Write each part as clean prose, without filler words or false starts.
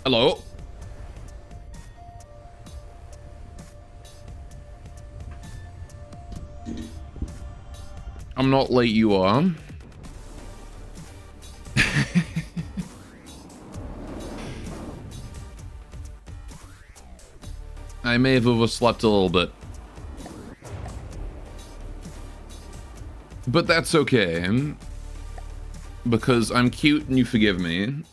Hello? I'm not late, you are. I may have overslept a little bit. But that's okay. Because I'm cute and you forgive me.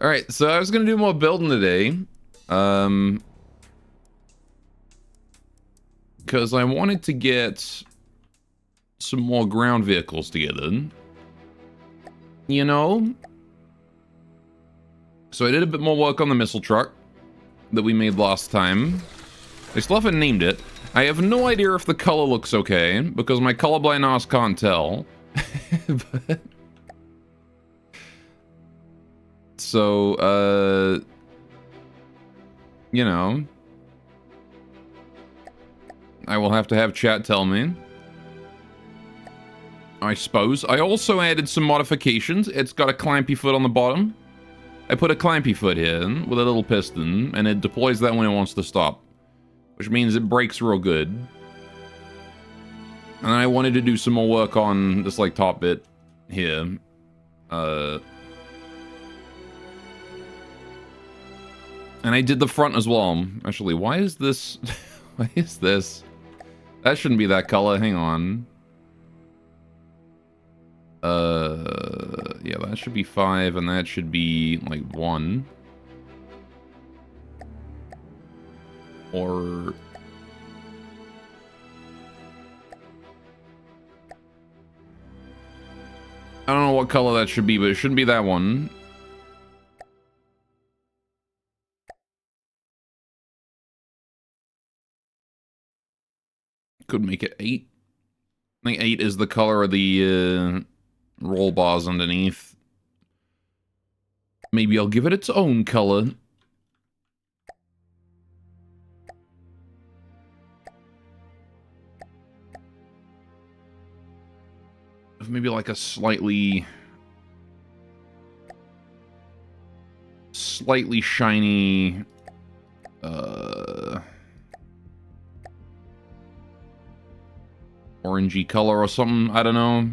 Alright, so I was gonna do more building today. Because I wanted to get some more ground vehicles together. You know? So I did a bit more work on the missile truck that we made last time. I still haven't named it. I have no idea if the color looks okay, because my colorblind ass can't tell. But... So, you know, I will have to have chat tell me. I suppose. I also added some modifications. It's got a clampy foot on the bottom. I put a clampy foot here with a little piston, and it deploys that when it wants to stop. Which means it brakes real good. And I wanted to do some more work on this, like, top bit here. And I did the front as well. Actually, why is this... why is this? That shouldn't be that color. Hang on. Yeah, that should be 5, and that should be, like, 1. Or... I don't know what color that should be, but it shouldn't be that one. Could make it 8. I think 8 is the color of the roll bars underneath. Maybe I'll give it its own color. Maybe like a slightly shiny orangey color or something. I don't know.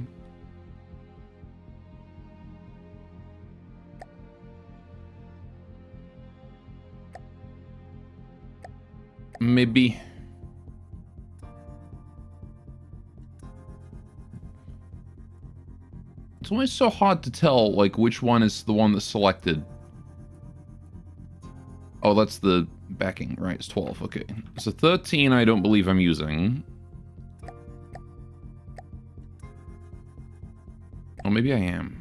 Maybe. It's always so hard to tell, like, which one is the one that's selected. Oh, that's the backing, right? It's 12, okay. So 13 I don't believe I'm using. Oh, maybe I am.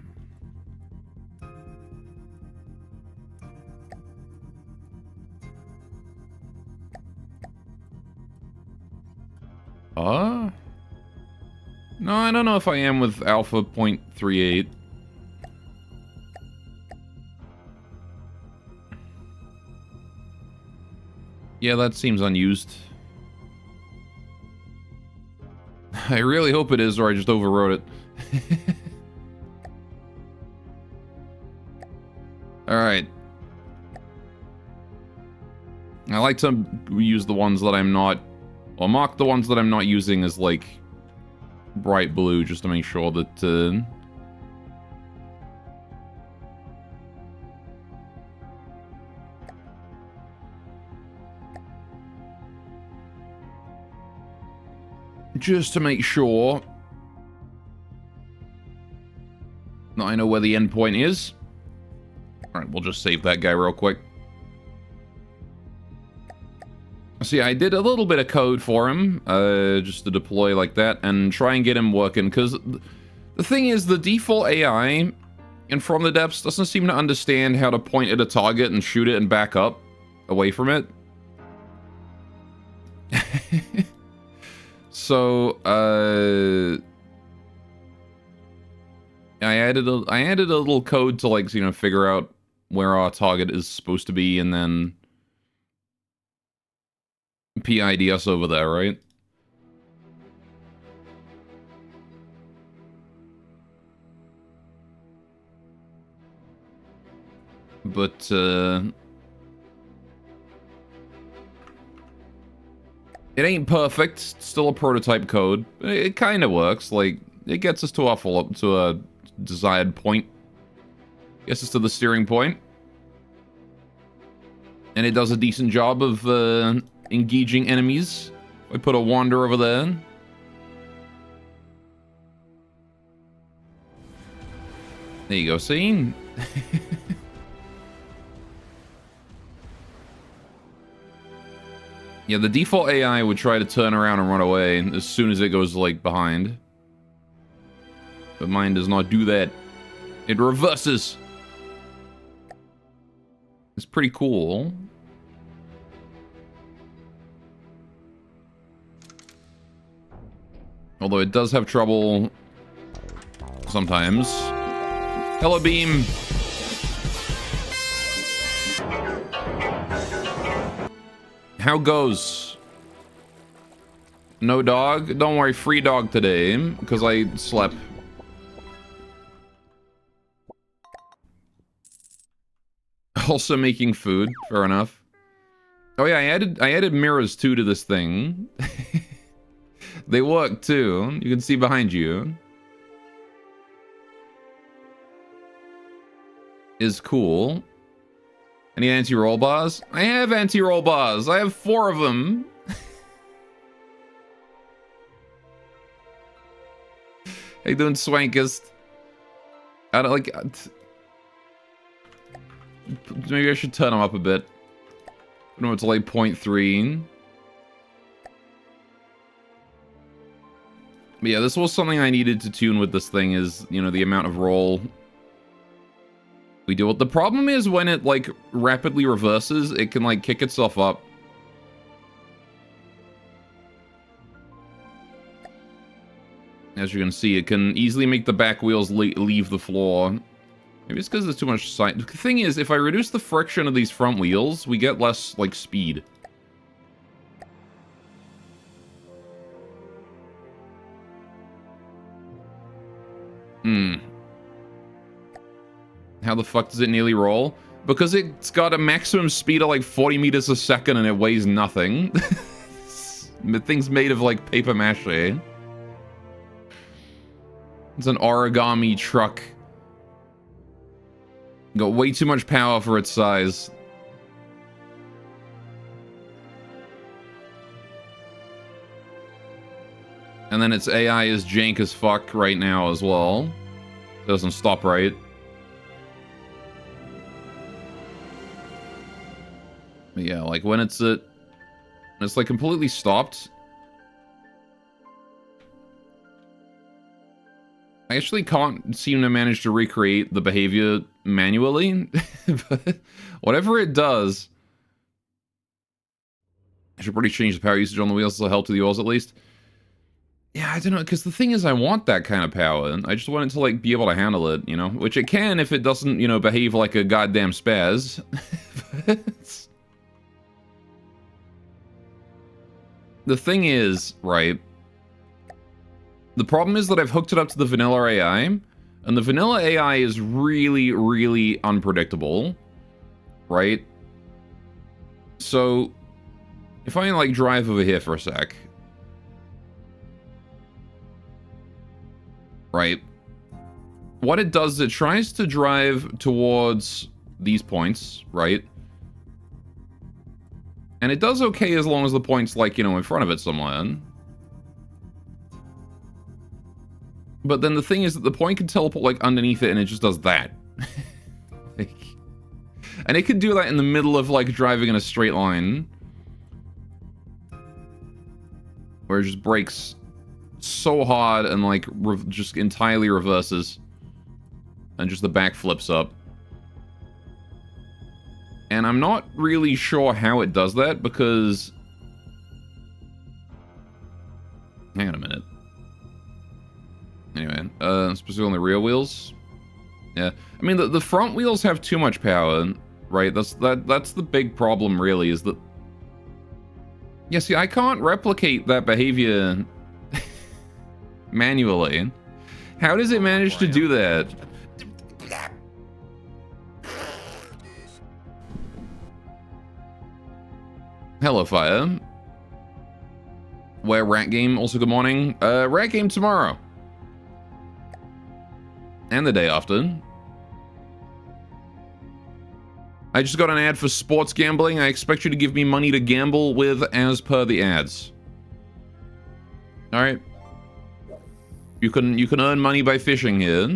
No, I don't know if I am with Alpha 0.38. Yeah, that seems unused. I really hope it is, or I just overwrote it. Alright. I like to use the ones that I'm not... or mark the ones that I'm not using as, like, bright blue, just to make sure that... just to make sure that I know where the endpoint is. Alright, we'll just save that guy real quick. See, I did a little bit of code for him, just to deploy like that, and try and get him working, because the thing is, the default AI in From the Depths doesn't seem to understand how to point at a target and shoot it and back up away from it. So, I added a little code to, like, you know, figure out where our target is supposed to be, and then PID us over there, right? But, it ain't perfect. It's still a prototype code. It kind of works. Like, it gets us to a desired point. Gets us to the steering point. And it does a decent job of engaging enemies. I put a wander over there. There you go, see? Yeah, the default AI would try to turn around and run away as soon as it goes, like, behind. But mine does not do that. It reverses. It's pretty cool. Although it does have trouble sometimes. Hello, Beam. How goes? No dog? Don't worry, free dog today, because I slept. Also making food, fair enough. Oh yeah, I added mirrors too to this thing. They work too. You can see behind you. Is cool. Any anti-roll bars? I have anti-roll bars. I have 4 of them. How you doing, Swankist? I don't like... Maybe I should turn them up a bit. I know it's like 0.3. But yeah, this was something I needed to tune with this thing is, you know, the amount of roll we do. The problem is when it, like, rapidly reverses, it can, like, kick itself up. As you can see, it can easily make the back wheels leave the floor. Maybe it's because there's too much side. The thing is, if I reduce the friction of these front wheels, we get less, like, speed. How the fuck does it nearly roll? Because it's got a maximum speed of like 40 meters a second and it weighs nothing. The thing's made of like paper mache. It's an origami truck. Got way too much power for its size. And then its AI is jank as fuck right now as well. Doesn't stop right. But yeah, like when it's like completely stopped. I actually can't seem to manage to recreate the behavior manually. But whatever it does, I should probably change the power usage on the wheels to help to the oils at least. Yeah, I don't know, because the thing is I want that kind of power. I just want it to, like, be able to handle it, you know? Which it can if it doesn't, you know, behave like a goddamn spaz. The thing is, right, the problem is that I've hooked it up to the vanilla AI, and the vanilla AI is really, really unpredictable, right? So, if I, like, drive over here for a sec, right, what it does is it tries to drive towards these points, right? And it does okay as long as the point's, like, you know, in front of it somewhere. But then the thing is that the point can teleport, like, underneath it, and it just does that. Like, and it can do that in the middle of, like, driving in a straight line. Where it just brakes so hard and, like, just entirely reverses. And just the back flips up. And I'm not really sure how it does that, because... Hang on a minute. Anyway, specifically on the rear wheels. Yeah, I mean, the front wheels have too much power, right? That's the big problem, really, is that... Yeah, see, I can't replicate that behavior manually. How does it manage to do that? Hello, Fire. Where Rat Game, also good morning. Rat Game tomorrow. And the day after. I just got an ad for sports gambling. I expect you to give me money to gamble with as per the ads. Alright. You can earn money by fishing here.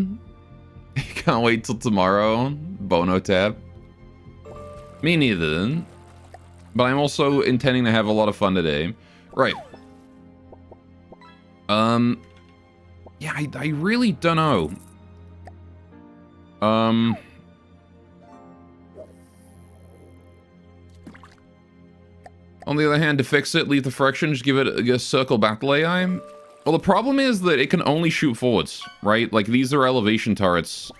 Can't wait till tomorrow. Bono tab. Me neither. But I'm also intending to have a lot of fun today. Right. Yeah, I really don't know. On the other hand, to fix it, leave the friction, just give it a circle battle AI. Well, the problem is that it can only shoot forwards, right? Like, these are elevation turrets.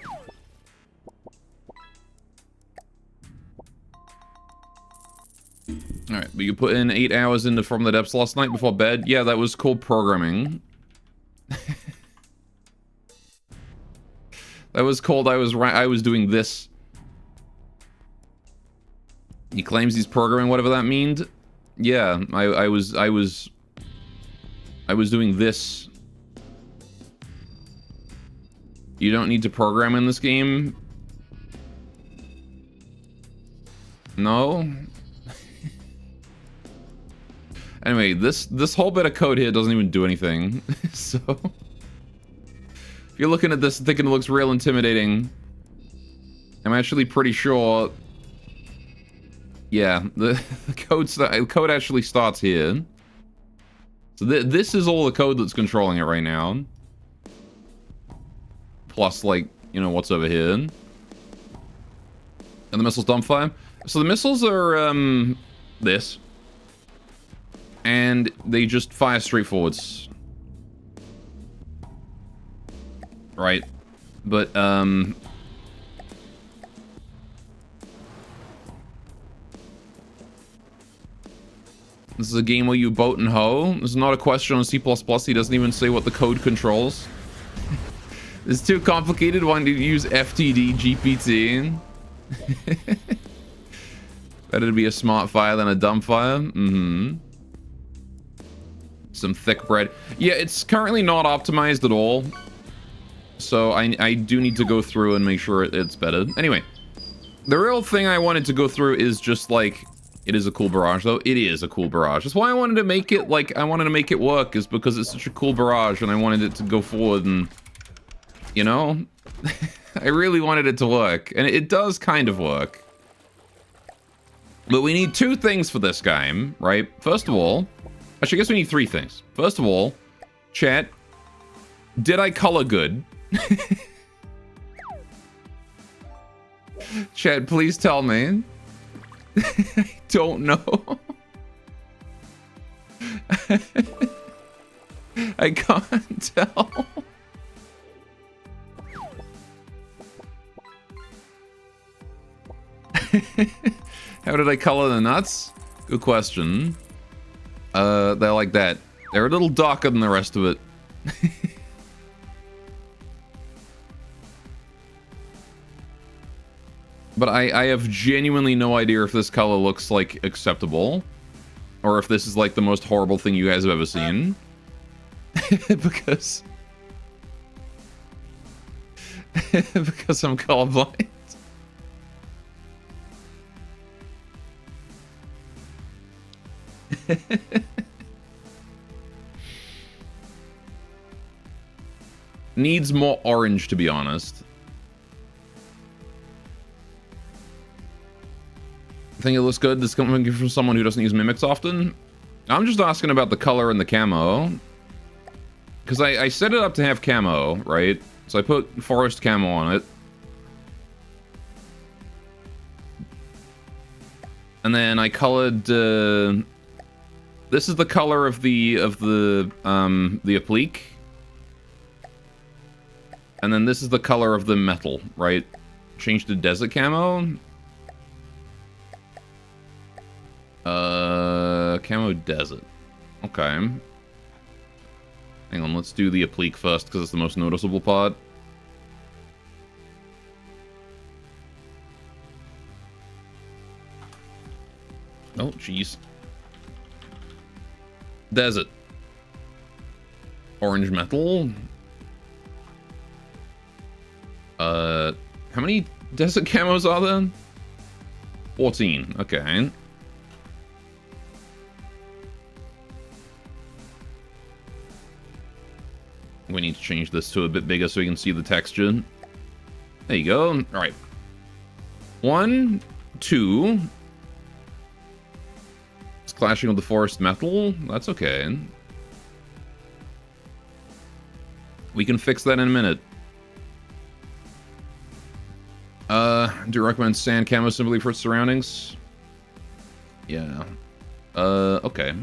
Alright, but you put in 8 hours into From the Depths last night before bed? Yeah, that was called programming. That was called I was doing this. He claims he's programming whatever that means. Yeah, I was doing this. You don't need to program in this game? No? Anyway, this whole bit of code here doesn't even do anything. So if you're looking at this and thinking it looks real intimidating, I'm actually pretty sure. Yeah, the code actually starts here. So this is all the code that's controlling it right now. Plus, like, you know, what's over here. And the missiles dumbfire. So the missiles are, this. And they just fire straight forwards. Right. But, this is a game where you boat and hoe. This is not a question on C++. He doesn't even say what the code controls. It's too complicated. Why do you use FTD GPT? Better to be a smart fire than a dumb fire. Mm-hmm. Some thick bread. Yeah, it's currently not optimized at all. So I do need to go through and make sure it's better. Anyway, the real thing I wanted to go through is just like, it is a cool barrage though. It is a cool barrage. That's why I wanted to make it like, I wanted to make it work, is because it's such a cool barrage and I wanted it to go forward and, you know, I really wanted it to work, and it does kind of work. But we need 2 things for this game, right? First of all, actually, I guess we need 3 things. First of all, chat, did I color good? Chat, please tell me. I don't know. I can't tell. How did I color the nuts? Good question. They're like that. They're a little darker than the rest of it. But I have genuinely no idea if this color looks like acceptable, or if this is like the most horrible thing you guys have ever seen. because I'm colorblind. Needs more orange, to be honest. I think it looks good. This is coming from someone who doesn't use mimics often. I'm just asking about the color and the camo. Because I set it up to have camo, right? So I put forest camo on it. And then I colored, this is the color of the applique. And then this is the color of the metal, right? Change to desert camo. Camo desert. Okay. Hang on, let's do the applique first, because it's the most noticeable part. Oh, jeez. Desert. Orange metal. How many desert camos are there? 14. Okay. We need to change this to a bit bigger so we can see the texture. There you go. All right. 1, 2. It's clashing with the forest metal. That's okay. We can fix that in a minute. Do you recommend sand camo simply for its surroundings? Yeah. Okay.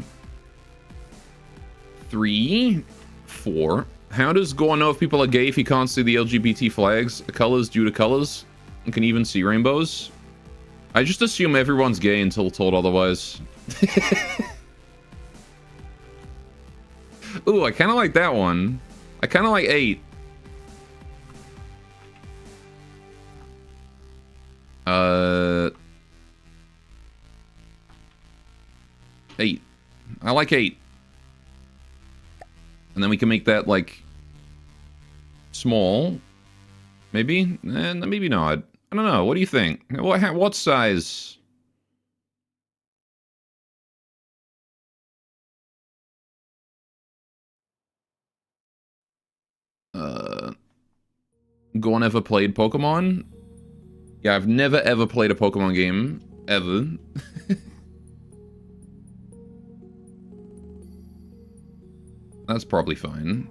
3, 4. How does Gore know if people are gay if he can't see the LGBT flags? Colors due to colors? And can even see rainbows? I just assume everyone's gay until told otherwise. Ooh, I kind of like that one. I kind of like 8. 8. I like 8. And then we can make that, like, small. Maybe? Maybe not. I don't know. What do you think? What size? Gorn ever played Pokemon? Yeah, I've never ever played a Pokemon game. Ever. That's probably fine.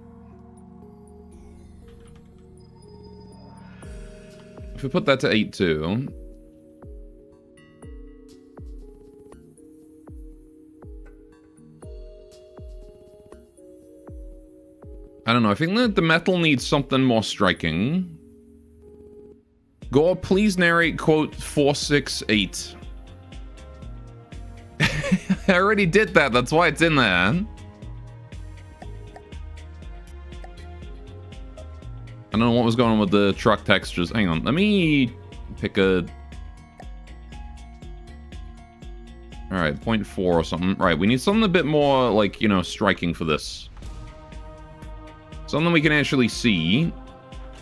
If we put that to 8 too. I don't know. I think that the metal needs something more striking. Gore, please narrate quote 468. I already did that. That's why it's in there. I don't know what was going on with the truck textures. Hang on. Let me pick a... Alright, 0.4 or something. Right, we need something a bit more, like, you know, striking for this. Something we can actually see.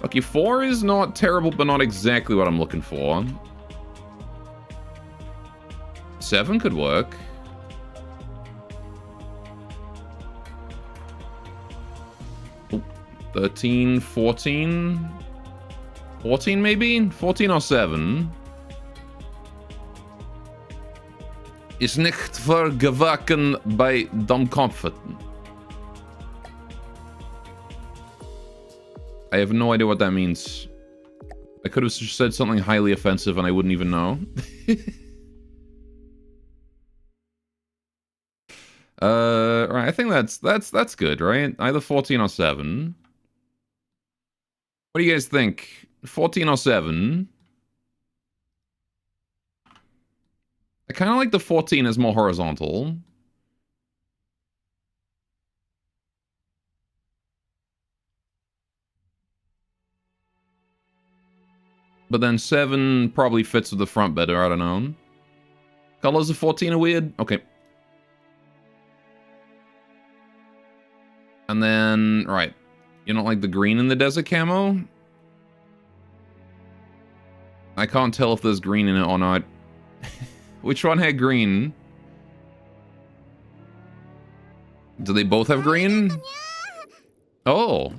Okay, 4 is not terrible, but not exactly what I'm looking for. 7 could work. Oh, 13, 14... 14 maybe? 14 or 7. Is nicht vergewaken bei Domkopfen. I have no idea what that means. I could have just said something highly offensive and I wouldn't even know. Right, I think that's good, right? Either 14 or 7. What do you guys think? 14 or 7? I kind of like the 14 as more horizontal. But then 7 probably fits with the front better, I don't know. Colors of 14 are weird? Okay. And then, right. You don't like the green in the desert camo? I can't tell if there's green in it or not. Which one had green? Do they both have green? Oh.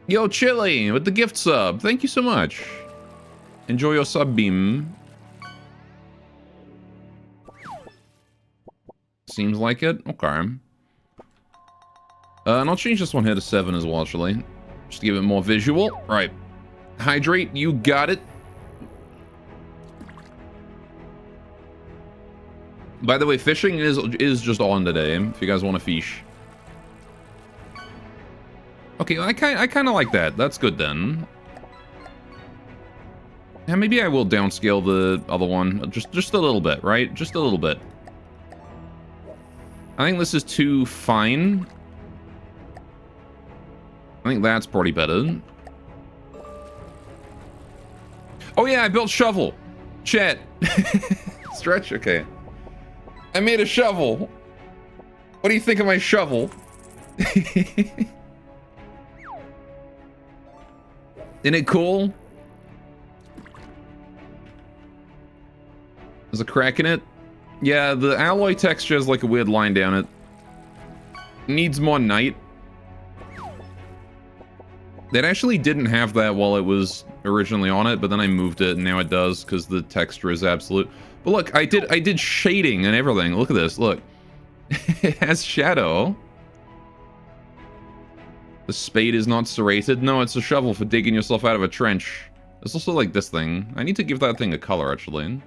Yo, Chili, with the gift sub. Thank you so much. Enjoy your sub beam. Seems like it. Okay. And I'll change this one here to 7 as well, actually. Just to give it more visual. Right. Hydrate, you got it. By the way, fishing is just on today, if you guys want to fish. Okay, I kind of like that. That's good then. Yeah, maybe I will downscale the other one just a little bit, right? Just a little bit. I think this is too fine. I think that's probably better. Oh yeah, I built shovel. Chat. Stretch, okay. I made a shovel. What do you think of my shovel? Isn't it cool? There's a crack in it. Yeah, the alloy texture has like a weird line down it. Needs more night. It actually didn't have that while it was originally on it, but then I moved it and now it does because the texture is absolute. But look, I did shading and everything. Look at this, look. It has shadow. The spade is not serrated. No, it's a shovel for digging yourself out of a trench. There's also like this thing. I need to give that thing a color actually.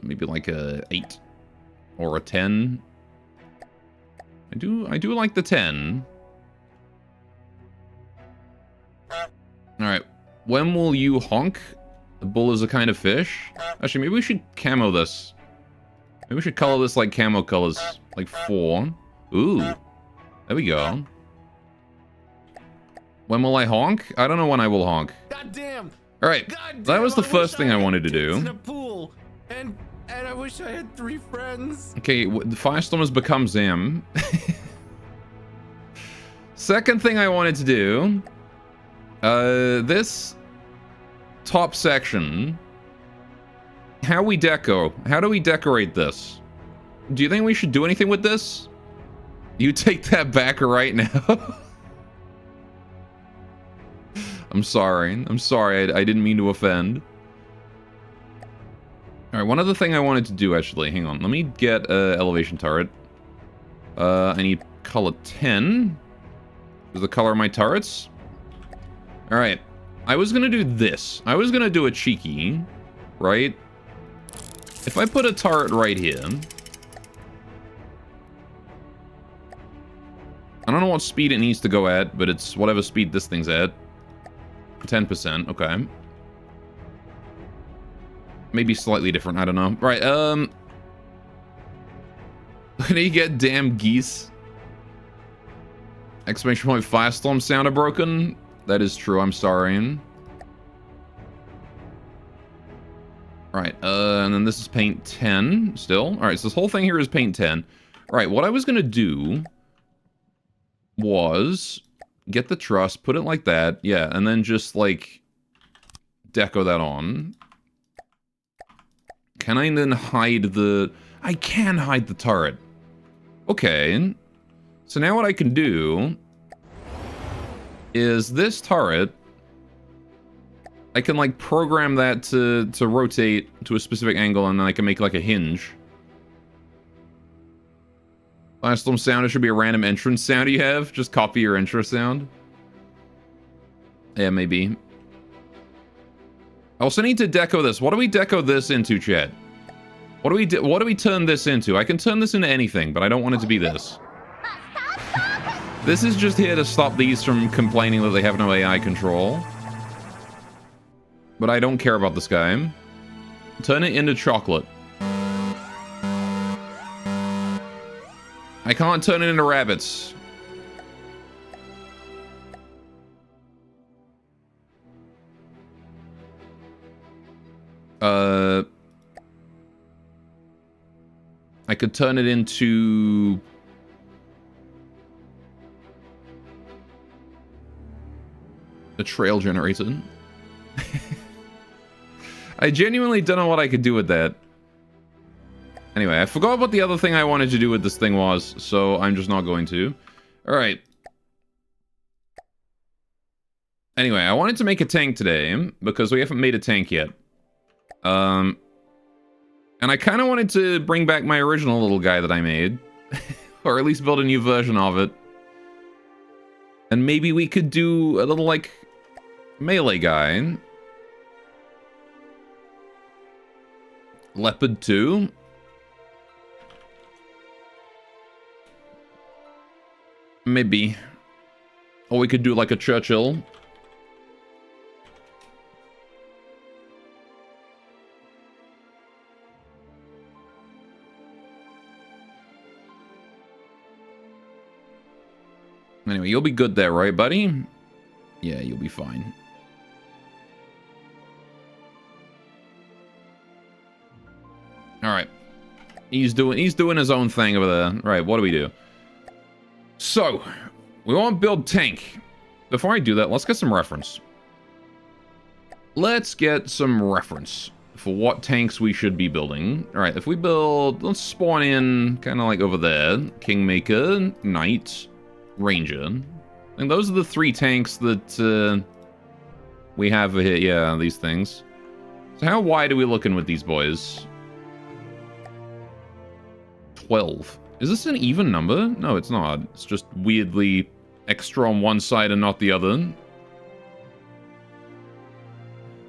Maybe like a 8 or a 10. I do like the 10. Alright. When will you honk? The bull is a kind of fish. Actually, maybe we should camo this. Maybe we should color this like camo colors. Like 4. Ooh. There we go. When will I honk? I don't know when I will honk. Goddamn. Alright. That was the first thing I wanted to do. In a pool. And I wish I had 3 friends. Okay, the Firestorm has become Zam. Second thing I wanted to do, this top section, how do we decorate this? Do you think we should do anything with this? You take that back right now. I'm sorry, I didn't mean to offend. Alright, one other thing I wanted to do actually, hang on, let me get elevation turret. I need color 10. Is the color of my turrets? Alright, I was gonna do this. I was gonna do a cheeky, right? If I put a turret right here. I don't know what speed it needs to go at, but it's whatever speed this thing's at. 10%, okay. Maybe slightly different, I don't know. Right, Can you get damn geese? Exclamation point, Firestorm sounded broken? That is true, I'm sorry. Right, and then this is paint 10 still. Alright, so this whole thing here is paint 10. Alright, what I was gonna do was get the truss, put it like that, yeah, and then just like deco that on. Can I then hide the... I can hide the turret. Okay. So now what I can do is this turret, I can like program that to rotate to a specific angle and then I can make like a hinge. Firestorm sound, it should be a random entrance sound you have. Just copy your intro sound. Yeah, maybe. I also need to deco this. What do we deco this into, chat? What do we turn this into? I can turn this into anything, but I don't want it to be this. This is just here to stop these from complaining that they have no AI control. But I don't care about this guy. Turn it into chocolate. I can't turn it into rabbits. I could turn it into... a trail generator. I genuinely don't know what I could do with that. Anyway, I forgot what the other thing I wanted to do with this thing was, so I'm just not going to. Alright. Anyway, I wanted to make a tank today, because we haven't made a tank yet. And I kind of wanted to bring back my original little guy that I made. Or at least build a new version of it. And maybe we could do a little, like, melee guy. Leopard 2. Maybe. Or we could do like a Churchill. Anyway, you'll be good there, right, buddy? Yeah, you'll be fine. Alright. He's doing his own thing over there. Right, what do we do? So, we want to build tank. Before I do that, let's get some reference. Let's get some reference for what tanks we should be building. All right, if we build, let's spawn in kind of like over there. Kingmaker, Knight, Ranger. And those are the 3 tanks that we have here. Yeah, these things. So how wide are we looking with these boys? 12. Is this an even number? No, it's not. It's just weirdly extra on one side and not the other.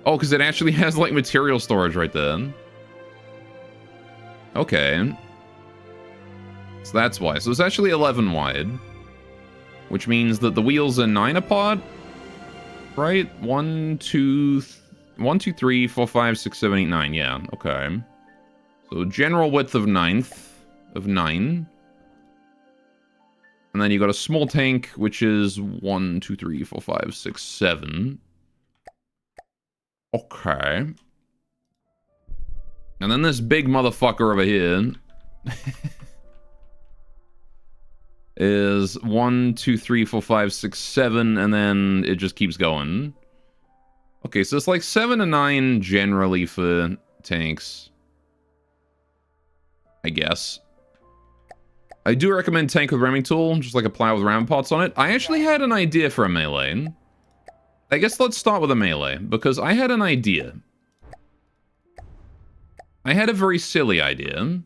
Oh, because it actually has, like, material storage right there. Okay. So that's why. So it's actually 11 wide. Which means that the wheels are 9 apart. Right? 1, 2, 3, 4, 5, 6, 7, 8, 9. Yeah, okay. So general width of 9. And then you got a small tank, which is 1, 2, 3, 4, 5, 6, 7. Okay. And then this big motherfucker over here is 1, 2, 3, 4, 5, 6, 7, and then it just keeps going. Okay, so it's like 7 to 9 generally for tanks, I guess. I do recommend tank with ramming tool, just like a plow with ram pots on it. I actually had an idea for a melee. I guess let's start with a melee, because I had an idea. I had a very silly idea.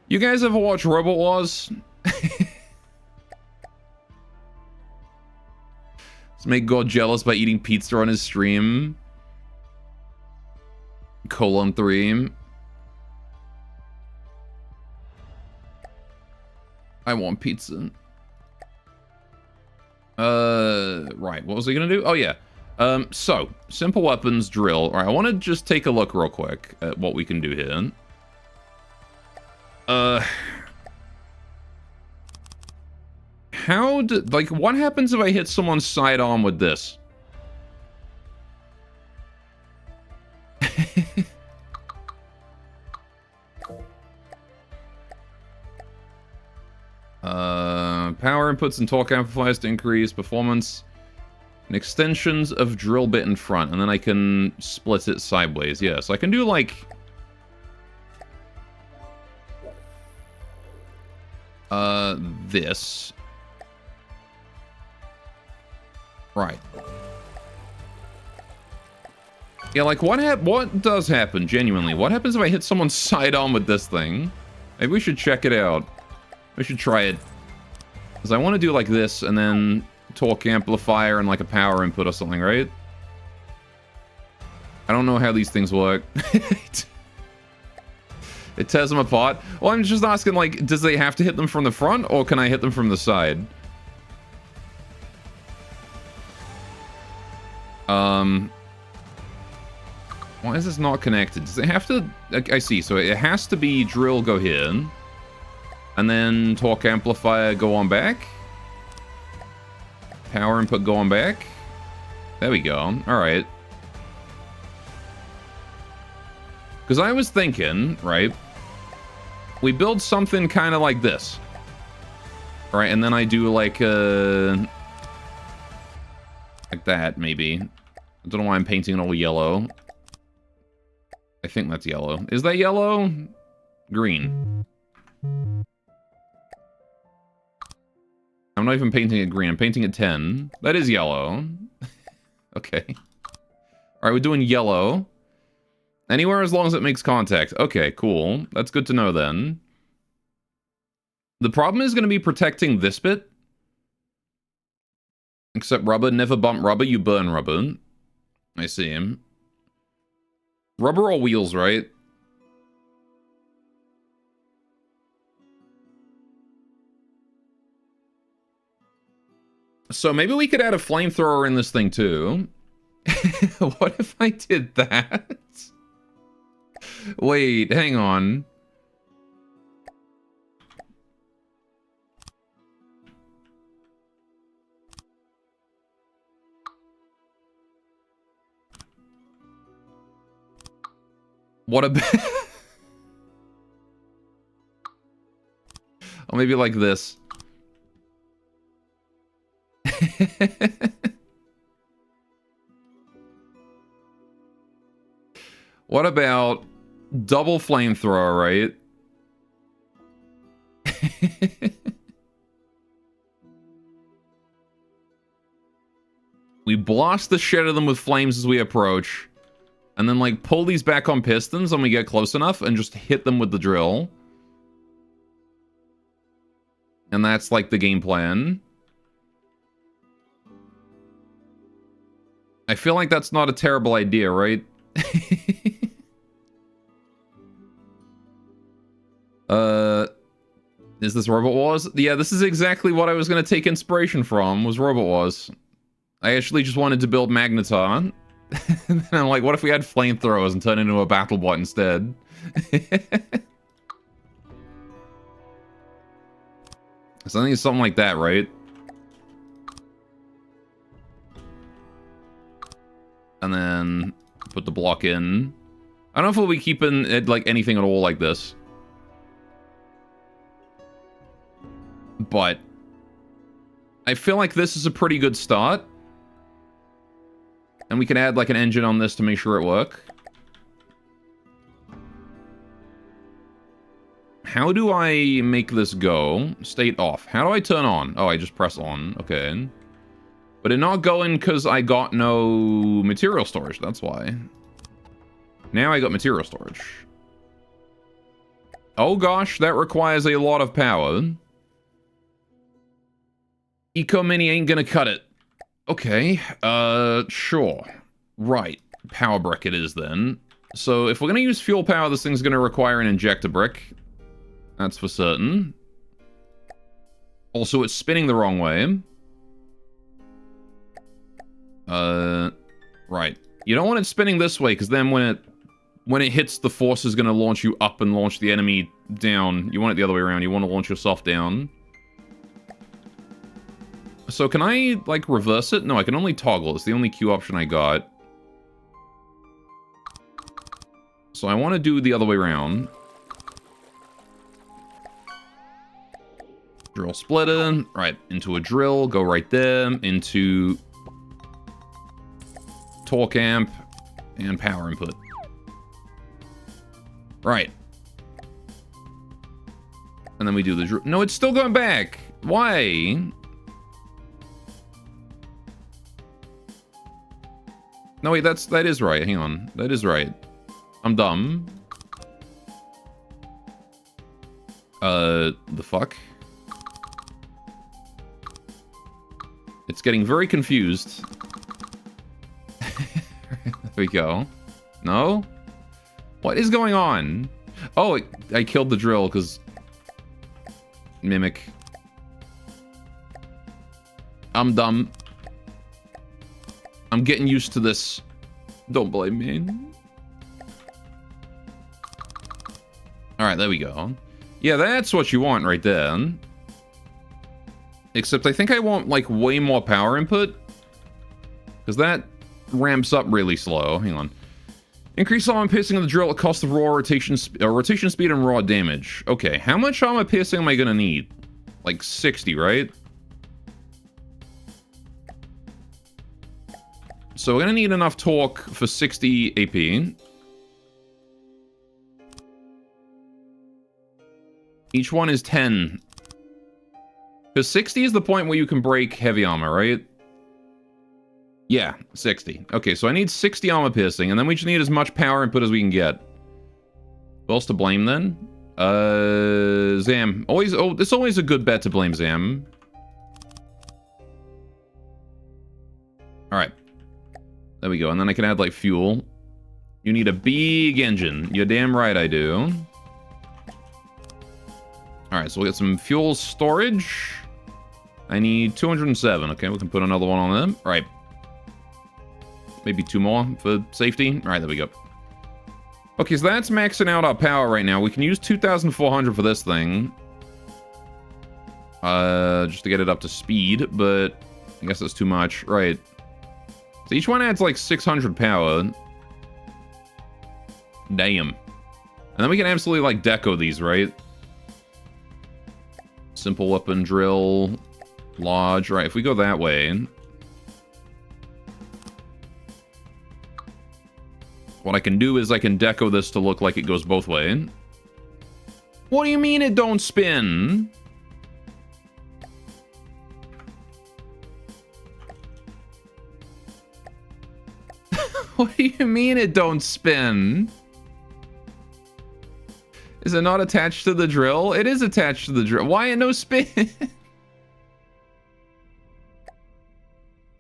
You guys ever watch Robot Wars? Let's make God jealous by eating pizza on his stream. :3. I want pizza. Right, what was I gonna do? Oh, yeah. So, simple weapons, drill. Alright, I want to just take a look real quick at what we can do here. Like, what happens if I hit someone's sidearm with this? Power inputs and torque amplifiers to increase performance. And extensions of drill bit in front, and then I can split it sideways. Yeah, so I can do, like... this. Right. Yeah, like, what does happen, genuinely? What happens if I hit someone's sidearm with this thing? Maybe we should check it out. We should try it. Because I want to do like this, and then torque amplifier and like a power input or something, right? I don't know how these things work. It tears them apart. Well, I'm just asking, like, does they have to hit them from the front, or can I hit them from the side? Why is this not connected? Does it have to... I see, so it has to be drill go here. And then torque amplifier go on back. Power input go on back. There we go. Alright. Because I was thinking, right, we build something kind of like this. Right, and then I do like that, maybe. I don't know why I'm painting it all yellow. I think that's yellow. Is that yellow? Green. I'm not even painting it green. I'm painting it 10. That is yellow. Okay. Alright, we're doing yellow. Anywhere as long as it makes contact. Okay, cool. That's good to know then. The problem is going to be protecting this bit. Except rubber. Never bump rubber, you burn rubber. I see him. Rubber or wheels, right? So maybe we could add a flamethrower in this thing too. What if I did that? Wait, hang on. What about... maybe like this. What about double flamethrower, right? We blast the shit out of them with flames as we approach. And then, like, pull these back on pistons when we get close enough and just hit them with the drill. And that's, like, the game plan. I feel like that's not a terrible idea, right? Is this Robot Wars? Yeah, this is exactly what I was going to take inspiration from, was Robot Wars. I actually just wanted to build Magnetar. And I'm like, what if we had flamethrowers and turn into a battle bot instead? So I think it's something like that, right? And then put the block in. I don't know if we'll be keeping it like anything at all like this. But I feel like this is a pretty good start. And we can add like an engine on this to make sure it works. How do I make this go? State off. How do I turn on? Oh, I just press on. Okay. But it not going because I got no material storage. That's why. Now I got material storage. Oh gosh, that requires a lot of power. Eco Mini ain't gonna cut it. Okay, sure. Right. Power brick it is then. So if we're gonna use fuel power, this thing's gonna require an injector brick. That's for certain. Also, it's spinning the wrong way. Right. You don't want it spinning this way, because then when it hits, the force is gonna launch you up and launch the enemy down. You want it the other way around. You want to launch yourself down. So can I, like, reverse it? No, I can only toggle. It's the only Q option I got. So I want to do the other way around. Drill splitter. Right, into a drill. Go right there. Into torque amp. And power input. Right. And then we do the drill. No, it's still going back. Why? No, wait, that is right. Hang on. That is right. I'm dumb. The fuck? It's getting very confused. There we go. No? What is going on? Oh, I killed the drill because... Mimic. I'm dumb. I'm getting used to this. Don't blame me. Alright, there we go. Yeah, that's what you want right there. Except I think I want, like, way more power input. Because that ramps up really slow. Hang on. Increase armor piercing of the drill at cost of raw rotation speed and raw damage. Okay, how much armor piercing am I gonna need? Like 60, right? So we're gonna need enough torque for 60 AP. Each one is 10. Because 60 is the point where you can break heavy armor, right? Yeah, 60. Okay, so I need 60 armor piercing, and then we just need as much power input as we can get. Who else to blame then? Zam. It's always a good bet to blame Zam. Alright. There we go, and then I can add, like, fuel. You need a big engine. You're damn right I do. Alright, so we'll get some fuel storage. I need 207. Okay, we can put another one on there. Right. Maybe 2 more for safety. Alright, there we go. Okay, so that's maxing out our power right now. We can use 2,400 for this thing. Just to get it up to speed, but I guess that's too much. Right. So each one adds like 600 power. Damn. And then we can absolutely like deco these, right? Simple weapon drill. Lodge. Right, if we go that way... What I can do is I can deco this to look like it goes both ways. What do you mean it don't spin? What do you mean it don't spin? Is it not attached to the drill? It is attached to the drill. Why it no spin?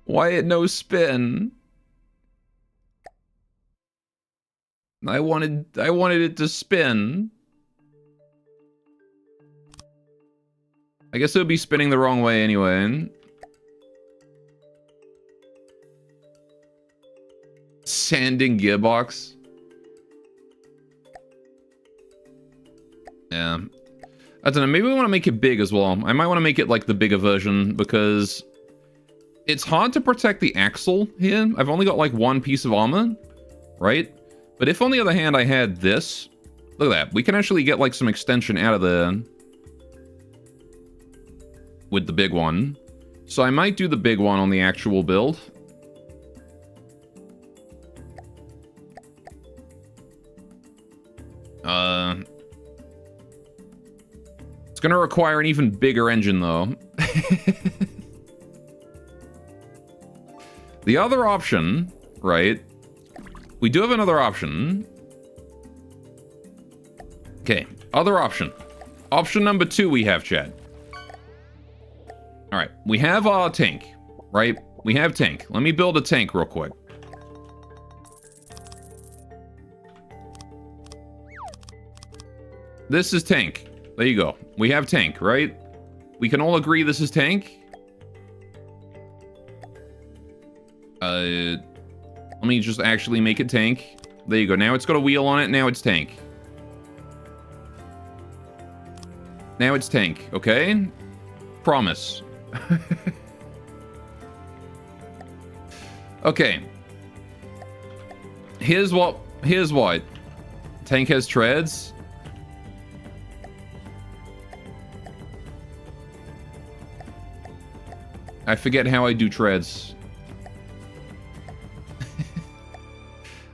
Why it no spin? I wanted it to spin. I guess it would be spinning the wrong way anyway. Sanding gearbox. Yeah. I don't know, maybe we want to make it big as well. I might want to make it like the bigger version because it's hard to protect the axle here. I've only got like one piece of armor, right? But if on the other hand I had this, look at that. We can actually get like some extension out of there with the big one. So I might do the big one on the actual build. It's gonna require an even bigger engine though. The other option, right? We do have another option. Okay, other option. Option number 2 we have, Chad. Alright, we have our tank, right? We have tank. Let me build a tank real quick. This is tank. There you go. We have tank, right? We can all agree this is tank. Let me just actually make it tank. There you go. Now it's got a wheel on it. Now it's tank. Now it's tank, okay? Promise. Okay. Here's what. Tank has treads. I forget how I do treads.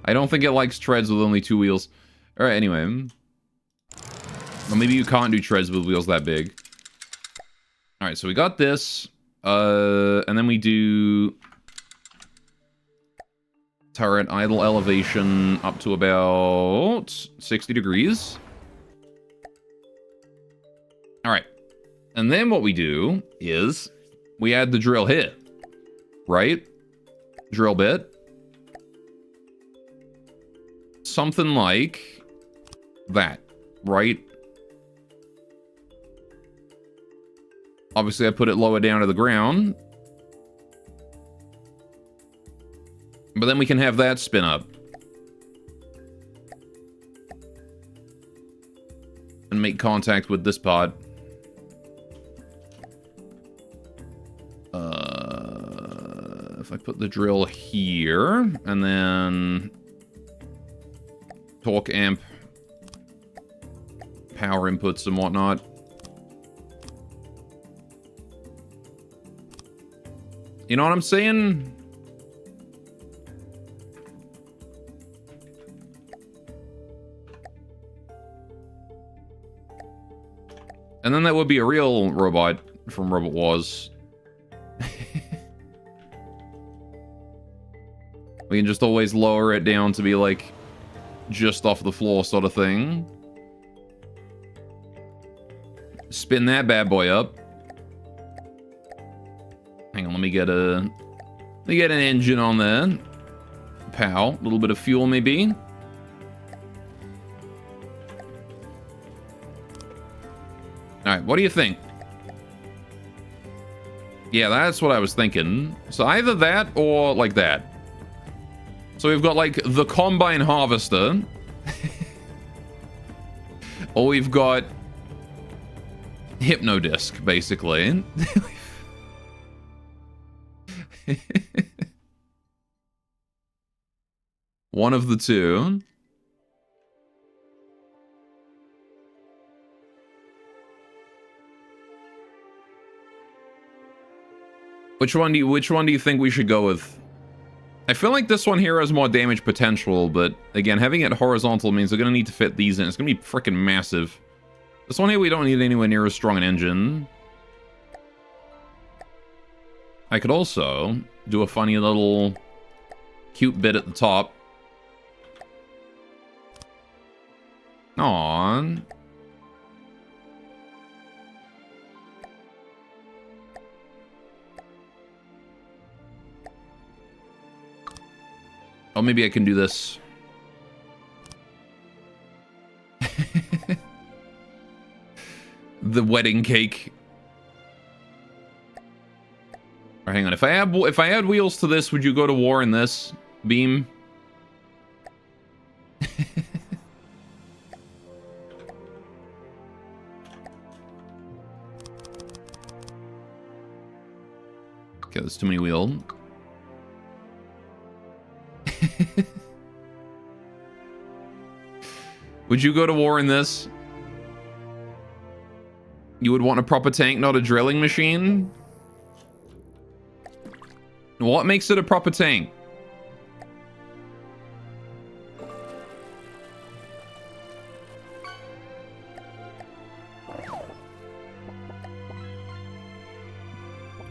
I don't think it likes treads with only 2 wheels. Alright, anyway. Well, maybe you can't do treads with wheels that big. Alright, so we got this. And then we do... turret idle elevation up to about 60 degrees. Alright. And then what we do is... we add the drill here. Right? Drill bit. Something like that, right? Obviously, I put it lower down to the ground. But then we can have that spin up. And make contact with this pod. If I put the drill here, and then... torque amp, power inputs and whatnot. You know what I'm saying? And then that would be a real robot from Robot Wars. We can just always lower it down to be like just off the floor sort of thing. Spin that bad boy up. Hang on, let me get an engine on there. Pow, a little bit of fuel maybe. Alright, what do you think? Yeah, that's what I was thinking. So either that or like that. So we've got like the combine harvester. Or we've got Hypnodisc, basically. One of the two. Which one do you think we should go with? I feel like this one here has more damage potential, but again, having it horizontal means they're gonna need to fit these in. It's gonna be freaking massive. This one here, we don't need anywhere near as strong an engine. I could also do a funny little cute bit at the top. Aww. Oh, maybe I can do this. The wedding cake. All right, hang on. If I add wheels to this, would you go to war in this beam? Okay, there's too many wheels. Would you go to war in this? You would want a proper tank, not a drilling machine? What makes it a proper tank?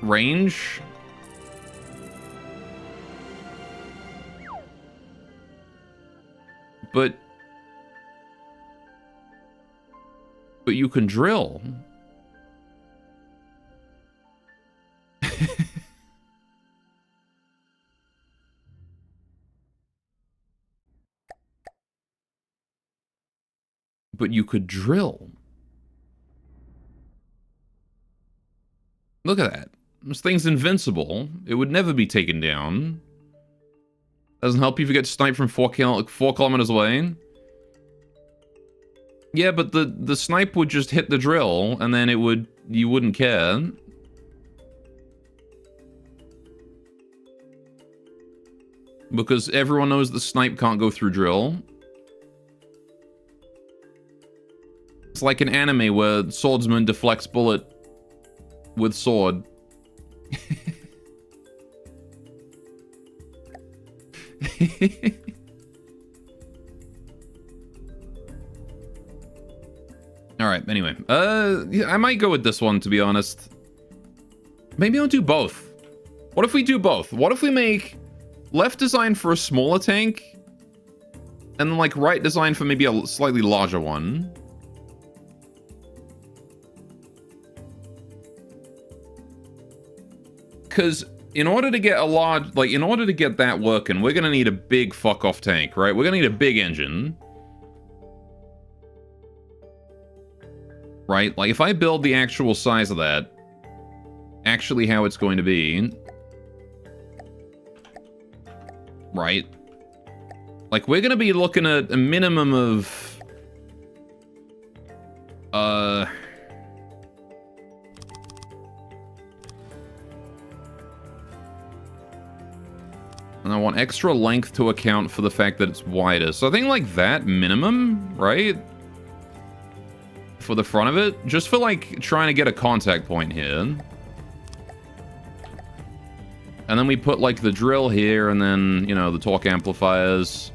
Range? But you can drill. But you could drill. Look at that. This thing's invincible. It would never be taken down. Doesn't help you if you get sniped from 4 kilometers away. Yeah, but the snipe would just hit the drill, and then you wouldn't care. Because everyone knows the snipe can't go through drill. It's like an anime where swordsman deflects bullet with sword. Alright, anyway. Yeah, I might go with this one, to be honest. Maybe I'll do both. What if we do both? What if we make left design for a smaller tank, and then, like, right design for maybe a slightly larger one? Because in order to get a large, like, in order to get that working, we're gonna need a big fuck-off tank, right? We're gonna need a big engine. Right? Like, if I build the actual size of that, actually how it's going to be, right? Like, we're gonna be looking at a minimum of, and I want extra length to account for the fact that it's wider. So I think like that minimum, right? For the front of it, just for like trying to get a contact point here. And then we put like the drill here, and then, you know, the torque amplifiers.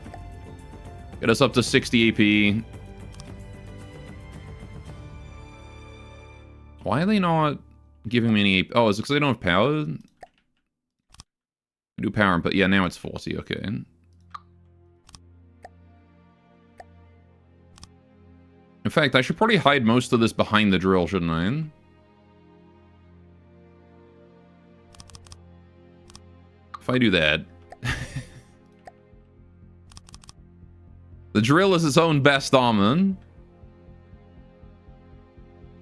Get us up to 60 AP. Why are they not giving me any AP? Oh, is it because they don't have power? Do power input. Yeah, now it's 40. Okay. In fact, I should probably hide most of this behind the drill, shouldn't I? If I do that... The drill is its own best armor.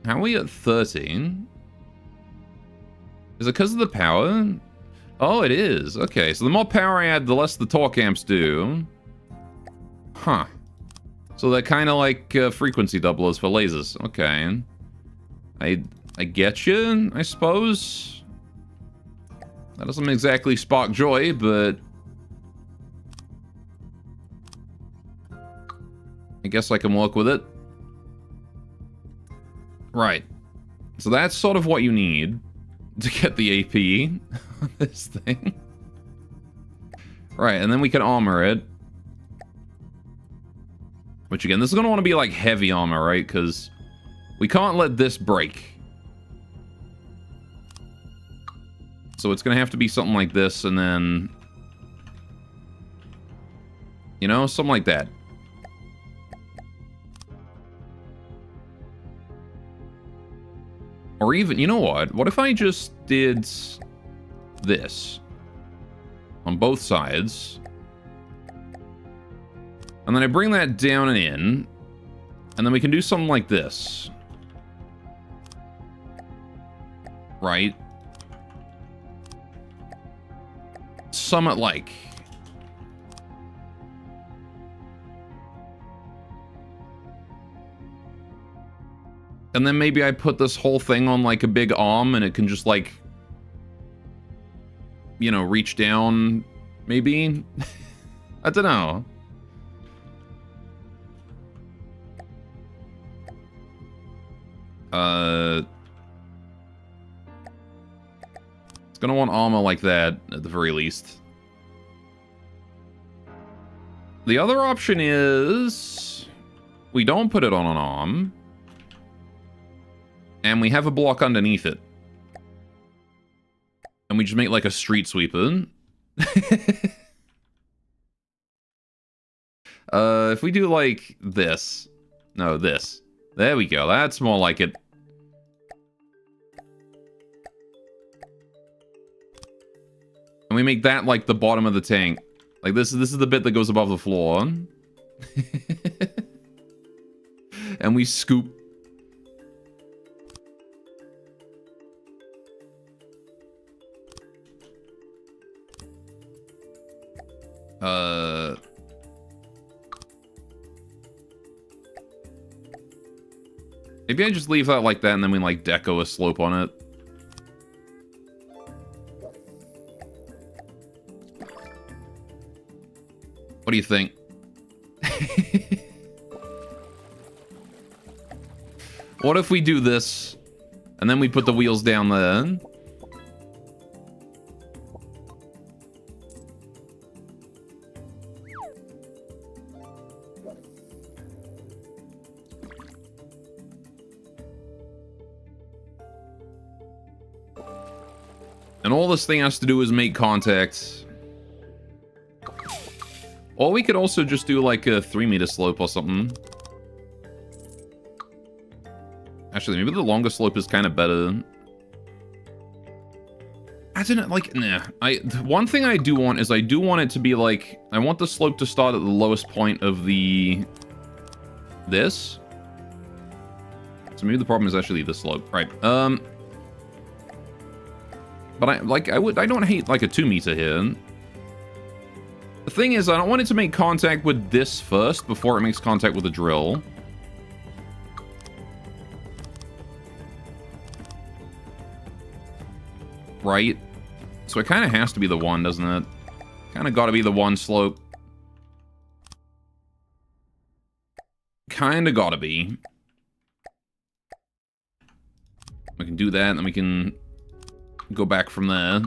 How are we at 13? Is it because of the power? Oh, it is. Okay, so the more power I add, the less the torque amps do. Huh. So they're kind of like frequency doublers for lasers. Okay. I get you, I suppose. That doesn't exactly spark joy, but... I guess I can work with it. Right. So that's sort of what you need. to get the AP on this thing. Right, and then we can armor it. Which again, this is going to want to be like heavy armor, right? Because we can't let this break. So it's going to have to be something like this, and then... You know, something like that. Or even, you know what? What if I just did this on both sides? And then I bring that down and in. And then we can do something like this. Right? Somewhat like. And then maybe I put this whole thing on like a big arm and it can just like, you know, reach down, maybe? I don't know. It's gonna want armor like that, at the very least. The other option is... we don't put it on an arm. And we have a block underneath it. And we just make like a street sweeper. If we do like this. No, this. There we go. That's more like it. And we make that like the bottom of the tank. Like this is the bit that goes above the floor. And we scoop. Maybe I just leave that like that and then we like deco a slope on it. What do you think? What if we do this and then we put the wheels down there? And all this thing has to do is make contact. Or we could also just do like a 3-meter slope or something. Actually, maybe the longer slope is kind of better. I didn't like, nah. One thing I do want is I do want it to be like, I want the slope to start at the lowest point of this. So maybe the problem is actually the slope. Right. But I don't hate like a 2-meter here. The thing is, I don't want it to make contact with this first before it makes contact with the drill. Right? So it kind of has to be the one, doesn't it? Kind of got to be the one slope. Kind of got to be. We can do that, and then we can go back from there.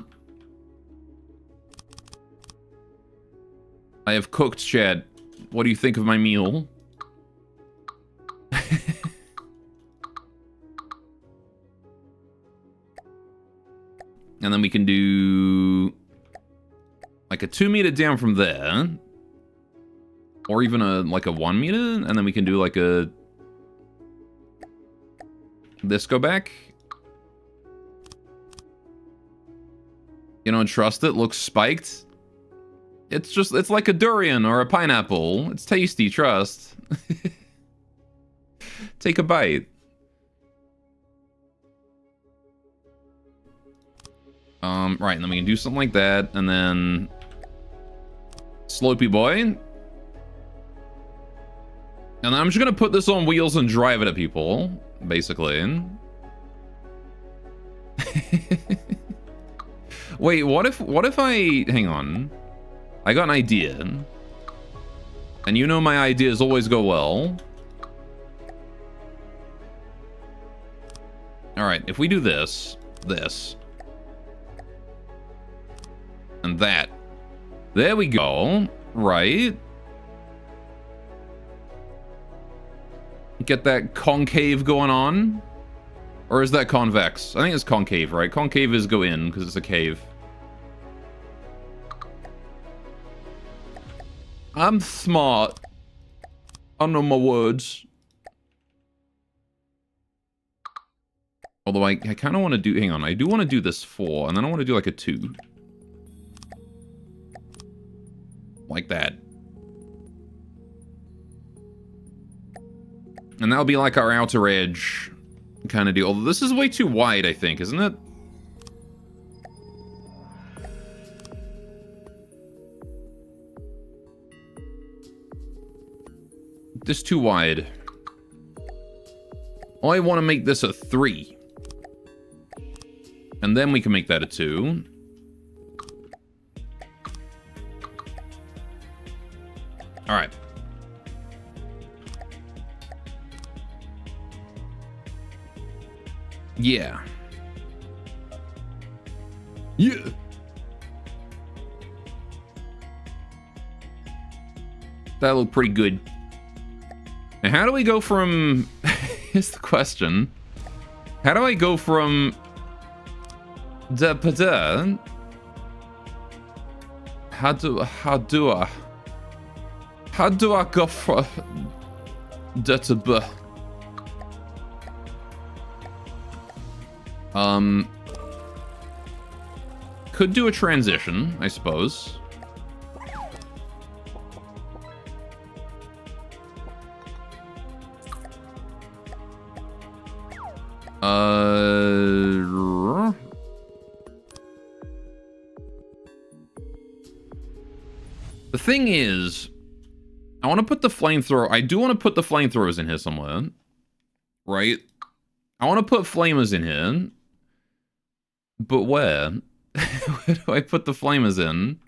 I have cooked, Chad. What do you think of my meal? And then we can do like a 2-meter down from there. Or even like a 1-meter. And then we can do like a... this go back. You don't trust it? Looks spiked? It's like a durian or a pineapple. It's tasty, trust. Take a bite. Right, and then we can do something like that, and then... Slopey boy. And then I'm just gonna put this on wheels and drive it at people, basically. Wait, what if I... hang on. I got an idea. And you know my ideas always go well. Alright, if we do this, And that. There we go. Right. Get that concave going on. Or is that convex? I think it's concave, right? Concave is go in because it's a cave. I'm smart. I know my words. Although I kind of want to do... Hang on. I do want to do this 4. And then I want to do like a 2. Like that. And that'll be like our outer edge kind of deal. Although this is way too wide, I think, isn't it? This too wide. I want to make this a 3. And then we can make that a 2. Alright. Yeah. Yeah. That looked pretty good. Now, how do we go from... Here's the question. How do I go from... Da-pa-da? How do I go from... Da-to-ba? Could do a transition, I suppose. The thing is, I want to put the flamethrower. I do want to put the flamethrowers in here somewhere, right? I want to put flamers in here, but where? Where do I put the flamers in?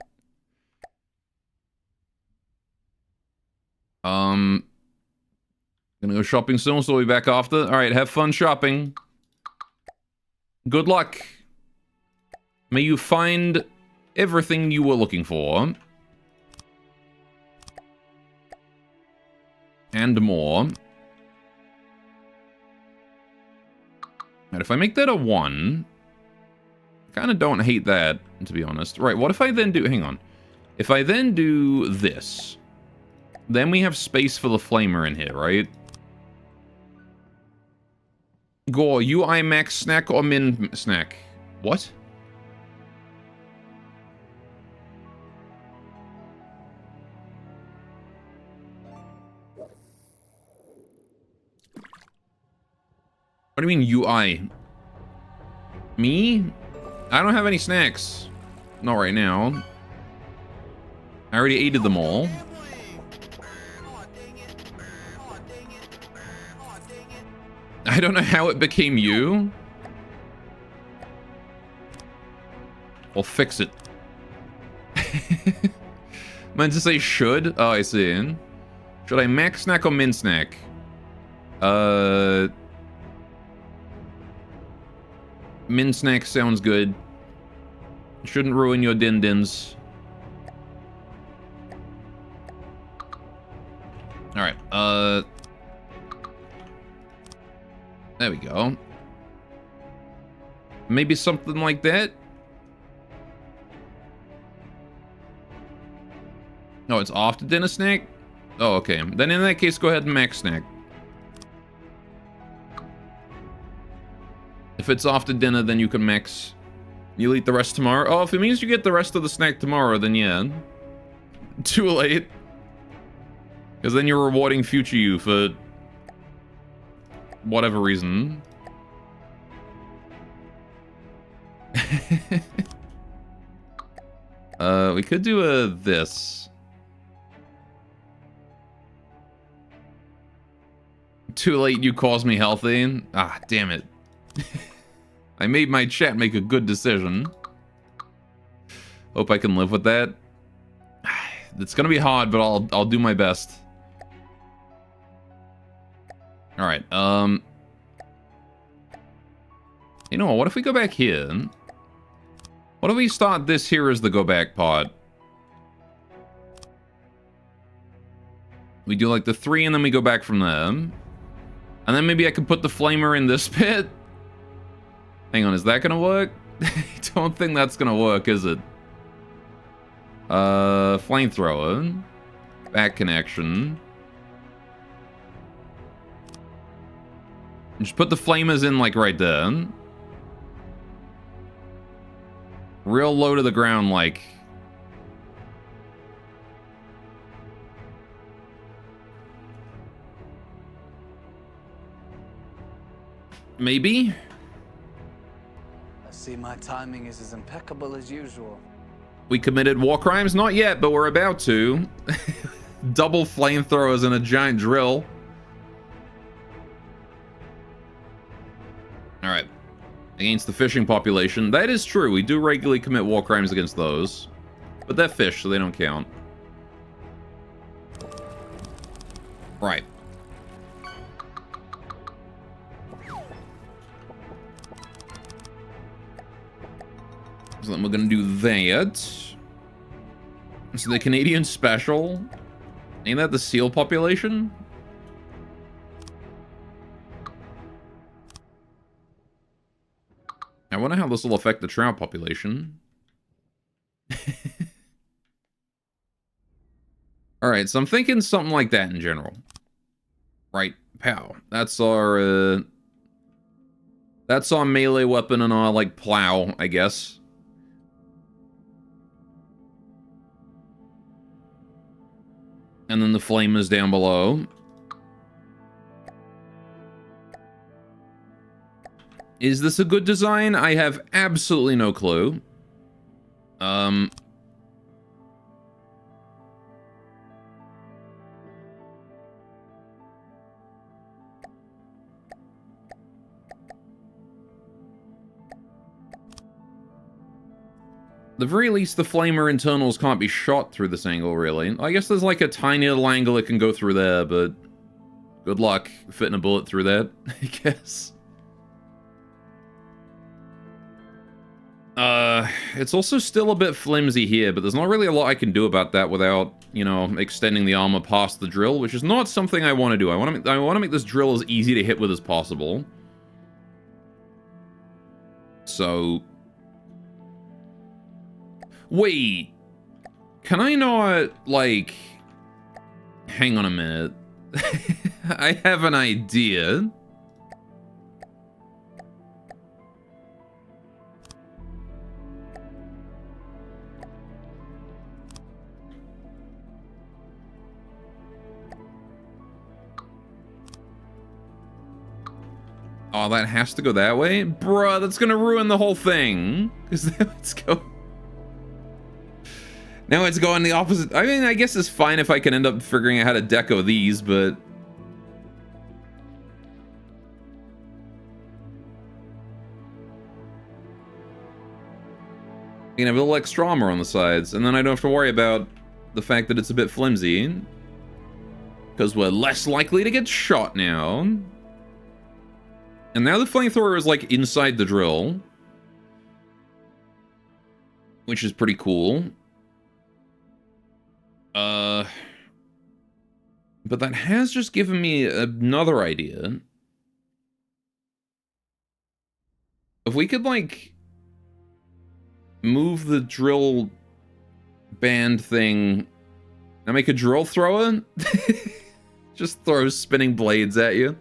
Gonna go shopping soon, so we'll be back after. All right, have fun shopping. Good luck. May you find everything you were looking for. And more. And if I make that a 1, I kind of don't hate that, to be honest. Right, what if I then do... Hang on. If I then do this, then we have space for the flamer in here, right? Go, UI max snack or min snack? What? What do you mean UI? Me? I don't have any snacks. Not right now. I already ate them all. I don't know how it became you. I'll fix it. Meant to say should? Oh, I see. Should I max snack or min snack? Min snack sounds good. Shouldn't ruin your din-dins. Alright, there we go. Maybe something like that? Oh, it's after dinner snack? Oh, okay. Then in that case, go ahead and max snack. If it's after dinner, then you can max. You'll eat the rest tomorrow. Oh, if it means you get the rest of the snack tomorrow, then yeah. Too late. Because then you're rewarding future you for whatever reason. We could do a this. Too late, you calls me healthy. Ah, damn it. I made my chat make a good decision. Hope I can live with that. It's gonna be hard, but I'll do my best. All right. You know what? What if we go back here? What do we start this here as the go back pod? We do like the 3 and then we go back from them. And then maybe I could put the flamer in this pit. Hang on, is that gonna work? I don't think that's gonna work, is it? Flamethrower. Back connection. Just put the flamers in like right there. Real low to the ground, like. Maybe? I see my timing is as impeccable as usual. We committed war crimes? Not yet, but we're about to. Double flamethrowers and a giant drill. Alright. Against the fishing population. That is true. We do regularly commit war crimes against those. But they're fish, so they don't count. Right. So then we're gonna do that. So the Canadian special. Ain't that the seal population? I wonder how this will affect the trout population. Alright, so I'm thinking something like that in general. Right, pow. That's our melee weapon and our, like, plow, I guess. And then the flamers down below. Is this a good design? I have absolutely no clue. The very least, the flamer internals can't be shot through this angle, really. I guess there's like a tiny little angle it can go through there, but good luck fitting a bullet through that, I guess. It's also still a bit flimsy here, but there's not really a lot I can do about that without, you know, extending the armor past the drill, which is not something I want to do. I want to make this drill as easy to hit with as possible. So... Wait, can I not, like, hang on a minute. I have an idea. Oh, that has to go that way? Bruh, that's gonna ruin the whole thing. Because let's go. Now it's going the opposite. I mean, I guess it's fine if I can end up figuring out how to deco these, but... You can have a little extra armor on the sides, and then I don't have to worry about the fact that it's a bit flimsy. Because we're less likely to get shot now. And now the flamethrower is, like, inside the drill. Which is pretty cool. But that has just given me another idea. If we could, like, move the drill band thing and make a drill thrower? Just throw spinning blades at you.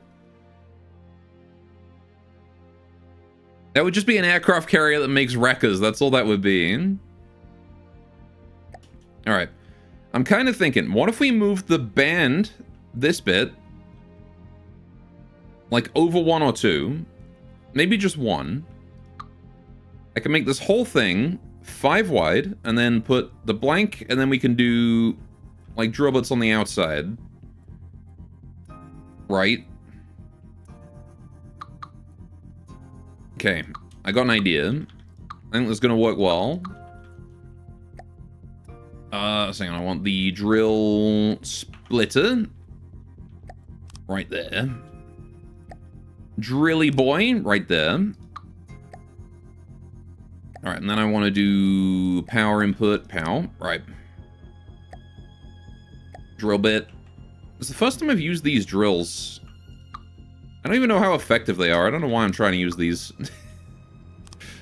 That would just be an aircraft carrier that makes wreckers. That's all that would be. Alright. I'm kind of thinking, what if we move the band, this bit, like over 1 or 2, maybe just 1. I can make this whole thing 5 wide, and then put the blank, and then we can do, like, drill bits on the outside. Right. Okay, I got an idea. I think this is gonna work well. So hang on, I want the drill splitter. Right there. Drilly boy, right there. All right, and then I want to do power input, pow, right. Drill bit. It's the first time I've used these drills. I don't even know how effective they are. I don't know why I'm trying to use these.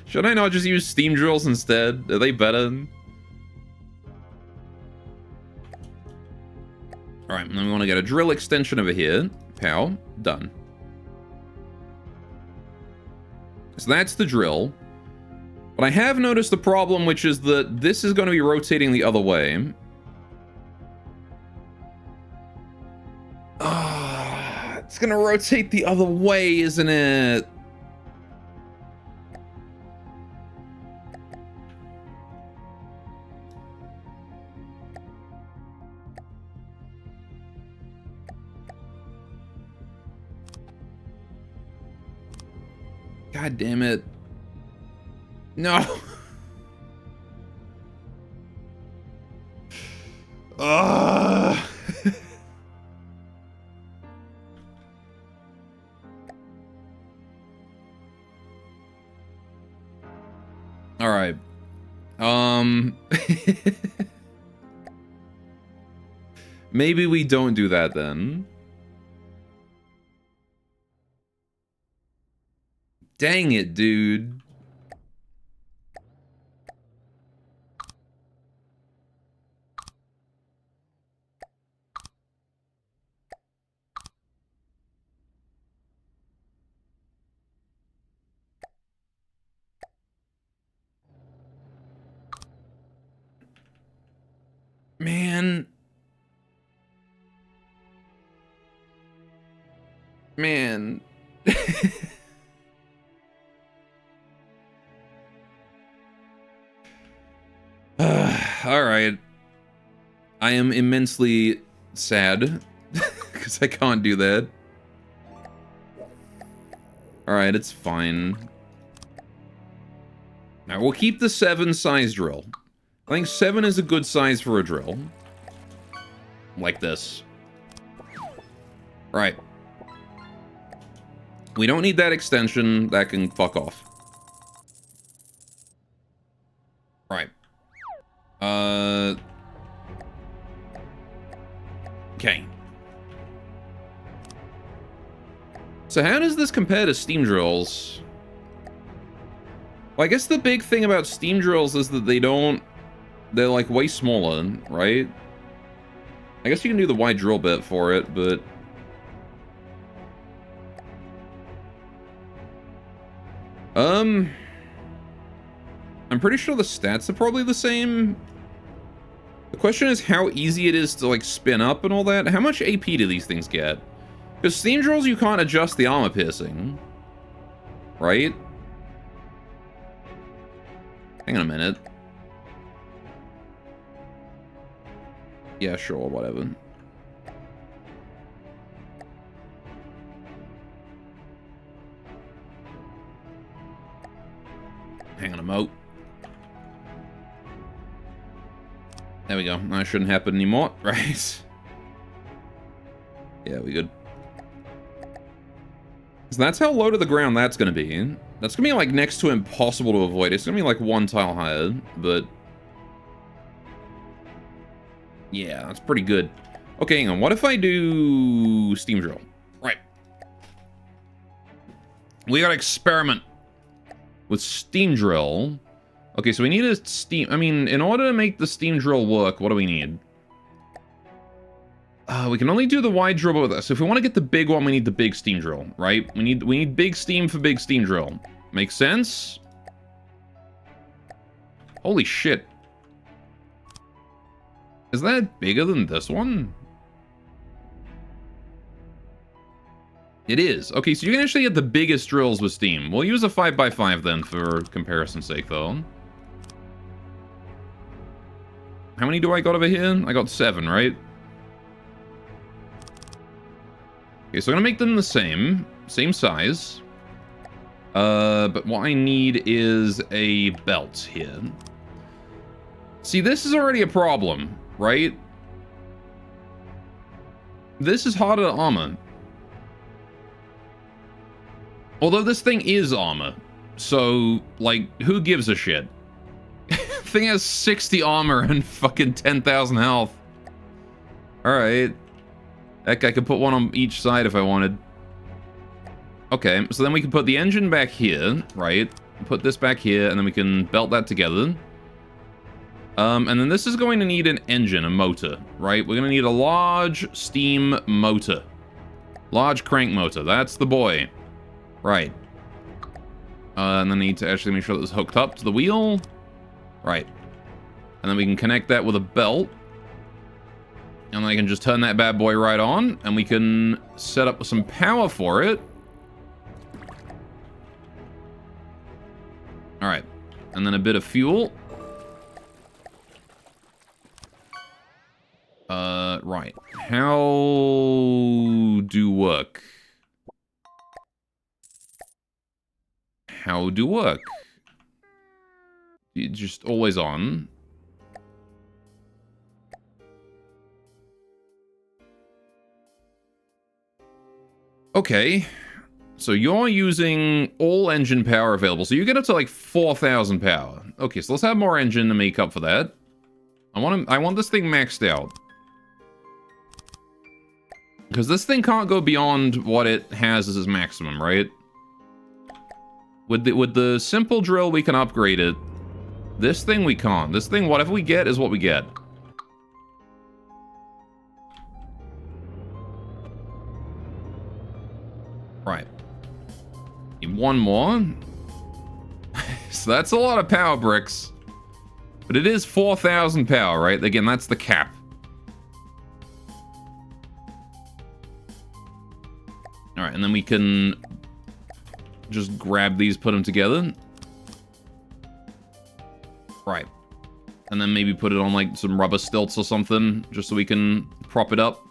Should I not just use steam drills instead? Are they better? Alright, and then we want to get a drill extension over here. Pow. Done. So that's the drill. But I have noticed the problem, which is that this is going to be rotating the other way. It's going to rotate the other way, isn't it? God damn it. No. Ugh. All right. Maybe we don't do that then. Dang it, dude. Man. Man. All right. I am immensely sad because I can't do that. All right, it's fine. Now we'll keep the 7 size drill. I think 7 is a good size for a drill. Like this. Right. We don't need that extension. That can fuck off. Right. Okay. So how does this compare to steam drills? Well, I guess the big thing about steam drills is that they're like way smaller, right? I guess you can do the wide drill bit for it, but I'm pretty sure the stats are probably the same. The question is how easy it is to like spin up and all that. How much AP do these things get? Because steam drills, you can't adjust the armor piercing, right? Hang on a minute. Yeah, sure, whatever. Hang on a moat. There we go. That shouldn't happen anymore, right? Yeah, we good. So that's how low to the ground that's going to be. That's going to be like next to impossible to avoid. It's going to be like 1 tile higher, but yeah, that's pretty good. Okay, hang on. What if I do steam drill? Right. We got to experiment with steam drill. Okay, so we need a steam... I mean, in order to make the steam drill work, what do we need? We can only do the wide drill with this. So if we want to get the big one, we need the big steam drill, right? We need big steam for big steam drill. Makes sense? Holy shit. Is that bigger than this one? It is. Okay, so you can actually get the biggest drills with steam. We'll use a 5x5 then for comparison's sake, though. How many do I got over here? I got 7, right? Okay, so I'm gonna make them the same size. But what I need is a belt here. See, this is already a problem, right? This is harder to armor. Although this thing is armor. So, like, who gives a shit? Thing has 60 armor and fucking 10,000 health. Alright. Heck, I could put one on each side if I wanted. Okay, so then we can put the engine back here, right? Put this back here, and then we can belt that together. And then this is going to need an engine, a motor, right? We're going to need a large steam motor. Large crank motor, that's the boy. Right. And then I need to actually make sure that it's hooked up to the wheel. Right. And then we can connect that with a belt. And I can just turn that bad boy right on, and we can set up some power for it. Alright. And then a bit of fuel. Right. How do work? How do work? Just always on. Okay. So you're using all engine power available. So you get up to like 4,000 power. Okay, so let's have more engine to make up for that. I want this thing maxed out. Because this thing can't go beyond what it has as its maximum, right? With the simple drill, we can upgrade it. This thing we can't. This thing, whatever we get is what we get. Right. Need one more. So that's a lot of power bricks. But it is 4,000 power, right? Again, that's the cap. Alright, and then we can just grab these, put them together. Right. And then maybe put it on like some rubber stilts or something, just so we can prop it up.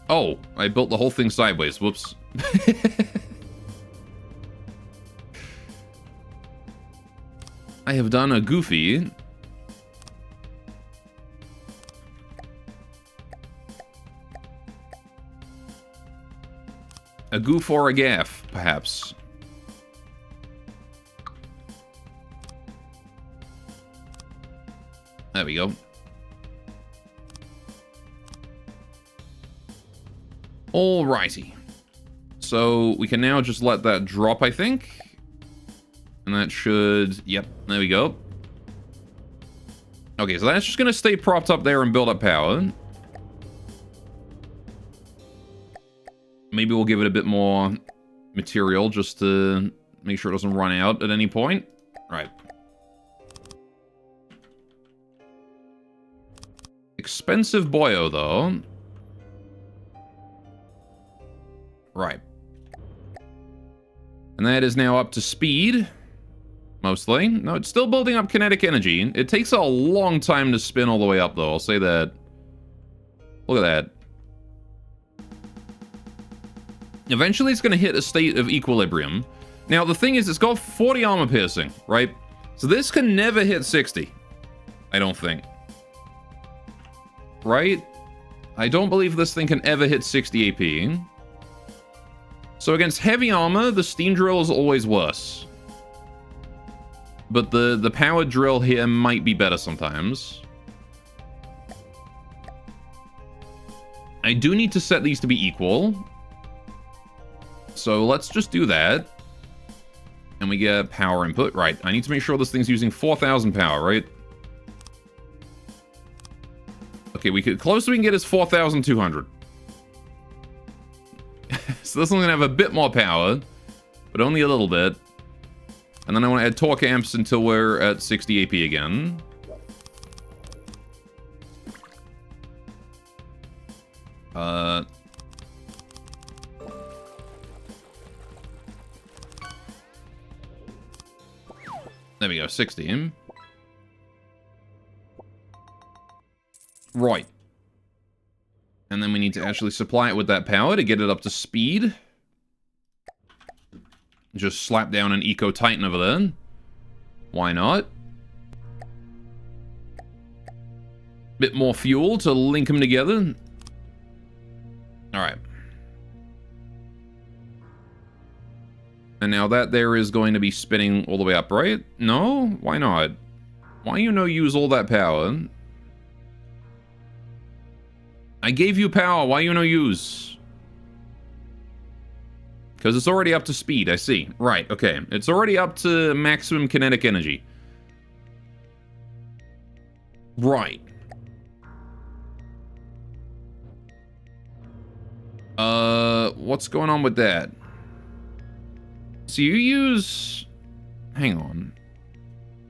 Oh, I built the whole thing sideways. Whoops. I have done a goofy. A goof or a gaff, perhaps. There we go. Alrighty. So we can now just let that drop, I think. And that should... Yep, there we go. Okay, so that's just going to stay propped up there and build up power. Maybe we'll give it a bit more material just to make sure it doesn't run out at any point. Right. Expensive boyo, though. Right. And that is now up to speed. Mostly. No, it's still building up kinetic energy. It takes a long time to spin all the way up, though. I'll say that. Look at that. Eventually, it's going to hit a state of equilibrium. Now, the thing is, it's got 40 armor piercing, right? So this can never hit 60. I don't think. Right? I don't believe this thing can ever hit 60 AP. So against heavy armor, the steam drill is always worse. But the powered drill here might be better sometimes. I do need to set these to be equal. So let's just do that. And we get power input. Right, I need to make sure this thing's using 4,000 power, right? Okay, closest we can get is 4,200. So this one's gonna have a bit more power, but only a little bit. And then I want to add torque amps until we're at 60 AP again. There we go, 60. Right. And then we need to actually supply it with that power to get it up to speed. Just slap down an Eco Titan over there. Why not? Bit more fuel to link them together. All right. And now that there is going to be spinning all the way up, right? No? Why not? Why you no use all that power? I gave you power. Why you no use? Because it's already up to speed. I see. Right. Okay. It's already up to maximum kinetic energy. Right. What's going on with that? So you use... Hang on.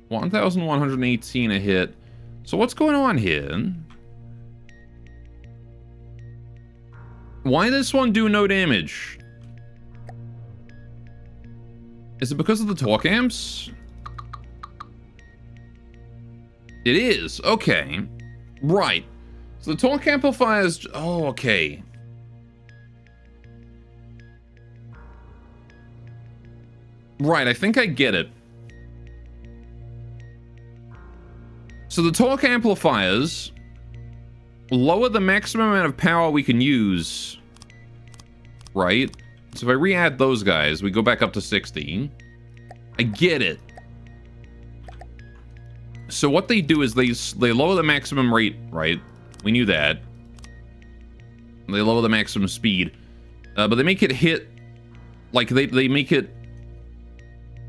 1,118 a hit. So what's going on here? Why this one do no damage? Is it because of the torque amps? It is. Okay. Right. So the torque amplifiers... Oh, okay. Right, I think I get it. So the torque amplifiers lower the maximum amount of power we can use. Right? So if I re-add those guys, we go back up to 60. I get it. So what they do is they lower the maximum rate, right? We knew that. They lower the maximum speed. But they make it hit... Like, they make it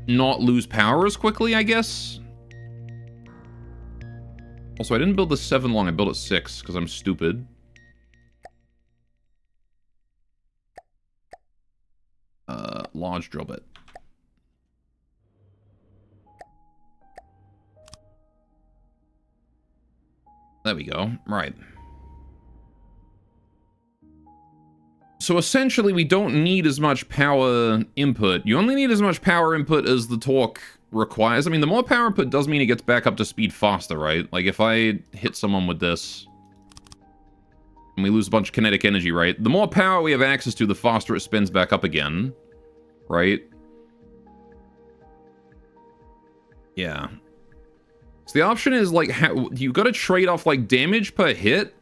not lose power as quickly, I guess. Also, I didn't build the 7 long, I built it 6, because I'm stupid. Large drill bit. There we go. Right. So essentially, we don't need as much power input. You only need as much power input as the torque requires. I mean, the more power input does mean it gets back up to speed faster, right? Like, if I hit someone with this, and we lose a bunch of kinetic energy, right? The more power we have access to, the faster it spins back up again, right? Yeah. So the option is, like, you gotta trade off, like, damage per hit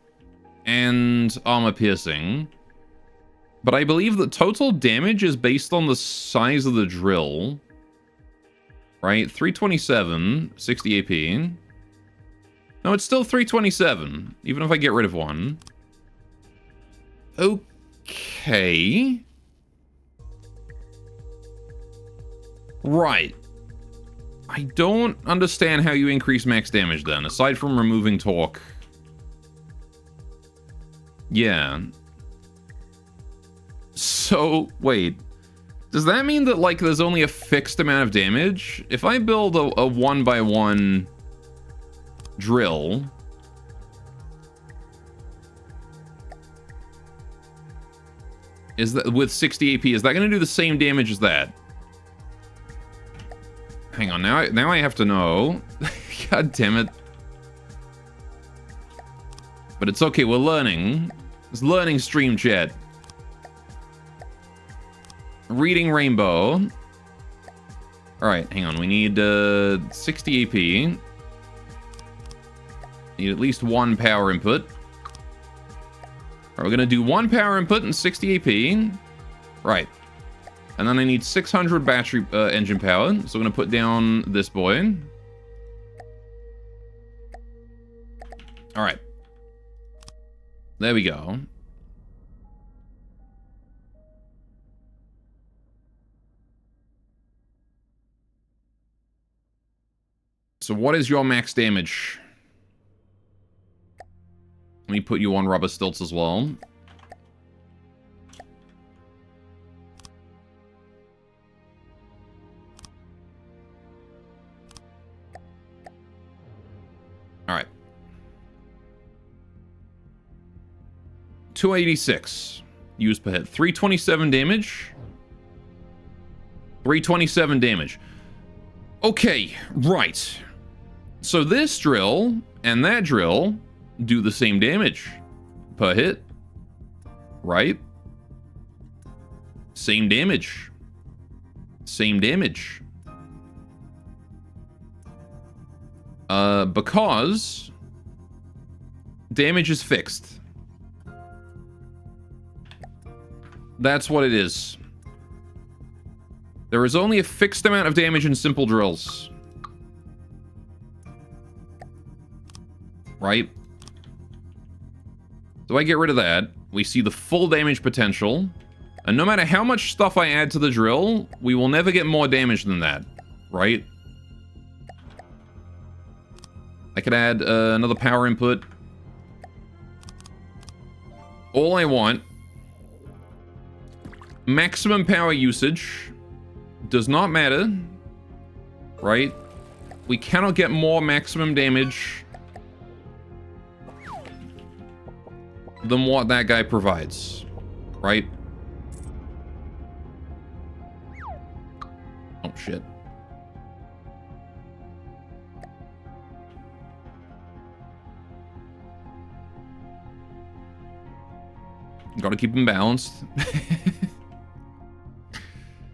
and armor piercing. But I believe that total damage is based on the size of the drill. Right? 327, 60 AP. No, it's still 327, even if I get rid of one. Okay. Right. I don't understand how you increase max damage then, aside from removing torque. Yeah. So, wait. Does that mean that, like, there's only a fixed amount of damage? If I build a 1x1 drill... Is that, with 60 AP, is that going to do the same damage as that? Hang on, now I have to know. God damn it. But it's okay, we're learning. It's learning stream chat. Reading Rainbow. Alright, hang on. We need 60 AP. Need at least one power input. Alright, we're gonna do one power input and 60 AP. Right. And then I need 600 battery engine power. So I'm gonna put down this boy. Alright. There we go. So what is your max damage? Let me put you on rubber stilts as well. Alright. 286 used per hit. 327 damage. 327 damage. Okay, right. So this drill and that drill do the same damage per hit, right? Same damage. Same damage. Because Damage is fixed. That's what it is. There is only a fixed amount of damage in simple drills. Right? So I get rid of that. We see the full damage potential. And no matter how much stuff I add to the drill, we will never get more damage than that. Right? I could add another power input. All I want. Maximum power usage. Does not matter. Right? We cannot get more maximum damage than what that guy provides. Right? Oh, shit. Gotta keep them balanced.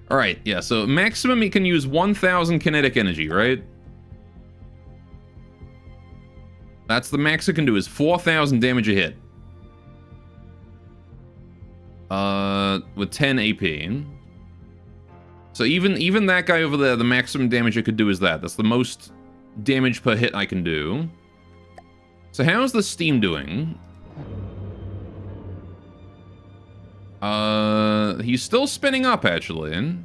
Alright, yeah, so maximum he can use 1,000 kinetic energy, right? That's the max it can do, is 4,000 damage a hit. With 10 AP. So even that guy over there, the maximum damage it could do is that. That's the most damage per hit I can do. So how's the Steam doing? He's still spinning up, actually.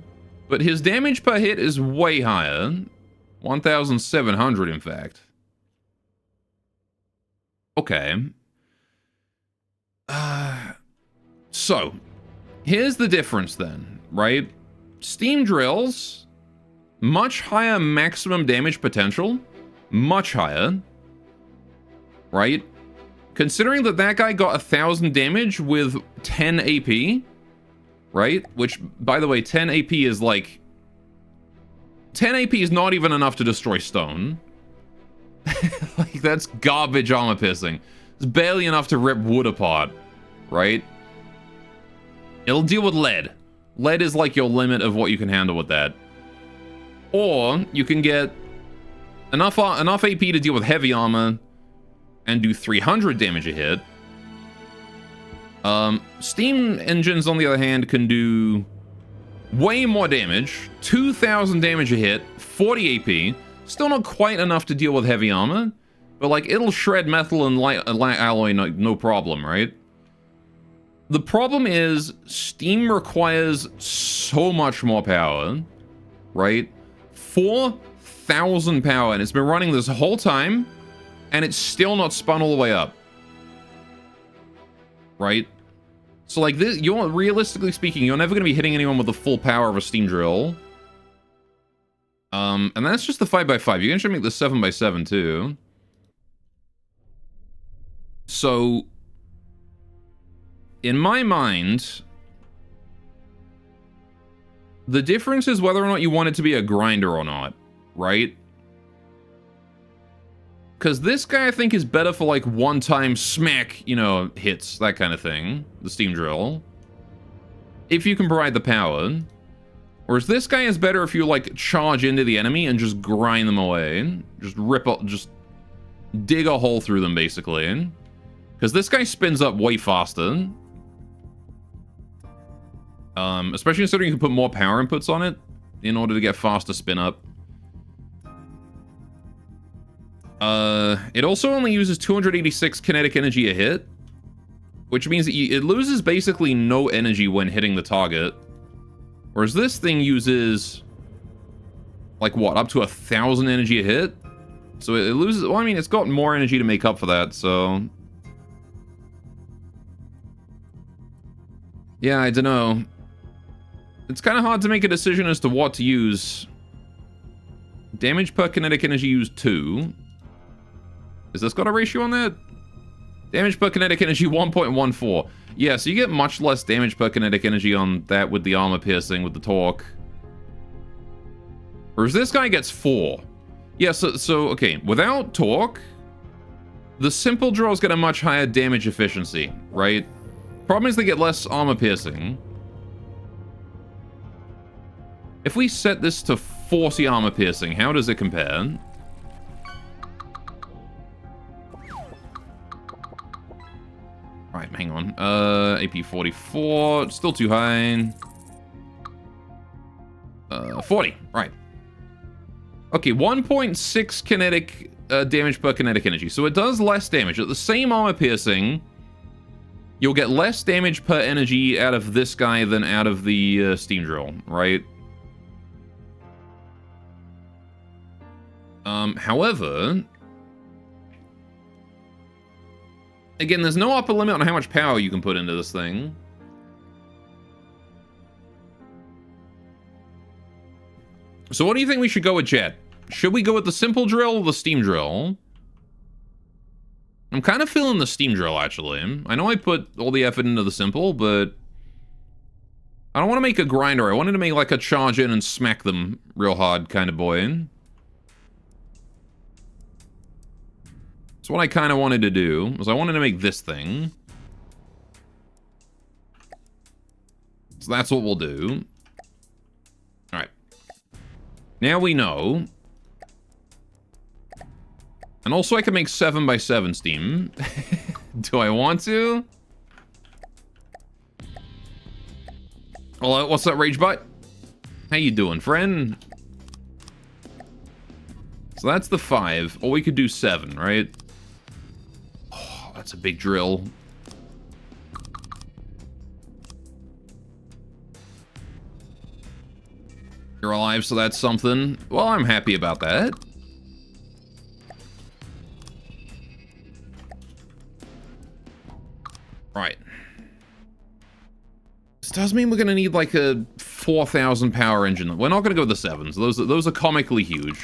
But his damage per hit is way higher. 1,700, in fact. Okay. So, here's the difference then, right? Steam drills, much higher maximum damage potential. Much higher. Right? Considering that that guy got 1,000 damage with 10 AP, right? Which, by the way, 10 AP is like... 10 AP is not even enough to destroy stone. Like, that's garbage armor piercing. It's barely enough to rip wood apart, right? It'll deal with lead. Lead is like your limit of what you can handle with that. Or, you can get enough AP to deal with heavy armor and do 300 damage a hit. Steam engines, on the other hand, can do way more damage. 2,000 damage a hit, 40 AP. Still not quite enough to deal with heavy armor. But, like, it'll shred metal and light alloy no problem, right? The problem is, Steam requires so much more power, right? 4,000 power, and it's been running this whole time, and it's still not spun all the way up. Right? So, like, this, realistically speaking, you're never going to be hitting anyone with the full power of a steam drill. And that's just the 5x5. You can actually make the 7x7, too. So, in my mind, the difference is whether or not you want it to be a grinder or not, right? Because this guy, I think, is better for, like, one-time smack, you know, hits, that kind of thing. The steam drill. If you can provide the power. Whereas this guy is better if you, like, charge into the enemy and just grind them away. Just just dig a hole through them, basically. Because this guy spins up way faster. Especially considering you can put more power inputs on it in order to get faster spin up. It also only uses 286 kinetic energy a hit, which means that it loses basically no energy when hitting the target. Whereas this thing uses, like, what, up to 1,000 energy a hit? So it loses, well, I mean, it's got more energy to make up for that, so... Yeah, I don't know. It's kind of hard to make a decision as to what to use. Damage per kinetic energy used 2. Is this got a ratio on that? Damage per kinetic energy 1.14. Yeah, so you get much less damage per kinetic energy on that with the armor piercing, with the torque. Whereas this guy gets 4. Yeah, so okay, without torque, the simple draws get a much higher damage efficiency, right? Problem is they get less armor piercing. If we set this to 40 armor piercing, how does it compare? AP 44, still too high. 40, right. Okay, 1.6 kinetic damage per kinetic energy. So it does less damage. At the same armor piercing, you'll get less damage per energy out of this guy than out of the steam drill, right? However, again, there's no upper limit on how much power you can put into this thing. So what do you think we should go with, Jet? Should we go with the simple drill or the steam drill? I'm kind of feeling the steam drill, actually. I know I put all the effort into the simple, but I don't want to make a grinder. I wanted to make like a charge in and smack them real hard kind of boy. So what I kind of wanted to do was I wanted to make this thing. So that's what we'll do. Alright. Now we know. And also I can make 7x7 steam. Do I want to? Hello, what's up, Ragebot? How you doing, friend? So that's the 5. Or we could do 7, right? Oh, that's a big drill. You're alive, so that's something. Well, I'm happy about that. Right. This does mean we're going to need like a 4,000 power engine. We're not going to go with the 7s. Those are comically huge.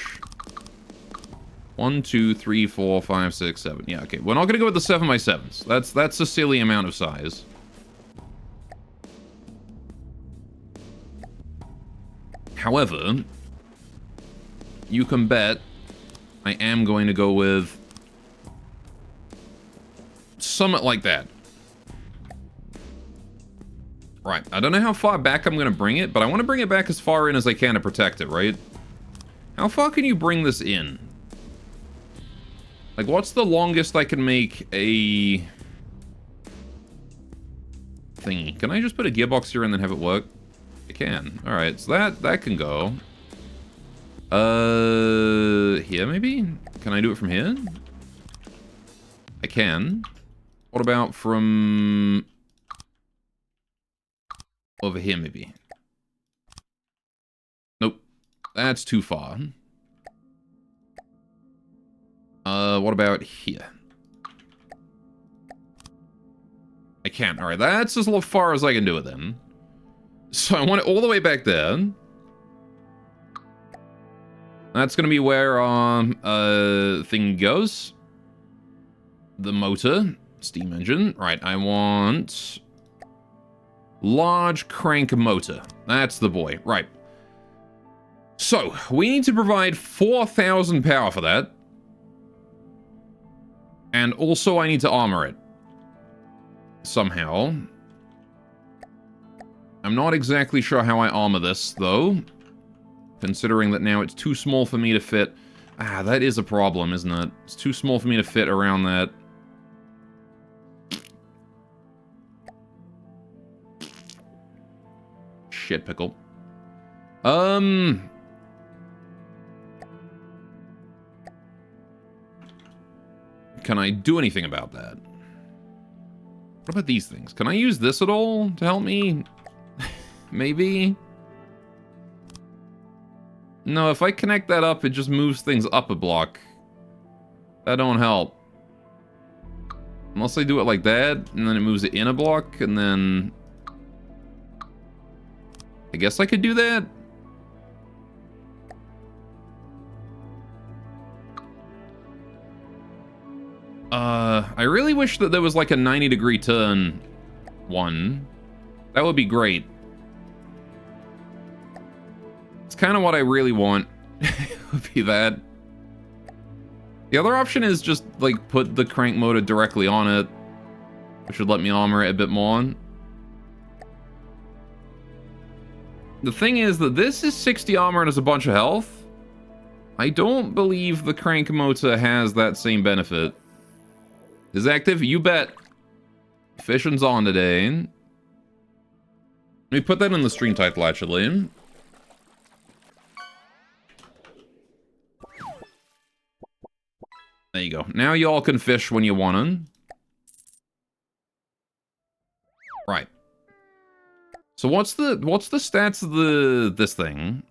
1, 2, 3, 4, 5, 6, 7. Yeah, okay. We're not going to go with the 7x7s. That's a silly amount of size. However, you can bet I am going to go with something like that. Right, I don't know how far back I'm going to bring it, but I want to bring it back as far in as I can to protect it, right? How far can you bring this in? Like, what's the longest I can make a thingy? Can I just put a gearbox here and then have it work? I can. Alright, so that can go. Here maybe? Can I do it from here? I can. What about from over here maybe? Nope. That's too far. What about here? I can't. Alright, that's as far as I can do it then. So I want it all the way back there. That's gonna be where thing goes. The motor, steam engine. Right, I want large crank motor. That's the boy. Right. So we need to provide 4,000 power for that. And also I need to armor it. Somehow. I'm not exactly sure how I armor this, though. Considering that now it's too small for me to fit. Ah, that is a problem, isn't it? It's too small for me to fit around that. Shit, pickle. Can I do anything about that? What about these things? Can I use this at all to help me? Maybe? No, if I connect that up, it just moves things up a block. That don't help. Unless I do it like that, and then it moves it in a block, and then... I guess I could do that? I really wish that there was like a 90-degree turn one. That would be great. It's kind of what I really want. Would be that. The other option is just like put the crank motor directly on it, which would let me armor it a bit more. The thing is that this is 60 armor and has a bunch of health. I don't believe the crank motor has that same benefit. Is active? You bet. Fishing's on today. Let me put that in the stream title, actually. There you go. Now y'all can fish when you want to. Right. So what's the stats of this thing?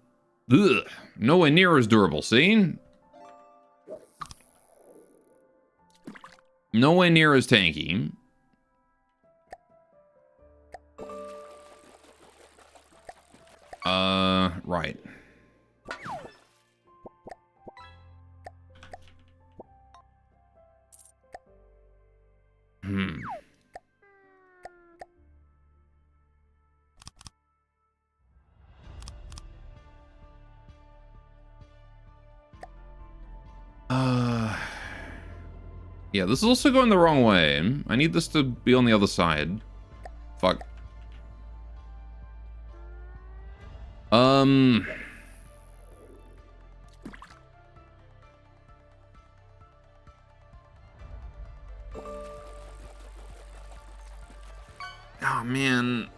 Ugh. Nowhere near as durable, see? Nowhere near as tanky. Right. Yeah, this is also going the wrong way. I need this to be on the other side. Fuck. Oh, man.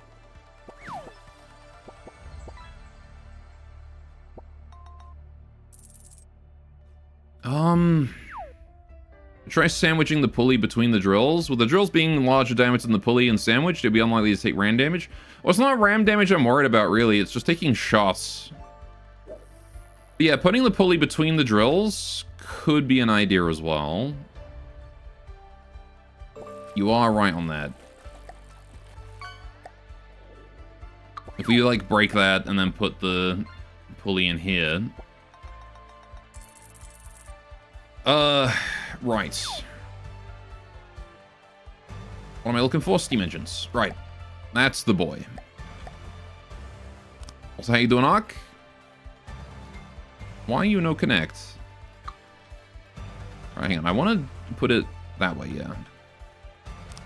Try sandwiching the pulley between the drills. With the drills being larger diameter than the pulley and sandwiched, it'd be unlikely to take ram damage. Well, it's not ram damage I'm worried about, really. It's just taking shots. But yeah, putting the pulley between the drills could be an idea as well. You are right on that. If we, like, break that and then put the pulley in here. Right. What am I looking for? Steam engines. Right. That's the boy. Also, how you doing, Ark? Why you no connect? Right, hang on. I want to put it that way, yeah.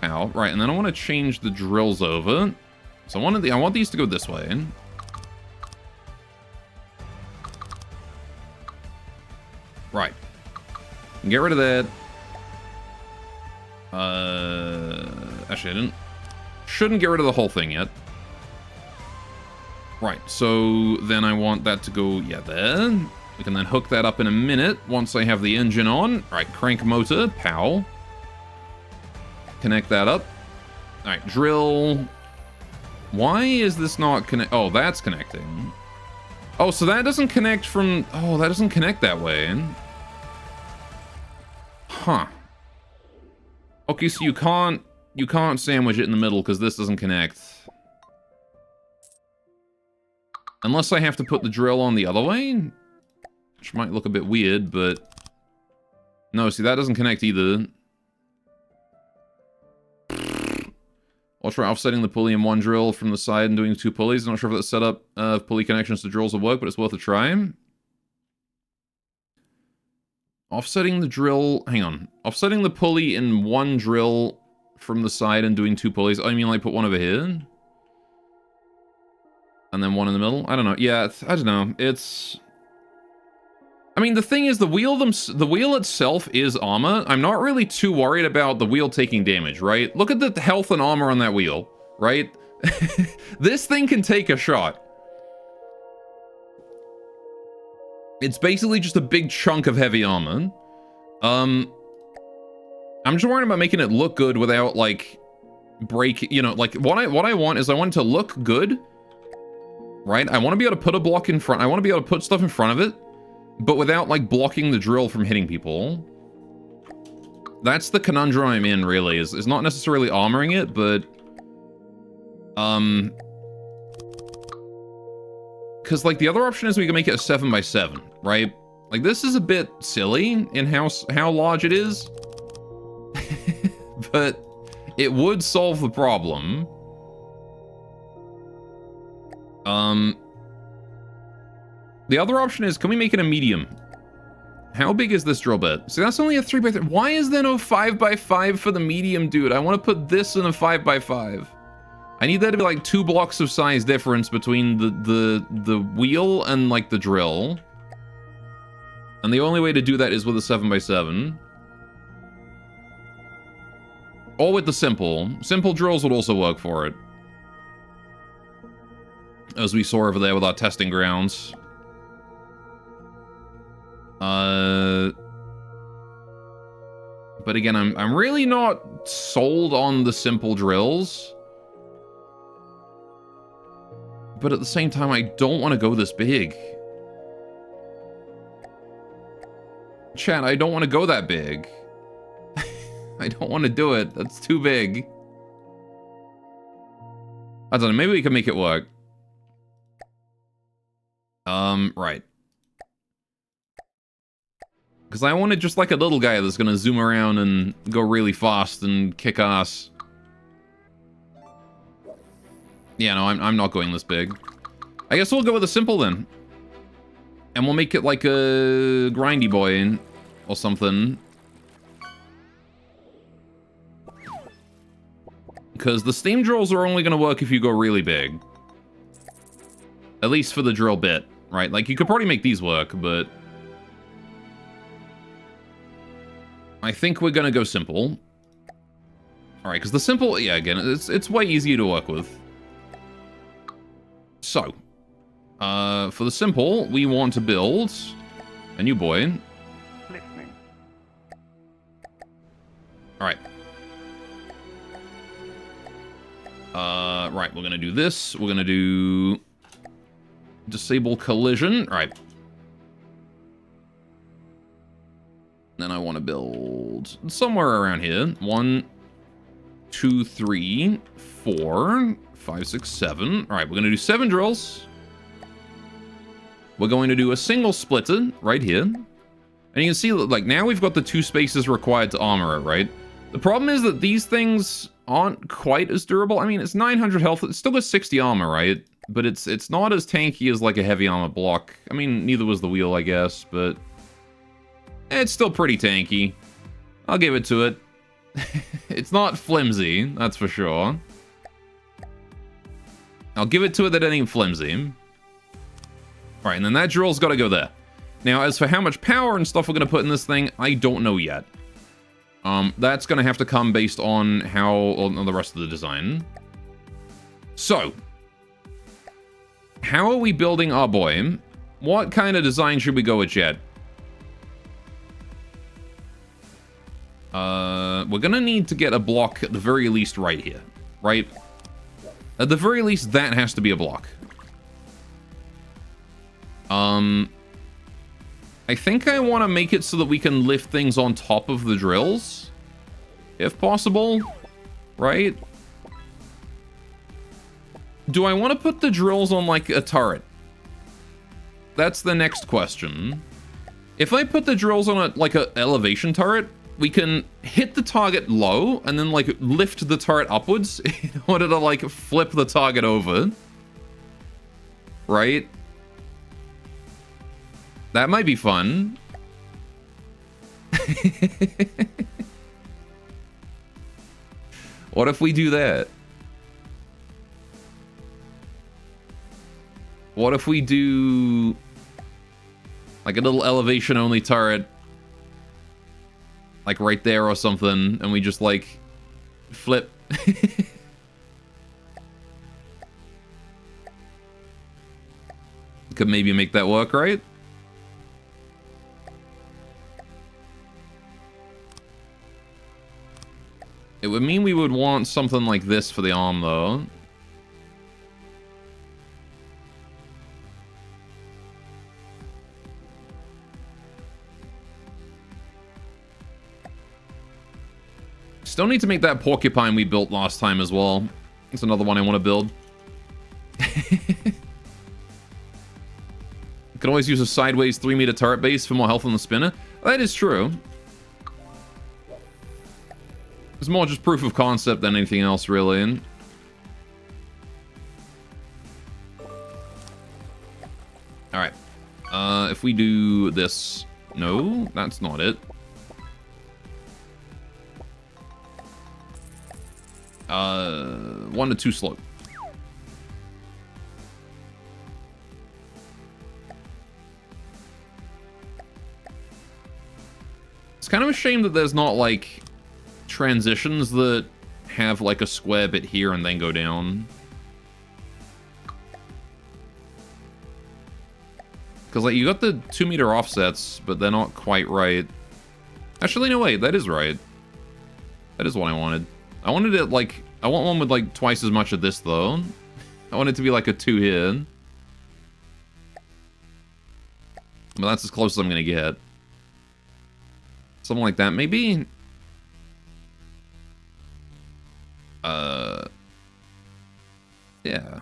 Ow. Right, and then I want to change the drills over. So I want these to go this way. Right. Get rid of that. Actually, shouldn't get rid of the whole thing yet. Right, so then I want that to go, yeah, there. We can then hook that up in a minute once I have the engine on. Right, crank motor, pow. Connect that up. All right, drill. Why is this not connect? Oh, that's connecting. Oh, so that doesn't connect from... Oh, that doesn't connect that way. Huh. Okay, so you can't sandwich it in the middle because this doesn't connect. Unless I have to put the drill on the other way, which might look a bit weird, but no, see, that doesn't connect either. I'll try offsetting the pulley in one drill from the side and doing two pulleys. I'm not sure if that setup of pulley connections to drills will work, but it's worth a try. Offsetting the drill... Hang on. Offsetting the pulley in one drill from the side and doing two pulleys. Oh, you mean like put one over here? And then one in the middle? I don't know. Yeah, I don't know. It's... I mean, the thing is, the wheel itself is armor. I'm not really too worried about the wheel taking damage, right? Look at the health and armor on that wheel, right? This thing can take a shot. It's basically just a big chunk of heavy armor. I'm just worried about making it look good without, like, break... You know, like, what I want is I want it to look good, right? I want to be able to put a block in front. I want to be able to put stuff in front of it, but without, like, blocking the drill from hitting people. That's the conundrum I'm in, really, is not necessarily armoring it, but... Because, like, the other option is we can make it a 7x7, right? Like, this is a bit silly in how large it is. But it would solve the problem. The other option is, can we make it a medium? How big is this drill bit? See, that's only a 3x3. Why is there no 5x5 for the medium, dude? I want to put this in a 5x5. I need that to be like 2 blocks of size difference between the wheel and like the drill. And the only way to do that is with a 7x7. Or with the simple. Simple drills would also work for it. As we saw over there with our testing grounds. But again, I'm really not sold on the simple drills. But at the same time, I don't want to go this big. Chat, I don't want to go that big. I don't want to do it. That's too big. I don't know. Maybe we can make it work. Right. Because I wanted just like a little guy that's going to zoom around and go really fast and kick ass. Yeah, no, I'm not going this big. I guess we'll go with a simple then. And we'll make it like a grindy boy or something. Because the steam drills are only going to work if you go really big. At least for the drill bit, right? Like, you could probably make these work, but... I think we're going to go simple. Alright, because the simple... Yeah, again, it's way easier to work with. So... for the simple, we want to build a new boy. Listening. Alright. Right, we're gonna do this. We're gonna do... disable collision. Alright. Then I want to build somewhere around here. 1, 2, 3, 4, 5, 6, 7. Alright, we're gonna do 7 drills. We're going to do a single splitter right here. And you can see, like, now we've got the 2 spaces required to armor it, right? The problem is that these things aren't quite as durable. I mean, it's 900 health. It's still got 60 armor, right? But it's not as tanky as, like, a heavy armor block. I mean, neither was the wheel, I guess, but... it's still pretty tanky. I'll give it to it. It's not flimsy, that's for sure. I'll give it to it that it ain't flimsy. Alright, and then that drill's got to go there. Now, as for how much power and stuff we're going to put in this thing, I don't know yet. That's going to have to come based on how... on the rest of the design. So. How are we building our boy? What kind of design should we go with yet? We're going to need to get a block at the very least right here. Right? At the very least, that has to be a block. I think I want to make it so that we can lift things on top of the drills, if possible, right? Do I want to put the drills on, like, a turret? That's the next question. If I put the drills on, a like, a elevation turret, we can hit the target low and then, like, lift the turret upwards in order to, like, flip the target over. Right? That might be fun. What if we do that? What if we do... like a little elevation-only turret? Like right there or something, and we just, like, flip. Could maybe make that work, right? It would mean we would want something like this for the arm, though. Still need to make that porcupine we built last time as well. That's another one I want to build. Can always use a sideways 3-meter turret base for more health on the spinner. That is true. It's more just proof of concept than anything else, really. Alright. If we do this... no, that's not it. One to 2 slope. It's kind of a shame that there's not, like, transitions that have like a square bit here and then go down. Because like you got the 2-meter offsets, but they're not quite right. Actually, no, wait, that is right. That is what I wanted. I wanted it like, I want one with like twice as much of this though. I want it to be like a 2 here. But that's as close as I'm gonna get. Something like that, maybe? Yeah.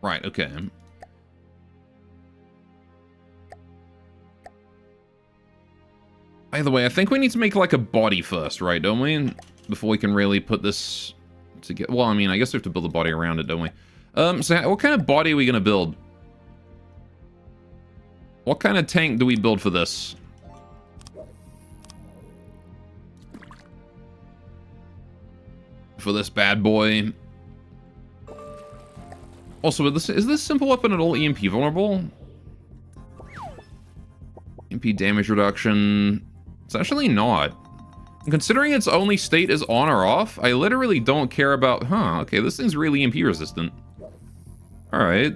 Right, okay. By the way, I think we need to make like a body first, right, don't we? Before we can really put this together. Well, I mean, I guess we have to build a body around it, don't we? So what kind of body are we gonna build? What kind of tank do we build for this? For this bad boy. Also, is this simple weapon at all EMP vulnerable? EMP damage reduction. It's actually not. And considering its only state is on or off, I literally don't care about... Huh, okay, this thing's really EMP resistant. Alright.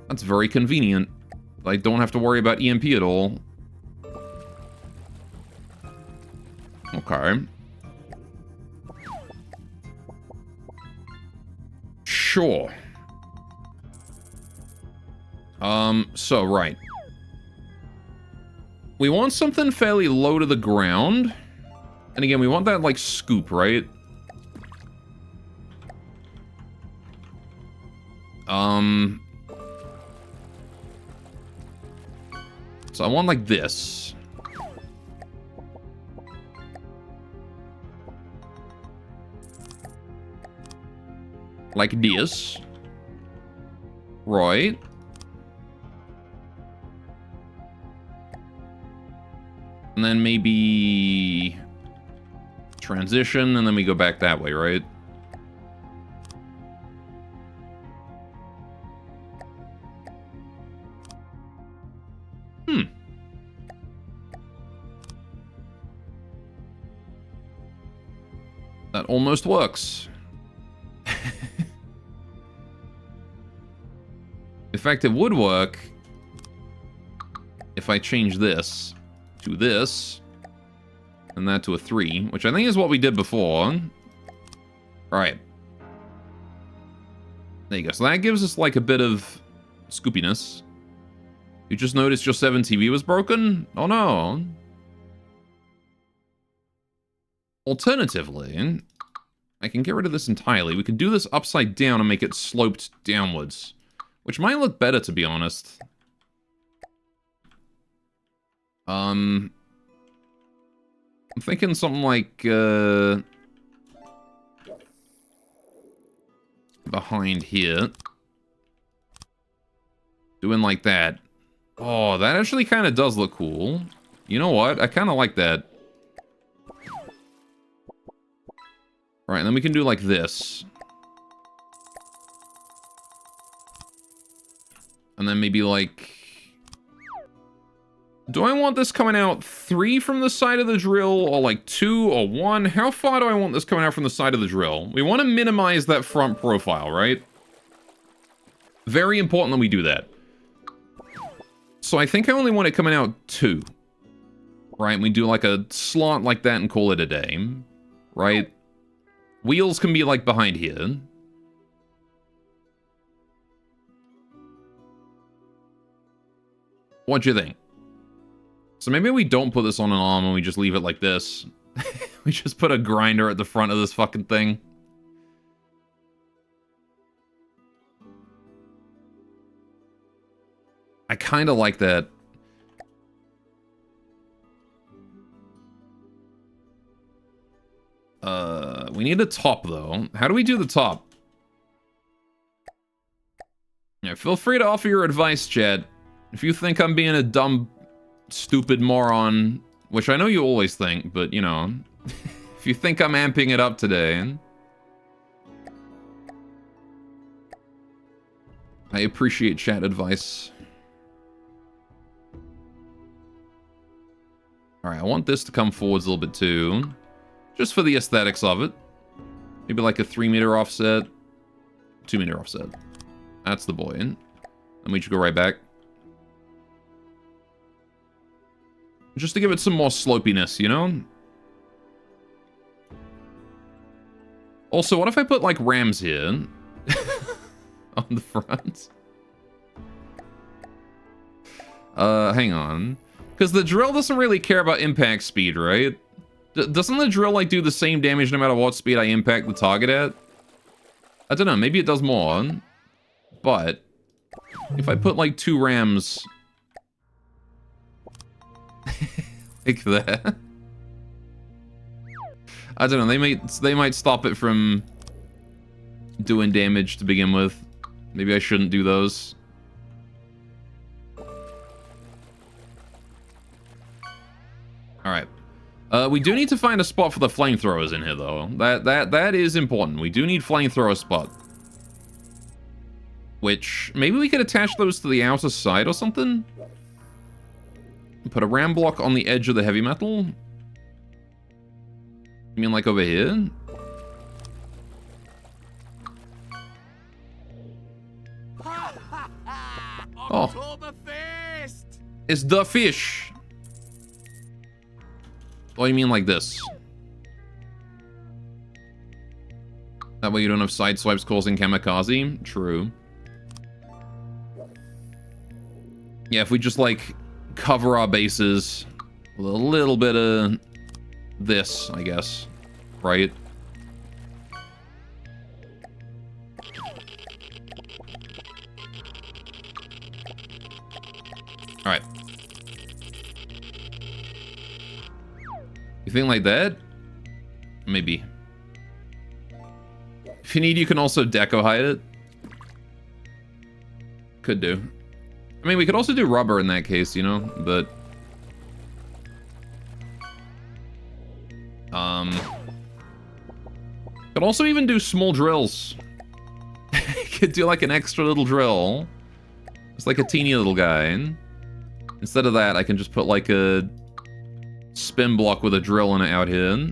That's very convenient. I don't have to worry about EMP at all. Okay. Sure. So, right. We want something fairly low to the ground. And again, we want that, like, scoop, right? So I want, like, this. Like this. Right. And then maybe transition, and then we go back that way, right? That almost works. In fact, it would work if I change this to this, and that to a 3, which I think is what we did before. Alright. There you go. So that gives us like a bit of scoopiness. You just noticed your 7 TV was broken? Oh no. Alternatively, I can get rid of this entirely. We can do this upside down and make it sloped downwards, which might look better, to be honest. I'm thinking something like, behind here. Doing like that. Oh, that actually kind of does look cool. You know what? I kind of like that. All right, then we can do like this. And then maybe like... Do I want this coming out 3 from the side of the drill, or like 2 or 1? How far do I want this coming out from the side of the drill? We want to minimize that front profile, right? Very important that we do that. So I think I only want it coming out 2. Right, we do like a slot like that and call it a day. Right? Wheels can be like behind here. What do you think? So maybe we don't put this on an arm and we just leave it like this. We just put a grinder at the front of this fucking thing. I kind of like that. We need a top, though. How do we do the top? Yeah, feel free to offer your advice, Chad. If you think I'm being a dumb, stupid moron, which I know you always think, but, you know, if you think I'm amping it up today... I appreciate chat advice. Alright, I want this to come forwards a little bit too. Just for the aesthetics of it. Maybe like a 3-meter offset. 2-meter offset. That's the boy. Then we should go right back. Just to give it some more slopiness, you know? Also, what if I put like rams here? On the front? Hang on. Because the drill doesn't really care about impact speed, right? Doesn't the drill like do the same damage no matter what speed I impact the target at? I don't know, maybe it does more. But if I put like 2 rams like that, I don't know, they might stop it from doing damage to begin with. Maybe I shouldn't do those. Alright. We do need to find a spot for the flamethrowers in here, though. That is important. We do need flamethrower spot. Which, maybe we could attach those to the outer side or something? Put a ram block on the edge of the heavy metal? You mean like over here? Oh. It's the fish! What do you mean like this? That way you don't have side swipes causing kamikaze? True. Yeah, if we just, like, cover our bases with a little bit of this, I guess. Right? Alright. You think like that? Maybe. If you need, you can also deco hide it. Could do. I mean, we could also do rubber in that case, you know, but... Could also even do small drills. Could do like an extra little drill. It's like a teeny little guy. Instead of that, I can just put like a spin block with a drill in it out here.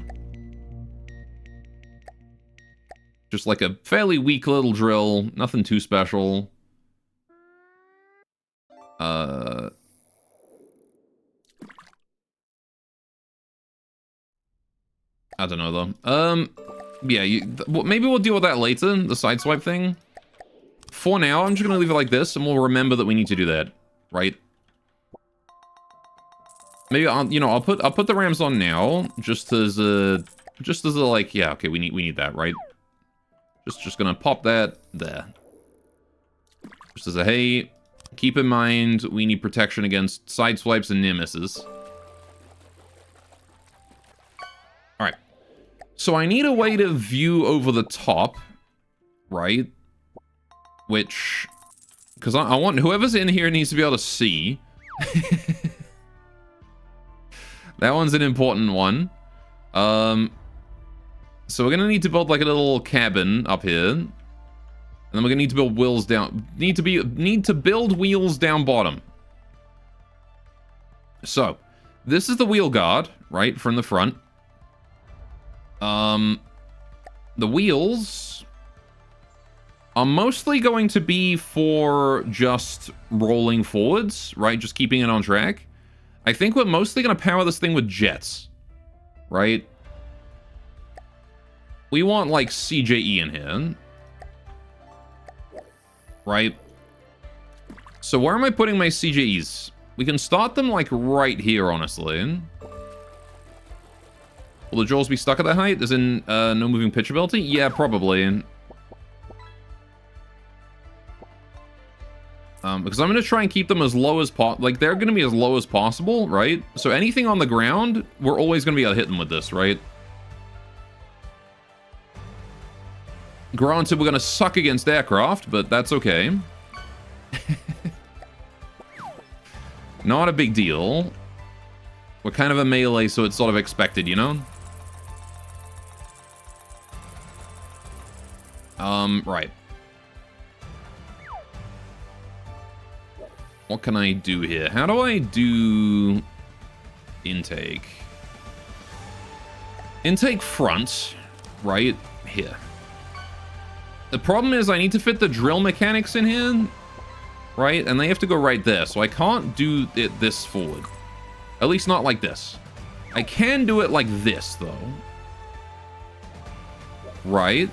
Just like a fairly weak little drill, nothing too special. I don't know though. Yeah, maybe we'll deal with that later, the sideswipe thing. For now, I'm just gonna leave it like this, and we'll remember that we need to do that, right? Maybe I'll put the rams on now, just as a like, yeah, okay, we need that, right? Just gonna pop that there. Just as a hey, keep in mind we need protection against side swipes and near misses. All right. So I need a way to view over the top, right? Which, because I want whoever's in here needs to be able to see. That one's an important one. So we're gonna need to build like a little cabin up here, and then we're gonna need to build wheels down. Need to build wheels down bottom. So this is the wheel guard, right, from the front. The wheels are mostly going to be for just rolling forwards, right? Just keeping it on track. I think we're mostly going to power this thing with jets, right? We want, like, CJE in here, right? So where am I putting my CJEs? We can start them, like, right here, honestly. Will the jaws be stuck at that height? As in, no moving pitch ability? Yeah, probably. Because I'm going to try and keep them as low as possible. Like, they're going to be as low as possible, right? So anything on the ground, we're always going to be able to hit them with this, right? Granted, we're going to suck against aircraft, but that's okay. Not a big deal. We're kind of a melee, so it's sort of expected, you know? Right. What can I do here? How do I do intake? Intake front, right here. The problem is I need to fit the drill mechanics in here, right? And they have to go right there, so I can't do it this forward. At least not like this. I can do it like this, though. Right?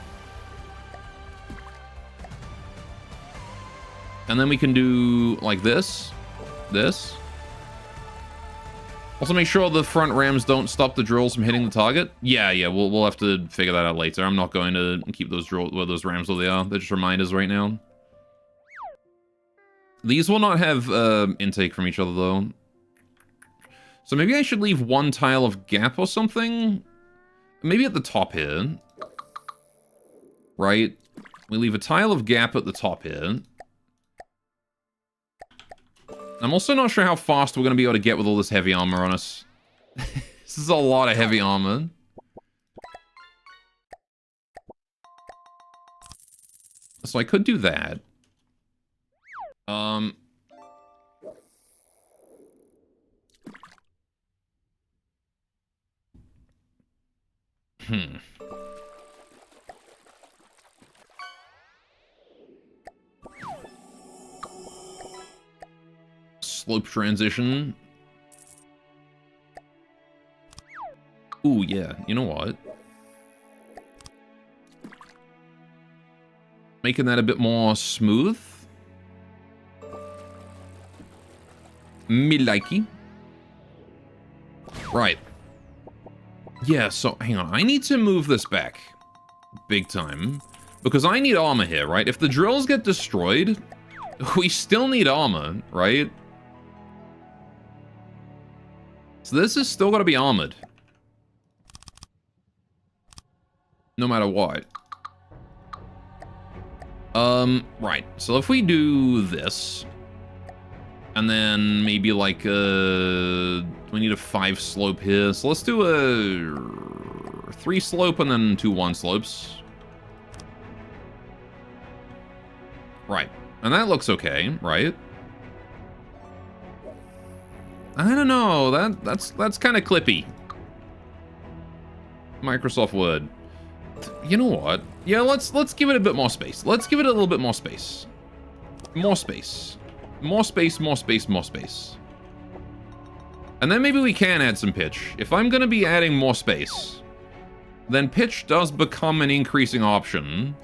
And then we can do like this. This. Also make sure the front rams don't stop the drills from hitting the target. Yeah, we'll have to figure that out later. I'm not going to keep those those rams where they are. They're just reminders right now. These will not have intake from each other, though. So maybe I should leave one tile of gap or something? Maybe at the top here. Right? We leave a tile of gap at the top here. I'm also not sure how fast we're going to be able to get with all this heavy armor on us. This is a lot of heavy armor. So I could do that. Slope transition. Ooh, yeah. You know what? Making that a bit more smooth. Me likey. Right. Yeah, so hang on. I need to move this back. Big time. Because I need armor here, right? If the drills get destroyed, we still need armor, right? So this is still got to be armored. No matter what. Right. So if we do this, and then maybe like we need a 5 slope here. So let's do a 3 slope and then 2 1 slopes. Right. And that looks okay, right? I don't know. That's kind of clippy. Microsoft Word. You know what? Yeah, let's give it a bit more space. Let's give it a little bit more space. More space. More space, more space, more space. And then maybe we can add some pitch. If I'm going to be adding more space, then pitch does become an increasing option.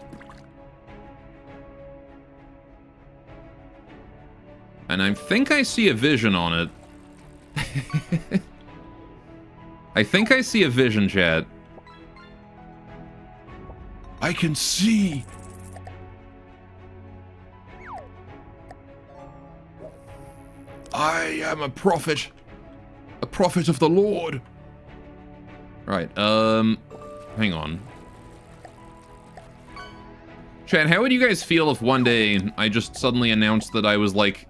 And I think I see a vision on it. I think I see a vision, chat. I can see. I am a prophet of the Lord. Right, hang on. Chat, how would you guys feel if one day I just suddenly announced that I was like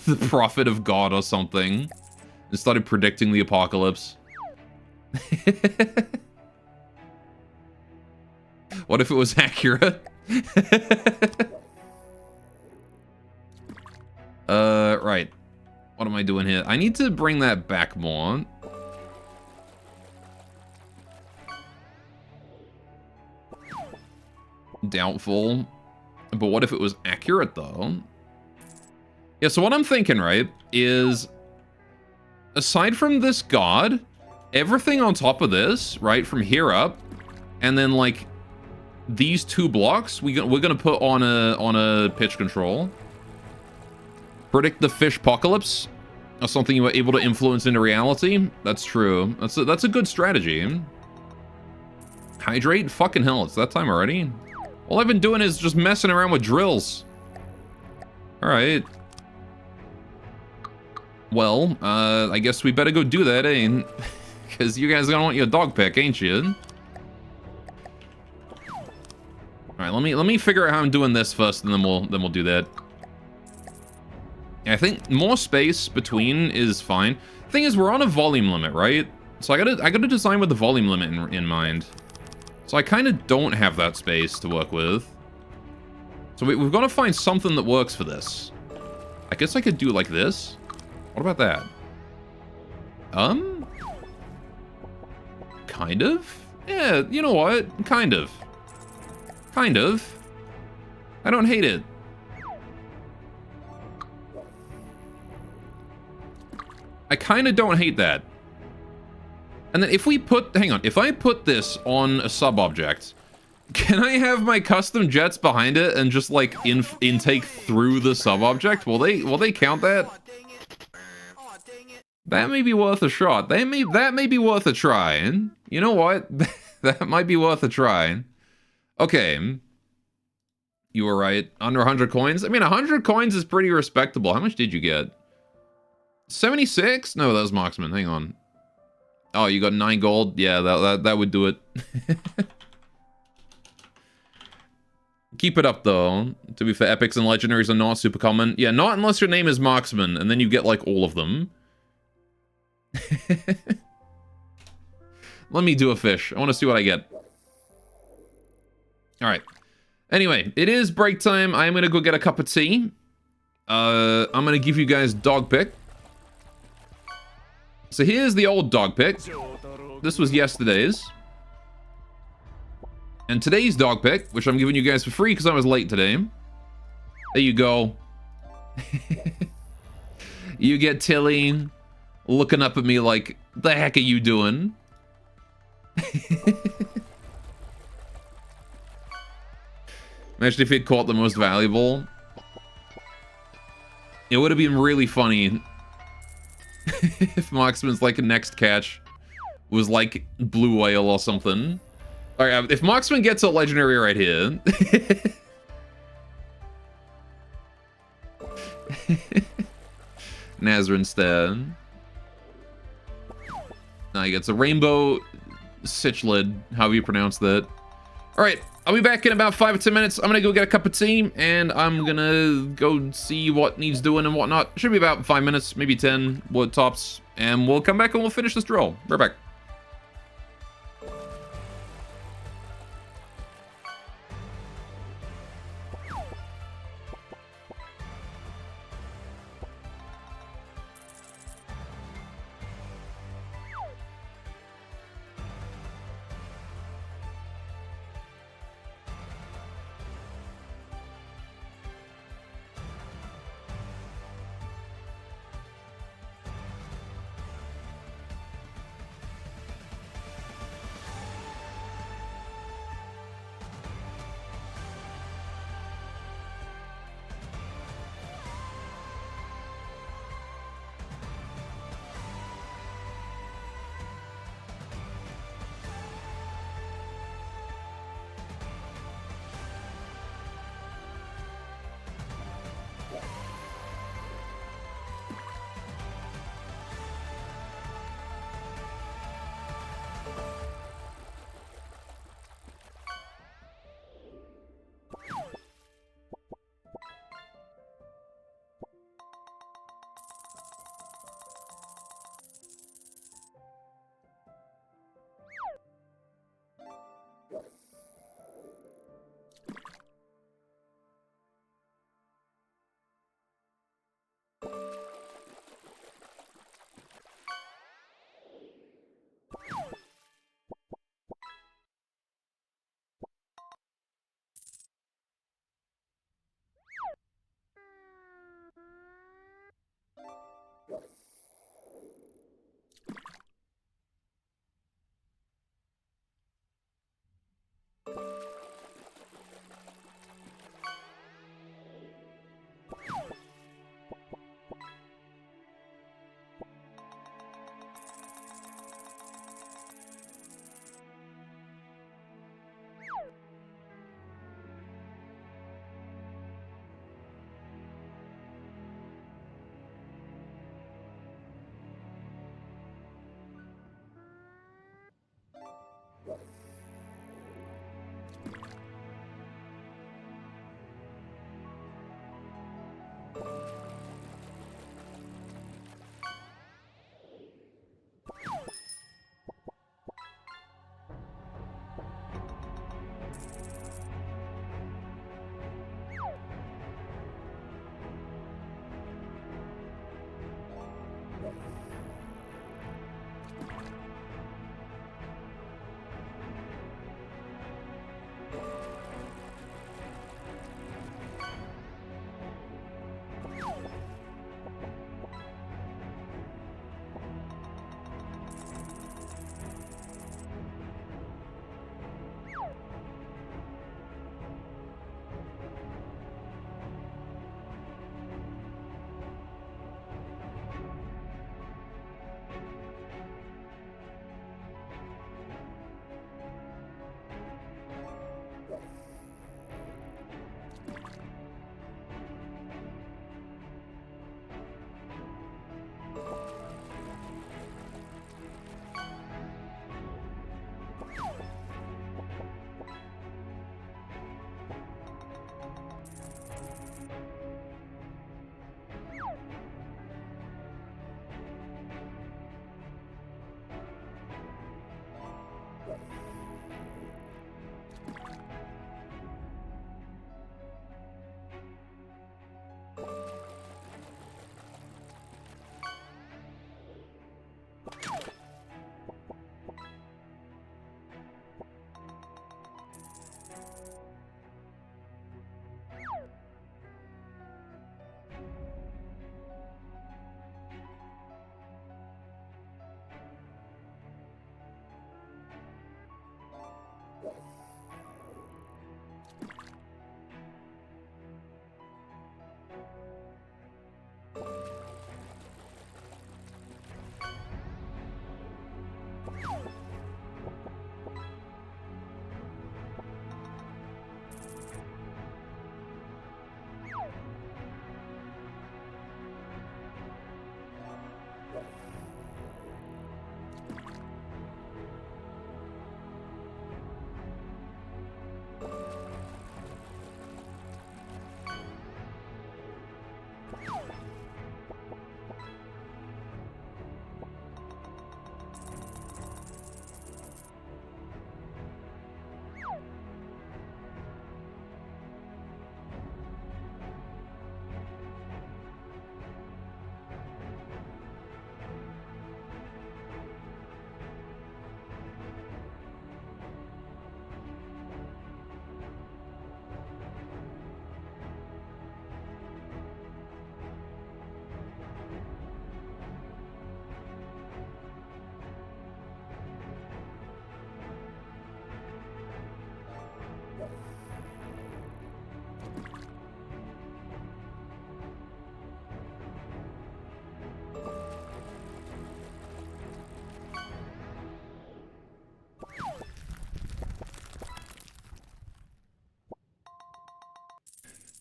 the prophet of God or something and started predicting the apocalypse? What if it was accurate? Right. What am I doing here? I need to bring that back more. Doubtful. But what if it was accurate, though? Yeah, so what I'm thinking, right, is aside from this god, everything on top of this, right, from here up, and then, like, these 2 blocks, we're gonna put on a pitch control. Predict the fish apocalypse, or something you were able to influence into reality. That's true. That's a good strategy. Hydrate? Fucking hell, it's that time already. All I've been doing is just messing around with drills. All right. Well, I guess we better go do that, eh? Because you guys are gonna want your dog pick, ain't you? All right, let me figure out how I'm doing this first, and then we'll do that. I think more space between is fine. Thing is, we're on a volume limit, right? So I gotta design with the volume limit in mind. So I kind of don't have that space to work with. So we've got to find something that works for this. I guess I could do like this. What about that? Kind of? Yeah, you know what? Kind of. Kind of. I don't hate it. I kind of don't hate that. And then if we put, hang on, if I put this on a sub-object, can I have my custom jets behind it and just like intake through the sub-object? Will they count that? That may be worth a shot. That may be worth a try. You know what? That might be worth a try. Okay. You were right. Under 100 coins? I mean, 100 coins is pretty respectable. How much did you get? 76? No, that was Marksman. Hang on. Oh, you got 9 gold? Yeah, that would do it. Keep it up, though. To be fair, epics and legendaries are not super common. Yeah, not unless your name is Marksman, and then you get, like, all of them. Let me do a fish. I want to see what I get. Alright. Anyway, it is break time. I'm going to go get a cup of tea. I'm going to give you guys dog pick. So here's the old dog pick. This was yesterday's. And today's dog pick, which I'm giving you guys for free because I was late today. There you go. You get Tilly looking up at me like, the heck are you doing? Imagine if he'd caught the most valuable. It would have been really funny if Marksman's like next catch was like blue whale or something. Alright, if Marksman gets a legendary right here. Nazar instead. Now he gets a rainbow cichlid, however you pronounce that. Alright, I'll be back in about 5 or 10 minutes. I'm gonna go get a cup of tea, and I'm gonna go see what needs doing and whatnot. Should be about 5 minutes, maybe 10, what tops, and we'll come back and we'll finish this drill. Right back.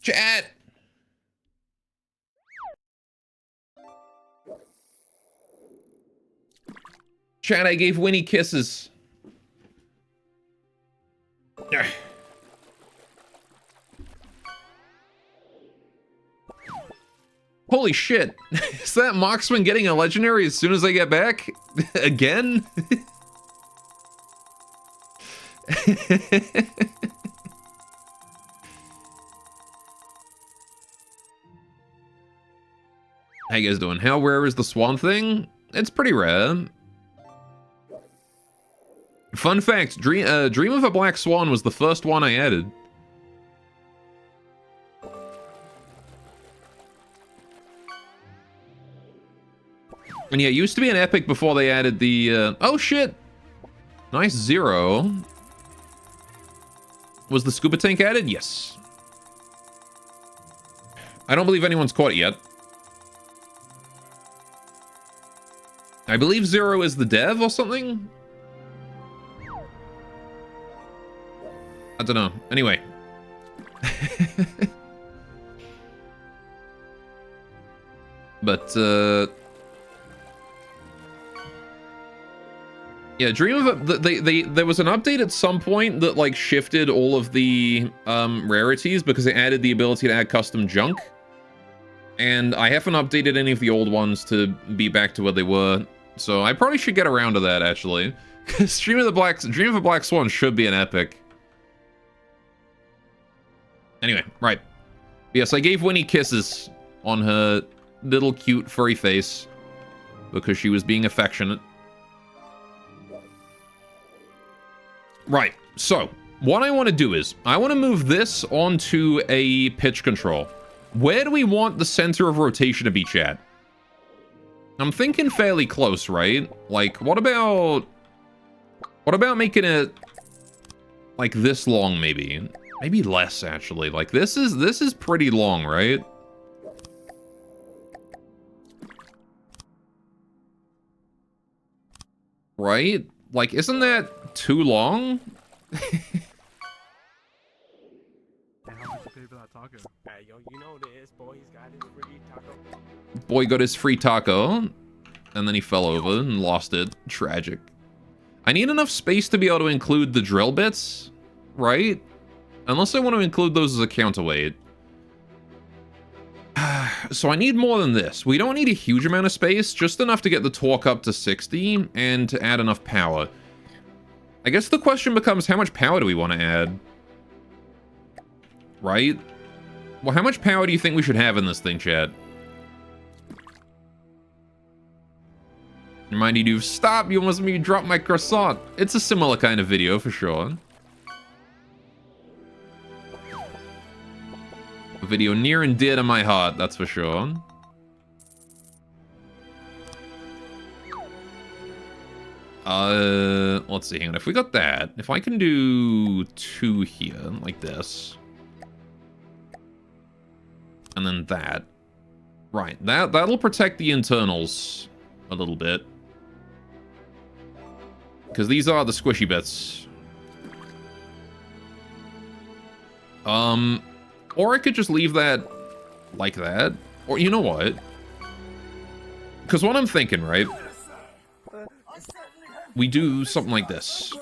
Chat! Chat, I gave Winnie kisses. Holy shit. Is that Moxman getting a legendary as soon as I get back? Again? How you guys doing? How rare is the swan thing? It's pretty rare. Fun fact, Dream of a Black Swan was the first one I added. And yeah, it used to be an epic before they added the, oh shit! Nice 0. Was the scuba tank added? Yes. I don't believe anyone's caught it yet. I believe 0 is the dev or something? I don't know. Anyway. But, yeah, Dream of a... there was an update at some point that, like, shifted all of the, rarities because it added the ability to add custom junk. And I haven't updated any of the old ones to be back to where they were. So I probably should get around to that, actually. Because Dream of a Black Swan should be an epic. Anyway, right. Yes, I gave Winnie kisses on her little cute furry face. Because she was being affectionate. Right, so, what I want to do is, I want to move this onto a pitch control. Where do we want the center of rotation to be, chat? I'm thinking fairly close, right? Like, what about making it like this long, maybe? Maybe less, actually. Like, this is pretty long, right? Right? Like, isn't that too long? Hey, yo, you know this, boy. He's got his free taco. Boy got his free taco, and then he fell over and lost it. Tragic. I need enough space to be able to include the drill bits, right? Unless I want to include those as a counterweight. So I need more than this. We don't need a huge amount of space, just enough to get the torque up to 60 and to add enough power. I guess the question becomes, how much power do we want to add? Right? Well, how much power do you think we should have in this thing, Chad? Reminded you, stop, you almost made me drop my croissant. It's a similar kind of video, for sure. A video near and dear to my heart, that's for sure. Let's see. Hang on. If we got that, if I can do 2 here, like this, and then that, right? That'll protect the internals a little bit, because these are the squishy bits. Or I could just leave that like that, or you know what? Because what I'm thinking, right? We do something like this.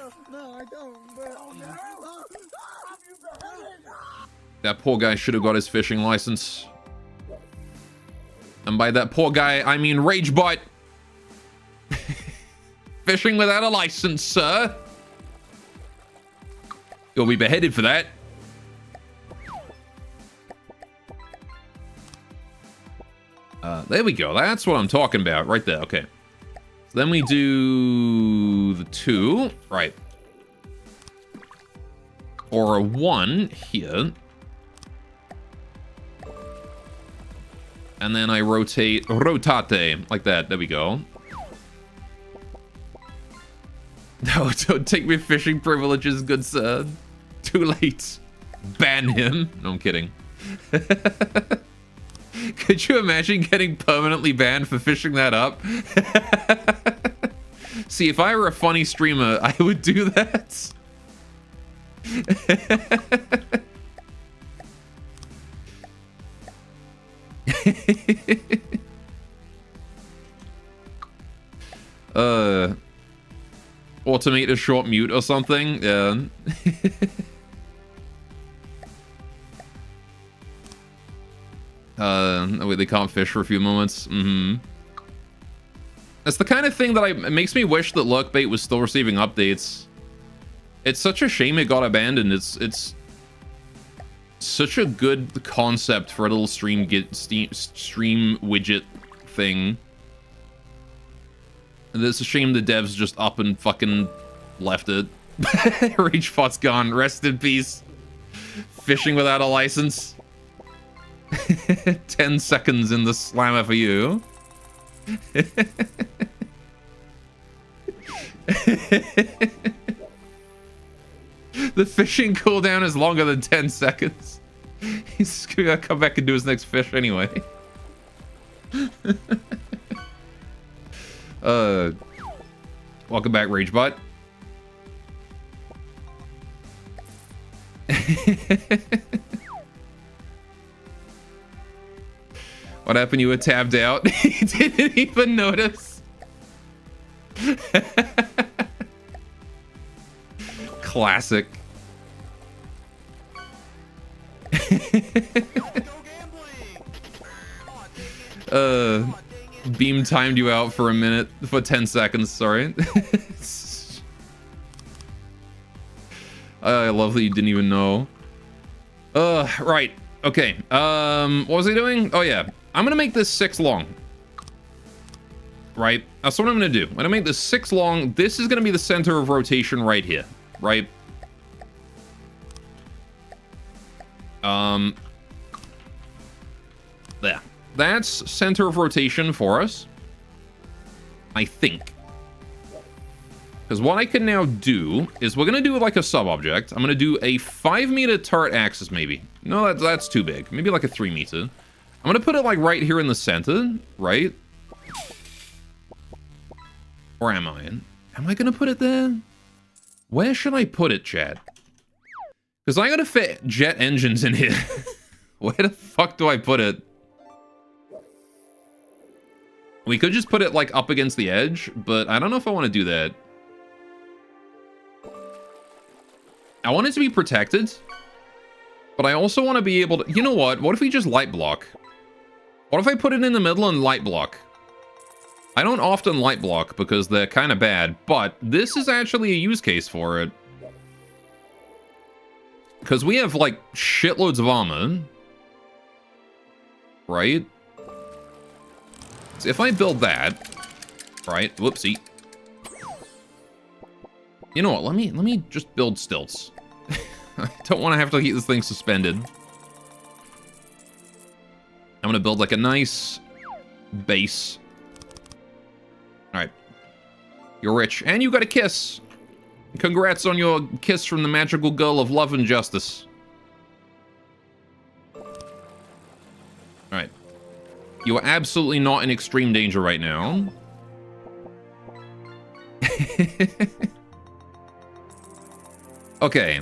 That poor guy should have got his fishing license. And by that poor guy, I mean Ragebot. Fishing without a license, sir. You'll be beheaded for that. There we go. That's what I'm talking about right there. Okay. So then we do the 2. Right. Or a 1 here. And then I rotate like that. There we go. No, don't take me fishing privileges, good sir. Too late. Ban him. No, I'm kidding. Could you imagine getting permanently banned for fishing that up? See, if I were a funny streamer, I would do that. Automate a short mute or something. Yeah. Wait, they can't fish for a few moments. That's the kind of thing that it makes me wish that Lurkbait was still receiving updates. It's such a shame it got abandoned. It's such a good concept for a little stream widget thing. And it's a shame the devs just up and fucking left it. Ragebot's gone. Rest in peace. Fishing without a license. 10 seconds in the slammer for you. The fishing cooldown is longer than 10 seconds. He's gonna come back and do his next fish anyway. Welcome back, Ragebot. What happened? You were tabbed out? He didn't even notice. Classic. Beam timed you out for a minute, for 10 seconds, sorry. I love that you didn't even know. Right. Okay. What was I doing? Oh yeah. I'm gonna make this 6 long. Right? That's what I'm gonna do. I'm gonna make this 6 long. This is gonna be the center of rotation right here. Right? There. That's center of rotation for us. I think. Because what I can now do is we're going to do like a sub-object. I'm going to do a 5-meter turret axis maybe. No, that's too big. Maybe like a 3-meter. I'm going to put it like right here in the center, right? Or am I? Am I going to put it there? Where should I put it, chat? Because I got to fit jet engines in here. Where the fuck do I put it? We could just put it like up against the edge, but I don't know if I want to do that. I want it to be protected, but I also want to be able to... You know what? What if we just light block? What if I put it in the middle and light block? I don't often light block because they're kind of bad, but this is actually a use case for it. Because we have, like, shitloads of armor. Right? So if I build that... Right? Whoopsie. You know what? Let me just build stilts. I don't want to have to keep this thing suspended. I'm gonna build like a nice base. All right. You're rich. And you got a kiss. Congrats on your kiss from the magical girl of love and justice. Alright. You are absolutely not in extreme danger right now. Okay.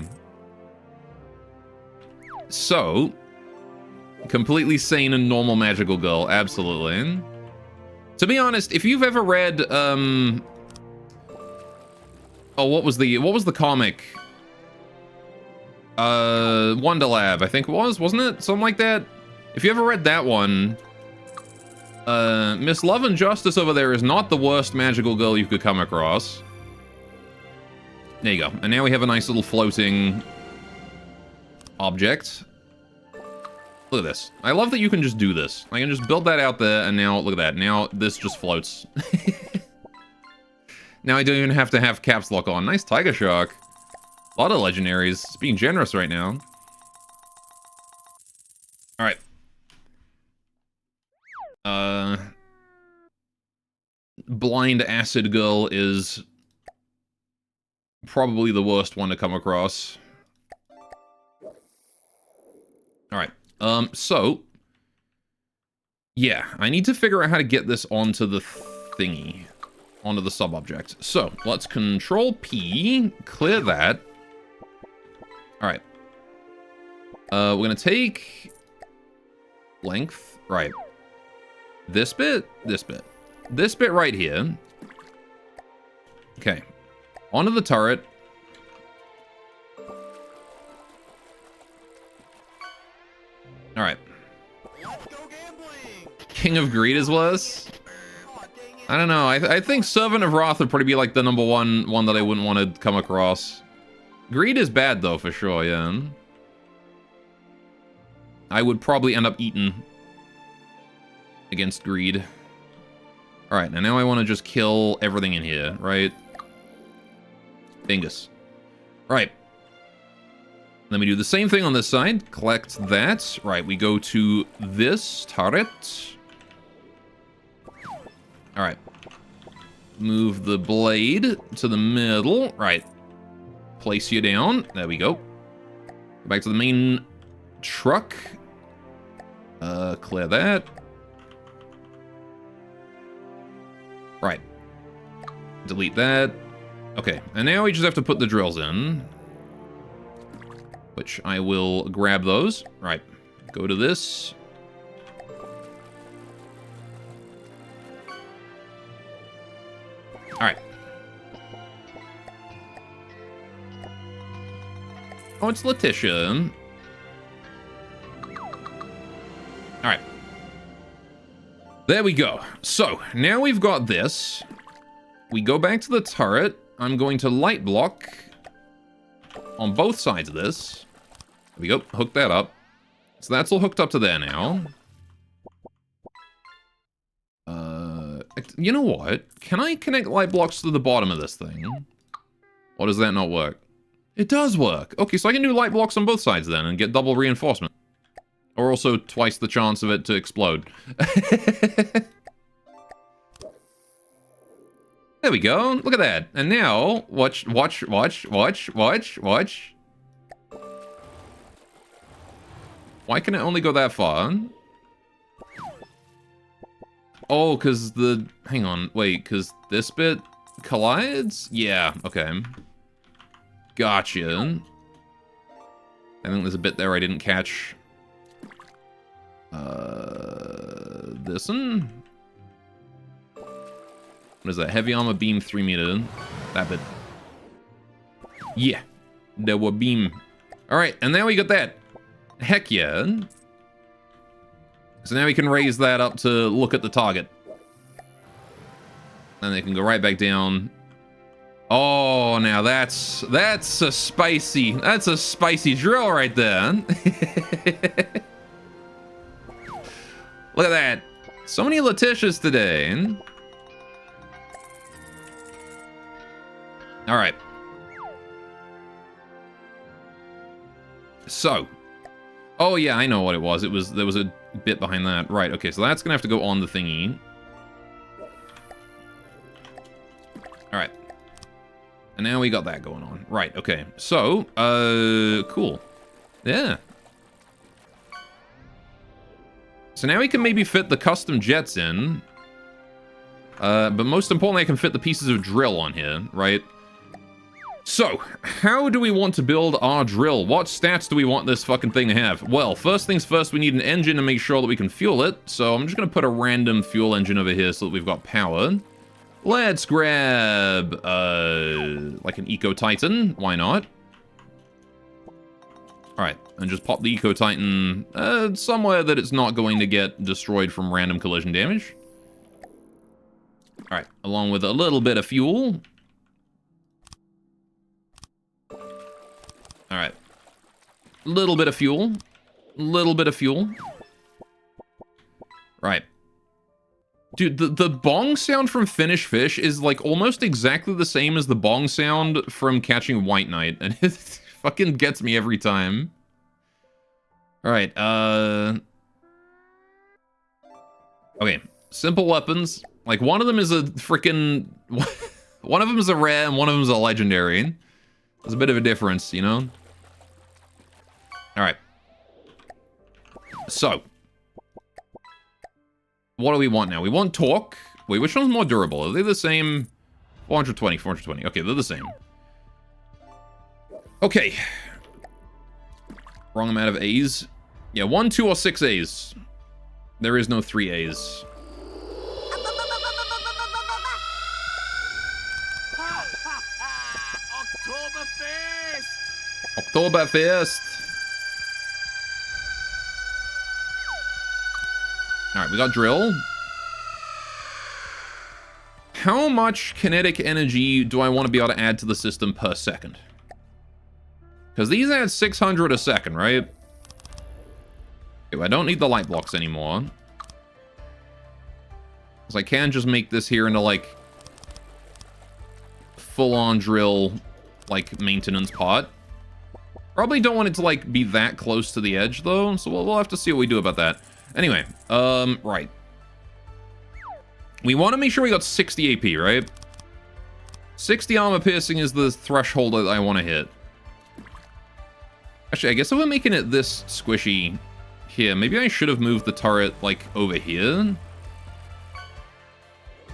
So, completely sane and normal magical girl, absolutely. To be honest, if you've ever read, oh, what was the comic? Wonderlab, I think it was, wasn't it? Something like that. If you ever read that one, Miss Love and Justice over there is not the worst magical girl you could come across. There you go. And now we have a nice little floating object. Look at this. I love that you can just do this. I can just build that out there, and now, look at that. Now, this just floats. Now I don't even have to have caps lock on. Nice Tiger Shark. A lot of legendaries. It's being generous right now. Alright. Blind Acid Girl is probably the worst one to come across. Alright. So, yeah, I need to figure out how to get this onto the thingy, onto the sub-object. So, let's Control P, clear that. Alright. We're gonna take length, right. This bit, this bit. This bit right here. Okay. Onto the turret. Alright. King of Greed is worse? I don't know. I think Servant of Wrath would probably be like the number one that I wouldn't want to come across. Greed is bad though, for sure, yeah. I would probably end up eaten against Greed. Alright, and now I want to just kill everything in here, right? Dingus. Right. Then we do the same thing on this side. Collect that. Right, we go to this turret. Alright. Move the blade to the middle. Right. Place you down. There we go. Go back to the main truck. Clear that. Right. Delete that. Okay, and now we just have to put the drills in. Which I will grab those. Right. Go to this. Alright. Oh, it's Letitia. Alright. There we go. So, now we've got this. We go back to the turret. I'm going to light block on both sides of this. There we go. Hook that up. So that's all hooked up to there now. You know what? Can I connect light blocks to the bottom of this thing? Or does that not work? It does work. Okay, so I can do light blocks on both sides then and get double reinforcement. Or also twice the chance of it to explode. There we go. Look at that. And now, watch. Why can it only go that far? Oh, because the... Hang on. Wait, because this bit collides? Yeah, okay. Gotcha. I think there's a bit there I didn't catch. This one? What is that? Heavy armor beam 3 meter. That bit. Yeah. There were beam. Alright, and now we got that. Heck yeah. So now we can raise that up to look at the target. And they can go right back down. Oh, now that's a spicy drill right there. Look at that. So many Letitias today. All right. So. Oh, yeah, I know what it was. There was a bit behind that. Right, okay, so that's gonna have to go on the thingy. All right. And now we got that going on. Right, okay. So, cool. Yeah. So now we can maybe fit the custom jets in. But most importantly, I can fit the pieces of drill on here, right? So, how do we want to build our drill? What stats do we want this fucking thing to have? Well, first things first, we need an engine to make sure that we can fuel it. So I'm just going to put a random fuel engine over here so that we've got power. Let's grab, like an Eco Titan. Why not? Alright, and just pop the Eco Titan somewhere that it's not going to get destroyed from random collision damage. Alright, along with a little bit of fuel. Alright. Little bit of fuel. Little bit of fuel. Right. Dude, the bong sound from Finish Fish is like almost exactly the same as the bong sound from catching White Knight, and it fucking gets me every time. Alright, okay, simple weapons. Like, one of them is a freaking... one of them is a rare and one of them is a legendary. There's a bit of a difference, you know? Alright. So. What do we want now? We want torque. Wait, which one's more durable? Are they the same? 420, 420. Okay, they're the same. Okay. Wrong amount of A's. Yeah, 1, 2, or 6 A's. There is no 3 A's. Oktoberfest! Alright, we got drill. How much kinetic energy do I want to be able to add to the system per second? Because these add 600 a second, right? Okay, I don't need the light blocks anymore. Because I can just make this here into, like, full-on drill, like, maintenance pot. Probably don't want it to, like, be that close to the edge, though, so we'll have to see what we do about that. Anyway, right. We want to make sure we got 60 AP, right? 60 armor piercing is the threshold that I want to hit. Actually, I guess if we're making it this squishy here, maybe I should have moved the turret, like, over here.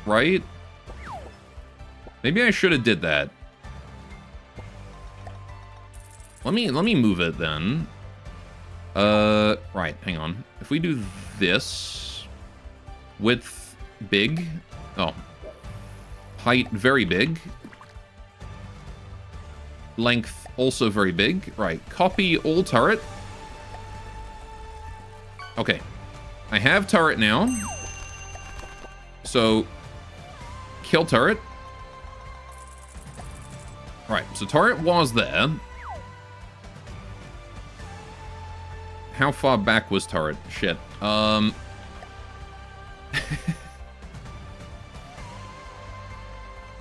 Right? Maybe I should have did that. Let me move it then. Right, hang on. If we do this, width big, oh, height very big, length also very big, right, copy all turret. Okay, I have turret now, so kill turret. Right, so turret was there. How far back was turret? Shit.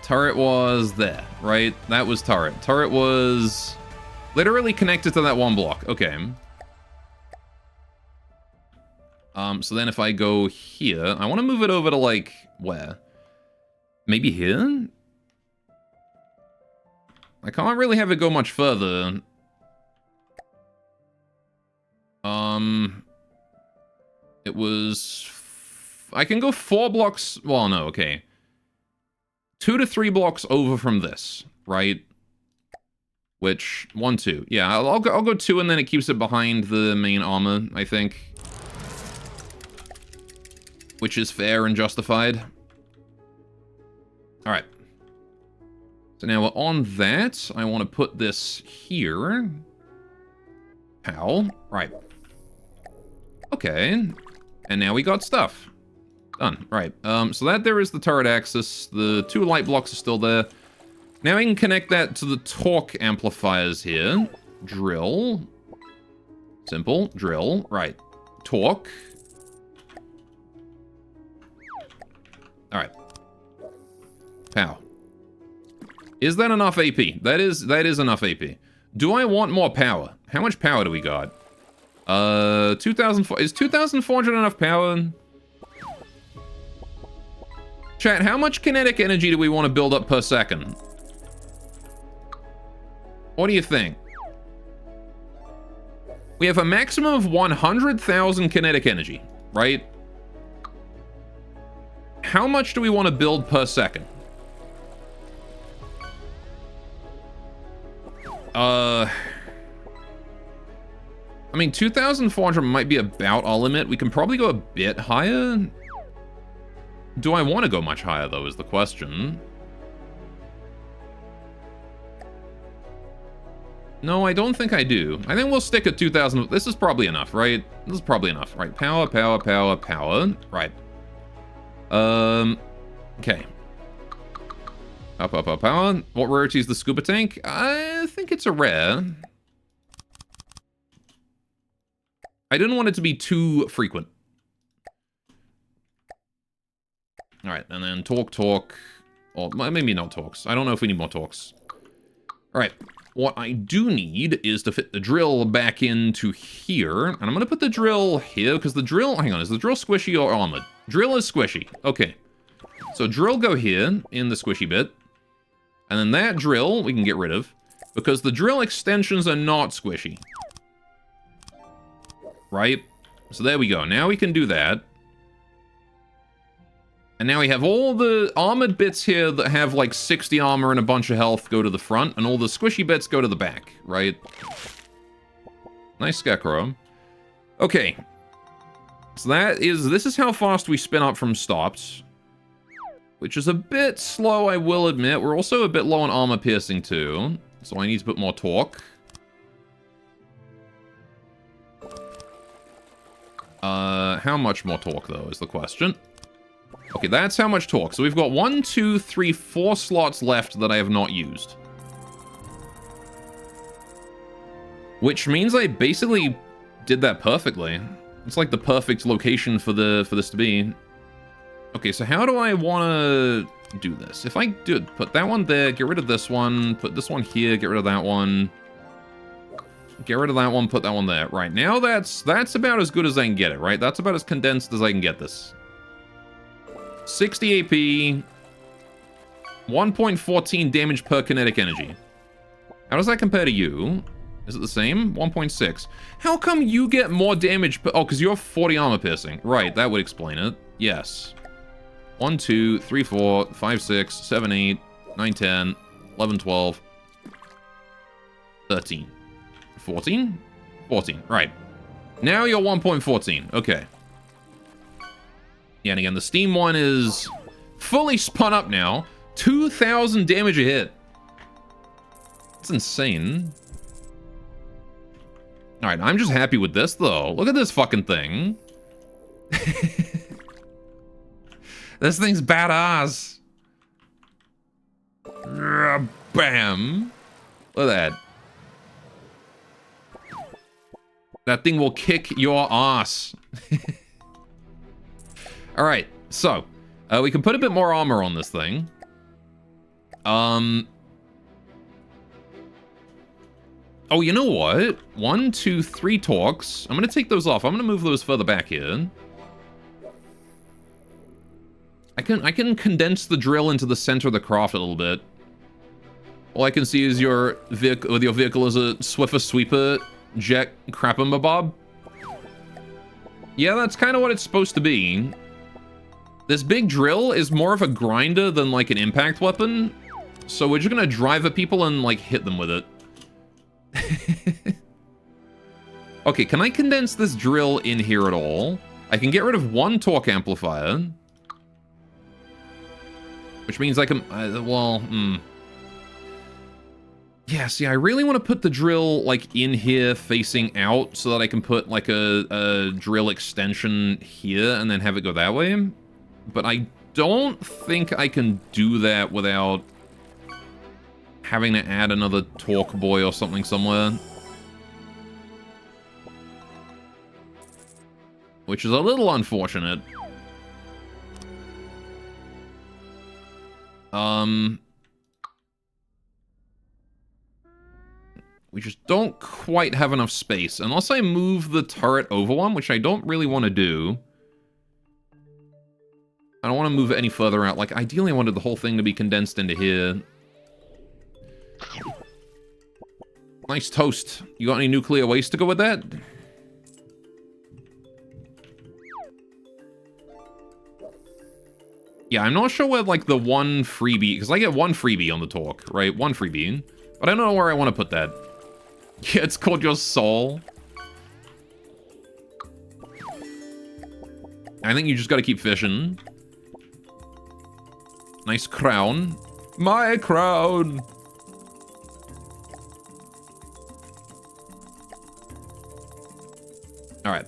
Turret was there, right? That was turret. Turret was literally connected to that one block. Okay. So then if I go here, I want to move it over to, like, where? Maybe here? I can't really have it go much further. It was... I can go 4 blocks... Well, no, okay. 2 to 3 blocks over from this, right? Which... 1, 2. Yeah, I'll go 2 and then it keeps it behind the main armor, I think. Which is fair and justified. Alright. So now we're on that. I want to put this here. How? Right. Okay. And now we got stuff. Done. Right. So that there is the turret axis. The 2 light blocks are still there. Now we can connect that to the torque amplifiers here. Drill. Simple. Drill. Right. Torque. Alright. Pow. Is that enough AP? That is enough AP. Do I want more power? How much power do we got? 2,004. Is 2,400 enough power? Chat, how much kinetic energy do we want to build up per second? What do you think? We have a maximum of 100,000 kinetic energy, right? How much do we want to build per second? I mean, 2,400 might be about our limit. We can probably go a bit higher. Do I want to go much higher, though, is the question. No, I don't think I do. I think we'll stick at 2,000. This is probably enough, right? This is probably enough, right? Power, power, power, power. Right. Okay. Up, up, up, power. What rarity is the scuba tank? I think it's a rare. I didn't want it to be too frequent. All right, and then talk. Or maybe not talks. I don't know if we need more talks. All right. What I do need is to fit the drill back into here. And I'm going to put the drill here because the drill... Hang on, is the drill squishy or armored? Drill is squishy. Okay. So drill go here in the squishy bit. And then that drill we can get rid of because the drill extensions are not squishy. Right? So there we go. Now we can do that. And now we have all the armored bits here that have like 60 armor and a bunch of health go to the front, and all the squishy bits go to the back, right? Nice Scarecrow. Okay. So this is how fast we spin up from stops. Which is a bit slow, I will admit. We're also a bit low on armor piercing too. So I need to put more torque. How much more torque though is the question. Okay, that's how much torque. So we've got 1, 2, 3, 4 slots left that I have not used. Which means I basically did that perfectly. It's like the perfect location for this to be. Okay, so how do I want to do this? If I do put that one there, get rid of this one, put this one here, get rid of that one. Get rid of that one, put that one there. Right, now that's about as good as I can get it, right? That's about as condensed as I can get this. 60 AP, 1.14 damage per kinetic energy. How does that compare to you? Is it the same? 1.6. How come you get more damage per... Oh, because you're 40 armor piercing. Right, that would explain it. Yes. 1, 2, 3, 4, 5, 6, 7, 8, 9, 10, 11, 12, 13. 14? 14, right. Now you're 1.14. Okay. Yeah, and again, the Steam one is fully spun up now. 2,000 damage a hit. That's insane. Alright, I'm just happy with this, though. Look at this fucking thing. This thing's badass. Bam. Look at that. That thing will kick your ass. Alright, so, we can put a bit more armor on this thing. Oh, you know what? 1, 2, 3 torques. I'm gonna take those off. I'm gonna move those further back here. I can condense the drill into the center of the craft a little bit. All I can see is your vehicle is a Swiffer Sweeper Jet Crapamabob. Yeah, that's kind of what it's supposed to be. This big drill is more of a grinder than like an impact weapon. So we're just gonna drive at people and like hit them with it. Okay, can I condense this drill in here at all? I can get rid of 1 torque amplifier. Which means I can, yeah, see, I really want to put the drill, like, in here facing out so that I can put, like, a drill extension here and then have it go that way. But I don't think I can do that without having to add another torque boy or something somewhere. Which is a little unfortunate. We just don't quite have enough space. Unless I move the turret over one, which I don't really want to do. I don't want to move it any further out. Like, ideally I wanted the whole thing to be condensed into here. Nice toast. You got any nuclear waste to go with that? Yeah, I'm not sure where, like, the one freebie... Because I get one freebie on the talk, right? One freebie. But I don't know where I want to put that. Yeah, it's called your soul. I think you just gotta keep fishing. Nice crown. My crown! Alright.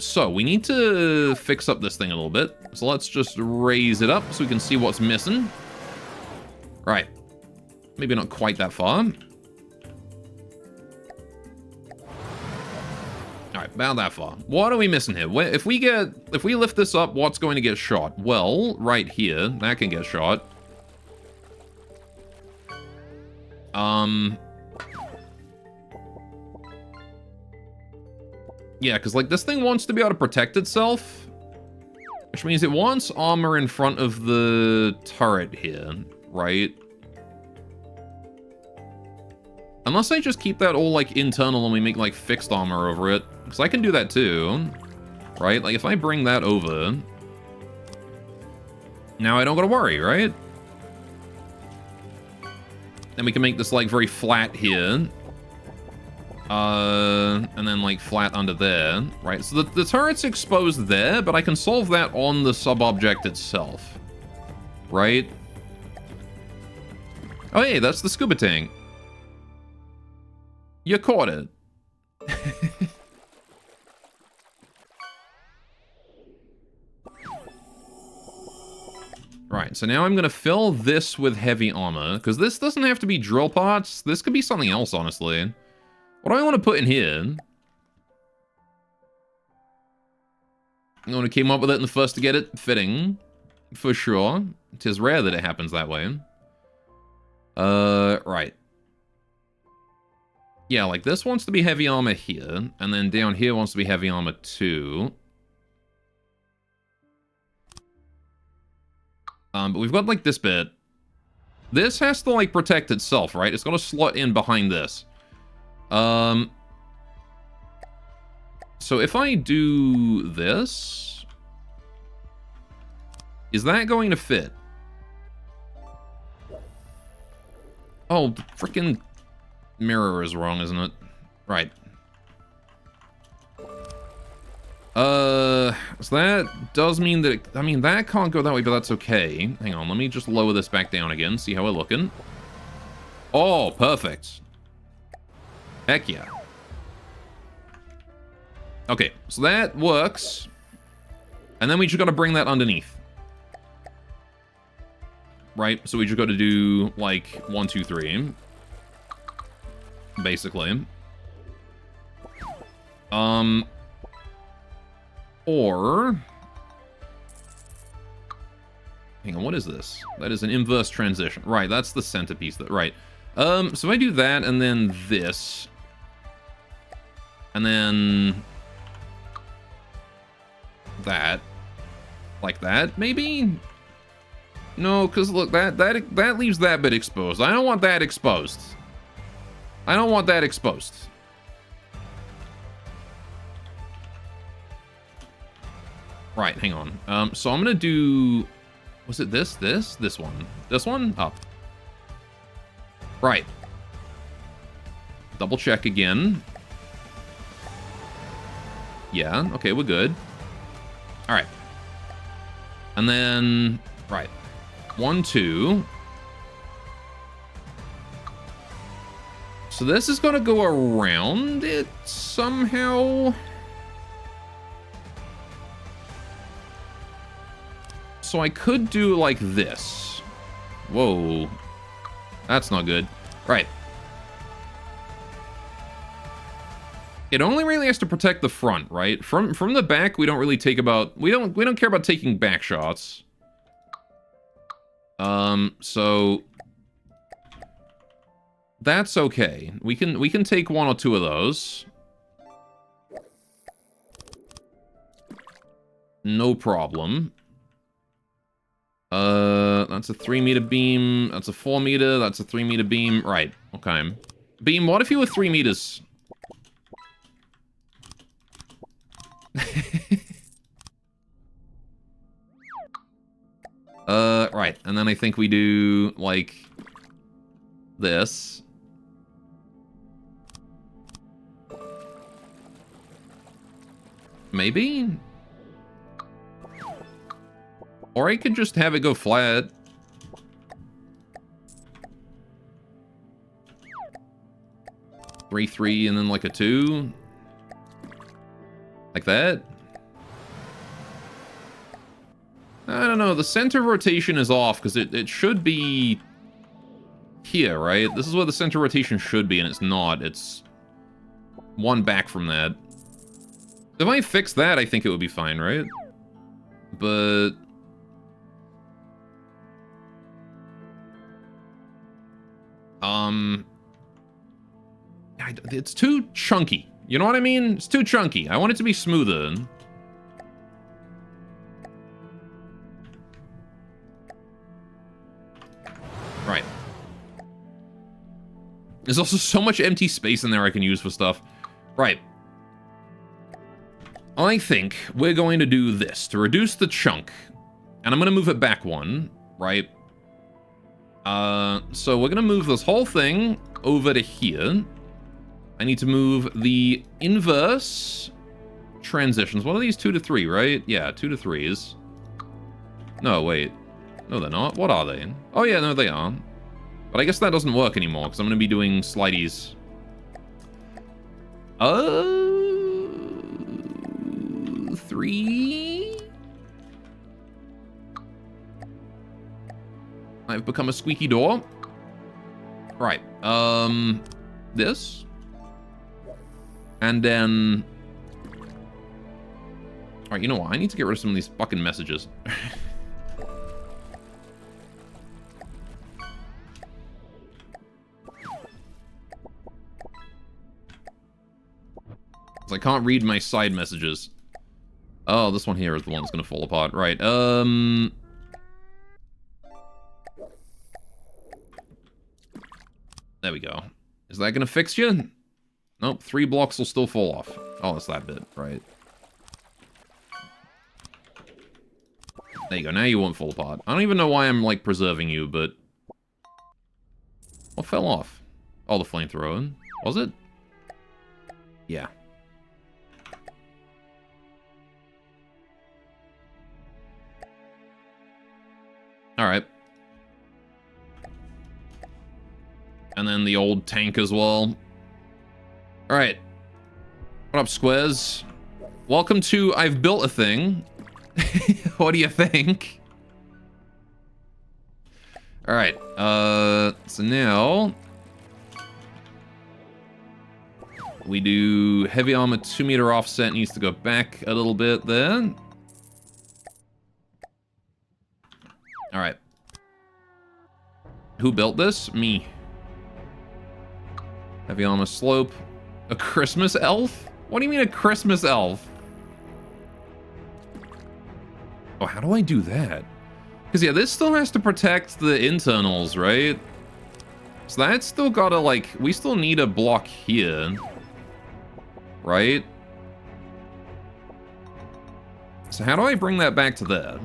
So we need to fix up this thing a little bit. So let's just raise it up so we can see what's missing. Right. Maybe not quite that far. Alright, about that far. What are we missing here? If we lift this up, what's going to get shot? Well, right here, that can get shot. Yeah, because, like, this thing wants to be able to protect itself. Which means it wants armor in front of the turret here, right? Unless I just keep that all, like, internal and we make, like, fixed armor over it. Because I can do that too, right? Like, if I bring that over... Now I don't gotta worry, right? Then we can make this, like, very flat here. And then, like, flat under there, right? So the turret's exposed there, but I can solve that on the sub-object itself, right? Oh, hey, that's the scuba tank. You caught it. Right, so now I'm going to fill this with heavy armor, because this doesn't have to be drill parts. This could be something else, honestly. What do I want to put in here? I want to came up with it and the first to get it fitting, for sure. It is rare that it happens that way. Right. Yeah, like this wants to be heavy armor here, and then down here wants to be heavy armor too. But we've got like this bit. This has to like protect itself, right? It's got to slot in behind this. So if I do this, is that going to fit? Oh, the freaking mirror is wrong, isn't it? Right. So that does mean that, I mean, that can't go that way, but that's okay. Hang on, let me just lower this back down again, see how we're looking. Oh, perfect. Heck yeah. Okay, so that works. And then we just gotta bring that underneath. Right, so we just gotta do, like, 1, 2, 3. Basically. Or... Hang on, what is this? That is an inverse transition. Right, that's the centerpiece. Right. So if I do that, and then this... And then... that. Like that, maybe? No, because look, that leaves that bit exposed. I don't want that exposed. I don't want that exposed. Right, hang on. So I'm gonna do... Was it this? This one? This one? Up. Right. Double check again. Yeah, okay, we're good. Alright. And then... Right. 1, 2. So this is gonna go around it somehow. So I could do like this. Whoa. That's not good. Right. It only really has to protect the front, right? From the back, we don't really take about... We don't care about taking back shots. So... That's okay. We can take 1 or 2 of those. No problem. That's a 3-meter beam. That's a 4-meter. That's a 3-meter beam. Right. Okay. Beam, what if you were 3 meters? Right. And then I think we do, like, this. Maybe? Or I could just have it go flat. Three, 3, and then like a 2. Like that. I don't know, the center rotation is off, because it should be here, right? This is where the center rotation should be, and it's not. It's 1 back from that. If I fix that, I think it would be fine, right? But... it's too chunky. You know what I mean? It's too chunky. I want it to be smoother. Right. There's also so much empty space in there I can use for stuff. Right. I think we're going to do this to reduce the chunk. And I'm going to move it back 1, right? So we're going to move this whole thing over to here. I need to move the inverse transitions. What are these? 2 to 3, right? Yeah, 2 to 3s. No, wait. No, they're not. What are they? Oh, yeah, no, they are. But I guess that doesn't work anymore, because I'm going to be doing slideys. 3? I've become a squeaky door. Right. This. And then... Alright, you know what? I need to get rid of some of these fucking messages. I can't read my side messages. Oh, this one here is the one that's going to fall apart. Right, there we go. Is that going to fix you? Nope, 3 blocks will still fall off. Oh, that's that bit, right. There you go, now you won't fall apart. I don't even know why I'm, like, preserving you, but... What fell off? Oh, the flamethrower. Was it? Yeah. Alright. And then the old tank as well. Alright. What up, squares? Welcome to I've Built a Thing. What do you think? Alright, so now... we do heavy armor 2 meter offset, needs to go back a little bit there. Alright. Who built this? Me. Heavy armor slope. A Christmas elf? What do you mean a Christmas elf? Oh, how do I do that? Because, yeah, this still has to protect the internals, right? So that's still gotta, like... we still need a block here. Right? So how do I bring that back to there?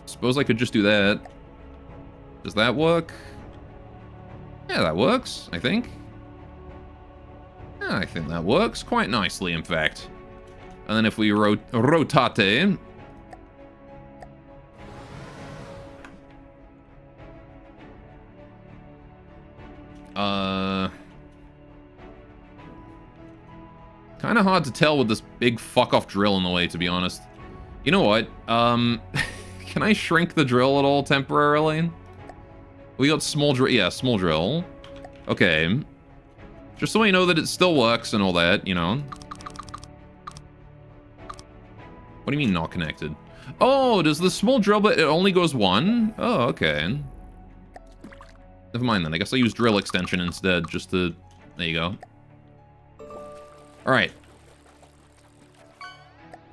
Suppose I could just do that. Does that work? Yeah, that works, I think. Yeah, I think that works quite nicely, in fact. And then if we rotate... kind of hard to tell with this big fuck-off drill in the way, to be honest. You know what? Can I shrink the drill at all temporarily? We got small drill. Yeah, small drill. Okay. Just so we know that it still works and all that, you know. What do you mean not connected? Oh, does the small drill bit, it only goes 1? Oh, okay. Never mind then. I guess I'll use drill extension instead, just to... there you go. Alright.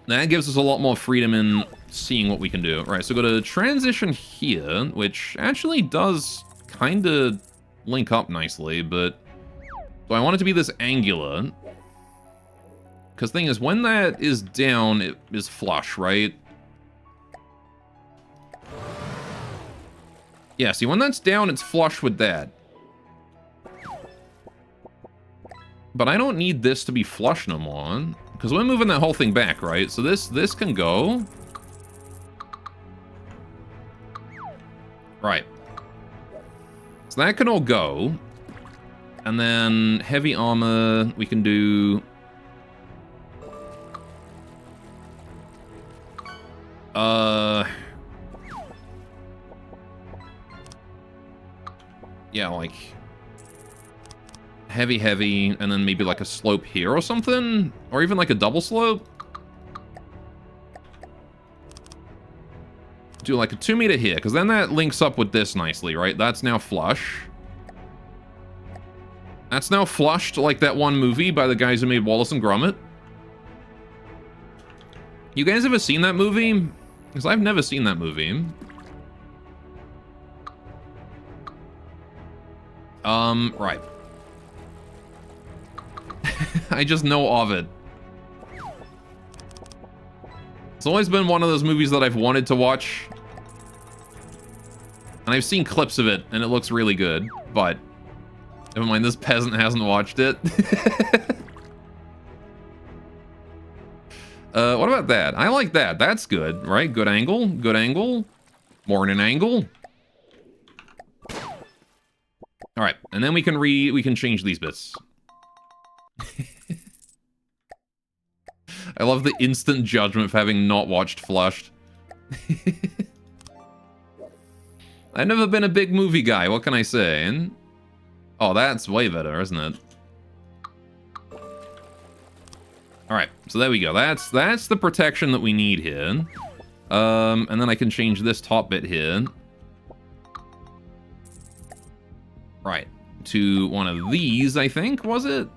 That gives us a lot more freedom in seeing what we can do. Right, so go to transition here, which actually does kind of link up nicely, but do I want it to be this angular? Because thing is, when that is down, it is flush, right? Yeah, see, when that's down, it's flush with that. But I don't need this to be flush no more, because we're moving that whole thing back, right? So this can go. Right. So that can all go. And then heavy armor, we can do... Yeah, like... heavy, and then maybe like a slope here or something? Or even like a double slope? Do like a 2 meter here, because then that links up with this nicely, right? That's now flush. That's now flushed like that one movie by the guys who made Wallace and Gromit. You guys ever seen that movie? Because I've never seen that movie. Right. I just know of it. It's always been one of those movies that I've wanted to watch. And I've seen clips of it, and it looks really good. But, never mind, this peasant hasn't watched it. What about that? I like that. That's good, right? Good angle. Good angle. More in an angle. Alright, and then we can change these bits. I love the instant judgment for having not watched Flushed. I've never been a big movie guy, what can I say? Oh, that's way better, isn't it? Alright, so there we go. That's the protection that we need here. And then I can change this top bit here. Right, to one of these, I think, was it?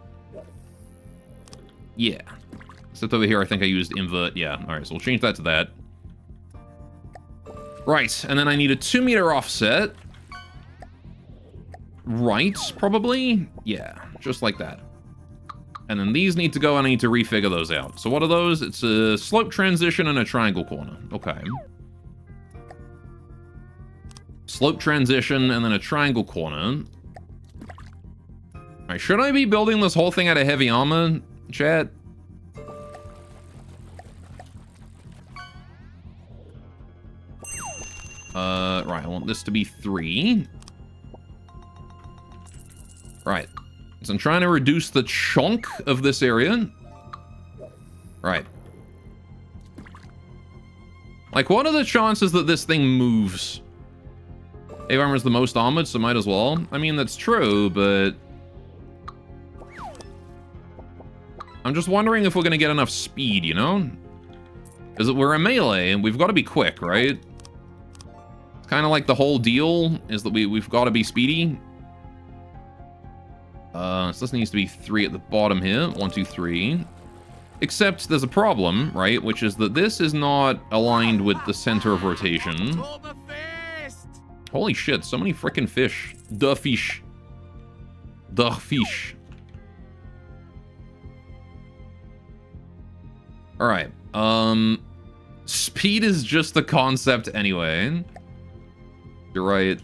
Yeah. Except over here, I think I used invert. Yeah, alright, so we'll change that to that. Right, and then I need a 2 meter offset. Right, probably? Yeah, just like that. And then these need to go, and I need to refigure those out. So what are those? It's a slope transition and a triangle corner. Okay. Slope transition and then a triangle corner. Alright, should I be building this whole thing out of heavy armor, chat? Right, I want this to be 3. Right. So I'm trying to reduce the chunk of this area. Right. Like, what are the chances that this thing moves? Heavy armor's the most armored, so might as well. I mean, that's true, but... I'm just wondering if we're gonna get enough speed, you know? Because we're a melee, and we've got to be quick, right? It's kind of like the whole deal, is that we've got to be speedy. So this needs to be 3 at the bottom here. 1, 2, 3. Except there's a problem, right? Which is that this is not aligned with the center of rotation. Holy shit, so many freaking fish. The fish. The fish. Alright, speed is just the concept anyway. You're right.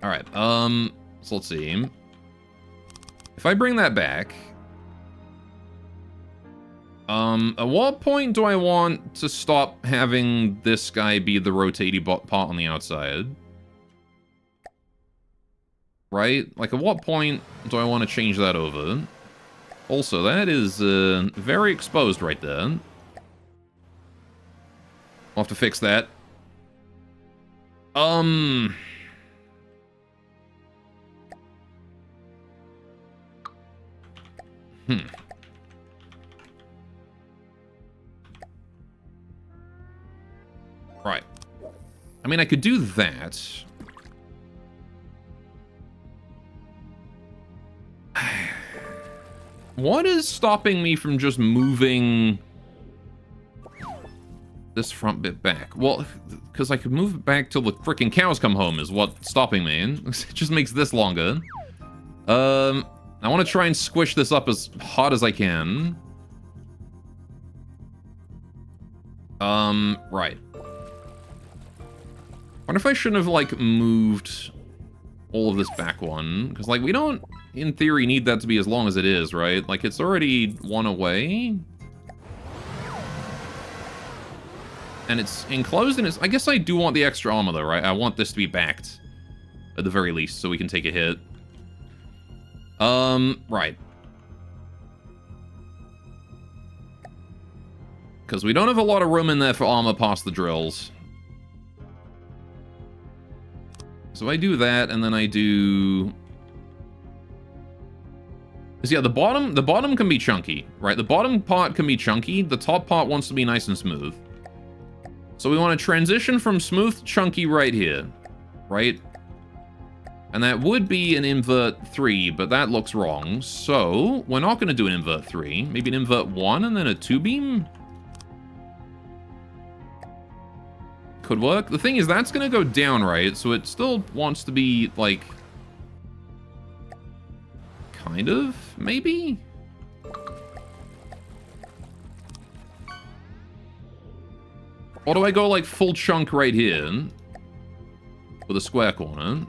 Alright, so let's see. If I bring that back... at what point do I want to stop having this guy be the rotating part on the outside? Right? Like, at what point do I want to change that over? Also, that is, very exposed right there. I'll have to fix that. Right. I mean, I could do that. What is stopping me from just moving this front bit back? Well, because I could move it back till the freaking cows come home is what's stopping me. It just makes this longer. I want to try and squish this up as hard as I can. Right. Wonder if I shouldn't have, like, moved all of this back one. Because, like, we don't, in theory, need that to be as long as it is, right? Like, it's already one away. And it's enclosed in its... I guess I do want the extra armor, though, right? I want this to be backed. At the very least, so we can take a hit. Right. Because we don't have a lot of room in there for armor past the drills. So I do that, and then I do... Because, yeah, the bottom can be chunky, right? The bottom part can be chunky. The top part wants to be nice and smooth. So we want to transition from smooth to chunky right here, right? And that would be an invert 3, but that looks wrong. So we're not going to do an invert 3. Maybe an invert 1 and then a 2-beam? Could work. The thing is, that's going to go down, right? So it still wants to be, like... kind of, maybe? Or do I go, like, full chunk right here? With a square corner?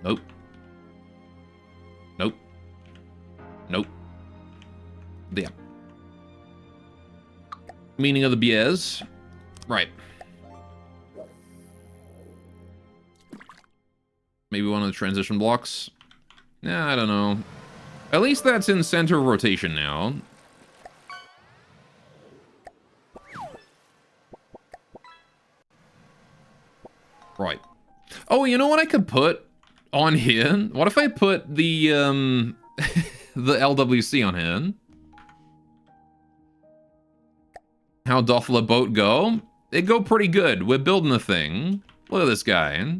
Nope. Nope. Nope. Yeah. Meaning of the biers. Right. Maybe one of the transition blocks? Nah, I don't know. At least that's in center rotation now. Right. Oh, you know what I could put on here? What if I put the, the LWC on here? How doth the boat go? It go pretty good. We're building a thing. Look at this guy.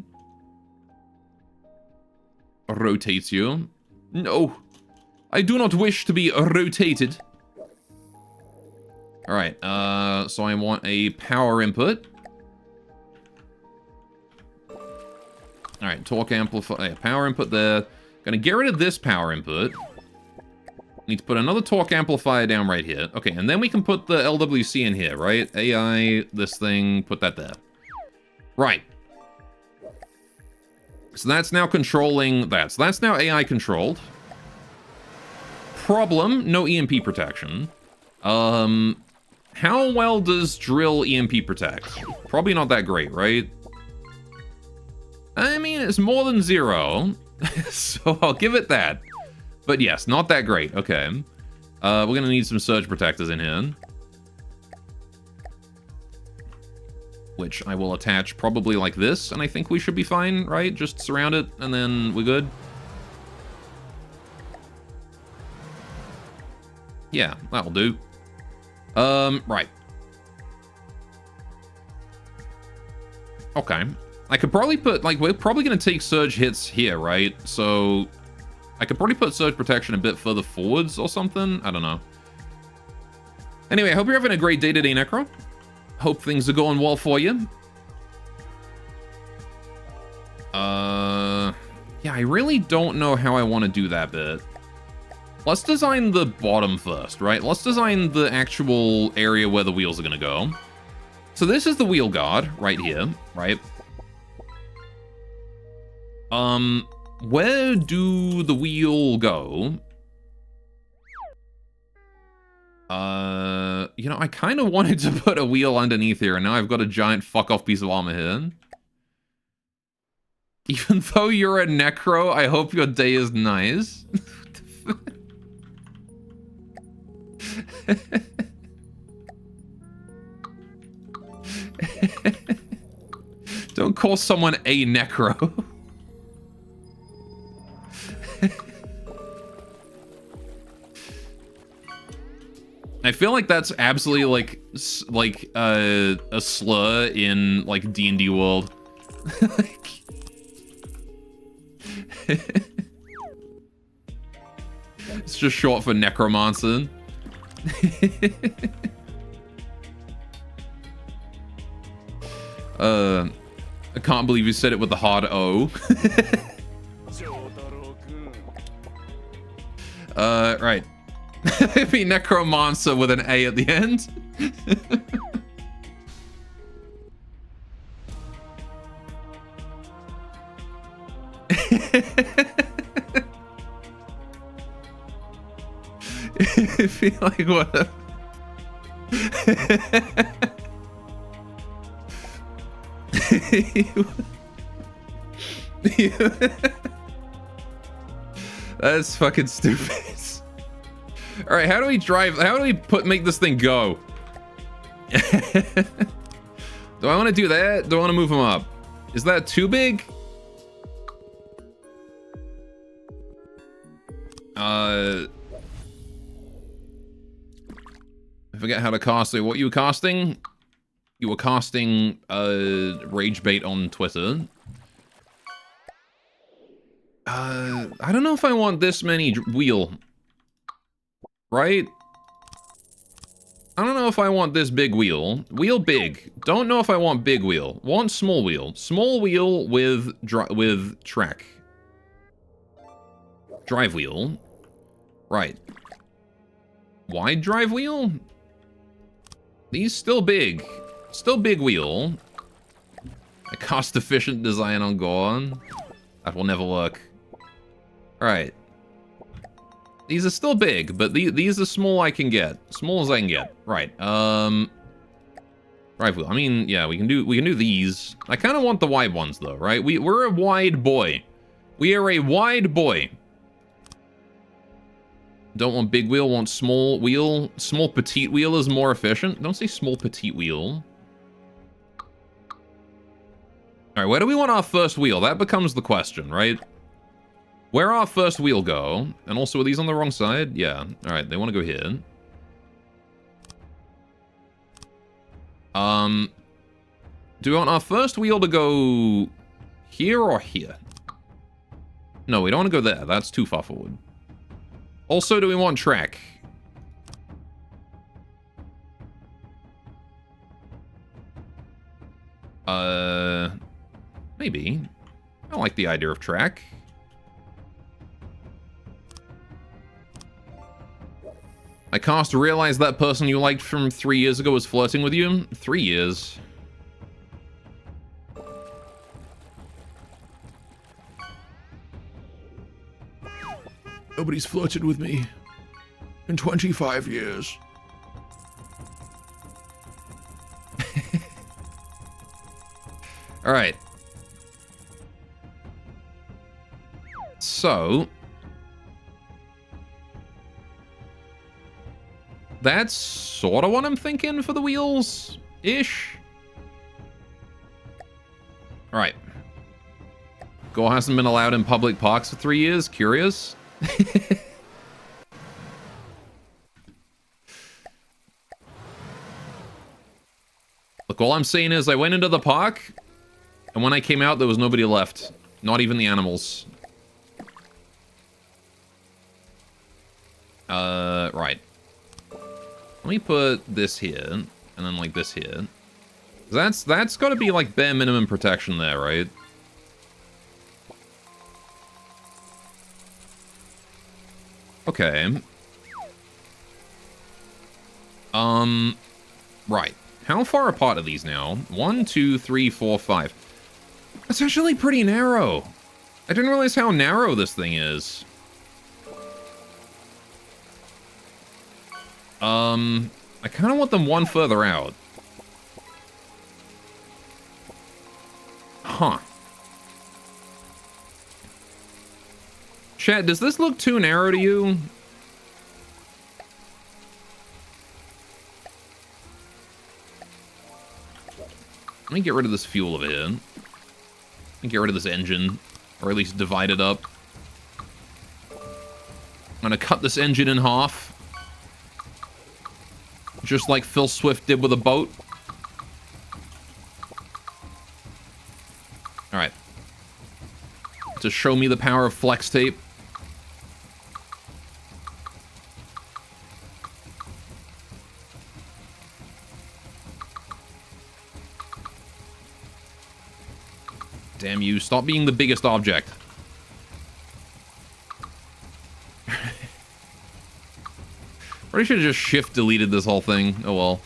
Rotates you. No. I do not wish to be rotated. Alright, so I want a power input. Alright, torque amplifier, power input there. Gonna get rid of this power input. Need to put another torque amplifier down right here. Okay, and then we can put the LWC in here, right? AI, this thing, put that there. Right. So that's now controlling that. So that's now AI controlled. Problem, no EMP protection. How well does drill EMP protect? Probably not that great, right? I mean, it's more than 0, so I'll give it that. But yes, not that great. Okay. We're gonna need some surge protectors in here. Which I will attach probably like this, and I think we should be fine, right? Just surround it, and then we're good. Yeah, that'll do. Right. Okay. I could probably put, like, we're probably going to take surge hits here, right? So I could probably put surge protection a bit further forwards or something. I don't know. Anyway, I hope you're having a great day today, Necro. Hope things are going well for you. Yeah, I really don't know how I want to do that bit. Let's design the bottom first, right? Let's design the actual area where the wheels are going to go. So this is the wheel guard right here, right? Where do the wheel go? You know, I kind of wanted to put a wheel underneath here, and now I've got a giant fuck-off piece of armor here. Even though you're a necro, I hope your day is nice. Don't call someone a necro. I feel like that's absolutely like a slur in like D&D world. Like, It's just short for necromancer. I can't believe you said it with the hard O. Right. It'd be necromancer with an A at the end. I feel like what? That's fucking stupid. All right, how do we drive? How do we make this thing go? Do I want to do that? Do I want to move him up? Is that too big? I forget how to cast it. What you were casting? You were casting rage bait on Twitter. I don't know if I want this many wheel. Right? I don't know if I want this big wheel. Wheel big. Don't know if I want big wheel. Want small wheel. Small wheel with track. Drive wheel. Right. Wide drive wheel? These still big. Still big wheel. A cost-efficient design on Gorn. That will never work. Alright. These are still big, but these are small I can get. Small as I can get. Right. Drive wheel. I mean, yeah, we can do these. I kind of want the wide ones though, right? We're a wide boy. We are a wide boy. Don't want big wheel, want small wheel. Small petite wheel is more efficient. Don't say small petite wheel. All right, where do we want our first wheel? That becomes the question, right? Where our first wheel go? And also, are these on the wrong side? Yeah. All right, they want to go here. Do we want our first wheel to go here or here? No, we don't want to go there. That's too far forward. Also, do we want track? Maybe. I like the idea of track. I cast realize that person you liked from 3 years ago was flirting with you. 3 years. Nobody's flirted with me in 25 years. All right. So that's sort of what I'm thinking for the wheels-ish. All right. Gore hasn't been allowed in public parks for 3 years. Curious. Look, all I'm saying is I went into the park, and when I came out, there was nobody left. Not even the animals. Right. Let me put this here, and then like this here. That's got to be like bare minimum protection there, right? Okay. Right. How far apart are these now? 1, 2, 3, 4, 5. That's actually pretty narrow. I didn't realize how narrow this thing is. I kind of want them one further out. Huh. Chat, does this look too narrow to you? Let me get rid of this fuel over here. Let me get rid of this engine, or at least divide it up. I'm gonna cut this engine in half. Just like Phil Swift did with a boat. Alright. to show me the power of flex tape. Damn you, stop being the biggest object. Probably should have just shift deleted this whole thing. Oh well.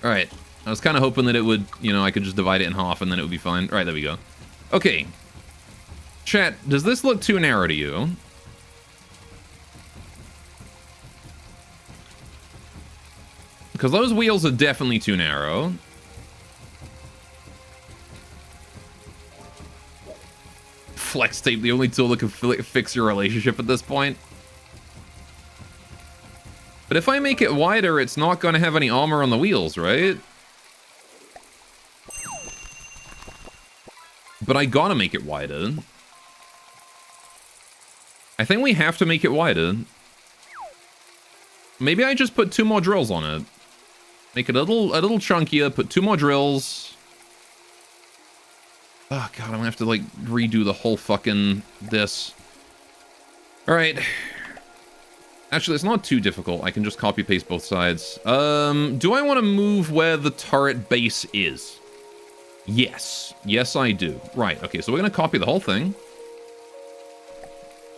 Alright. I was kind of hoping that it would, you know, I could just divide it in half and then it would be fine. Alright, there we go. Okay. Chat, does this look too narrow to you? Because those wheels are definitely too narrow. Flex tape, the only tool that can fix your relationship at this point. But if I make it wider, it's not going to have any armor on the wheels, right? But I gotta make it wider. I think we have to make it wider. Maybe I just put 2 more drills on it. Make it a little chunkier, put 2 more drills. Oh god, I'm gonna have to like redo the whole fucking this. Alright. Actually, it's not too difficult. I can just copy paste both sides. Do I want to move where the turret base is? Yes. Yes, I do. Right, okay, so we're gonna copy the whole thing.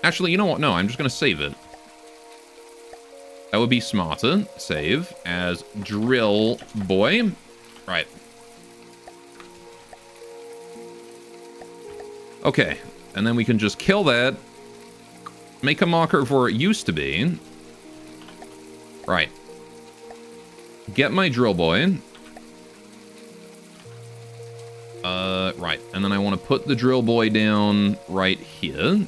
Actually, you know what? No, I'm just gonna save it. That would be smarter. Save as drill boy. Right. Okay, and then we can just kill that. Make a marker of where it used to be. Right. Get my drill boy. Right. And then I want to put the drill boy down right here.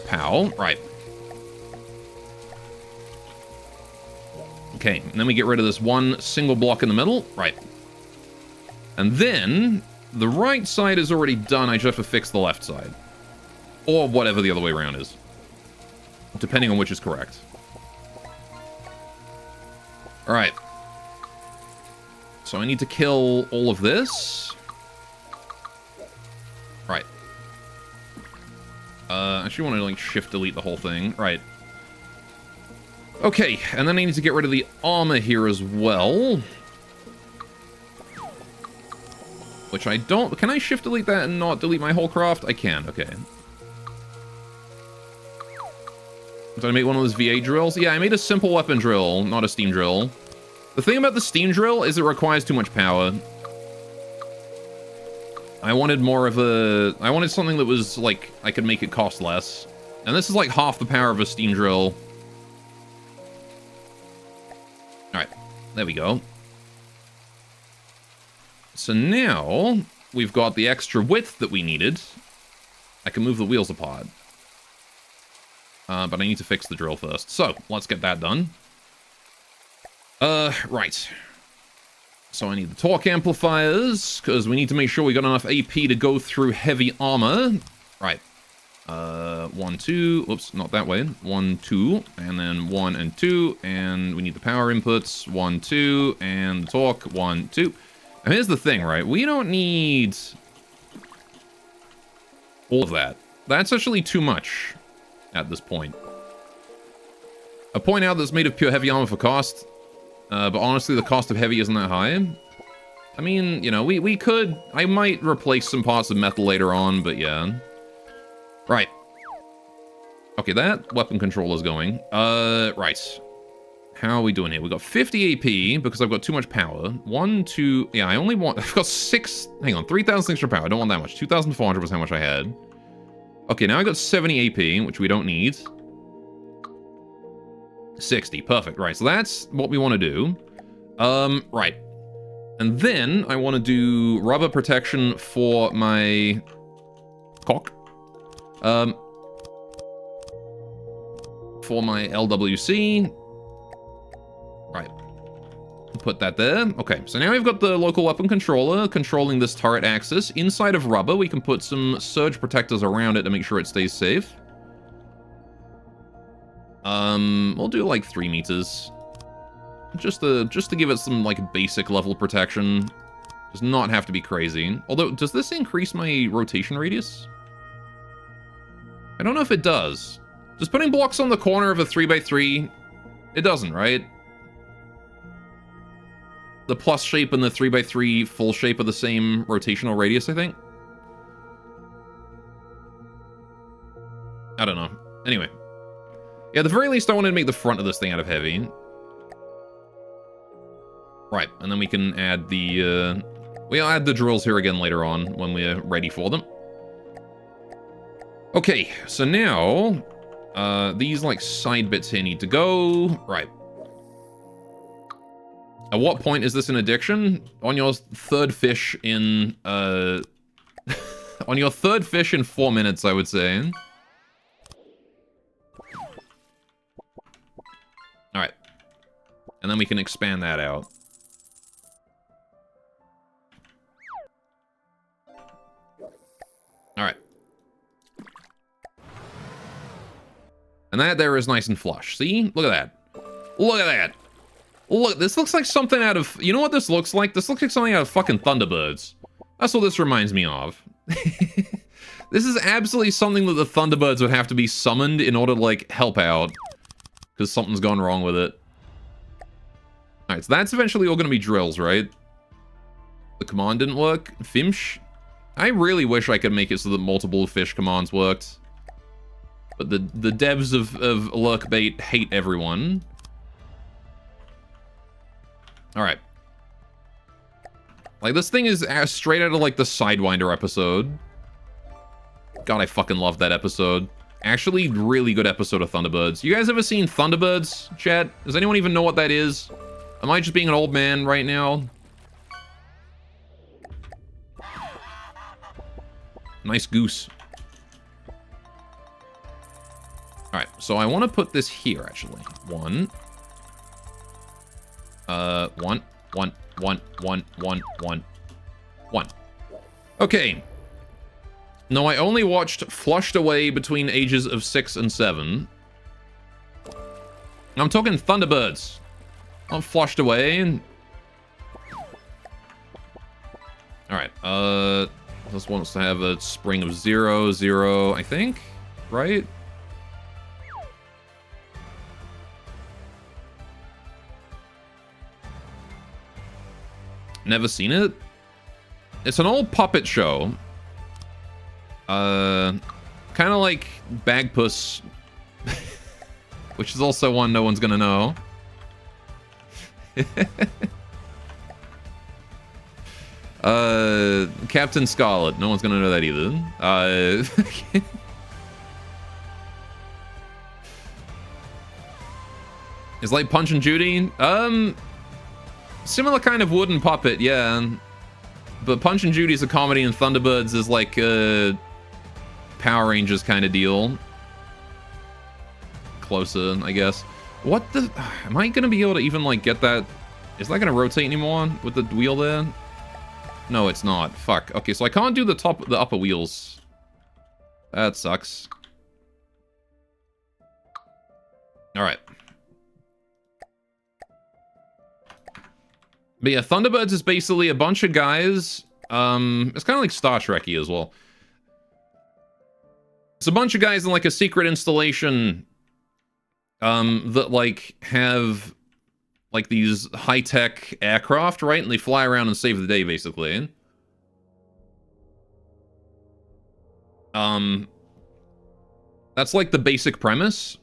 Pow. Right. Okay, and then we get rid of this one single block in the middle. Right. And then the right side is already done. I just have to fix the left side. Or whatever the other way around is. Depending on which is correct. Alright. So I need to kill all of this. Right. I actually want to like shift delete the whole thing. Right. Okay, and then I need to get rid of the armor here as well. Which I don't... Can I shift delete that and not delete my whole craft? I can, okay. Did I make one of those VA drills? Yeah, I made a simple weapon drill, not a steam drill. The thing about the steam drill is it requires too much power. I wanted more of a... I wanted something that was, like, I could make it cost less. And this is, like, half the power of a steam drill. Alright, there we go. So now, we've got the extra width that we needed. I can move the wheels apart. But I need to fix the drill first. So, let's get that done. Right. So I need the torque amplifiers, because we need to make sure we got enough AP to go through heavy armor. Right. 1, 2, oops, not that way. 1, 2, and then 1 and 2, and we need the power inputs. 1, 2, and the torque. 1, 2. And here's the thing, right? We don't need all of that. That's actually too much at this point. I point out that it's made of pure heavy armor for cost, but honestly, the cost of heavy isn't that high. I mean, you know, we could... I might replace some parts of metal later on, but yeah. Right. Okay, that weapon controller's going. Right. How are we doing here? We've got 50 AP because I've got too much power. 1, 2... Yeah, I only want... I've got 6... Hang on, 3,000 extra power. I don't want that much. 2,400 was how much I had. Okay, now I got 70 AP, which we don't need. 60. Perfect. Right, so that's what we want to do. Right. And then I want to do rubber protection for my cock. For my LWC. Right. Put that there. Okay, so now we've got the local weapon controller controlling this turret axis. Inside of rubber, we can put some surge protectors around it to make sure it stays safe. We'll do like 3 meters. Just to give it some like basic level protection. Does not have to be crazy. Although, does this increase my rotation radius? I don't know if it does. Just putting blocks on the corner of a 3x3, it doesn't, right? The plus shape and the 3x3 full shape are the same rotational radius, I think. I don't know. Anyway. Yeah, at the very least, I wanted to make the front of this thing out of heavy. Right, and then we can add the, we'll add the drills here again later on when we're ready for them. Okay, so now, these, like, side bits here need to go. Right. At what point is this an addiction? On your third fish in, on your third fish in 4 minutes, I would say. Alright. And then we can expand that out. Alright. And that there is nice and flush. See? Look at that. Look at that. Look, this looks like something out of... You know what this looks like? This looks like something out of fucking Thunderbirds. That's what this reminds me of. This is absolutely something that the Thunderbirds would have to be summoned in order to, like, help out. Because something's gone wrong with it. Alright, so that's eventually all going to be drills, right? The command didn't work. Fimsh? I really wish I could make it so that multiple fish commands worked. But the devs of Lurkbait hate everyone. Alright. Like, this thing is straight out of, like, the Sidewinder episode. God, I fucking love that episode. Actually, really good episode of Thunderbirds. You guys ever seen Thunderbirds, chat? Does anyone even know what that is? Am I just being an old man right now? Nice goose. Alright, so I want to put this here, actually. One. One. Okay. No, I only watched Flushed Away between ages of 6 and 7. I'm talking Thunderbirds. Not Flushed Away. Alright, this wants to have a spring of 0, 0, I think? Right? Never seen it? It's an old puppet show. Kind of like Bagpuss, which is also one no one's gonna know. Captain Scarlet, no one's gonna know that either. It's like Punch and Judy. Similar kind of wooden puppet, yeah. But Punch and Judy's a comedy and Thunderbirds is like a Power Rangers kind of deal. Closer, I guess. What the... Am I going to be able to even, like, get that... Is that going to rotate anymore with the wheel there? No, it's not. Fuck. Okay, so I can't do the upper wheels. That sucks. Alright. But yeah, Thunderbirds is basically a bunch of guys. It's kind of like Star Trek-y as well. It's a bunch of guys in like a secret installation that like have like these high-tech aircraft, right? And they fly around and save the day, basically. That's like the basic premise.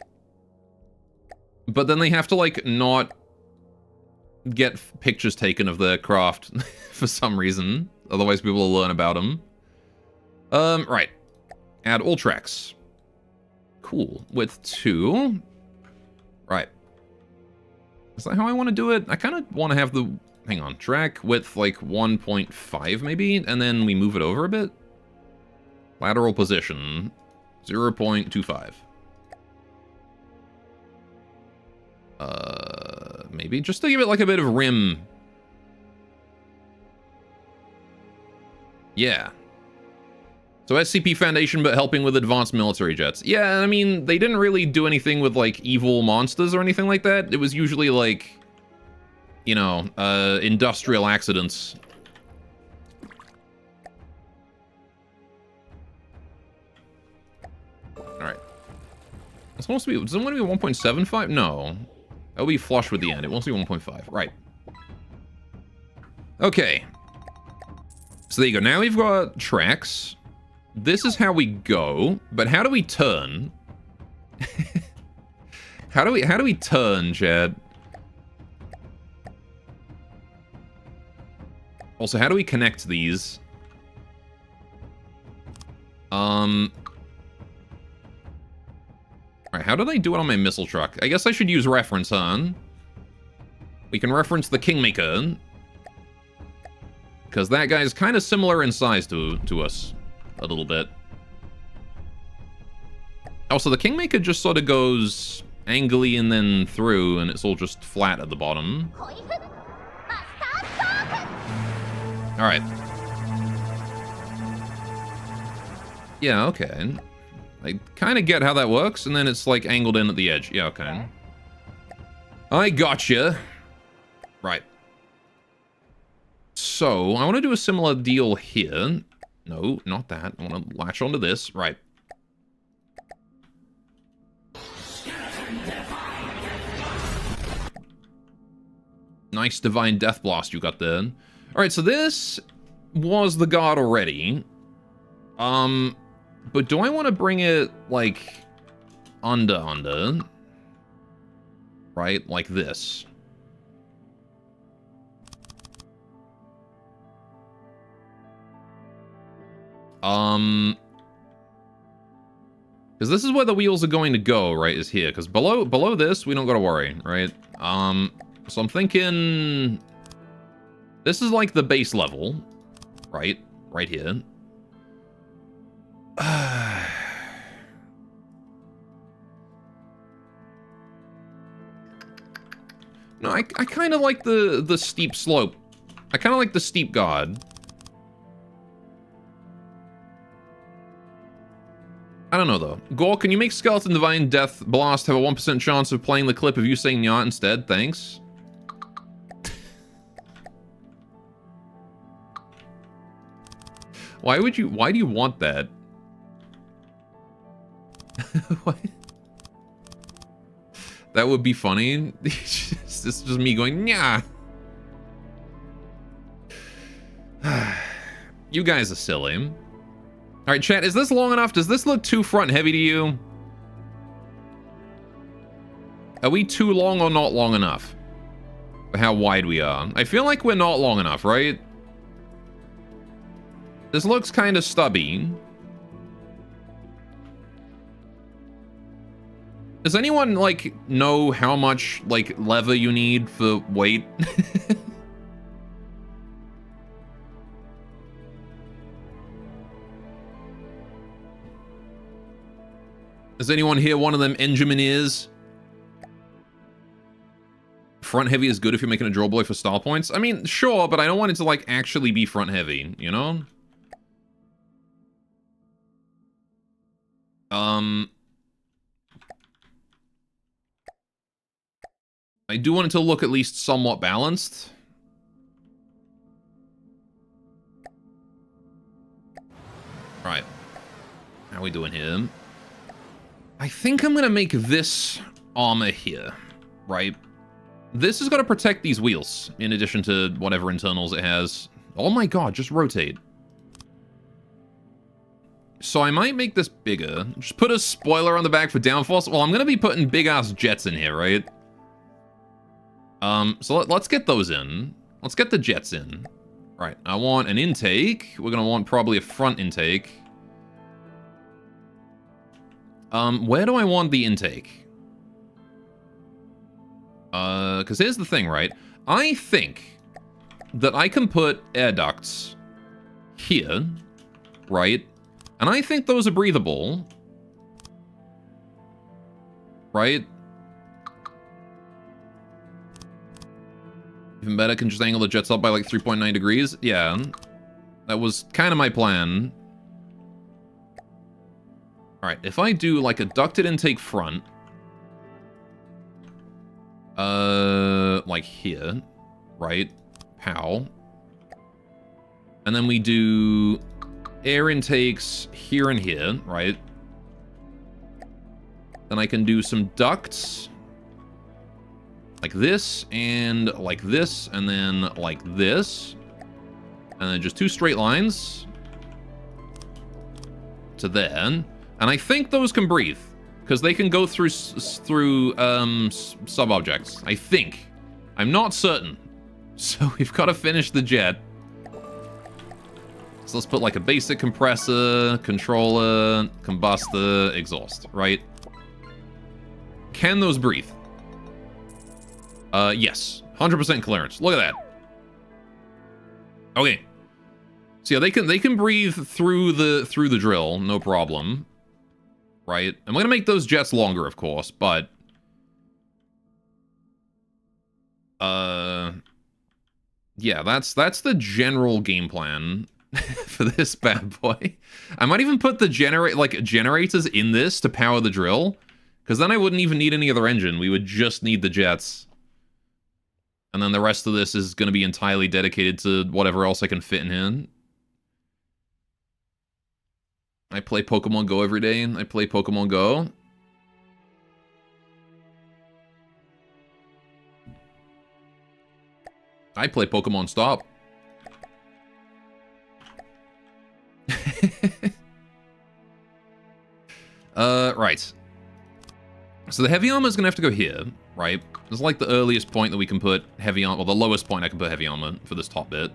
But then they have to like not get pictures taken of the craft for some reason. Otherwise people will learn about them. Right. Add all tracks. Cool. Width 2. Right. Is that how I want to do it? I kind of want to have the... Hang on. Track width like 1.5 maybe, and then we move it over a bit. Lateral position 0.25. Maybe just to give it like a bit of rim. Yeah. So SCP Foundation, but helping with advanced military jets. Yeah, I mean, they didn't really do anything with like evil monsters or anything like that. It was usually like, you know, industrial accidents It's supposed to be, does it want to be 1.75? No. That'll be flush with the end. It wants to be 1.5. Right. Okay. So there you go. Now we've got tracks. This is how we go, but how do we turn? How do we turn, Chad? Also, how do we connect these? Alright, how do they do it on my missile truck? I guess I should use reference, huh? We can reference the Kingmaker. Because that guy is kind of similar in size to us. A little bit. Also, the Kingmaker just sort of goes angly and then through, and it's all just flat at the bottom. Alright. Yeah, okay. I kind of get how that works, and then it's like angled in at the edge. Yeah, okay. I gotcha. Right. So, I want to do a similar deal here. No, not that. I want to latch onto this. Right. Nice Divine Death Blast you got there. Alright, so this was the god already. But do I want to bring it, like, under? Right? Like this. Because this is where the wheels are going to go, right, is here. Because below this, we don't gotta worry, right? So I'm thinking... This is like the base level, right? Right here. No, I kind of like the steep slope. I kind of like the steep god. I don't know, though. Gore, can you make Skeleton Divine Death Blast have a 1% chance of playing the clip of you saying Nyat instead? Thanks. Why do you want that? What? That would be funny. It's just me going, Nyah. You guys are silly. Alright, chat, is this long enough? Does this look too front heavy to you? Are we too long or not long enough? For how wide we are? I feel like we're not long enough, right? This looks kind of stubby. Does anyone, like, know how much, like, leather you need for weight? Does anyone here one of them engineers? Front heavy is good if you're making a draw boy for style points. I mean, sure, but I don't want it to, like, actually be front heavy, you know? I do want it to look at least somewhat balanced. Right. How are we doing here? I think I'm gonna make this armor here, right? This is gonna protect these wheels, in addition to whatever internals it has. Oh my god, just rotate. So I might make this bigger. Just put a spoiler on the back for downforce. Well, I'm gonna be putting big-ass jets in here, right? So let's get those in. Let's get the jets in. Right, I want an intake. We're gonna want probably a front intake. Where do I want the intake? Because here's the thing, right? I think that I can put air ducts here, right? And I think those are breathable. Right? Even better, can just angle the jets up by like 3.9 degrees. Yeah, that was kind of my plan. Alright, if I do like a ducted intake front, like here, right? Pow. And then we do air intakes here and here, right? Then I can do some ducts. Like this, and like this, and then like this. And then just 2 straight lines. To there. And I think those can breathe. Because they can go through sub-objects. I think. I'm not certain. So we've got to finish the jet. So let's put like a basic compressor, controller, combustor, exhaust, right? Can those breathe? Yes. 100% clearance. Look at that. Okay. So yeah, they can breathe through the drill, no problem. Right? I'm gonna make those jets longer, of course, but yeah, that's the general game plan for this bad boy. I might even put the generators in this to power the drill, because then I wouldn't even need any other engine. We would just need the jets. And then the rest of this is going to be entirely dedicated to whatever else I can fit in here. I play Pokemon Go every day. I play Pokemon Go. I play Pokemon Stop. Right. So the heavy armor is going to have to go here, right? This is like the earliest point that we can put heavy armor, or the lowest point I can put heavy armor for this top bit.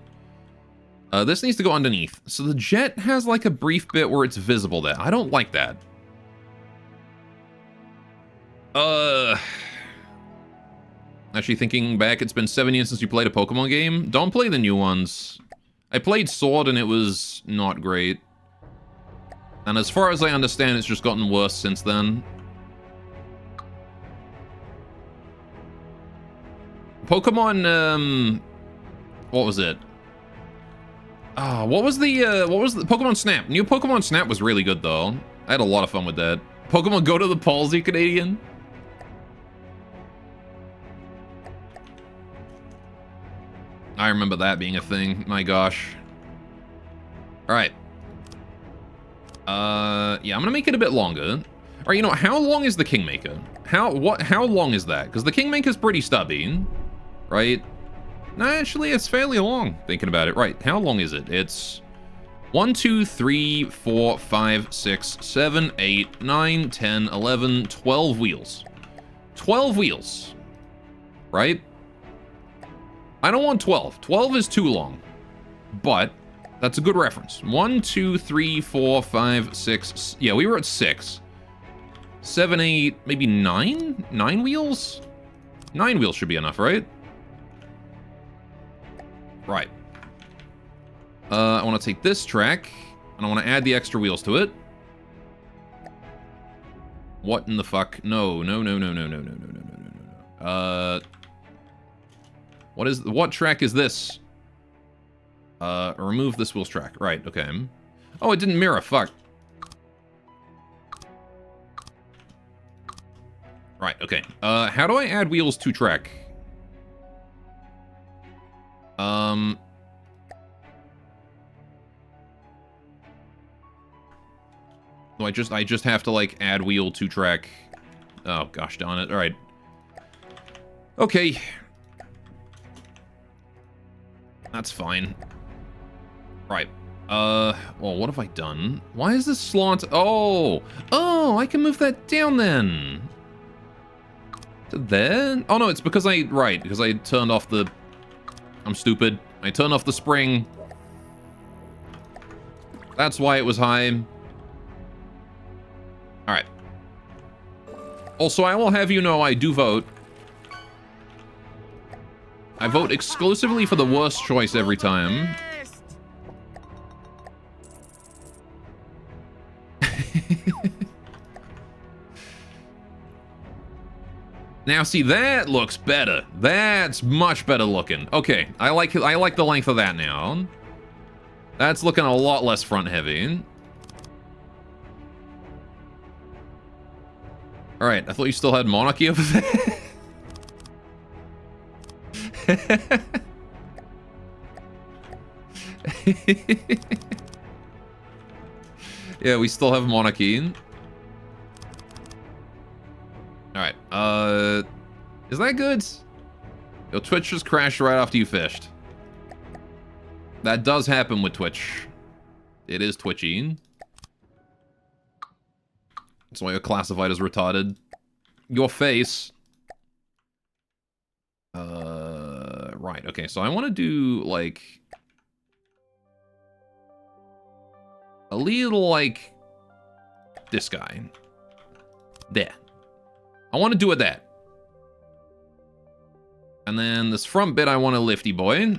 This needs to go underneath. So the jet has like a brief bit where it's visible there. I don't like that. Actually thinking back, it's been 7 years since you played a Pokemon game. Don't play the new ones. I played Sword and it was not great. And as far as I understand, it's just gotten worse since then. Pokemon, what was it? What was the Pokemon Snap? New Pokemon Snap was really good though. I had a lot of fun with that. Pokemon Go to the Palsy, Canadian. I remember that being a thing. My gosh. All right. Yeah, I'm gonna make it a bit longer. All right, you know, how long is the Kingmaker? How long is that? Because the Kingmaker's pretty stubby, right? No, actually, it's fairly long, thinking about it. Right, how long is it? It's 1, 2, 3, 4, 5, 6, 7, 8, 9, 10, 11, 12 wheels. 12 wheels, right? I don't want 12. 12 is too long, but that's a good reference. 1, 2, 3, 4, 5, 6. Yeah, we were at 6. 7, 8, maybe 9? 9 wheels? 9 wheels should be enough, right? Right. I want to take this track, and I want to add the extra wheels to it. What in the fuck? No. What track is this? Remove this wheels track. Right, okay. Oh, it didn't mirror. Fuck. Right, okay. How do I add wheels to track? No, I just have to, like, add wheel to track. Oh, gosh darn it. All right. Okay. That's fine. Right. Well, what have I done? Why is this slant? Oh, I can move that down then. To there? Oh, no, it's because because I turned off the... I'm stupid. I turned off the spring. That's why it was high. All right. Also, I will have you know I do vote. I vote exclusively for the worst choice every time. Now, see, that looks better. That's much better looking. Okay, I like the length of that now. That's looking a lot less front heavy. All right, I thought you still had Monarchy over there. Yeah, we still have Monarchy. Is that good? Your Twitch just crashed right after you fished. That does happen with Twitch. It is twitchy. That's why you're classified as retarded. Your face. Right, okay, so I want to do, like... a little, like... this guy. There. I want to do it that. And then this front bit, I want a lifty boy.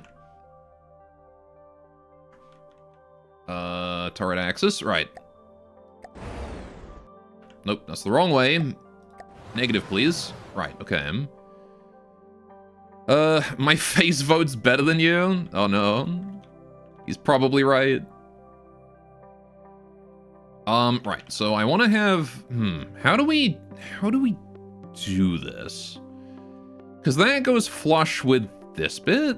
Turret axis, right. Nope, that's the wrong way. Negative, please. Right, okay. My face vote's better than you? Oh no. He's probably right. Right, so I want to have... how do we do this? Because that goes flush with this bit.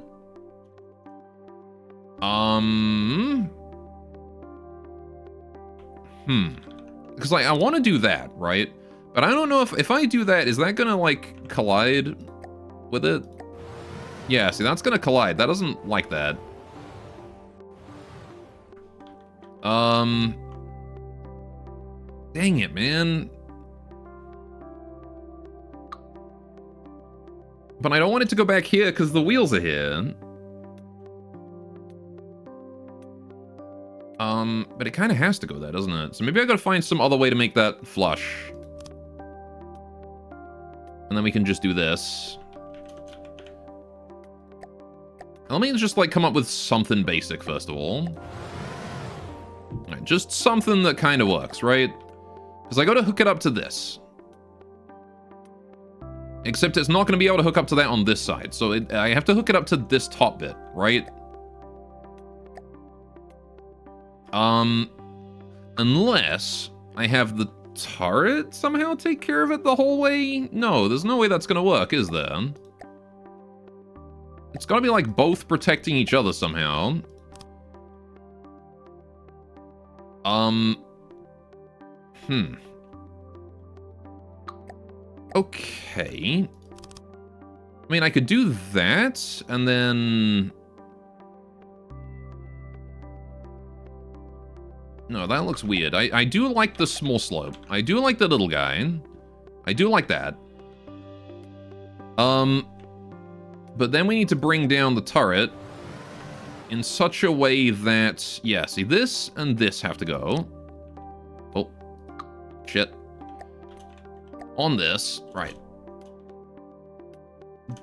Because, like, I want to do that, right? But I don't know if I do that, is that gonna, like, collide with it? Yeah, see, that's gonna collide. That doesn't like that. Dang it, man. But I don't want it to go back here because the wheels are here. But it kind of has to go there, doesn't it? So maybe I gotta find some other way to make that flush. And then we can just do this. Let me just, like, come up with something basic, first of all. Right, just something that kind of works, right? Because I gotta hook it up to this. Except it's not going to be able to hook up to that on this side. So I have to hook it up to this top bit, right? Unless I have the turret somehow take care of it the whole way? No, there's no way that's going to work, is there? It's got to be, like, both protecting each other somehow. Okay. I mean, I could do that, and then... No, that looks weird. I do like the small slope. I do like the little guy. I do like that. But then we need to bring down the turret in such a way that... Yeah, see, this and this have to go. Oh. Shit. On this, right.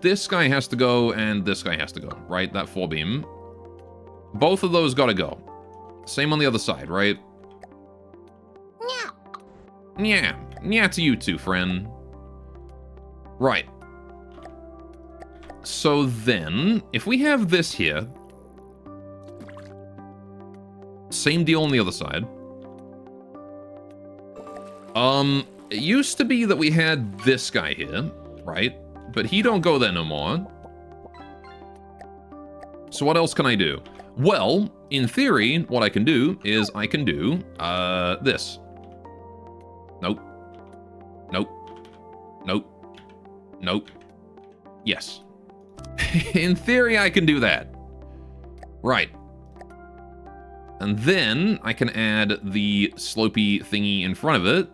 This guy has to go, and this guy has to go, right? That 4-beam. Both of those gotta go. Same on the other side, right? Yeah. Yeah to you too, friend. Right. So then, if we have this here... Same deal on the other side. It used to be that we had this guy here, right? But he don't go there no more. So what else can I do? Well, in theory, what I can do is I can do, this. Nope. Nope. Nope. Nope. Yes. In theory, I can do that. Right. And then I can add the slopey thingy in front of it.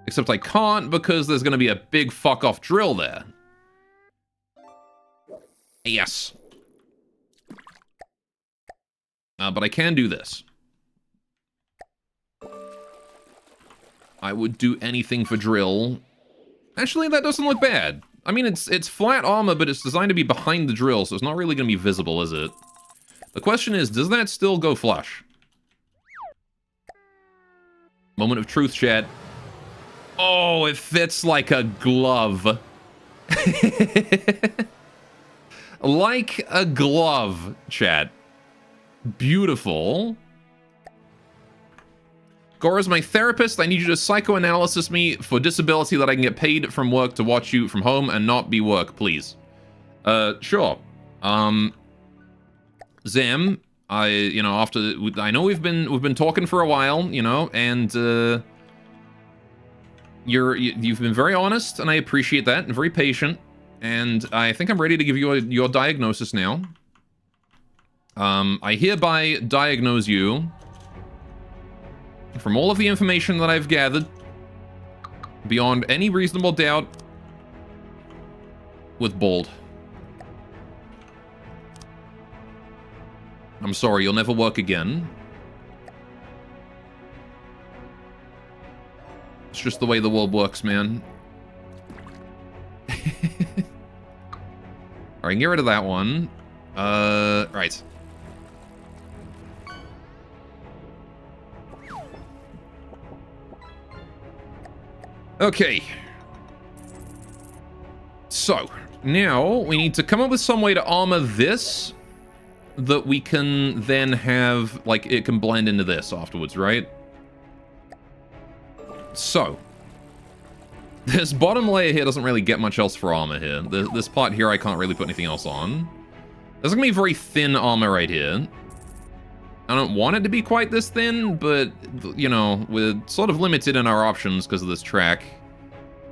Except I can't because there's going to be a big fuck-off drill there. Yes. But I can do this. I would do anything for drill. Actually, that doesn't look bad. I mean, it's flat armor, but it's designed to be behind the drill, so it's not really going to be visible, is it? The question is, does that still go flush? Moment of truth, chat. Oh, it fits like a glove. Like a glove, chat. Beautiful. Gora's my therapist. I need you to psychoanalysis me for disability that I can get paid from work to watch you from home and not be work, please. Sure. Zam, after I know we've been talking for a while, and You've been very honest, and I appreciate that, and very patient. And I think I'm ready to give you your diagnosis now. I hereby diagnose you, from all of the information that I've gathered, beyond any reasonable doubt, with bald. I'm sorry, you'll never work again. It's just the way the world works, man. Alright, get rid of that one. Right. Okay. So, now we need to come up with some way to armor this that we can then have, like, it can blend into this afterwards, right? So, this bottom layer here doesn't really get much else for armor here. This part here I can't really put anything else on. There's gonna be very thin armor right here. I don't want it to be quite this thin, but, you know, we're sort of limited in our options because of this track.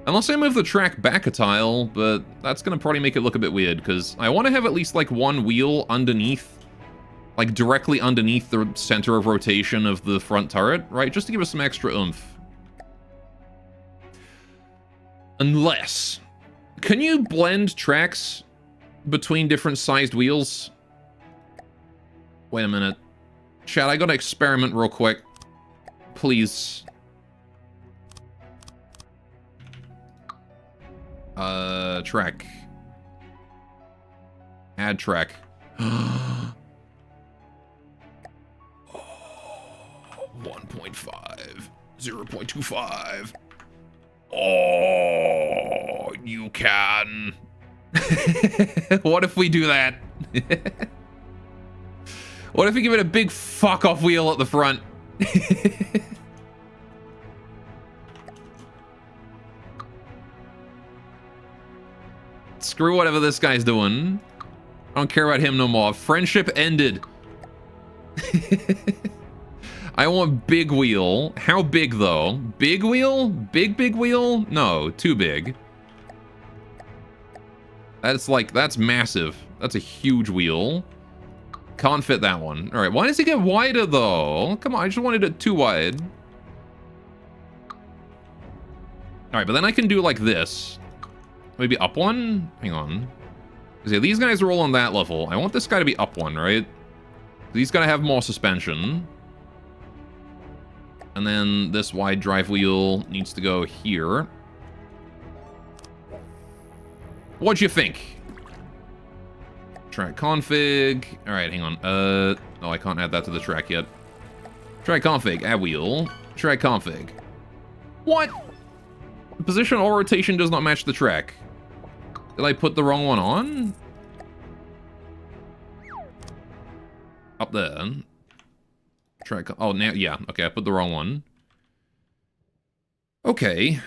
Unless I move the track back a tile, but that's gonna probably make it look a bit weird, because I want to have at least, like, one wheel underneath, like, directly underneath the center of rotation of the front turret, right? Just to give us some extra oomph. Unless... Can you blend tracks between different sized wheels? Wait a minute. Chat, I gotta experiment real quick. Please. Track. Add track. 1.5. 0.25. Oh, you can. What if we do that? What if we give it a big fuck off wheel at the front? Screw whatever this guy's doing. I don't care about him no more. Friendship ended. I want big wheel. How big though? Big wheel? Big wheel? No, too big. That's like, that's massive. That's a huge wheel. Can't fit that one. All right, why does it get wider though? Come on, I just wanted it too wide. All right, but then I can do like this. Maybe up one? Hang on. Because yeah, these guys are all on that level. I want this guy to be up one, right? He's got to have more suspension. And then this wide drive wheel needs to go here. What'd you think? Track config. All right, hang on. Oh, I can't add that to the track yet. Track config, add wheel. Track config. What? The position or rotation does not match the track. Did I put the wrong one on? Up there. Track. Oh, now, yeah. Okay, I put the wrong one. Okay.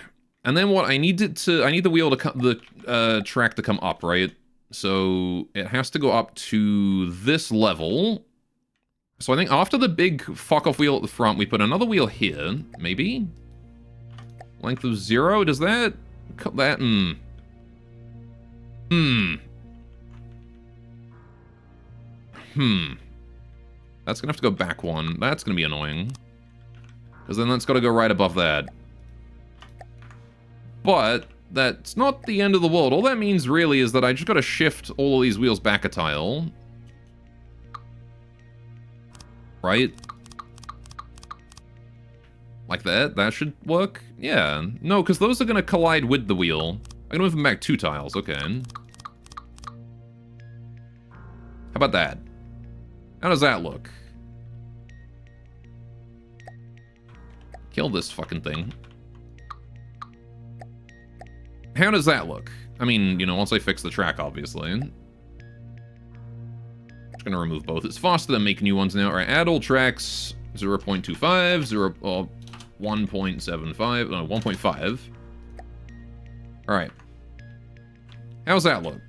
And then what? I need it to. I need the wheel to come. The track to come up, right? So it has to go up to this level. So I think after the big fuck off wheel at the front, we put another wheel here. Maybe. Length of 0. Does that cut that? That's gonna have to go back one. That's gonna be annoying. Because then that's gotta go right above that. But that's not the end of the world. All that means really is that I just gotta shift all of these wheels back a tile. Right? Like that? That should work? Yeah. No, because those are gonna collide with the wheel. I'm gonna move them back 2 tiles. Okay. How about that? How does that look? Kill this fucking thing. How does that look? I mean, you know, once I fix the track, obviously. Just gonna remove both. It's faster than making new ones now. Alright, add all tracks. 0.25, 1.75, no, 1.5. Alright. How's that look?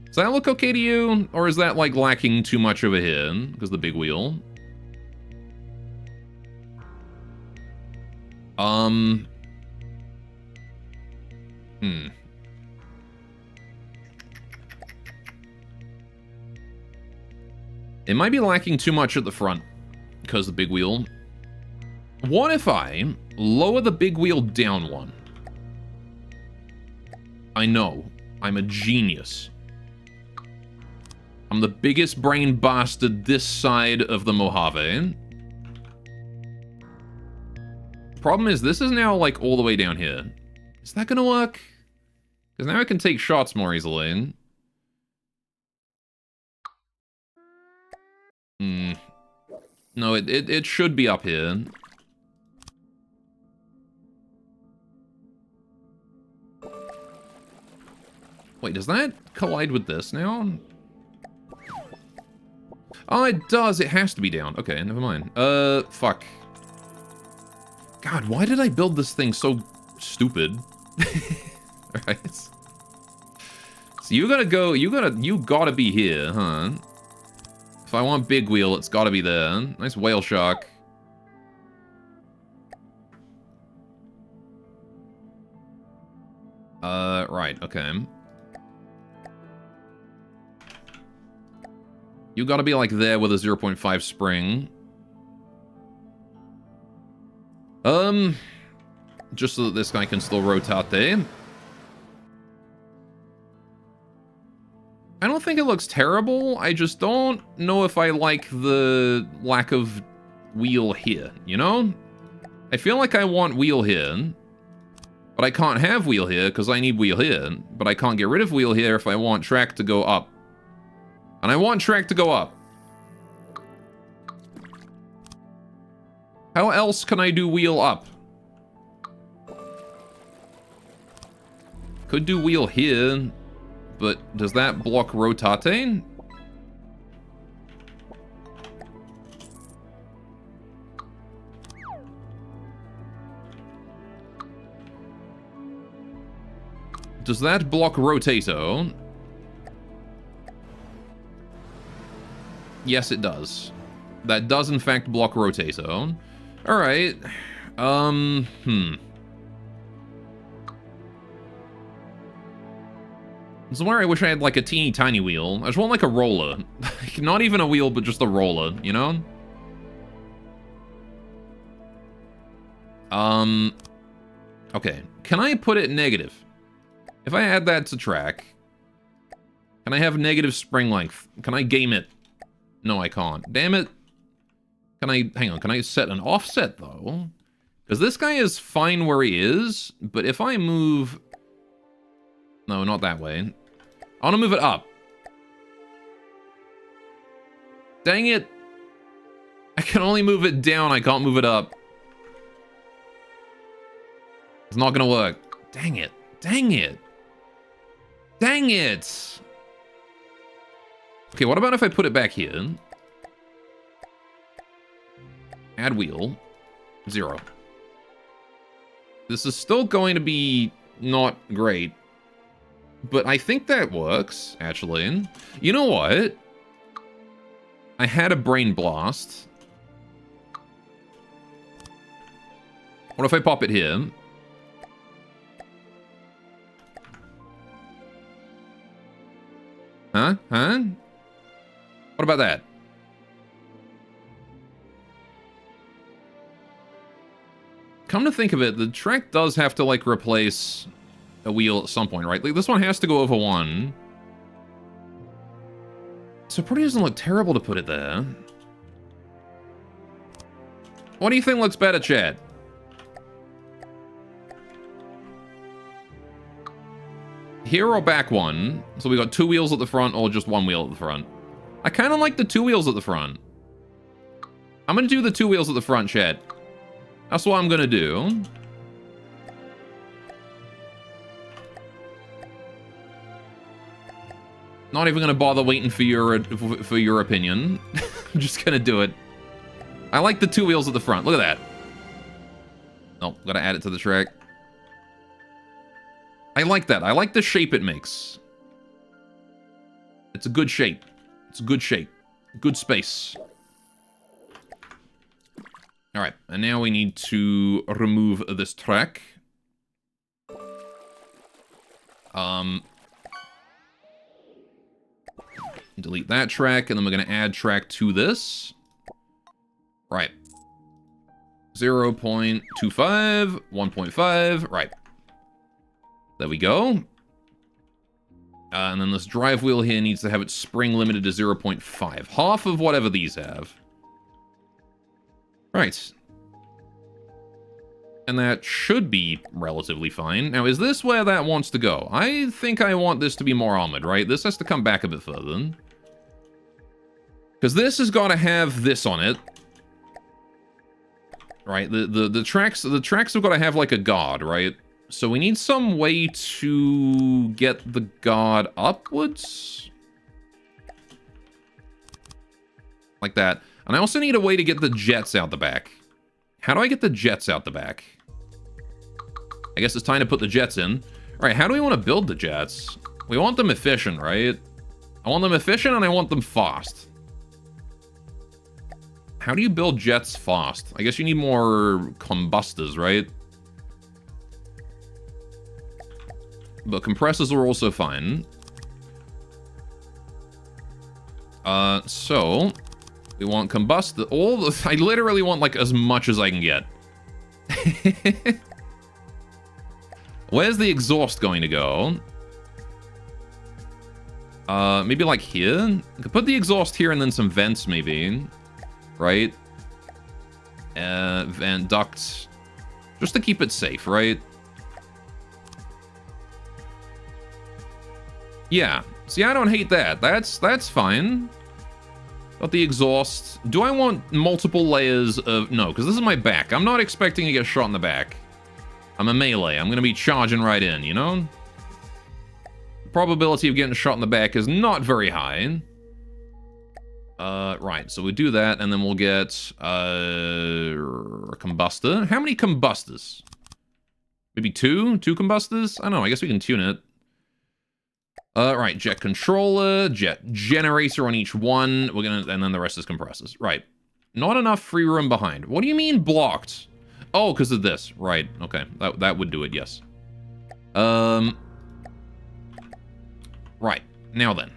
Does that look okay to you? Or is that, like, lacking too much over here? Because the big wheel. Hmm. It might be lacking too much at the front because of the big wheel. What if I lower the big wheel down one? I know. I'm a genius. I'm the biggest brain bastard this side of the Mojave. Problem is, this is now, like, all the way down here. Is that gonna work? Because now I can take shots more easily. Hmm. No, it should be up here. Wait, does that collide with this now? Oh, it does. It has to be down. Okay, never mind. Fuck. God, why did I build this thing so stupid? Alright. So you gotta be here, huh? If I want big wheel, it's gotta be there. Nice whale shark. Right, okay. You gotta be like there with a 0.5 spring. Just so that this guy can still rotate. I don't think it looks terrible. I just don't know if I like the lack of wheel here, you know? I feel like I want wheel here, but I can't have wheel here because I need wheel here, but I can't get rid of wheel here if I want track to go up. And I want track to go up. How else can I do wheel up? Could do wheel here, but does that block rotate? Does that block rotato? Yes, it does. That does in fact block rotato. Alright. Somewhere I wish I had like a teeny tiny wheel. I just want like a roller. Not even a wheel, but just a roller, you know? Okay. Can I put it negative? If I add that to track, can I have negative spring length? Can I game it? No, I can't. Damn it. Hang on, can I set an offset though? Because this guy is fine where he is, but if I move... No, not that way. I want to move it up. Dang it. I can only move it down, I can't move it up. It's not gonna work. Dang it. Dang it. Dang it! Okay, what about if I put it back here? Add wheel. 0. This is still going to be not great. But I think that works, actually. You know what? I had a brain blast. What if I pop it here? Huh? Huh? What about that? Come to think of it, the track does have to, like, replace a wheel at some point, right? Like, this one has to go over 1. So it probably doesn't look terrible to put it there. What do you think looks better, Chad? Here or back 1? So we got 2 wheels at the front or just 1 wheel at the front? I kind of like the 2 wheels at the front. I'm going to do the 2 wheels at the front, Chad. That's what I'm going to do. Not even going to bother waiting for your opinion. I'm just going to do it. I like the 2 wheels at the front. Look at that. Oh, got to add it to the track. I like that. I like the shape it makes. It's a good shape. It's a good shape. Good space. Alright, and now we need to remove this track. Delete that track, and then we're going to add track to this. Right. 0.25, 1.5, right. There we go. And then this drive wheel here needs to have its spring limited to 0.5. Half of whatever these have. Right. And that should be relatively fine. Now, is this where that wants to go? I think I want this to be more armored, right? This has to come back a bit further. Because this has got to have this on it. Right? The tracks have got to have, like, a guard, right? So we need some way to get the guard upwards. Like that. And I also need a way to get the jets out the back. How do I get the jets out the back? I guess it's time to put the jets in. All right, how do we want to build the jets? We want them efficient, right? I want them efficient and I want them fast. How do you build jets fast? I guess you need more combustors, right? But compressors are also fine. So we want I literally want like as much as I can get. Where's the exhaust going to go? Maybe like here? I could put the exhaust here and then some vents maybe. Right? Vent ducts. Just to keep it safe, right? Yeah. See, I don't hate that. That's fine. Got the exhaust. Do I want multiple layers of... No, because this is my back. I'm not expecting to get shot in the back. I'm a melee. I'm going to be charging right in, you know? The probability of getting shot in the back is not very high. Right, so we do that, and then we'll get a combustor. How many combustors? Maybe two? Two combustors? I don't know, I guess we can tune it. Right, jet controller, jet generator on each one. We're gonna, and then the rest is compressors. Right. Not enough free room behind. What do you mean blocked? Oh, because of this. Right, okay. That would do it, yes. Right, now then.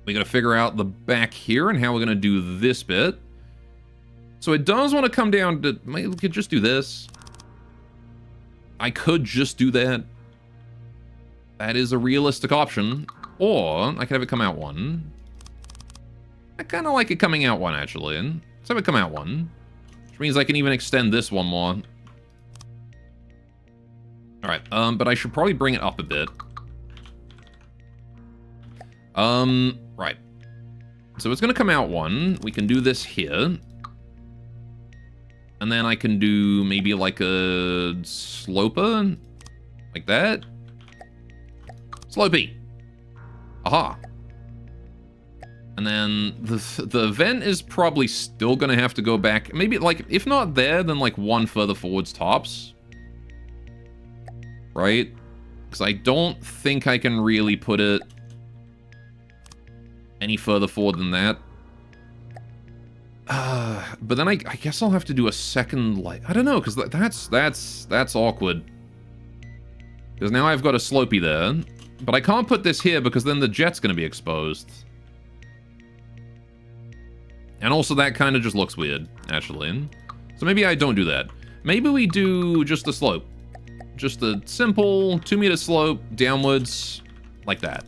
We gotta figure out the back here and how we're gonna do this bit. So it does want to come down to... We could just do this. I could just do that. That is a realistic option. Or I could have it come out one. I kind of like it coming out one, actually. Let's have it come out one. Which means I can even extend this one more. Alright, but I should probably bring it up a bit. Right. So it's going to come out one. We can do this here. And then I can do maybe like a sloper. Like that. Slopey. Aha. And then the vent is probably still going to have to go back. Maybe like, if not there, then like one further forwards tops. Right? Because I don't think I can really put it any further forward than that. But then I guess I'll have to do a second light. I don't know, because that's awkward. Because now I've got a slopey there. But I can't put this here because then the jet's going to be exposed. And also that kind of just looks weird, actually. So maybe I don't do that. Maybe we do just a slope. Just a simple 2-meter slope downwards like that.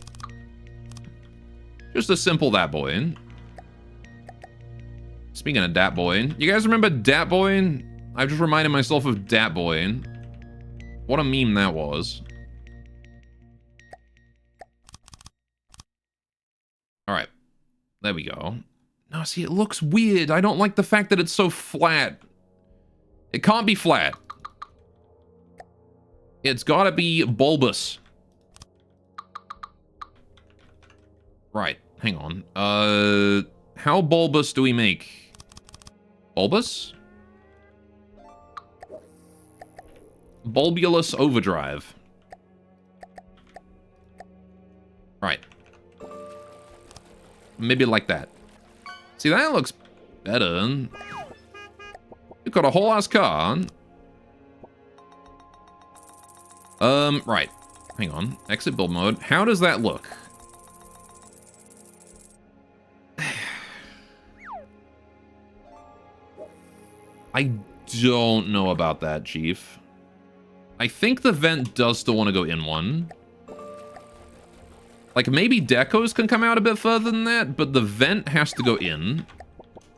Just a simple that boy. Speaking of Dat Boy, you guys remember Dat Boy? I've just reminded myself of Dat Boy. What a meme that was. Alright. There we go. No, see, it looks weird. I don't like the fact that it's so flat. It can't be flat. It's gotta be bulbous. Right. Hang on. How bulbous do we make? Bulbous? Bulbulous overdrive. Right. Maybe like that. See, that looks better. You've got a whole ass car. Right. Hang on. Exit build mode. How does that look? I don't know about that, Chief. I think the vent does still want to go in one. Like, maybe decos can come out a bit further than that, but the vent has to go in.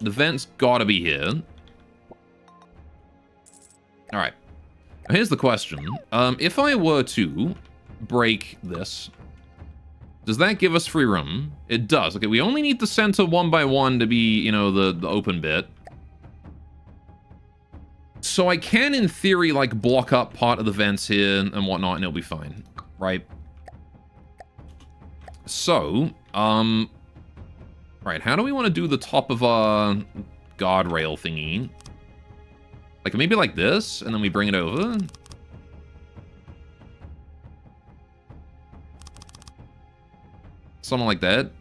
The vent's gotta be here. Alright. Here's the question. If I were to break this, does that give us free room? It does. Okay, we only need the center 1 by 1 to be, you know, the open bit. So I can, in theory, like, block up part of the vents here and whatnot, and it'll be fine. Right? So, right, how do we want to do the top of our guardrail thingy? Like, maybe like this, and then we bring it over? Something like that.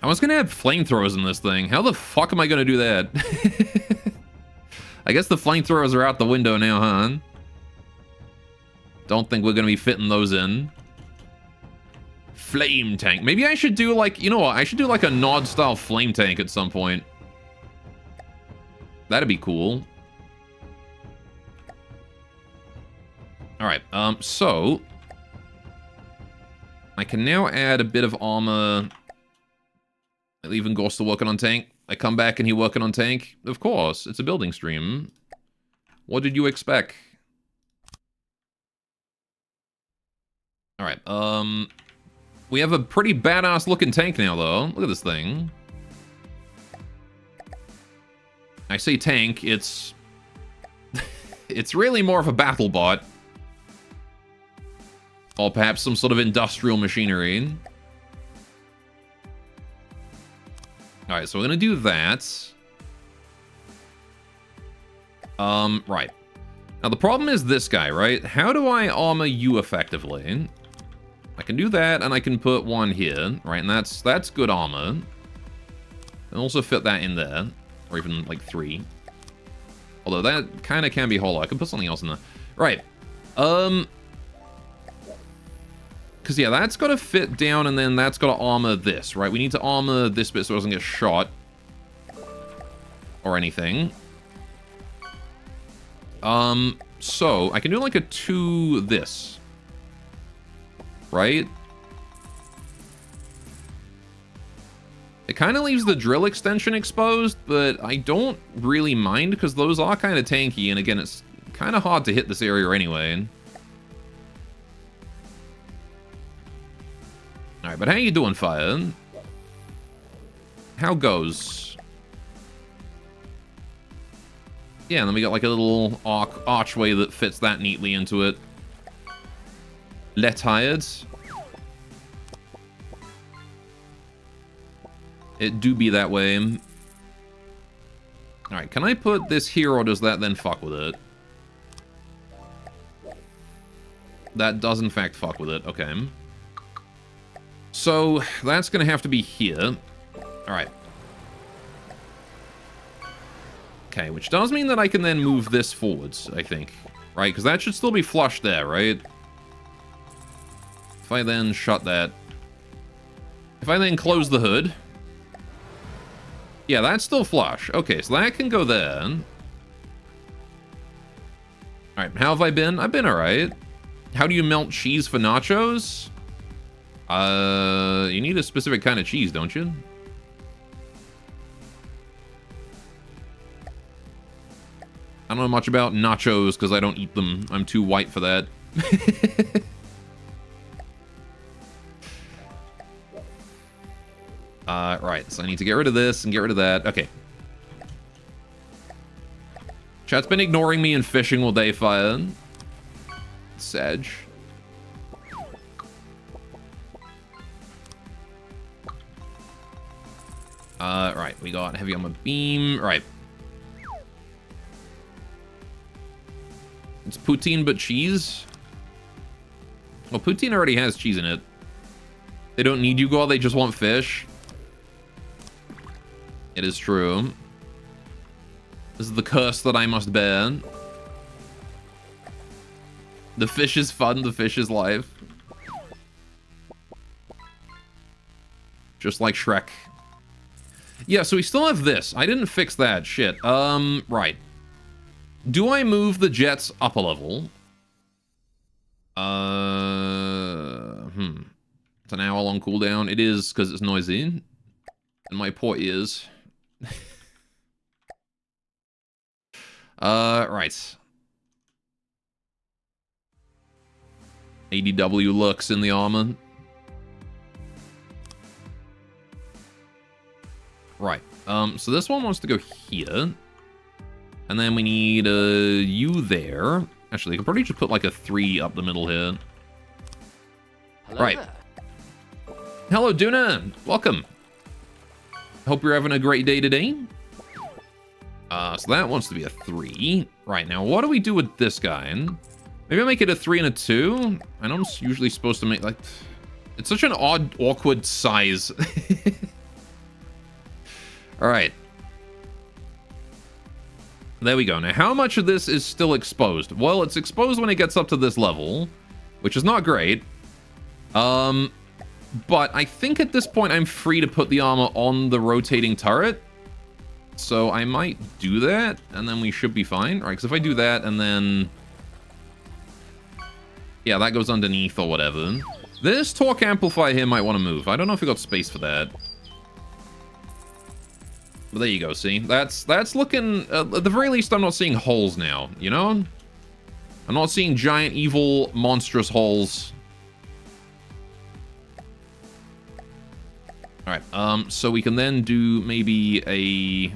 I was gonna have flamethrowers in this thing. How the fuck am I gonna do that? I guess the flamethrowers are out the window now, huh? Don't think we're gonna be fitting those in. Flame tank. Maybe I should do like, you know what? I should do like a Nod style flame tank at some point. That'd be cool. Alright, so I can now add a bit of armor. I leave Ngorsta working on tank. I come back and he working on tank. Of course, it's a building stream. What did you expect? Alright, we have a pretty badass looking tank now, though. Look at this thing. I say tank, it's... it's really more of a battle bot. Or perhaps some sort of industrial machinery. Alright, so we're gonna do that. Right. Now the problem is this guy, right? How do I armor you effectively? I can do that, and I can put one here, right? And that's good armor. And also fit that in there. Or even, like, 3. Although that kind of can be hollow. I can put something else in there. Right. Because, yeah, that's got to fit down, and then that's got to armor this, right? We need to armor this bit so it doesn't get shot. Or anything. So, I can do, like, a 2 this. Right? It kind of leaves the drill extension exposed, but I don't really mind because those are kind of tanky, and again, it's kind of hard to hit this area anyway. Alright, but how you doing, Fire? How goes? Yeah, and then we got like a little archway that fits that neatly into it. Let-hired. It do be that way. Alright, can I put this here, or does that then fuck with it? That does in fact fuck with it, okay. So, that's gonna have to be here. Alright. Okay, which does mean that I can then move this forwards, I think. Right, because that should still be flush there, right? If I then shut that... If I then close the hood... Yeah, that's still flush. Okay, so that can go there. Alright, how have I been? I've been alright. How do you melt cheese for nachos? You need a specific kind of cheese, don't you? I don't know much about nachos because I don't eat them. I'm too white for that. Right, so I need to get rid of this and get rid of that. Okay. Chat's been ignoring me and fishing all day, Fire. Sedge. Right, we got heavy armor beam. Right. It's poutine but cheese. Well, poutine already has cheese in it. They don't need Yugo, they just want fish. It is true. This is the curse that I must bear. The fish is fun, the fish is life. Just like Shrek. Yeah, so we still have this. I didn't fix that. Shit. Right. Do I move the jets up a level? It's an hour-long cooldown. It is, because it's noisy. And my poor ears. Right. ADW looks in the armor. Right. So this one wants to go here. And then we need you there. Actually, I could probably just put like a 3 up the middle here. Hello Right. there. Hello, Duna. Welcome. Hope you're having a great day today. So that wants to be a 3. Right, now what do we do with this guy? Maybe I'll make it a 3 and a 2. I know I'm usually supposed to make, like... It's such an odd, awkward size. Alright. There we go. Now, how much of this is still exposed? Well, it's exposed when it gets up to this level, which is not great. But I think at this point I'm free to put the armor on the rotating turret. So I might do that, and then we should be fine. All right, because if I do that, and then... Yeah, that goes underneath or whatever. This torque amplifier here might want to move. I don't know if we got space for that. But there you go, see? That's looking... at the very least, I'm not seeing holes now, you know? I'm not seeing giant, evil, monstrous holes. Alright, so we can then do maybe a...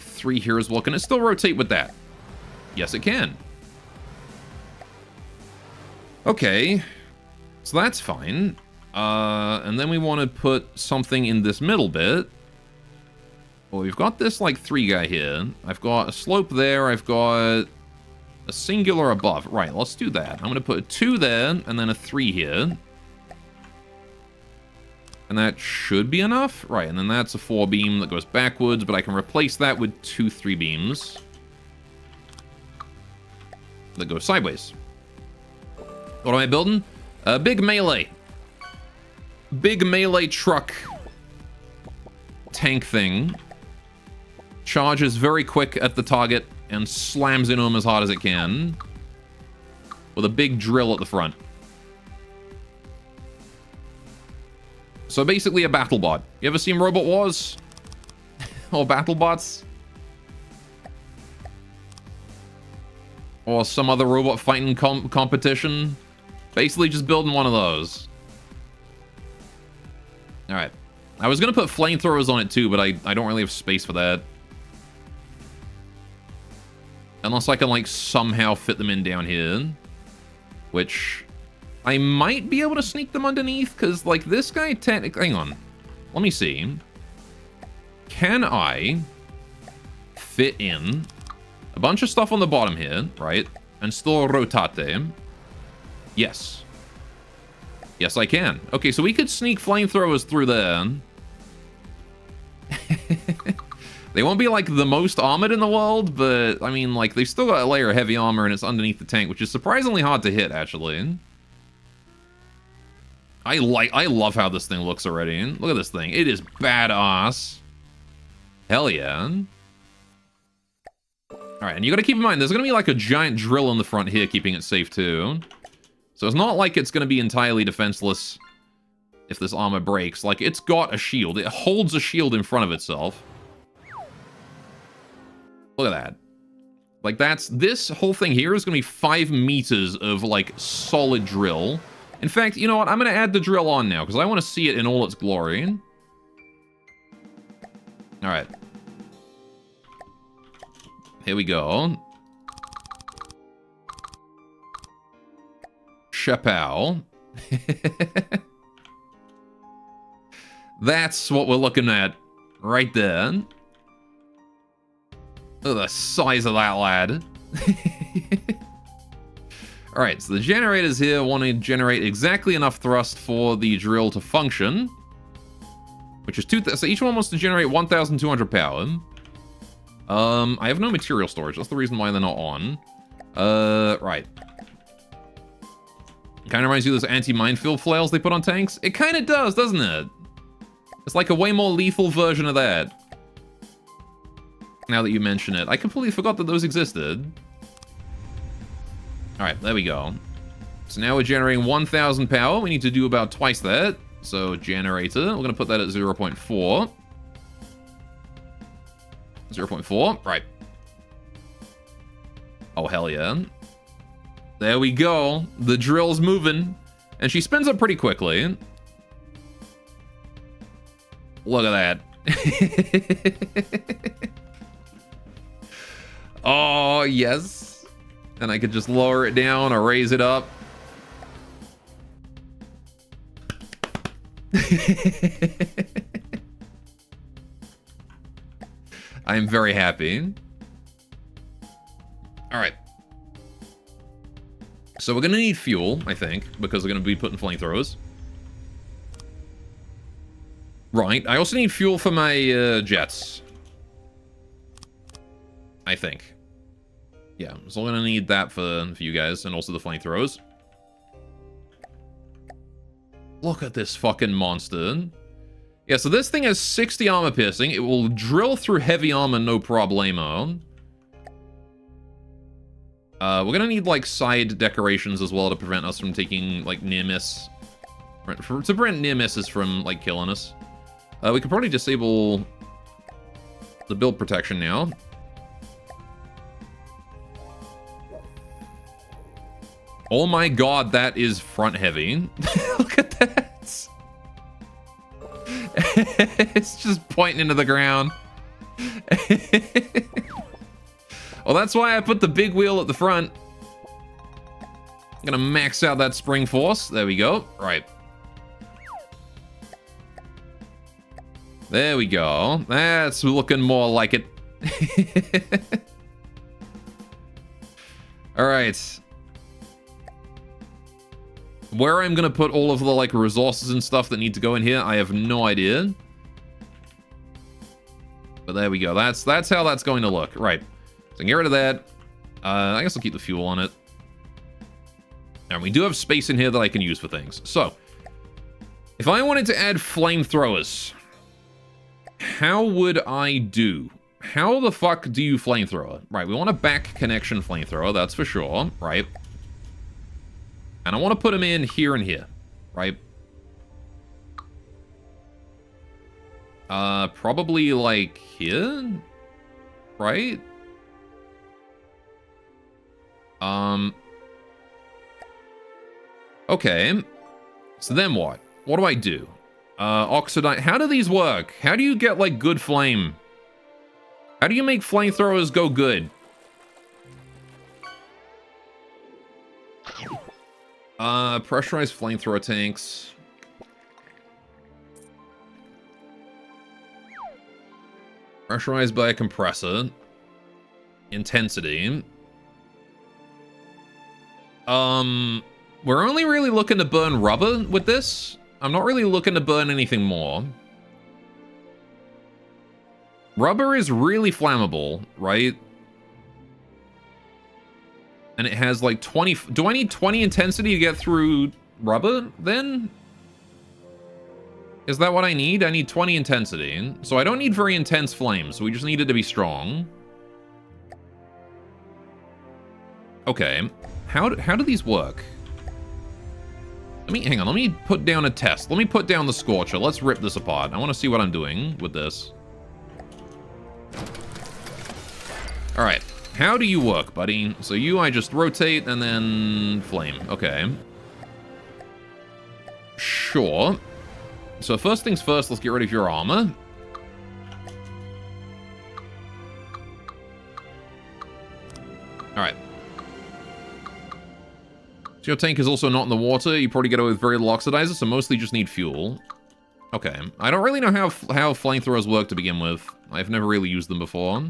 3 here as well. Can it still rotate with that? Yes, it can. Okay. So that's fine. And then we want to put something in this middle bit. Well, we've got this, like, 3 guy here. I've got a slope there. I've got a singular above. Right, let's do that. I'm going to put a 2 there, and then a 3 here. And that should be enough. Right, and then that's a 4 beam that goes backwards, but I can replace that with 2 3 beams that go sideways. What am I building? A big melee. Big melee truck tank thing. Charges very quick at the target and slams into him as hard as it can. With a big drill at the front. So basically a battle bot. You ever seen Robot Wars? Or battle bots? Or some other robot fighting competition? Basically just building one of those. Alright. I was going to put flamethrowers on it too, but I don't really have space for that. Unless I can, like, somehow fit them in down here. Which... I might be able to sneak them underneath, because, like, this guy technically... Hang on. Let me see. Can I fit in a bunch of stuff on the bottom here, right? And still rotate? Yes. Yes, I can. Okay, so we could sneak flamethrowers through there. They won't be, like, the most armored in the world, but, I mean, like, they've still got a layer of heavy armor, and it's underneath the tank, which is surprisingly hard to hit, actually. I love how this thing looks already. Look at this thing. It is badass. Hell yeah. Alright, and you gotta keep in mind, there's gonna be like a giant drill in the front here keeping it safe too. So it's not like it's gonna be entirely defenseless if this armor breaks. Like, it's got a shield. It holds a shield in front of itself. Look at that. Like, this whole thing here is gonna be 5 meters of, like, solid drill. In fact, you know what? I'm going to add the drill on now, because I want to see it in all its glory. Alright. Here we go. Chappelle. That's what we're looking at right there. Look at the size of that lad. Alright, so the generators here want to generate exactly enough thrust for the drill to function. Which is so each one wants to generate 1,200 power. I have no material storage. That's the reason why they're not on. Right. Kind of reminds you of those anti-minefield flails they put on tanks. It kind of does, doesn't it? It's like a way more lethal version of that. Now that you mention it. I completely forgot that those existed. Alright, there we go. So now we're generating 1,000 power. We need to do about twice that. So, generator. We're going to put that at 0.4. 0.4. Right. Oh, hell yeah. There we go. The drill's moving. And she spins up pretty quickly. Look at that. Oh, yes. And I could just lower it down or raise it up. I am very happy. All right. So we're going to need fuel, I think, because we're going to be putting flamethrowers. Right. I also need fuel for my jets. I think. Yeah, so I'm going to need that for you guys, and also the flamethrowers. Look at this fucking monster. Yeah, so this thing has 60 armor piercing. It will drill through heavy armor, no problemo. We're going to need, like, side decorations as well to prevent us from taking, like, near miss. To prevent near misses from, like, killing us. We could probably disable the build protection now. Oh my god, that is front heavy. Look at that. It's just pointing into the ground. Well, that's why I put the big wheel at the front. I'm gonna max out that spring force. There we go. Right. There we go. That's looking more like it. All right. Where I'm gonna put all of the, like, resources and stuff that need to go in here, I have no idea. But there we go. That's how that's going to look. Right. So get rid of that. I guess I'll keep the fuel on it. And we do have space in here that I can use for things. So, if I wanted to add flamethrowers, how would I do? How the fuck do you flamethrower? Right, we want a back connection flamethrower, that's for sure. Right. And I want to put them in here and here, right? Probably like here, right? Okay. So then what? What do I do? Oxidite. How do these work? How do you get, like, good flame? How do you make flamethrowers go good? Pressurized flamethrower tanks. Pressurized by a compressor. Intensity. We're only really looking to burn rubber with this. I'm not really looking to burn anything more. Rubber is really flammable, right? And it has like 20... Do I need 20 intensity to get through rubber, then? Is that what I need? I need 20 intensity. So I don't need very intense flames. We just need it to be strong. Okay. How do these work? Hang on. Let me put down a test. Let me put down the Scorcher. Let's rip this apart. I want to see what I'm doing with this. All right. How do you work, buddy? So I just rotate and then flame. Okay. Sure. So first things first, let's get rid of your armor. All right. So your tank is also not in the water. You probably get away with very little oxidizer, so mostly just need fuel. Okay. I don't really know how flamethrowers work to begin with. I've never really used them before.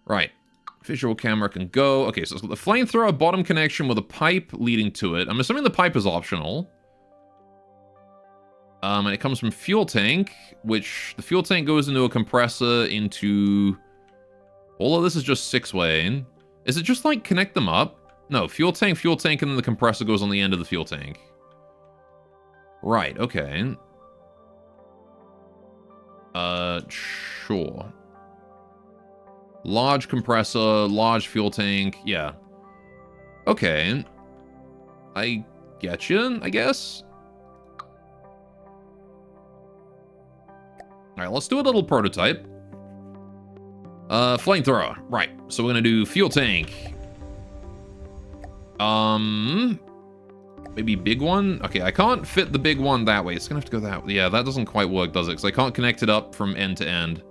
Right. Visual camera can go. Okay, so it's got the flamethrower bottom connection with a pipe leading to it. I'm assuming the pipe is optional. And it comes from fuel tank, which the fuel tank goes into a compressor into... All of this is just 6-way. Is it just like connect them up? No, fuel tank, and then the compressor goes on the end of the fuel tank. Right, okay. Sure. Large compressor, large fuel tank, yeah. Okay. I get you, I guess. Alright, let's do a little prototype. Flamethrower. Right, so we're gonna do fuel tank. Maybe big one? Okay, I can't fit the big one that way. It's gonna have to go that way. Yeah, that doesn't quite work, does it? Because I can't connect it up from end to end.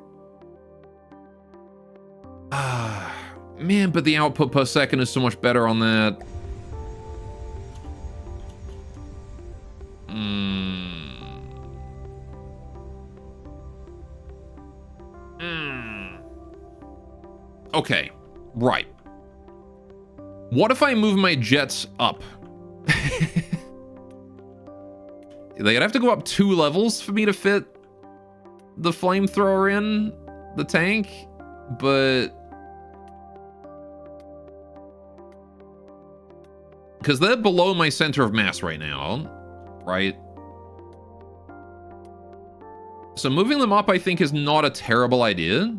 Ah, man, but the output per second is so much better on that. Okay, right. What if I move my jets up? They'd have to go up 2 levels for me to fit the flamethrower in the tank, but... Because they're below my center of mass right now, right? So moving them up, I think, is not a terrible idea.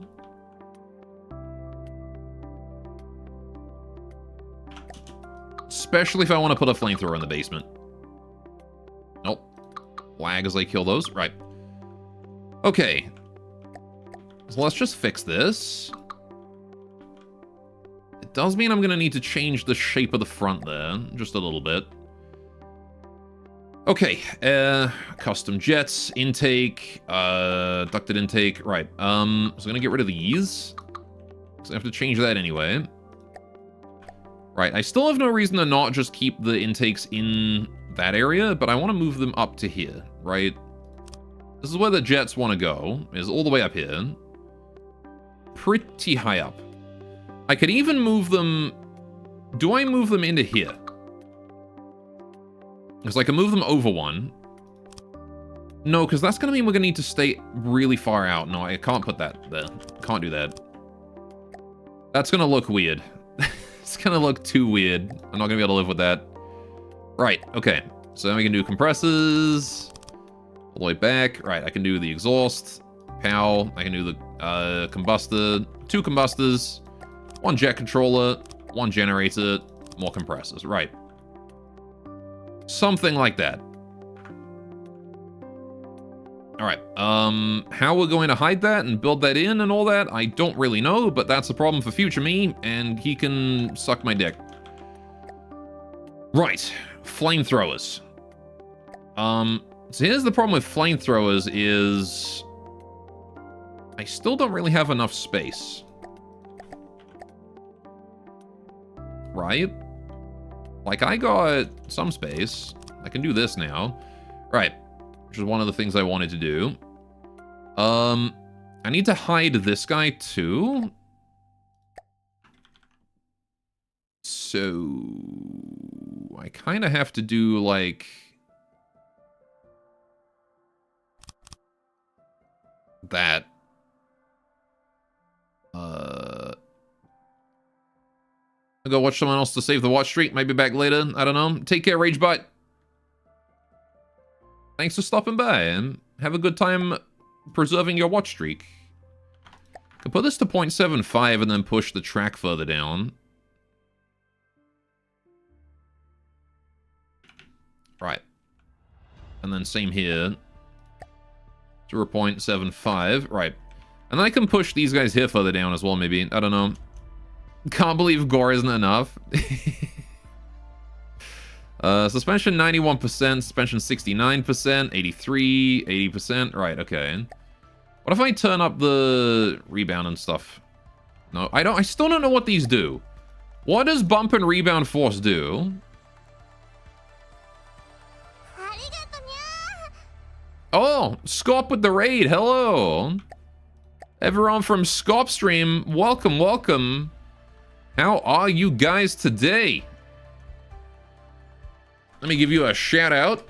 Especially if I want to put a flamethrower in the basement. Nope. Lag as I kill those. Right. Okay. So let's just fix this. It does mean I'm going to need to change the shape of the front there. Just a little bit. Okay. Custom jets. Intake. Ducted intake. Right. So I'm going to get rid of these. Because I have to change that anyway. Right, I still have no reason to not just keep the intakes in that area, but I want to move them up to here, right? This is where the jets want to go, is all the way up here. Pretty high up. I could even move them... Do I move them into here? Because I can move them over one. No, because that's going to mean we're going to need to stay really far out. No, I can't put that there. Can't do that. That's going to look weird. It's gonna look too weird. I'm not gonna be able to live with that. Right, okay. So then we can do compressors. All the way back. Right, I can do the exhaust. POW. I can do the combustor. 2 combustors. 1 jet controller. 1 generator. More compressors. Right. Something like that. Alright, how we're going to hide that and build that in and all that, I don't really know, but that's a problem for future me, and he can suck my dick. Right, flamethrowers. So here's the problem with flamethrowers is... I still don't really have enough space. Right? Like, I got some space. I can do this now. Right. Which is one of the things I wanted to do. I need to hide this guy too. So I kind of have to do like that. I'll go watch someone else to save the watch streak. Might be back later. I don't know. Take care, Ragebot. Thanks for stopping by, and have a good time preserving your watch streak. Can put this to 0.75 and then push the track further down. Right. And then same here. 0.75. Right. And then I can push these guys here further down as well, maybe. I don't know. Can't believe gore isn't enough. Suspension 91%, suspension 69%, 83, 80%. Right, okay. What if I turn up the rebound and stuff? No, I still don't know what these do. What does bump and rebound force do? Oh, Scop with the raid. Hello. Everyone from Scop stream, welcome, welcome. How are you guys today? Let me give you a shout out.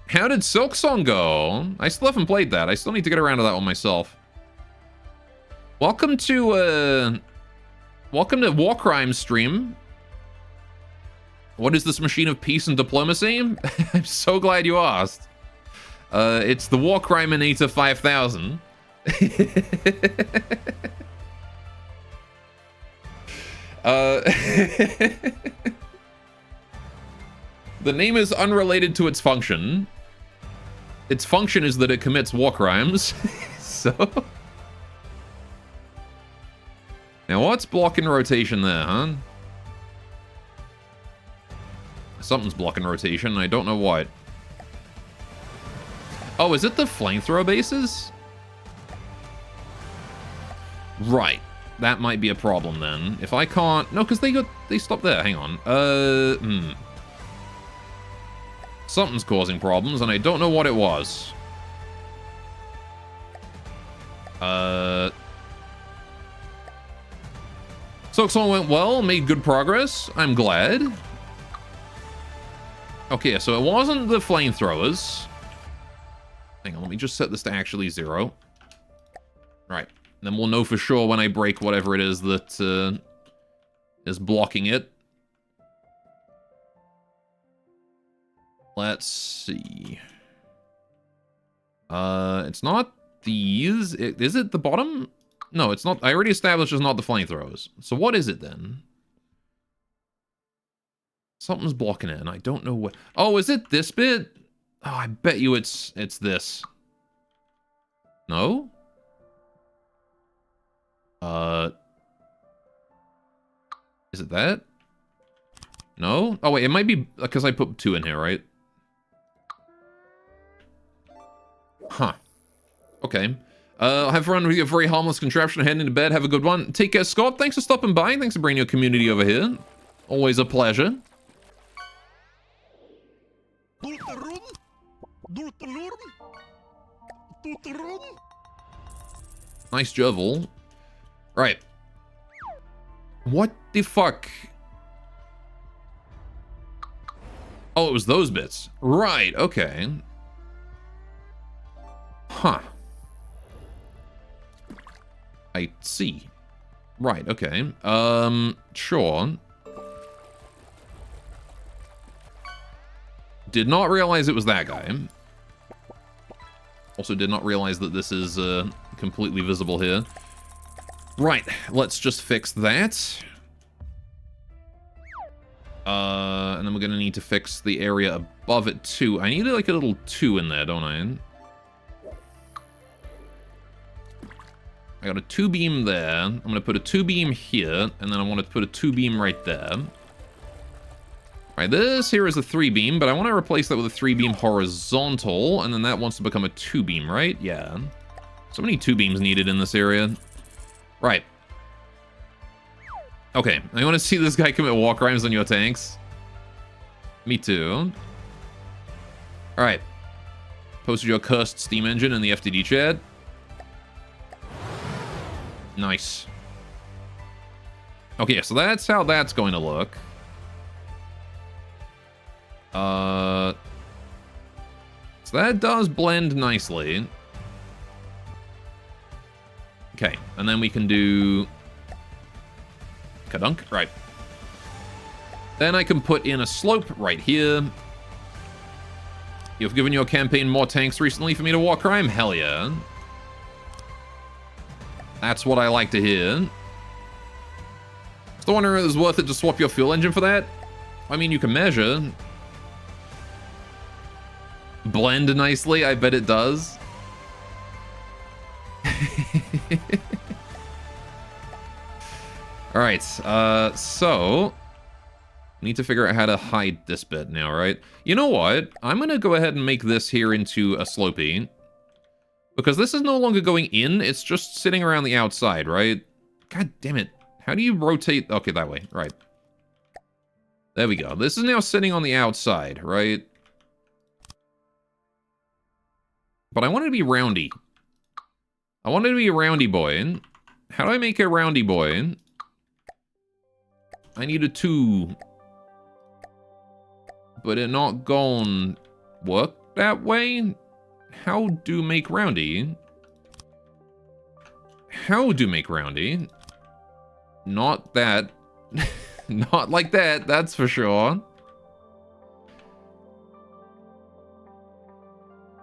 How did Silksong go? I still haven't played that. I still need to get around to that one myself. Welcome to War Crime stream. What is this machine of peace and diplomacy? I'm so glad you asked. It's the War Criminator 5000. The name is unrelated to its function. Its function is that it commits war crimes. So... Now, what's blocking rotation there, huh? Something's blocking rotation, I don't know what. Oh, is it the flamethrower bases? Right. That might be a problem then. If I can't... No, because they stopped there. Hang on. Something's causing problems, and I don't know what it was. Soxon went well, made good progress. I'm glad. Okay, so it wasn't the flamethrowers. Hang on, let me just set this to actually 0. Right. Then we'll know for sure when I break whatever it is that is blocking it. Let's see. It's not these. Is it the bottom? No, it's not. I already established it's not the flamethrowers. So what is it then? Something's blocking it, and I don't know what. Oh, is it this bit? Oh, I bet you it's this. No? Is it that? No? Oh, wait, it might be because I put 2 in here, right? Huh. Okay. Have fun with your very harmless contraption heading to bed. Have a good one. Take care, Scott. Thanks for stopping by. Thanks for bringing your community over here. Always a pleasure. Nice Jovel. Right. What the fuck? Oh, it was those bits. Right, okay. Huh. I see. Right, okay. Sure. Did not realize it was that guy. Also did not realize that this is completely visible here. Right, let's just fix that. And then we're gonna need to fix the area above it too. I need like a little 2 in there, don't I? I got a 2-beam there. I'm gonna put a 2-beam here, and then I want to put a 2-beam right there. Right, this here is a 3-beam, but I want to replace that with a 3-beam horizontal, and then that wants to become a 2-beam, right? Yeah. So many 2-beams needed in this area. Right. Okay, I want to see this guy commit war crimes on your tanks. Me too. Alright. Posted your cursed steam engine in the FTD chat. Nice. Okay, so that's how that's going to look. So that does blend nicely. Okay, and then we can do Kadunk, right. Then I can put in a slope right here. You've given your campaign more tanks recently for me to war crime? Hell yeah. That's what I like to hear. Still wondering if it's worth it to swap your fuel engine for that? I mean, you can measure. Blend nicely, I bet it does. Alright, so... need to figure out how to hide this bit now, right? You know what? I'm gonna go ahead and make this here into a slopey. Because this is no longer going in, it's just sitting around the outside, right? God damn it. How do you rotate? Okay, that way, right. There we go. This is now sitting on the outside, right? But I want it to be roundy. I want it to be a roundy boy. How do I make a roundy boy? I need a 2. But it not gon' work that way? How do make roundy? how to make roundy. Not that. Not like that, that's for sure.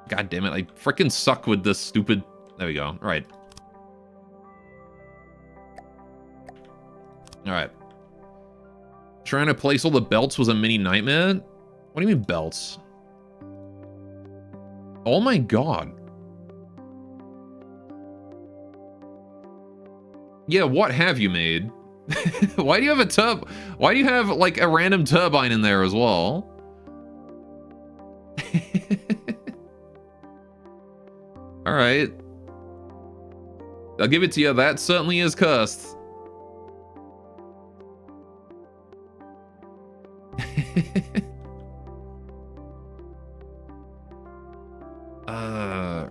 God damn it, I freaking suck with this stupid... There we go, right. Alright. Trying to place all the belts was a mini nightmare? What do you mean belts? Oh my god. Yeah, what have you made? Why do you have a Why do you have, like, a random turbine in there as well? Alright. I'll give it to you, that certainly is cursed.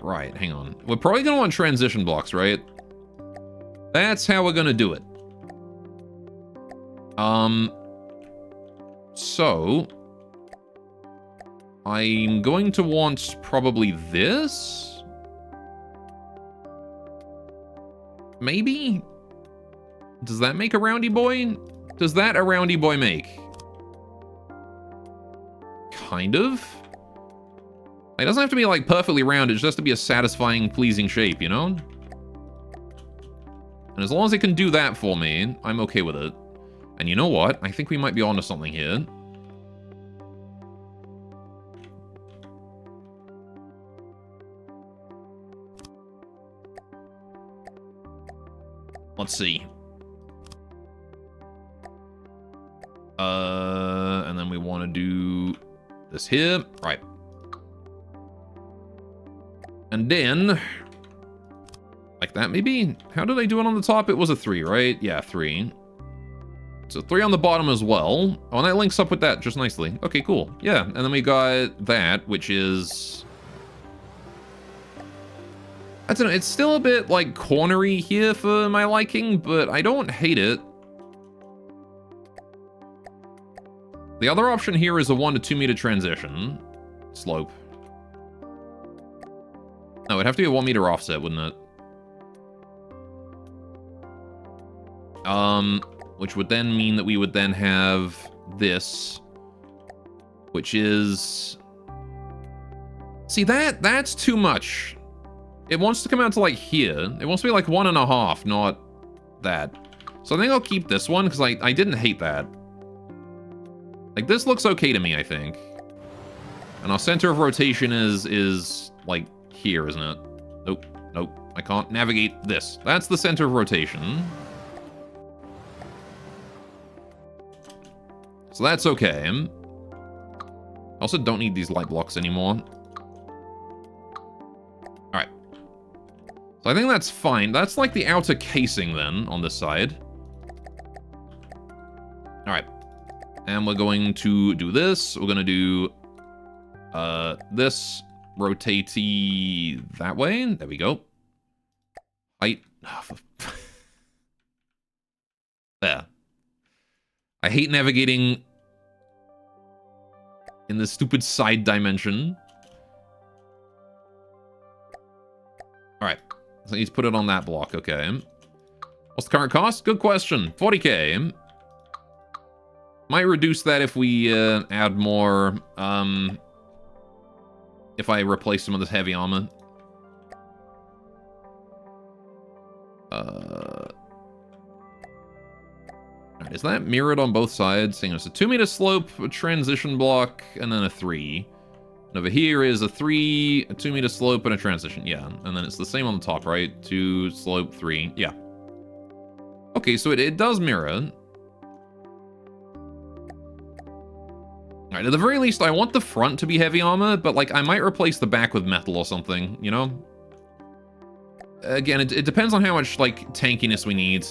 Right, hang on. We're probably gonna want transition blocks, right? That's how we're gonna do it. So... I'm going to want probably this? Maybe? Does that make a roundy boy? Does that a roundy boy make? Kind of? It doesn't have to be, like, perfectly round, it just has to be a satisfying, pleasing shape, you know? And as long as it can do that for me, I'm okay with it. And you know what? I think we might be onto something here. Let's see. And then we want to do this here. Right. And then, like that maybe? How did I do it on the top? It was a 3, right? Yeah, 3. So 3 on the bottom as well. Oh, and that links up with that just nicely. Okay, cool. Yeah, and then we got that, which is... I don't know, it's still a bit, like, cornery here for my liking, but I don't hate it. The other option here is a 1 to 2 meter transition. Slope. No, it'd have to be a 1 meter offset, wouldn't it? Which would then mean that we would then have this, which is... See, that's too much. It wants to come out to, like, here. It wants to be, like, 1.5, not that. So I think I'll keep this one, because I didn't hate that. Like, this looks okay to me, I think. And our center of rotation is like, here, isn't it? Nope, nope. I can't navigate this. That's the center of rotation. So that's okay. I also don't need these light blocks anymore. Alright. So I think that's fine. That's like the outer casing then, on this side. Alright. And we're going to do this. We're going to do this. Rotate-y that way. There we go. Height. There. I hate navigating in this stupid side dimension. Alright. So I need to put it on that block. Okay. What's the current cost? Good question. 40k. Might reduce that if we add more... if I replace some of this heavy armor. Alright, is that mirrored on both sides? Hang on, it's a 2 meter slope, a transition block, and then a 3. And over here is a 3, a 2 meter slope, and a transition. Yeah, and then it's the same on the top, right? 2, slope, 3. Yeah. Okay, so it does mirror. Alright, at the very least, I want the front to be heavy armor, but, like, I might replace the back with metal or something, you know? Again, it depends on how much, like, tankiness we need.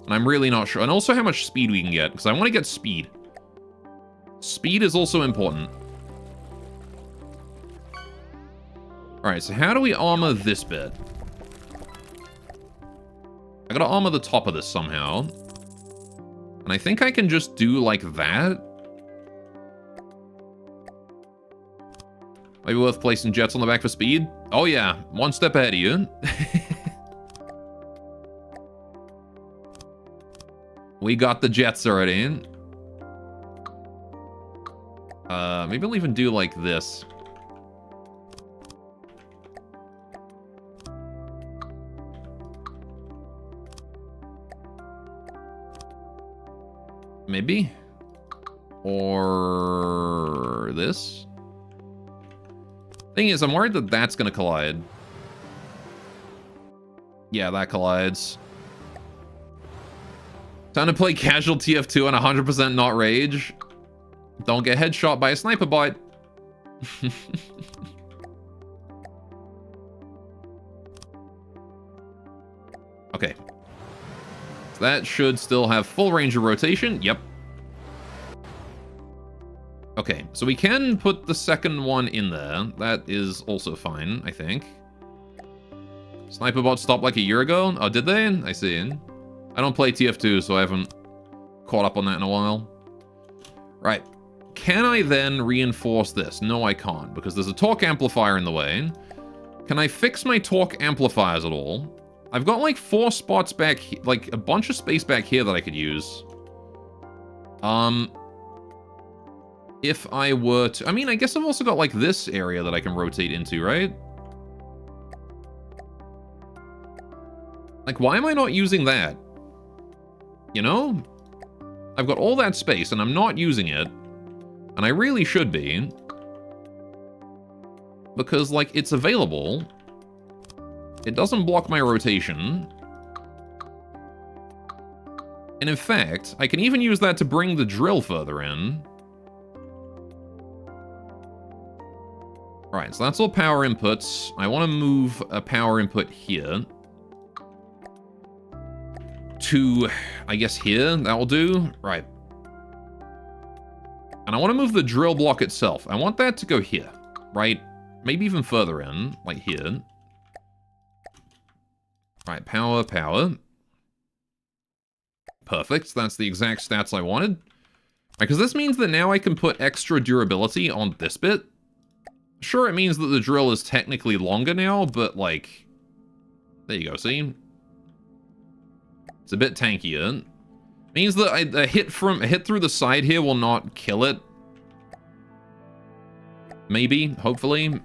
And I'm really not sure. And also how much speed we can get, because I want to get speed. Speed is also important. Alright, so how do we armor this bit? I gotta armor the top of this somehow. And I think I can just do, like, that. Maybe worth placing jets on the back for speed? Oh yeah, one step ahead of you. We got the jets already. Maybe I'll even do like this. Maybe. Or this. Thing is, I'm worried that that's gonna collide. Yeah, that collides. Time to play casual TF2 and 100% not rage. Don't get headshot by a sniper bot. Okay. So that should still have full range of rotation. Yep. Okay, so we can put the second one in there. That is also fine, I think. Sniper bot stopped like a year ago? Oh, did they? I see. I don't play TF2, so I haven't caught up on that in a while. Right. Can I then reinforce this? No, I can't, because there's a torque amplifier in the way. Can I fix my torque amplifiers at all? I've got like 4 spots back here, like a bunch of space back here that I could use. If I were to... I mean, I guess I've also got like this area that I can rotate into, right? Like, why am I not using that? You know? I've got all that space and I'm not using it. And I really should be. Because, like, it's available. It doesn't block my rotation. And in fact, I can even use that to bring the drill further in. Right, so that's all power inputs. I want to move a power input here. To, I guess, here. That will do. Right. And I want to move the drill block itself. I want that to go here. Right? Maybe even further in. Like here. Right, power, power. Perfect. That's the exact stats I wanted. Because this means that now I can put extra durability on this bit. Sure, it means that the drill is technically longer now, but, like... There you go, see? It's a bit tankier. Means that a hit through the side here will not kill it. Maybe, hopefully.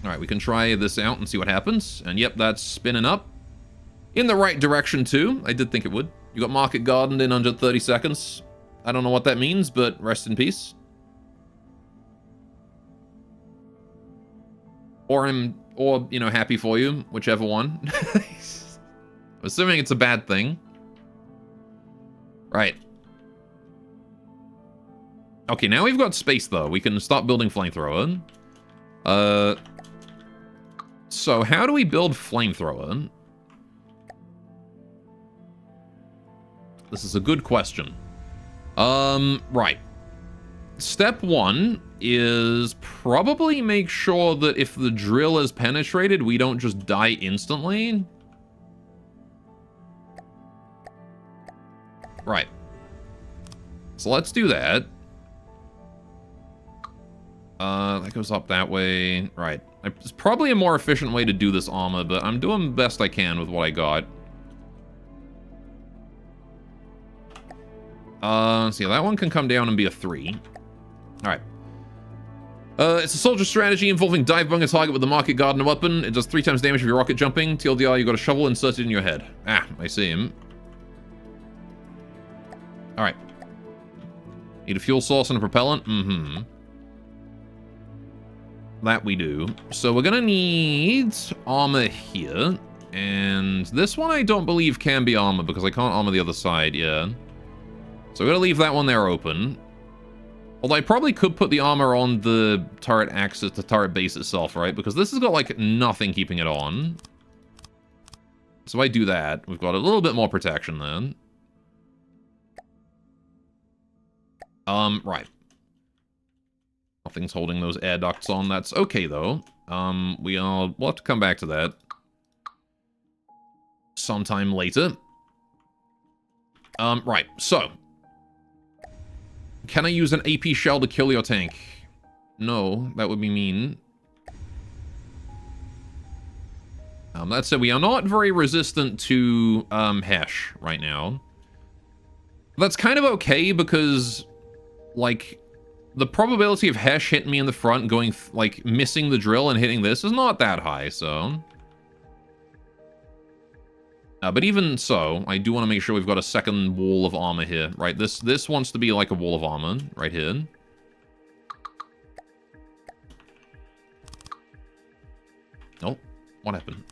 Alright, we can try this out and see what happens. And yep, that's spinning up. In the right direction, too. I did think it would. You got Market Garden in under 30 seconds. I don't know what that means, but rest in peace. Or, you know, happy for you. Whichever one. I'm assuming it's a bad thing. Right. Okay, now we've got space, though. We can start building flamethrower. So how do we build flamethrower? This is a good question. Right. Step 1 is probably make sure that if the drill is penetrated, we don't just die instantly. Right. So let's do that. That goes up that way. Right. It's probably a more efficient way to do this armor, but I'm doing the best I can with what I got. So yeah, that one can come down and be a 3. Alright. It's a soldier strategy involving dive bung a target with the Market Gardener weapon. It does 3 times damage if you're rocket jumping. TLDR, you got a shovel inserted in your head. Ah, I see him. Alright. Need a fuel source and a propellant? Mm-hmm. That we do. So we're gonna need armor here. And this one I don't believe can be armor because I can't armor the other side, yeah. So we're gonna leave that one there open. Although I probably could put the armor on the turret axis, the turret base itself, right? Because this has got, like, nothing keeping it on. So I do that. We've got a little bit more protection then. Right. Nothing's holding those air ducts on. That's okay, though. We'll have to come back to that sometime later. Right. So, can I use an AP shell to kill your tank? No, that would be mean. That said, we are not very resistant to Hesh right now. That's kind of okay because, like, the probability of Hesh hitting me in the front, going, like, missing the drill and hitting this is not that high, so... but even so, I do want to make sure we've got a second wall of armor here, right? This wants to be like a wall of armor right here. Oh, what happened?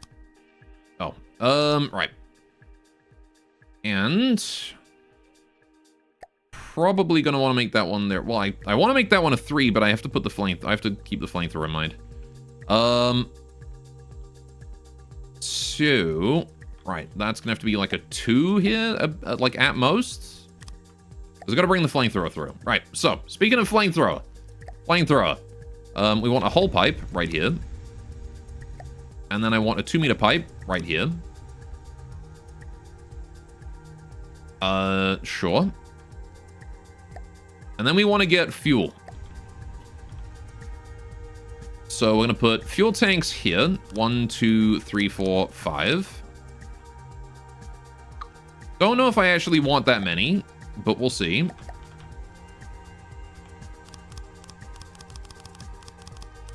Oh, right. And probably gonna want to make that one there. Well, I want to make that one a 3, but I have to put the flame. I have to keep the flamethrower in mind. 2. Right, that's gonna have to be like a 2 here, like at most. Because I gotta bring the flamethrower through. Right, so speaking of flamethrower, we want a hole pipe right here. And then I want a 2-meter pipe right here. Sure. And then we want to get fuel. So we're going to put fuel tanks here. 1, 2, 3, 4, 5. Don't know if I actually want that many, but we'll see.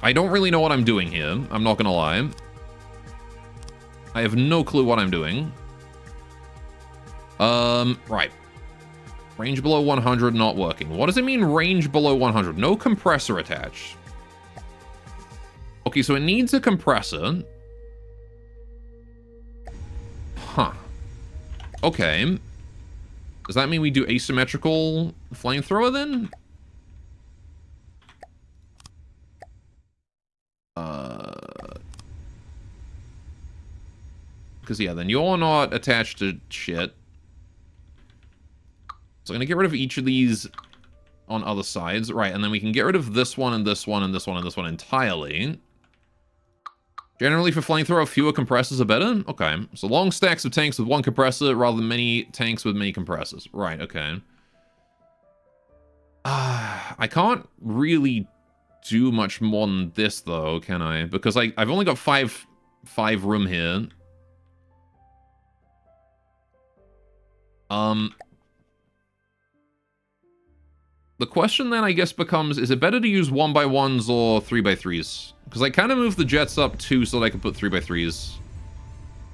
I don't really know what I'm doing here. I'm not going to lie. I have no clue what I'm doing. Right. Range below 100 not working. What does it mean, range below 100? No compressor attached. Okay, so it needs a compressor. Huh. Okay. Does that mean we do asymmetrical flamethrower then? Because, yeah, then you're not attached to shit. So I'm going to get rid of each of these on other sides. Right, and then we can get rid of this one and this one and this one and this one entirely. Generally, for flamethrower, fewer compressors are better? Okay. So long stacks of tanks with one compressor rather than many tanks with many compressors. Right, okay. I can't really do much more than this, though, can I? Because I've only got five room here. The question then, I guess, becomes, is it better to use 1x1s or 3x3s? Because I kind of moved the jets up too so that I could put 3x3s.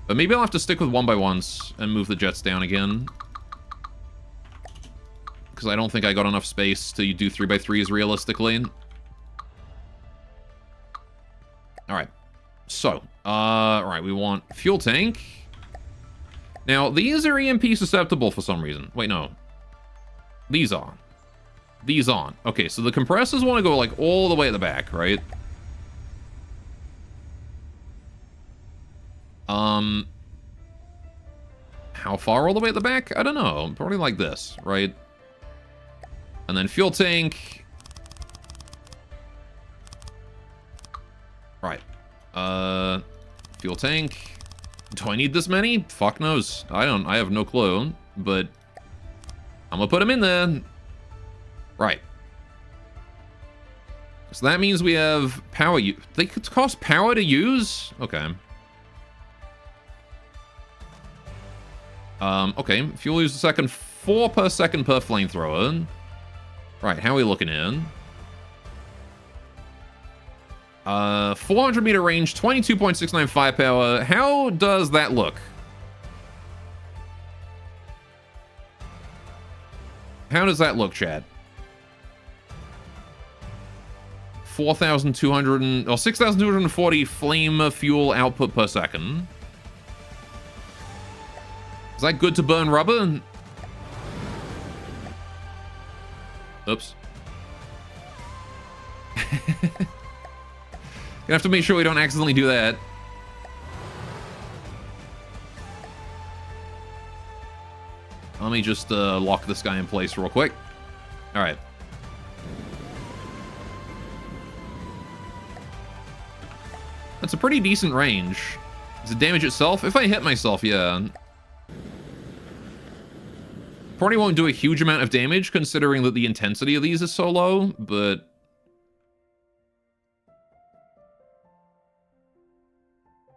But maybe I'll have to stick with 1x1s and move the jets down again. Because I don't think I got enough space to do 3x3s realistically. Alright. So, right, we want fuel tank. Now, these are EMP susceptible for some reason. Wait, no. These are. These aren't. Okay, so the compressors want to go, like, all the way at the back, right? How far all the way at the back? I don't know. Probably like this, right? And then fuel tank. Right. Fuel tank. Do I need this many? Fuck knows. I have no clue, but I'm gonna put them in there. Right. So that means we have power. They could cost power to use? Okay. Okay. Fuel use a second, 4 per second per flamethrower. Right, how are we looking in? 400 meter range, 22.69 firepower. How does that look? How does that look, Chad? 4,200 or 6,240 flame fuel output per second. Is that good to burn rubber? Oops. Gonna have to make sure we don't accidentally do that. Let me just lock this guy in place real quick. All right. That's a pretty decent range. Does it damage itself? If I hit myself, yeah. Probably won't do a huge amount of damage considering that the intensity of these is so low, but...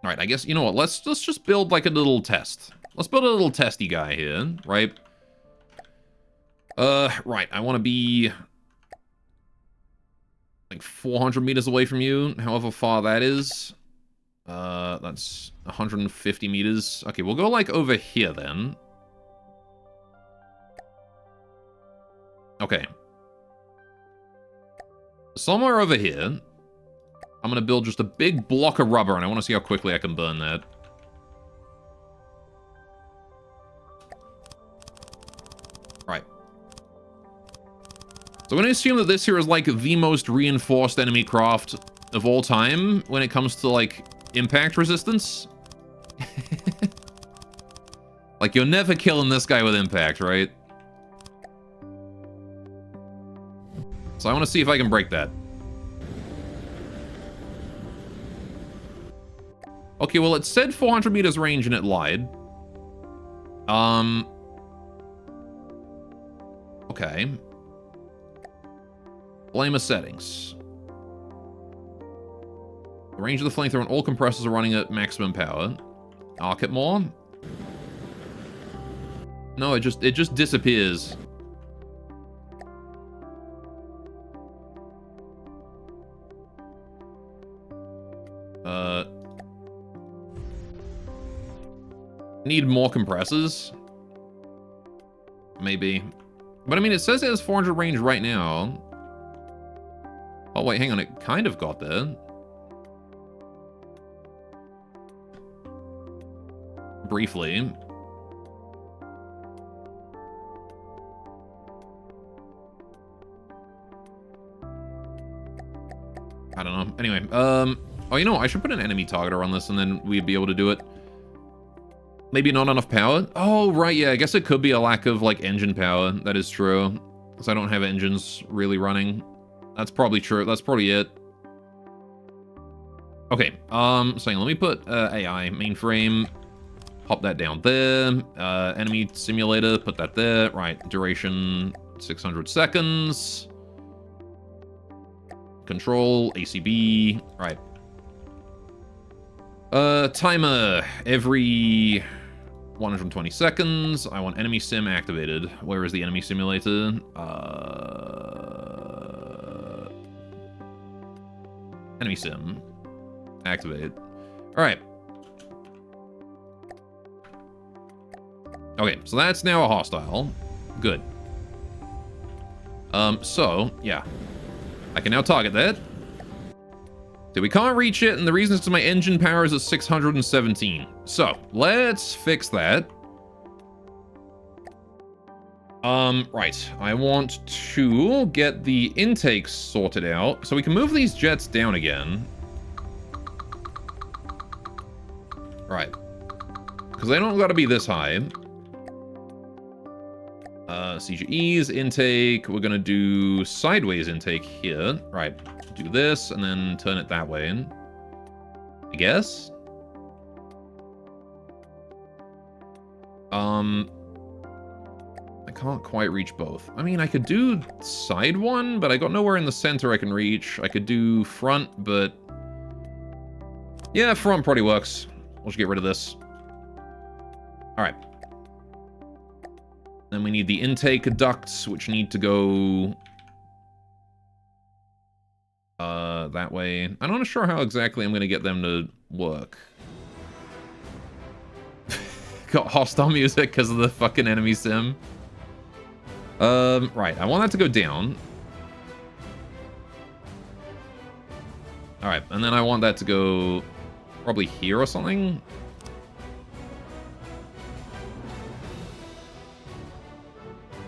Alright, Right, I guess, you know what, let's just build like a little test. Let's build a little testy guy here, right? Right, I want to be like 400 meters away from you, however far that is. That's 150 meters. Okay, we'll go like over here then. Okay. Somewhere over here, I'm going to build just a big block of rubber, and I want to see how quickly I can burn that. Right. So I'm going to assume that this here is like the most reinforced enemy craft of all time when it comes to like impact resistance. Like, you're never killing this guy with impact, right? So I want to see if I can break that. Okay, well, it said 400 meters range and it lied. Okay. Flamer settings. The range of the flamethrower and all compressors are running at maximum power. Arc it more. No, it just disappears. Need more compressors? Maybe. But I mean, it says it has 400 range right now. Oh, wait, hang on. It kind of got there. Briefly. I don't know. Anyway, oh, you know what? I should put an enemy targeter on this and then we'd be able to do it. Maybe not enough power? Oh, right, yeah, I guess it could be a lack of, like, engine power. That is true. Because I don't have engines really running. That's probably true. That's probably it. Okay, so let me put AI mainframe. Pop that down there. Enemy simulator, put that there. Right, duration 600 seconds. Control, ACB, right. Timer every 120 seconds. I want enemy sim activated. Where is the enemy simulator? Enemy sim. Activate. Alright. Okay, so that's now a hostile. Good. So, yeah. I can now target that. So we can't reach it, and the reason is because my engine power is at 617. So, let's fix that. Right. I want to get the intakes sorted out, so we can move these jets down again. Right. Because they don't gotta be this high. CGE's intake, we're gonna do sideways intake here. Right. Do this, and then turn it that way. I guess? I can't quite reach both. I mean, I could do side one, but I got nowhere in the center I can reach. I could do front, but... yeah, front probably works. We'll just get rid of this. Alright. Then we need the intake ducts, which need to go... that way. I'm not sure how exactly I'm going to get them to work. Got hostile music because of the fucking enemy sim. Right. I want that to go down. Alright, and then I want that to go probably here or something.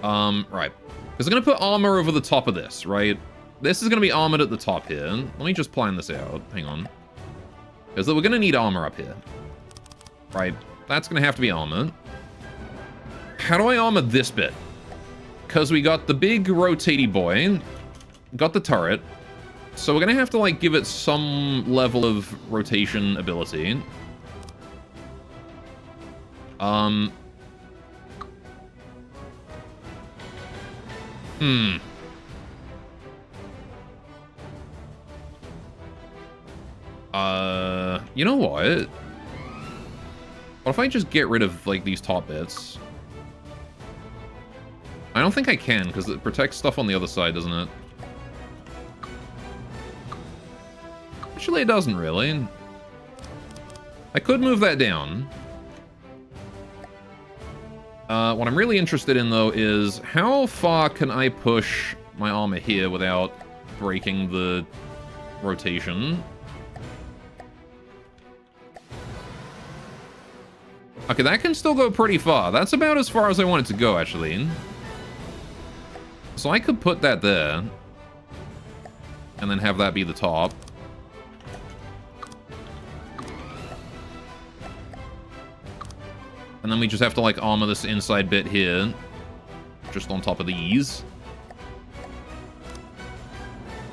Right. Because I'm going to put armor over the top of this, right? This is going to be armored at the top here. Let me just plan this out. Hang on. Because we're going to need armor up here. Right. That's going to have to be armored. How do I armor this bit? Because we got the big rotatey boy. Got the turret. So we're going to have to, like, give it some level of rotation ability. You know what? What if I just get rid of, like, these top bits? I don't think I can, because it protects stuff on the other side, doesn't it? Actually, it doesn't really. I could move that down. What I'm really interested in, though, is how far can I push my armor here without breaking the rotation? Okay, that can still go pretty far. That's about as far as I want it to go, actually. So I could put that there. And then have that be the top. And then we just have to, like, armor this inside bit here. Just on top of these.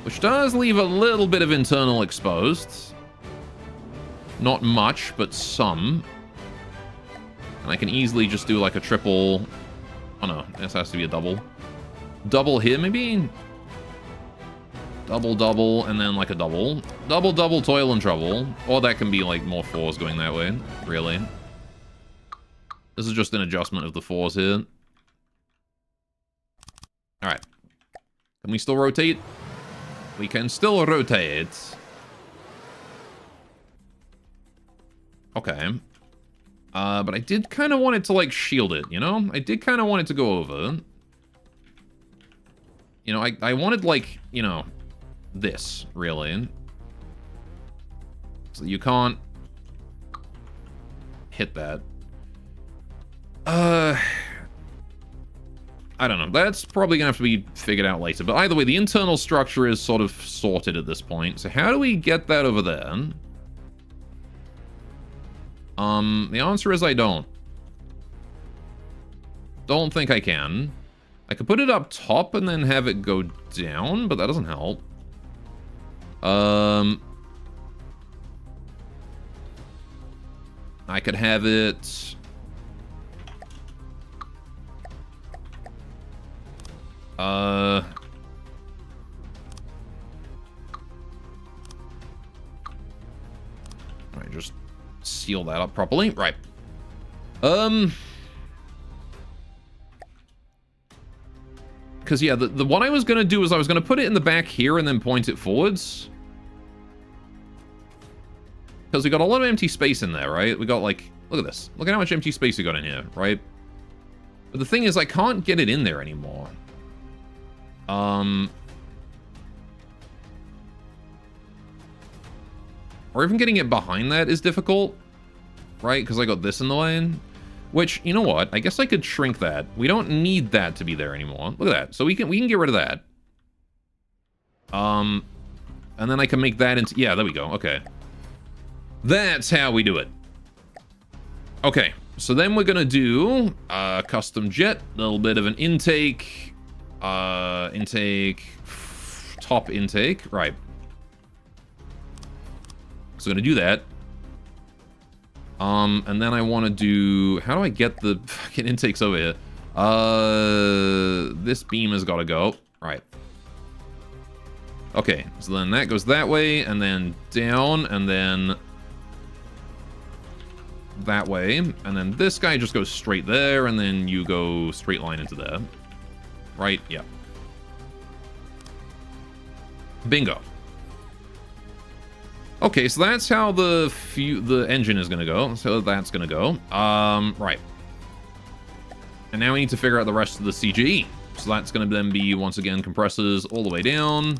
Which does leave a little bit of internal exposed. Not much, but some. And I can easily just do, like, a triple... Oh, no. This has to be a double. Double here, maybe? Double, double, and then, like, a double. Double, double, toil and trouble. Or that can be, like, more fours going that way, really. This is just an adjustment of the fours here. Alright. Can we still rotate? We can still rotate. Okay. But I did kind of want it to, like, shield it, you know? I did kind of want it to go over. You know, I wanted, like, you know, this, really. So you can't hit that. I don't know. That's probably gonna have to be figured out later. But either way, the internal structure is sort of sorted at this point. So how do we get that over there? The answer is I don't. Don't think I can. I could put it up top and then have it go down, but that doesn't help. I could have it... Alright, just seal that up properly. Right. Because, yeah, the what I was going to do is I was going to put it in the back here and then point it forwards. Because we got a lot of empty space in there, right? We got, like, look at this. Look at how much empty space we got in here, right? But the thing is, I can't get it in there anymore. Or even getting it behind that is difficult, right? Because I got this in the way. Which, you know what? I guess I could shrink that. We don't need that to be there anymore. Look at that. So we can get rid of that. And then I can make that into... Yeah, there we go. Okay. That's how we do it. Okay. So then we're going to do custom jet. A little bit of an intake. Intake. Top intake. Right. So I'm going to do that. And then I want to do... How do I get the fucking intakes over here? This beam has got to go. Right. Okay, so then that goes that way, and then down, and then that way. And then this guy just goes straight there, and then you go straight line into there. Right? Yeah. Bingo. Okay, so that's how the engine is going to go. So that's going to go. Right. And now we need to figure out the rest of the CGE. So that's going to then be, once again, compressors all the way down.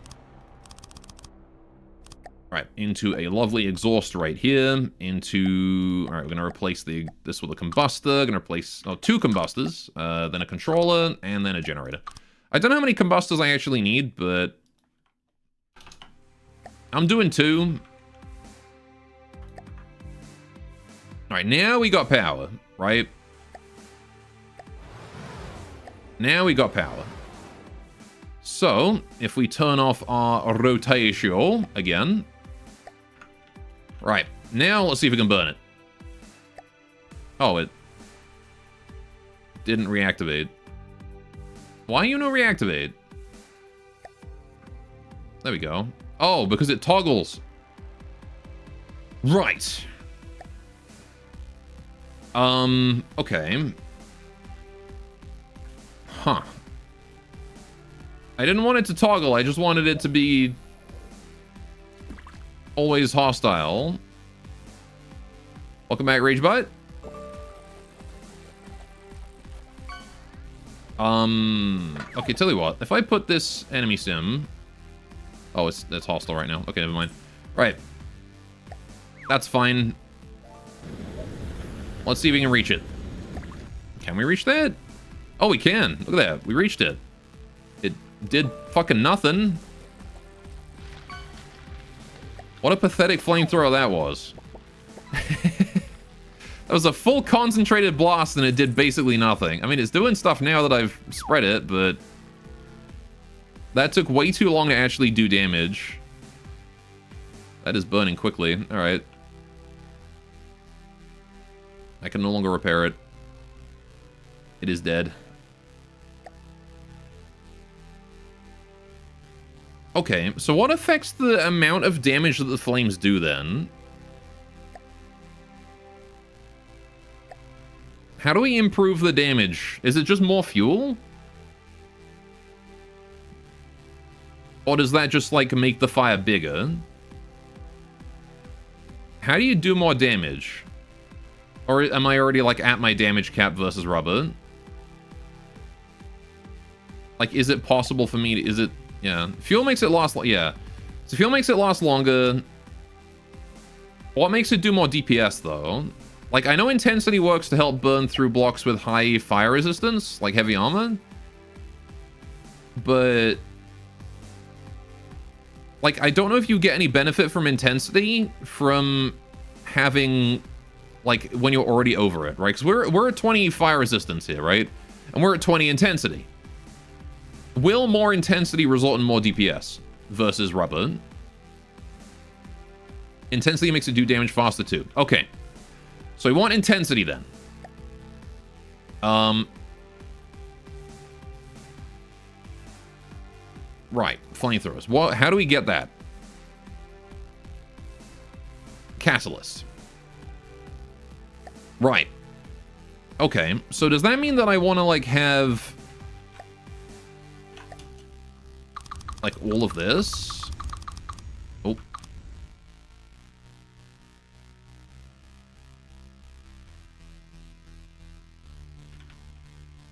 Right, into a lovely exhaust right here. Into... All right, we're going to replace this with a combustor. Going to replace... Oh, 2 combustors. Then a controller, and then a generator. I don't know how many combustors I actually need, but... I'm doing 2. Alright, now we got power, right? Now we got power. So, if we turn off our rotatio again. Right, now let's see if we can burn it. Oh, it didn't reactivate. Why you no reactivate? There we go. Oh, because it toggles. Right. Okay. Huh. I didn't want it to toggle, I just wanted it to be always hostile. Welcome back, Ragebot. Okay, tell you what, if I put this enemy sim... Oh, it's hostile right now. Okay, never mind. Right. That's fine. Let's see if we can reach it. Can we reach that? Oh, we can. Look at that. We reached it. It did fucking nothing. What a pathetic flamethrower that was. That was a full concentrated blast and it did basically nothing. I mean, it's doing stuff now that I've spread it, but... that took way too long to actually do damage. That is burning quickly. Alright. I can no longer repair it. It is dead. Okay, so what affects the amount of damage that the flames do then? How do we improve the damage? Is it just more fuel? Or does that just, like, make the fire bigger? How do you do more damage? Or am I already, like, at my damage cap versus rubber? Like, is it possible for me to... is it... yeah. Fuel makes it last... yeah. So fuel makes it last longer. What makes it do more DPS, though? Like, I know intensity works to help burn through blocks with high fire resistance, like heavy armor. But... like, I don't know if you get any benefit from intensity from having, like, when you're already over it, right? Because we're at 20 fire resistance here, right? And we're at 20 intensity. Will more intensity result in more DPS versus rubber? Intensity makes it do damage faster too. Okay. So we want intensity then. Right, flamethrowers. Well, how do we get that? Catalyst. Right. Okay, so does that mean that I want to, like, have... like, all of this? Oh.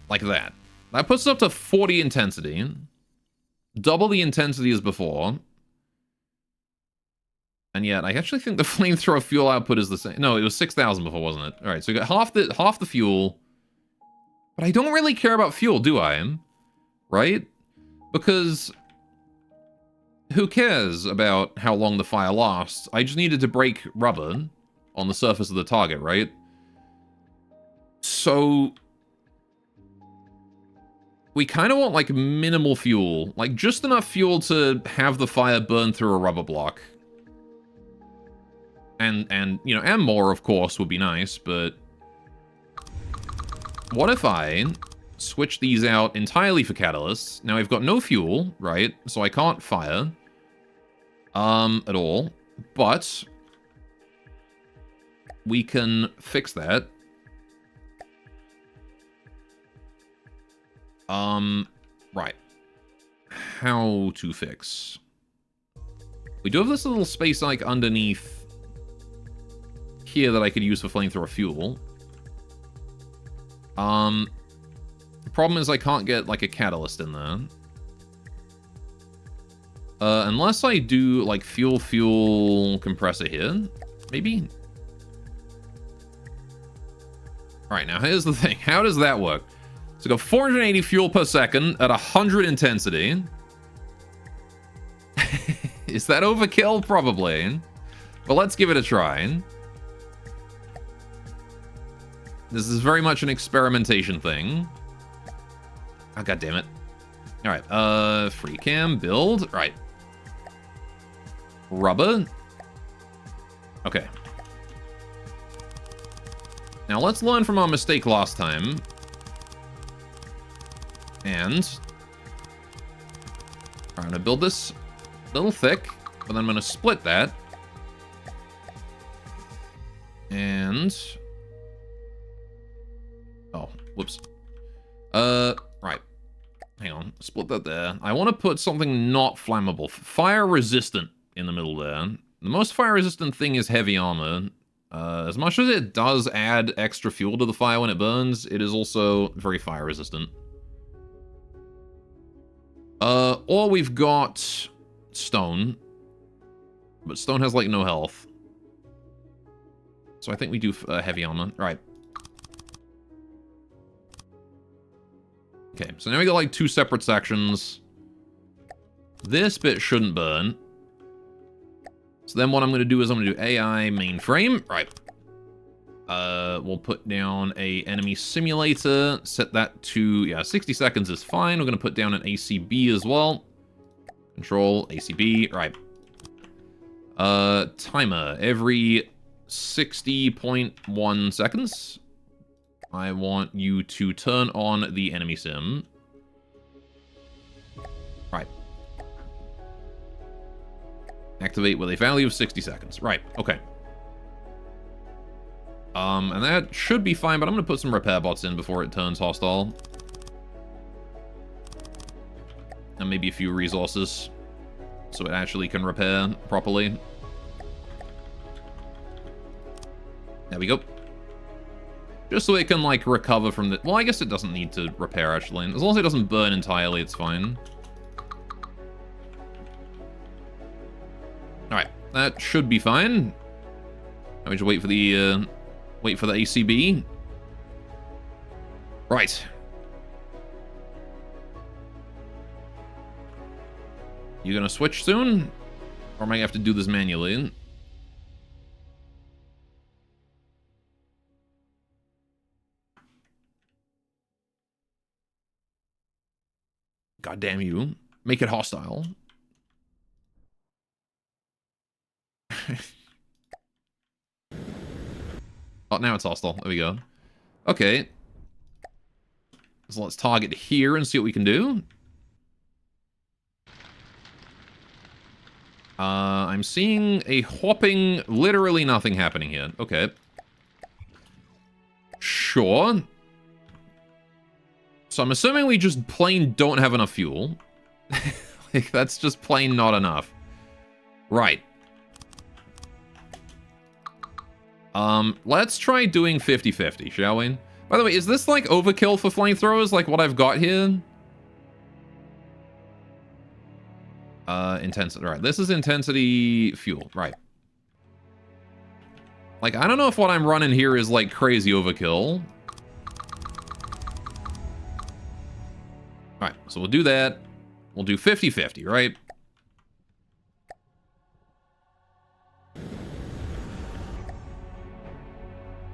Like that. That puts it up to 40 intensity. Double the intensity as before. And yet, I actually think the flamethrower fuel output is the same. No, it was 6,000 before, wasn't it? Alright, so we got half the fuel. But I don't really care about fuel, do I? Right? Because... who cares about how long the fire lasts? I just needed to break rubber on the surface of the target, right? So... we kind of want, like, minimal fuel. Like, just enough fuel to have the fire burn through a rubber block. And you know, and more, of course, would be nice, but... what if I switch these out entirely for catalysts? Now, I've got no fuel, right? So I can't fire. At all. But... we can fix that. Right. How to fix? We do have this little space, like, underneath here that I could use for flamethrower fuel. The problem is I can't get, like, a catalyst in there. Unless I do, like, fuel compressor here. Maybe? Alright, now here's the thing. How does that work? So go 480 fuel per second at 100 intensity. Is that overkill? Probably. But let's give it a try. This is very much an experimentation thing. Oh, God damn it. Alright, free cam, build. Right. Rubber. Okay. Now let's learn from our mistake last time. And I'm going to build this a little thick, but then I'm going to split that. And Whoops. Right. Hang on. Split that there. I want to put something not flammable. Fire resistant in the middle there. The most fire resistant thing is heavy armor. As much as it does add extra fuel to the fire when it burns, it is also very fire resistant. Or we've got stone. But stone has, like, no health. So I think we do heavy armor. Right. Okay, so now we got, like, 2 separate sections. This bit shouldn't burn. So then what I'm going to do is I'm going to do AI mainframe. Right. We'll put down a enemy simulator. Set that to, yeah, 60 seconds is fine. We're going to put down an ACB as well. Control, ACB. Right. Timer. Every 60.1 seconds. I want you to turn on the enemy sim. Right. Activate with a value of 60 seconds. Right, okay. And that should be fine, but I'm going to put some repair bots in before it turns hostile. And maybe a few resources, so it actually can repair properly. There we go. Just so it can, like, recover from the... Well, I guess it doesn't need to repair, actually. As long as it doesn't burn entirely, it's fine. Alright, that should be fine. Now we just wait for the ACB. Right. You gonna switch soon? Or am I gonna have to do this manually? God damn you. Make it hostile. Oh, now it's hostile. There we go. Okay. So let's target here and see what we can do. I'm seeing a whopping, literally nothing happening here. Okay. Sure. So I'm assuming we just plain don't have enough fuel. Like, that's just plain not enough. Right. Let's try doing 50-50, shall we? By the way, is this, like, overkill for flamethrowers, like what I've got here? Intensity. Right, this is intensity fuel. Right. Like, I don't know if what I'm running here is, like, crazy overkill. Alright, so we'll do that. We'll do 50-50, right?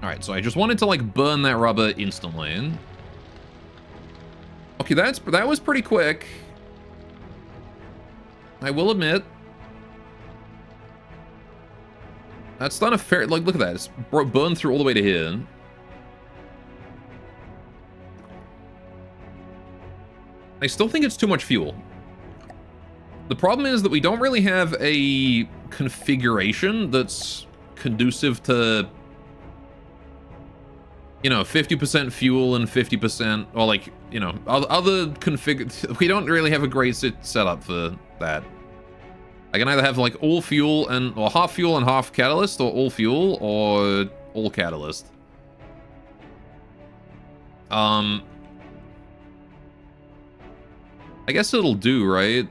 Alright, so I just wanted to, like, burn that rubber instantly. Okay, that was pretty quick. I will admit. That's done a fair... Like, look at that. It's burned through all the way to here. I still think it's too much fuel. The problem is that we don't really have a configuration that's conducive to, you know, 50% fuel and 50%, or like, you know, other config. We don't really have a great setup for that. I can either have like all fuel and, or half fuel and half catalyst, or all fuel, or all catalyst. I guess it'll do, right?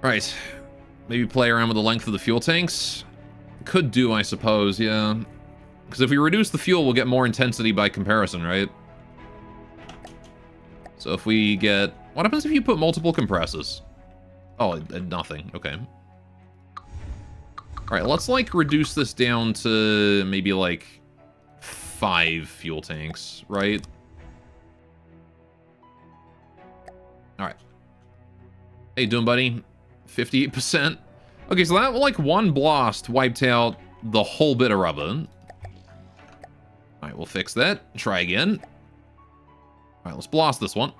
Right. Maybe play around with the length of the fuel tanks. Could do, I suppose, yeah. Because if we reduce the fuel, we'll get more intensity by comparison, right? So if we get... What happens if you put multiple compressors? Oh, nothing. Okay. Alright, let's, like, reduce this down to maybe, like, 5 fuel tanks, right? Alright. How you doing, buddy? 58%? Okay, so that, like, one blast wiped out the whole bit of rubber. Alright, we'll fix that. Try again. Alright, let's blast this one.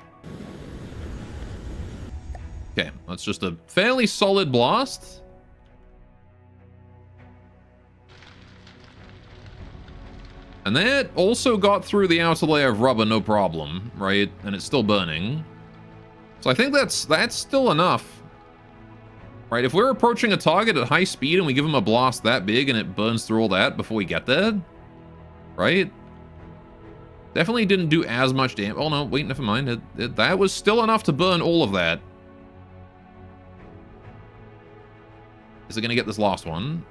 Okay, that's just a fairly solid blast. And that also got through the outer layer of rubber, no problem, right? And it's still burning. So I think that's still enough. Right, if we're approaching a target at high speed and we give them a blast that big and it burns through all that before we get there, right? Definitely didn't do as much damage. Oh no, wait, never mind. That was still enough to burn all of that. Is it going to get this last one?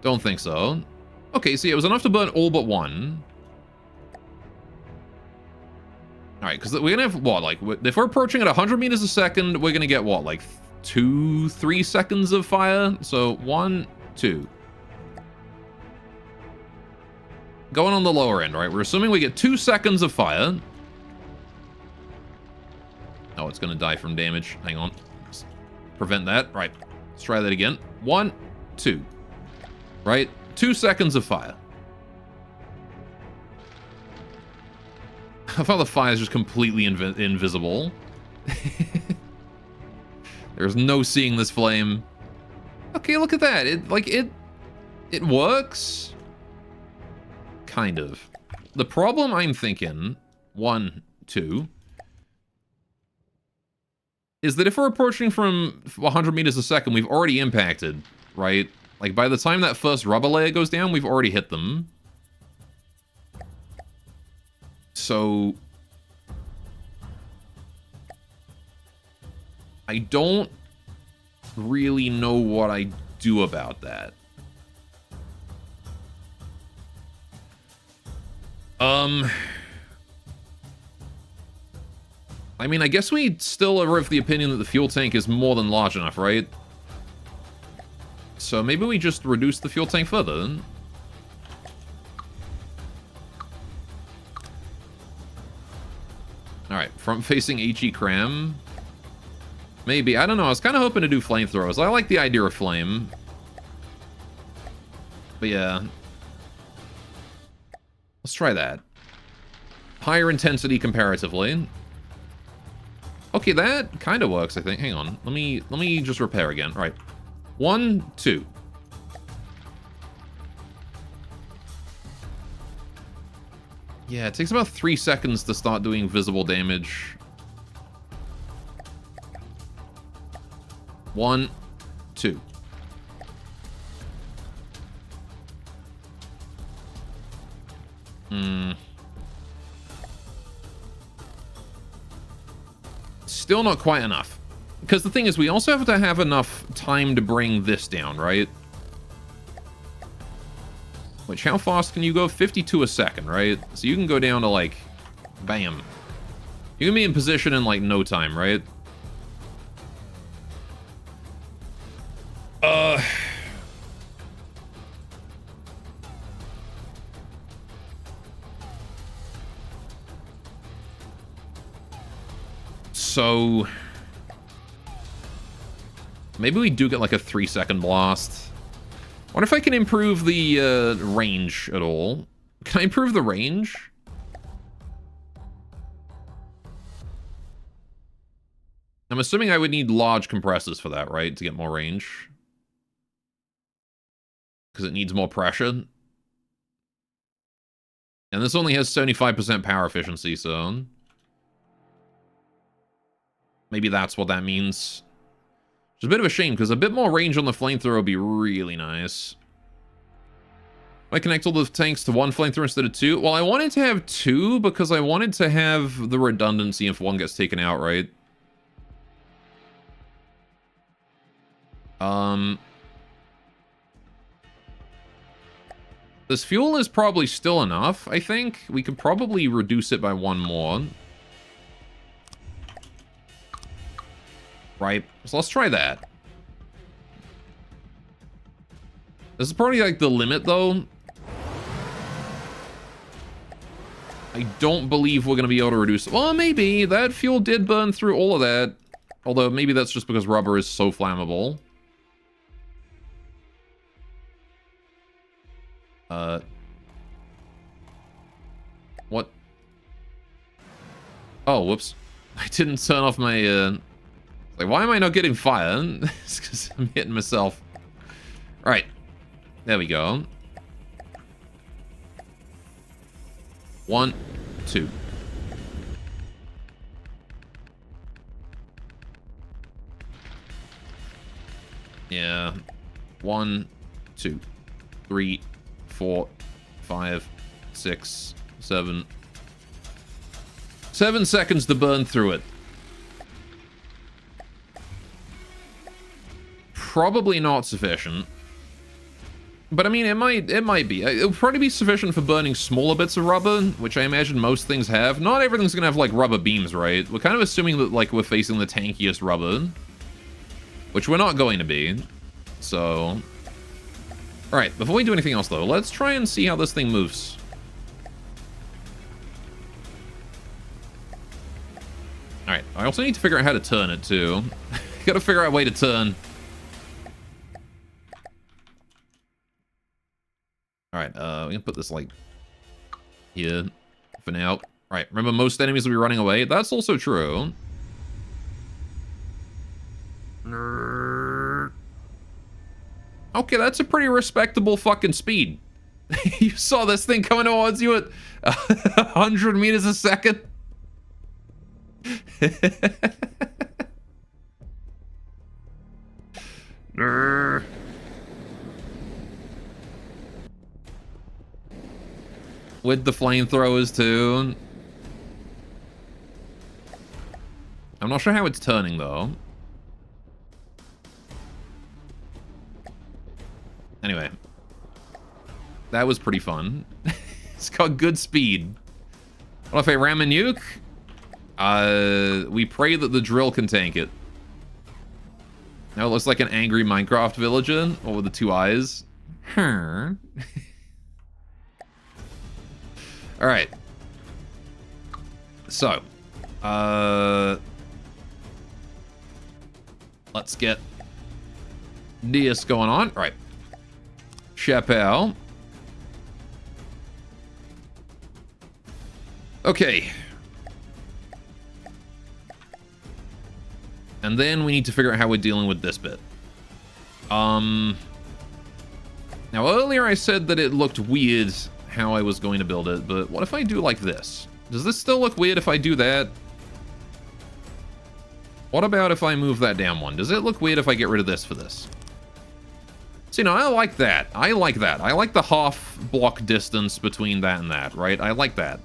Don't think so. Okay, so yeah, it was enough to burn all but one. Alright, because we're going to have, what, like, if we're approaching at 100 meters a second, we're going to get, what, like, 2-3 seconds of fire? So, 1, 2. Going on the lower end, right? We're assuming we get 2 seconds of fire. Oh, it's going to die from damage. Hang on. Let's prevent that. Right. Let's try that again. 1, 2. Right? 2 seconds of fire. I thought the fire is just completely invisible. There's no seeing this flame. Okay, look at that. It works. Kind of. The problem I'm thinking, 1, 2, is that if we're approaching from 100 meters a second, we've already impacted, right? Like, by the time that first rubber layer goes down, we've already hit them. So I don't really know what I do about that. I mean, I guess we still are of the opinion that the fuel tank is more than large enough, right? So maybe we just reduce the fuel tank further. Alright, front-facing HE cram. Maybe, I don't know, I was kind of hoping to do flamethrowers. I like the idea of flame. But yeah. Let's try that. Higher intensity comparatively. Okay, that kind of works, I think. Hang on. Let me just repair again. All right. 1, 2. Yeah, it takes about 3 seconds to start doing visible damage. 1, 2. Still not quite enough. Because the thing is, we also have to have enough time to bring this down, right? Which, how fast can you go? 52 a second, right? So you can go down to, like, bam. You can be in position in, like, no time, right? So maybe we do get like a 3-second blast. Wonder if I can improve the range at all. Can I improve the range? I'm assuming I would need large compressors for that, right? To get more range. Because it needs more pressure. And this only has 75% power efficiency, so maybe that's what that means. It's a bit of a shame, because a bit more range on the flamethrower would be really nice. I connect all the tanks to one flamethrower instead of 2? Well, I wanted to have 2, because I wanted to have the redundancy if one gets taken out, right? This fuel is probably still enough, I think. We could probably reduce it by 1 more. Right, so let's try that. This is probably like the limit, though. I don't believe we're going to be able to reduce it. Well, maybe. That fuel did burn through all of that. Although, maybe that's just because rubber is so flammable. What? Oh, whoops. I didn't turn off my, like, why am I not getting fire? It's because I'm hitting myself. Right. There we go. 1, 2. Yeah. 1, 2, 3, 4, 5, 6, 7. 7 seconds to burn through it. Probably not sufficient. But I mean, it might be. It'll probably be sufficient for burning smaller bits of rubber, which I imagine most things have. Not everything's gonna have, like, rubber beams, right? We're kind of assuming that, like, we're facing the tankiest rubber. Which we're not going to be. So... Alright, before we do anything else, though, let's try and see how this thing moves. Alright, I also need to figure out how to turn it, too. Gotta figure out a way to turn. Alright, we can put this, like, here for now. Alright, remember, most enemies will be running away. That's also true. Okay, that's a pretty respectable fucking speed. You saw this thing coming towards you at 100 meters a second? With the flamethrowers, too. I'm not sure how it's turning, though. Anyway. That was pretty fun. It's got good speed. What if I ram a nuke? We pray that the drill can tank it. Now it looks like an angry Minecraft villager. Or with the 2 eyes. Alright. So. Let's get this going on. All right. Chappelle. Okay. And then we need to figure out how we're dealing with this bit. Now earlier I said that it looked weird how I was going to build it, but what if I do like this? Does this still look weird if I do that? What about if I move that down one? Does it look weird if I get rid of this for this? See, no, I like that. I like that. I like the half block distance between that and that, right? I like that.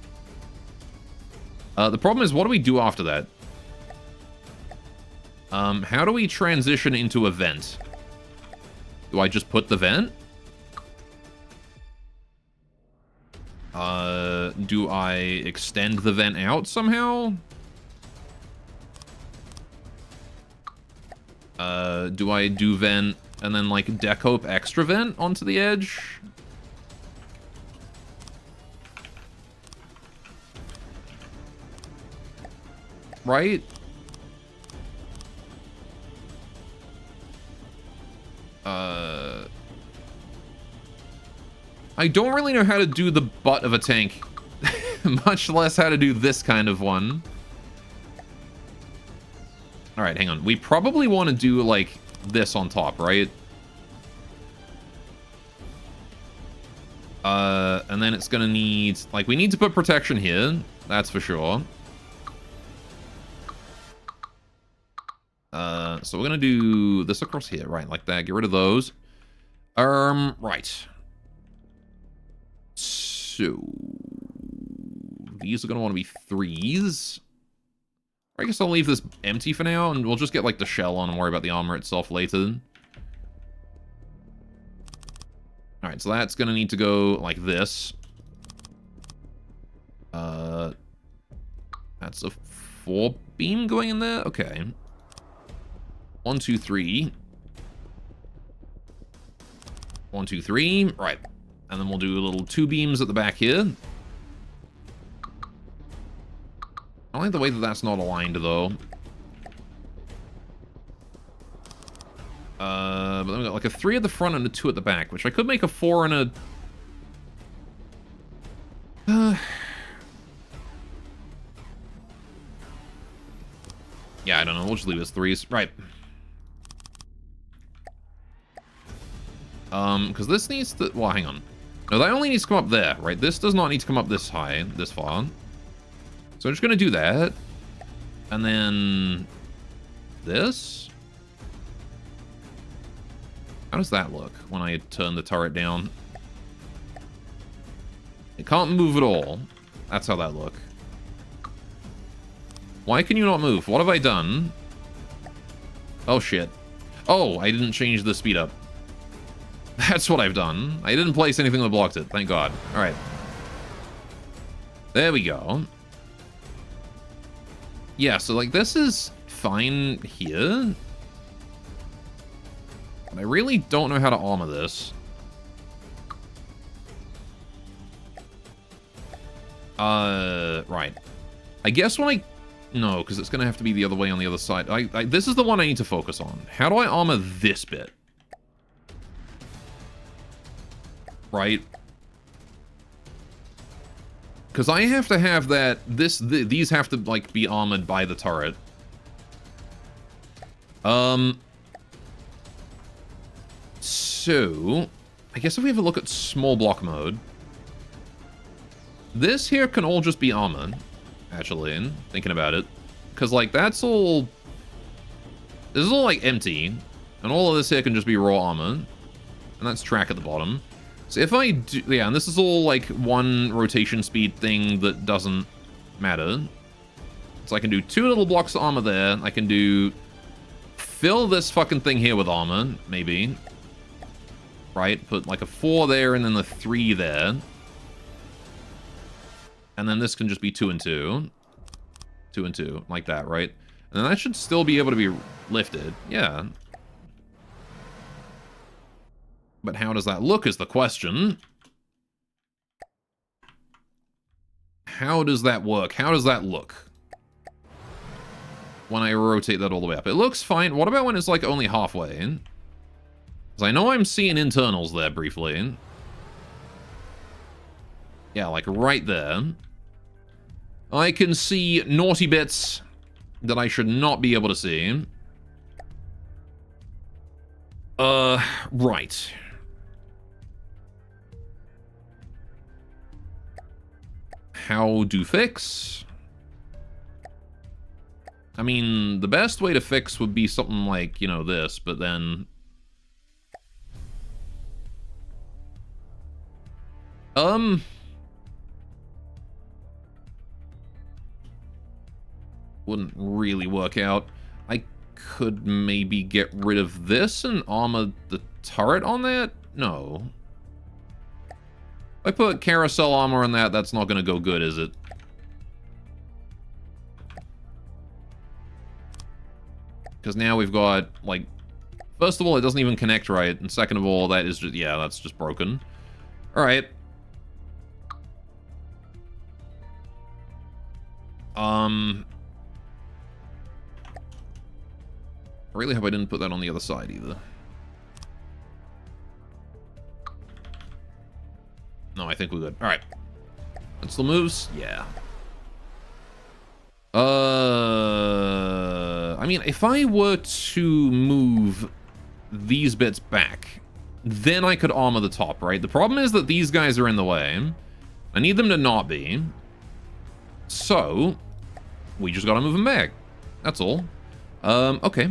The problem is, what do we do after that? How do we transition into a vent? Do I just put the vent? Do I extend the vent out somehow? Do I do vent and then, like, decope extra vent onto the edge? Right? I don't really know how to do the butt of a tank. Much less how to do this kind of one. Alright, hang on. We probably want to do, like, this on top, right? And then it's gonna need... Like, we need to put protection here. That's for sure. So we're gonna do this across here, right? Like that. Get rid of those. Right. So... These are gonna want to be 3s. I guess I'll leave this empty for now, and we'll just get, like, the shell on and worry about the armor itself later. Alright, so that's gonna need to go like this. That's a 4 beam going in there? Okay. 1, 2, 3. 1, 2, 3. Right. And then we'll do a little 2 beams at the back here. I like the way that that's not aligned, though. But then we got like a 3 at the front and a 2 at the back, which I could make a 4 and a... we'll just leave it as 3s. Right. Because this needs to... Well, hang on. No, that only needs to come up there, right? This does not need to come up this high, this far. So I'm just going to do that. And then... this? How does that look when I turn the turret down? It can't move at all. That's how that look. Why can you not move? What have I done? Oh, shit. Oh, I didn't change the speed up. That's what I've done. I didn't place anything that blocked it. Thank God. All right. There we go. Yeah, so, like, this is fine here. But I really don't know how to armor this. Right. I guess when I... No, because it's going to have to be the other way on the other side. This is the one I need to focus on. How do I armor this bit? Right? Because I have to have that... These have to, like, be armored by the turret. So... I guess if we have a look at small block mode... This here can all just be armored, actually, thinking about it. Because, like, that's all... This is all, like, empty. And all of this here can just be raw armor. And that's track at the bottom. So if I do... Yeah, and this is all, like, one rotation speed thing that doesn't matter. So I can do 2 little blocks of armor there. I can do... Fill this fucking thing here with armor, maybe. Right? Put, like, a 4 there and then the 3 there. And then this can just be 2 and 2. 2 and 2, like that, right? And then that should still be able to be lifted. Yeah. But how does that look is the question. How does that work? How does that look? When I rotate that all the way up. It looks fine. What about when it's, like, only halfway? Because I know I'm seeing internals there briefly. Yeah, like right there. I can see naughty bits that I should not be able to see. Right. How to fix? I mean, the best way to fix would be something like, you know, this, but then... Wouldn't really work out. I could maybe get rid of this and armor the turret on that? No. If I put carousel armor on that, that's not going to go good, is it? Because now we've got, like... First of all, it doesn't even connect right. And second of all, that is just... Yeah, that's just broken. Alright. I really hope I didn't put that on the other side either. No, I think we're good. Alright. That still moves? Yeah. I mean, if I were to move these bits back, then I could armor the top, right? The problem is that these guys are in the way. I need them to not be. So, we just gotta move them back. That's all. Okay.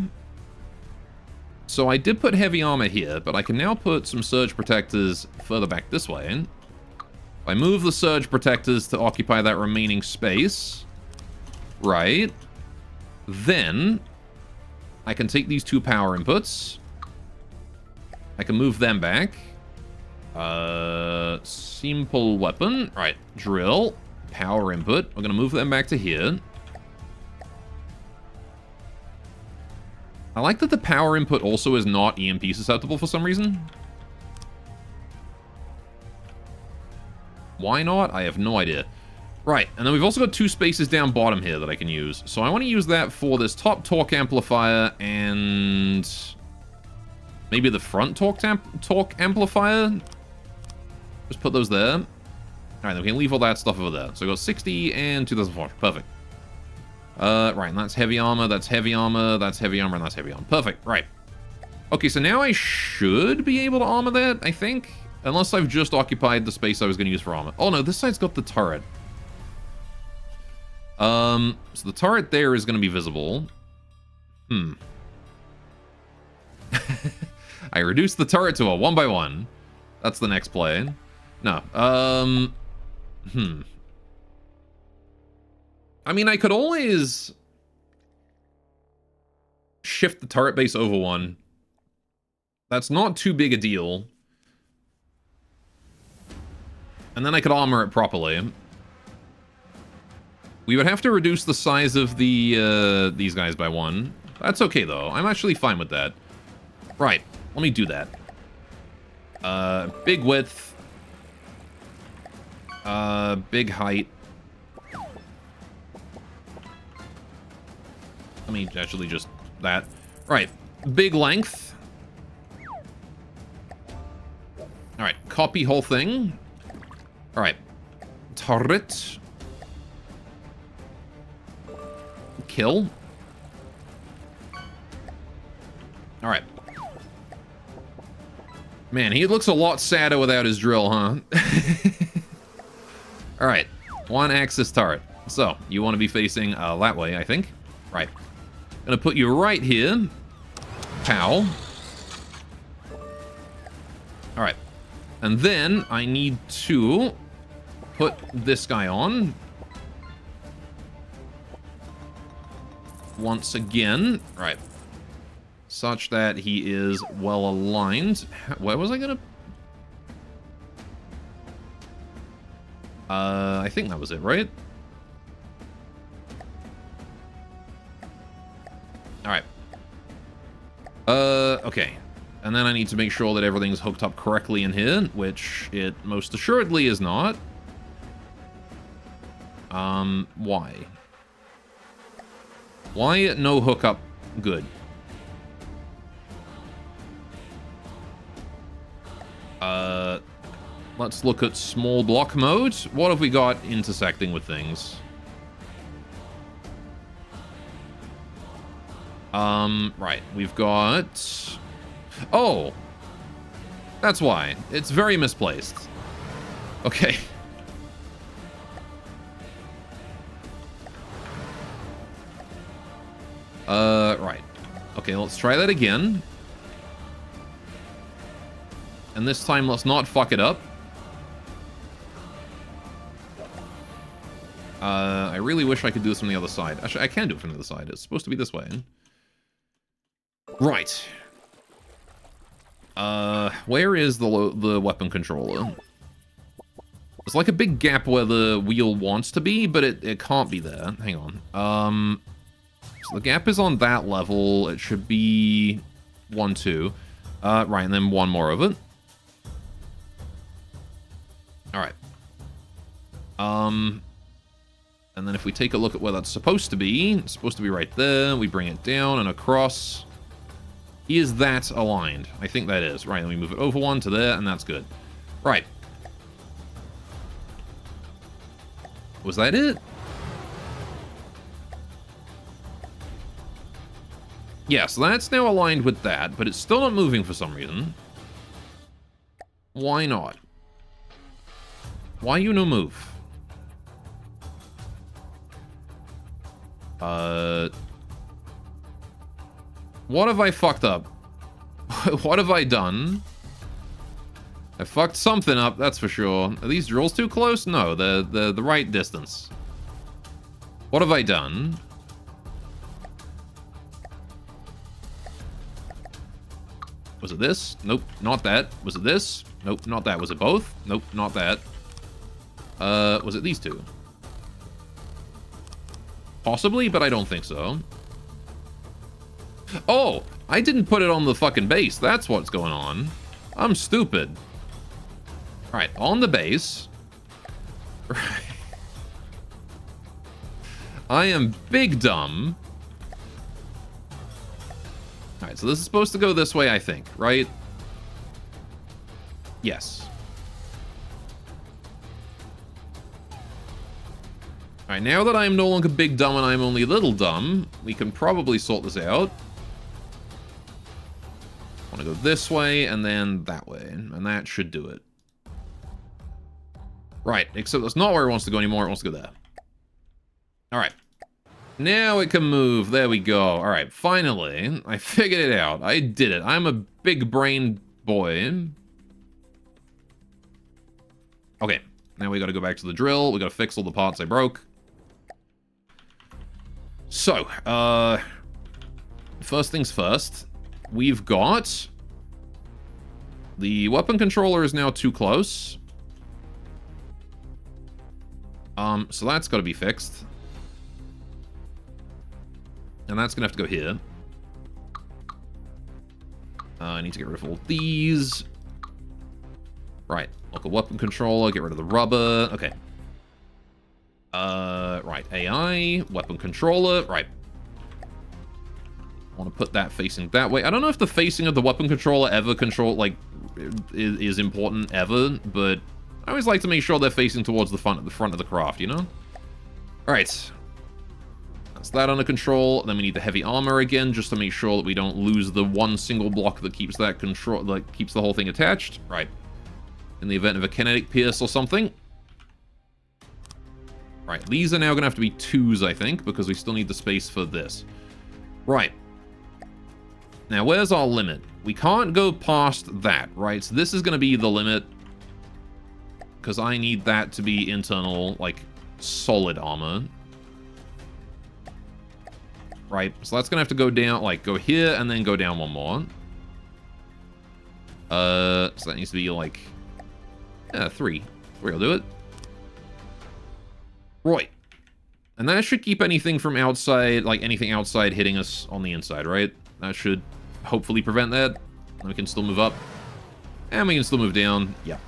So I did put heavy armor here, but I can now put some surge protectors further back this way. If I move the surge protectors to occupy that remaining space, right, then I can take these 2 power inputs. I can move them back. Simple weapon. Right, drill, power input. We're going to move them back to here. I like that the power input also is not EMP susceptible for some reason. Why not? I have no idea. Right, and then we've also got 2 spaces down bottom here that I can use. So I want to use that for this top torque amplifier and maybe the front torque amplifier. Just put those there. All right, then we can leave all that stuff over there. So I got 60 and 2004. Perfect. Right, and that's heavy armor, that's heavy armor, that's heavy armor, and that's heavy armor. Perfect, right. Okay, so now I should be able to armor that, I think. Unless I've just occupied the space I was going to use for armor. Oh no, this side's got the turret. So the turret there is going to be visible. I reduced the turret to a 1x1. That's the next play. No, I mean, I could always shift the turret base over one. That's not too big a deal. And then I could armor it properly. We would have to reduce the size of the these guys by 1. That's okay, though. I'm actually fine with that. Right. Let me do that. Big width. Big height. Let me actually just... that. Right. Big length. Alright. Copy whole thing. Alright. Turret. Kill. Alright. Man, he looks a lot sadder without his drill, huh? Alright. 1-axis turret. So, you want to be facing that way, I think. Right. Gonna put you right here. Pow. Alright. And then I need to put this guy on. Once again. Right. Such that he is well aligned. Where was I gonna... I think that was it, right? Alright. Okay. And then I need to make sure that everything's hooked up correctly in here, which it most assuredly is not. Why? Why no hookup good? Let's look at small block mode. What have we got intersecting with things? Right. We've got... oh! That's why. It's very misplaced. Okay. Right. Okay, let's try that again. And this time, let's not fuck it up. I really wish I could do this from the other side. Actually, I can do it from the other side. It's supposed to be this way. Right. Where is the weapon controller? There's like a big gap where the wheel wants to be, but it can't be there. Hang on. So the gap is on that level. It should be 1, 2. Right, and then one more of it. Alright. And then if we take a look at where that's supposed to be, it's supposed to be right there. We bring it down and across. Is that aligned? I think that is. Right, then we move it over 1 to there, and that's good. Right. Was that it? Yeah, so that's now aligned with that, but it's still not moving for some reason. Why not? Why you no move? What have I fucked up? What have I done? I fucked something up, that's for sure. Are these drills too close? No, they're the right distance. What have I done? Was it this? Nope, not that. Was it this? Nope, not that. Was it both? Nope, not that. Was it these two? Possibly, but I don't think so. Oh, I didn't put it on the fucking base. That's what's going on. I'm stupid. Alright, on the base. I am big dumb. Alright, so this is supposed to go this way, I think, right? Yes. Alright, now that I'm no longer big dumb and I'm only little dumb, we can probably sort this out. I want to go this way and then that way, and that should do it. Right, except that's not where it wants to go anymore, it wants to go there. Alright. Now it can move, there we go. Alright, finally, I figured it out. I did it. I'm a big brain boy. Okay, now we gotta go back to the drill. We gotta fix all the parts I broke. So, first things first. We've got... The weapon controller is now too close. So that's gotta be fixed. And that's gonna have to go here. I need to get rid of all these. Right, local weapon controller, get rid of the rubber. Okay. Right, AI, weapon controller, right. I want to put that facing that way. I don't know if the facing of the weapon controller ever is important ever, but I always like to make sure they're facing towards the front of the craft, you know? Alright. That's that under control. Then we need the heavy armor again, just to make sure that we don't lose the one single block that keeps that control, that keeps the whole thing attached. Right. In the event of a kinetic pierce or something. Right, these are now going to have to be 2s, I think, because we still need the space for this. Right. Now, where's our limit? We can't go past that, right? So this is going to be the limit, because I need that to be internal, like, solid armor. Right, so that's going to have to go down, like, go here and then go down one more. So that needs to be, like, 3. 3 will do it. Right. And that should keep anything from outside, like anything outside hitting us on the inside, right? That should hopefully prevent that. And we can still move up. And we can still move down. Yeah.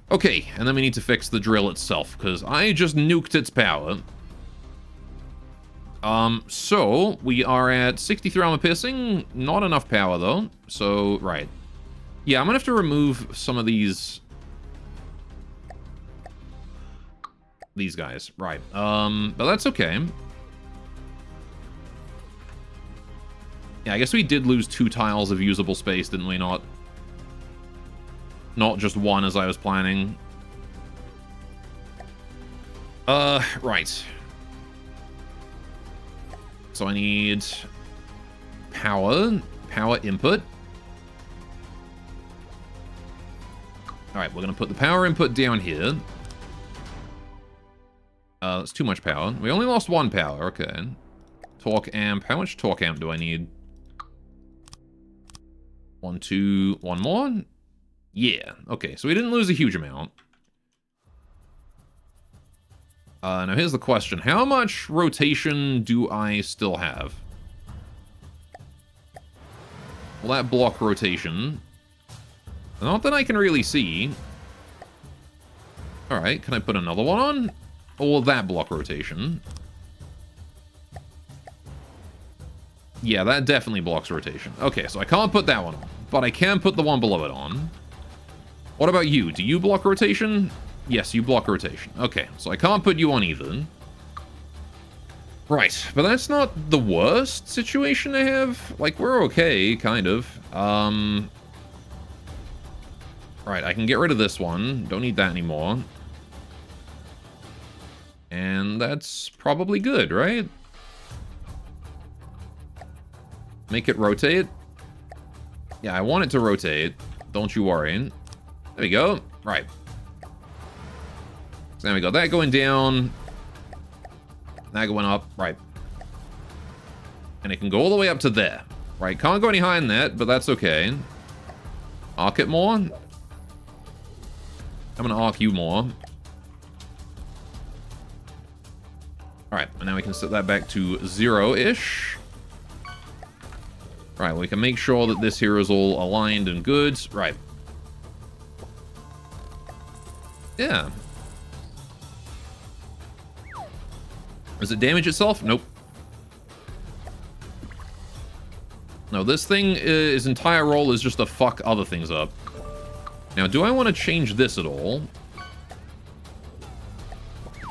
Okay, and then we need to fix the drill itself, because I just nuked its power. So, we are at 63 armor piercing. Not enough power, though. So, right. Yeah, I'm gonna have to remove some of these guys, right. But that's okay. Yeah, I guess we did lose 2 tiles of usable space, didn't we? Not just 1 as I was planning. Right. So I need power input. Alright, we're gonna put the power input down here. That's too much power. We only lost 1 power, okay. Torque amp. How much torque amp do I need? 1, 2, 1 more? Yeah, okay, so we didn't lose a huge amount. Now here's the question. How much rotation do I still have? Well, that block rotation. Not that I can really see. Alright, can I put another one on? Or that block rotation? Yeah, that definitely blocks rotation. Okay, so I can't put that one on. But I can put the one below it on. What about you? Do you block rotation? Yes, you block rotation. Okay, so I can't put you on either. Right, but that's not the worst situation to have. Like, we're okay, kind of. Right, I can get rid of this one. Don't need that anymore. And that's probably good, right? Make it rotate. Yeah, I want it to rotate. Don't you worry. There we go. Right. So there we go. That going down. That going up. Right. And it can go all the way up to there. Right. Can't go any higher than that, but that's okay. Arc it more. I'm going to arc you more. Alright, and now we can set that back to 0-ish. Right, we can make sure that this here is all aligned and good. Right. Yeah. Does it damage itself? Nope. No, this thing, his entire role is just to fuck other things up. Now, do I want to change this at all?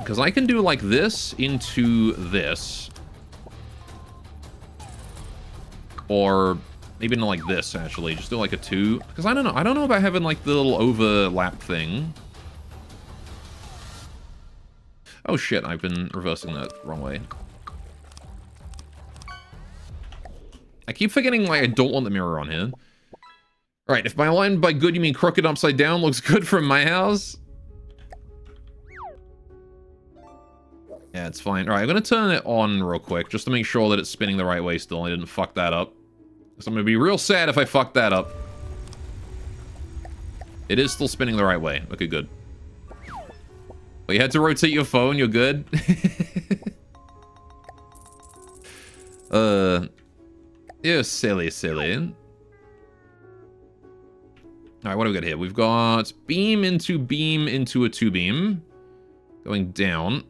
Because I can do like this into this. Or maybe not like this, actually. Just do like a 2. Because I don't know. I don't know about having like the little overlap thing. Oh shit, I've been reversing that wrong way. I keep forgetting like I don't want the mirror on here. Alright, if by line by good you mean crooked upside down looks good from my house. Yeah, it's fine. Alright, I'm gonna turn it on real quick just to make sure that it's spinning the right way still. I didn't fuck that up. Because I'm gonna be real sad if I fuck that up. It is still spinning the right way. Okay, good. But you had to rotate your phone, you're good? You're silly, silly. Alright, what do we got here? We've got beam into a 2-beam. Going down.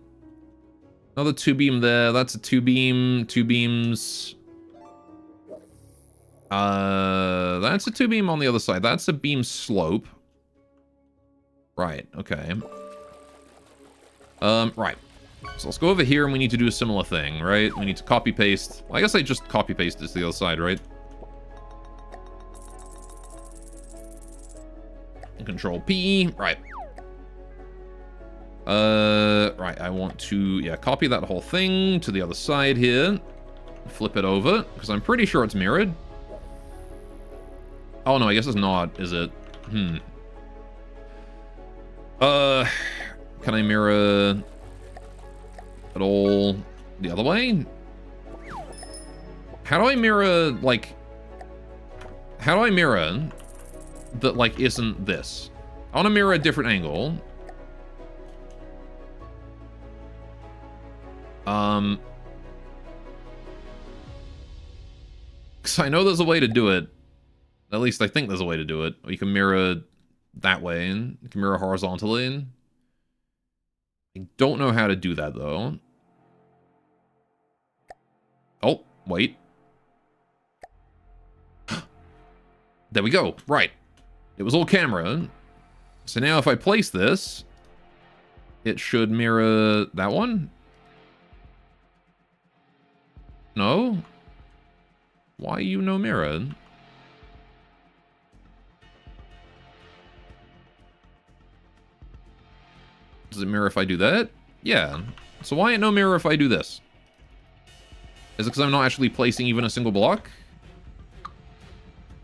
Another 2-beam there. That's a 2-beam. 2 beams. That's a 2-beam on the other side. That's a beam slope. Right, okay. Right. So let's go over here and we need to do a similar thing, right? We need to copy paste. Well, I guess I just copy paste this to the other side, right? And Control P, right. Right, I want to, yeah, copy that whole thing to the other side here. Flip it over, because I'm pretty sure it's mirrored. Oh no, I guess it's not, is it? Can I mirror at all the other way? How do I mirror, like... How do I mirror that, like, isn't this? I want to mirror a different angle. Because I know there's a way to do it. At least I think there's a way to do it. Or you can mirror that way, and you can mirror horizontally. I don't know how to do that, though. Oh, wait. There we go. Right. It was all camera. So now if I place this, it should mirror that one. No? Why you no mirror? Does it mirror if I do that? Yeah. So why ain't no mirror if I do this? Is it because I'm not actually placing even a single block?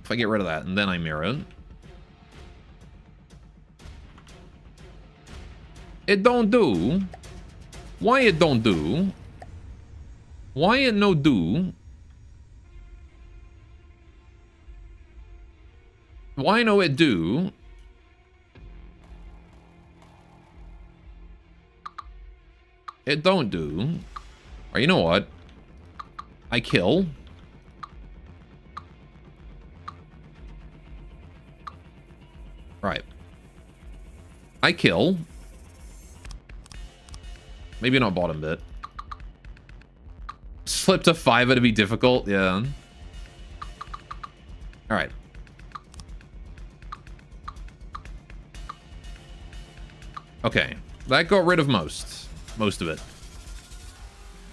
If I get rid of that and then I mirror. It don't do. Why it don't do? Why it no do? Why no it do? It don't do. Or you know what? I kill. Right. I kill. Maybe not bottom bit. Slip to 5 to be difficult, yeah. Alright. Okay. That got rid of most of it.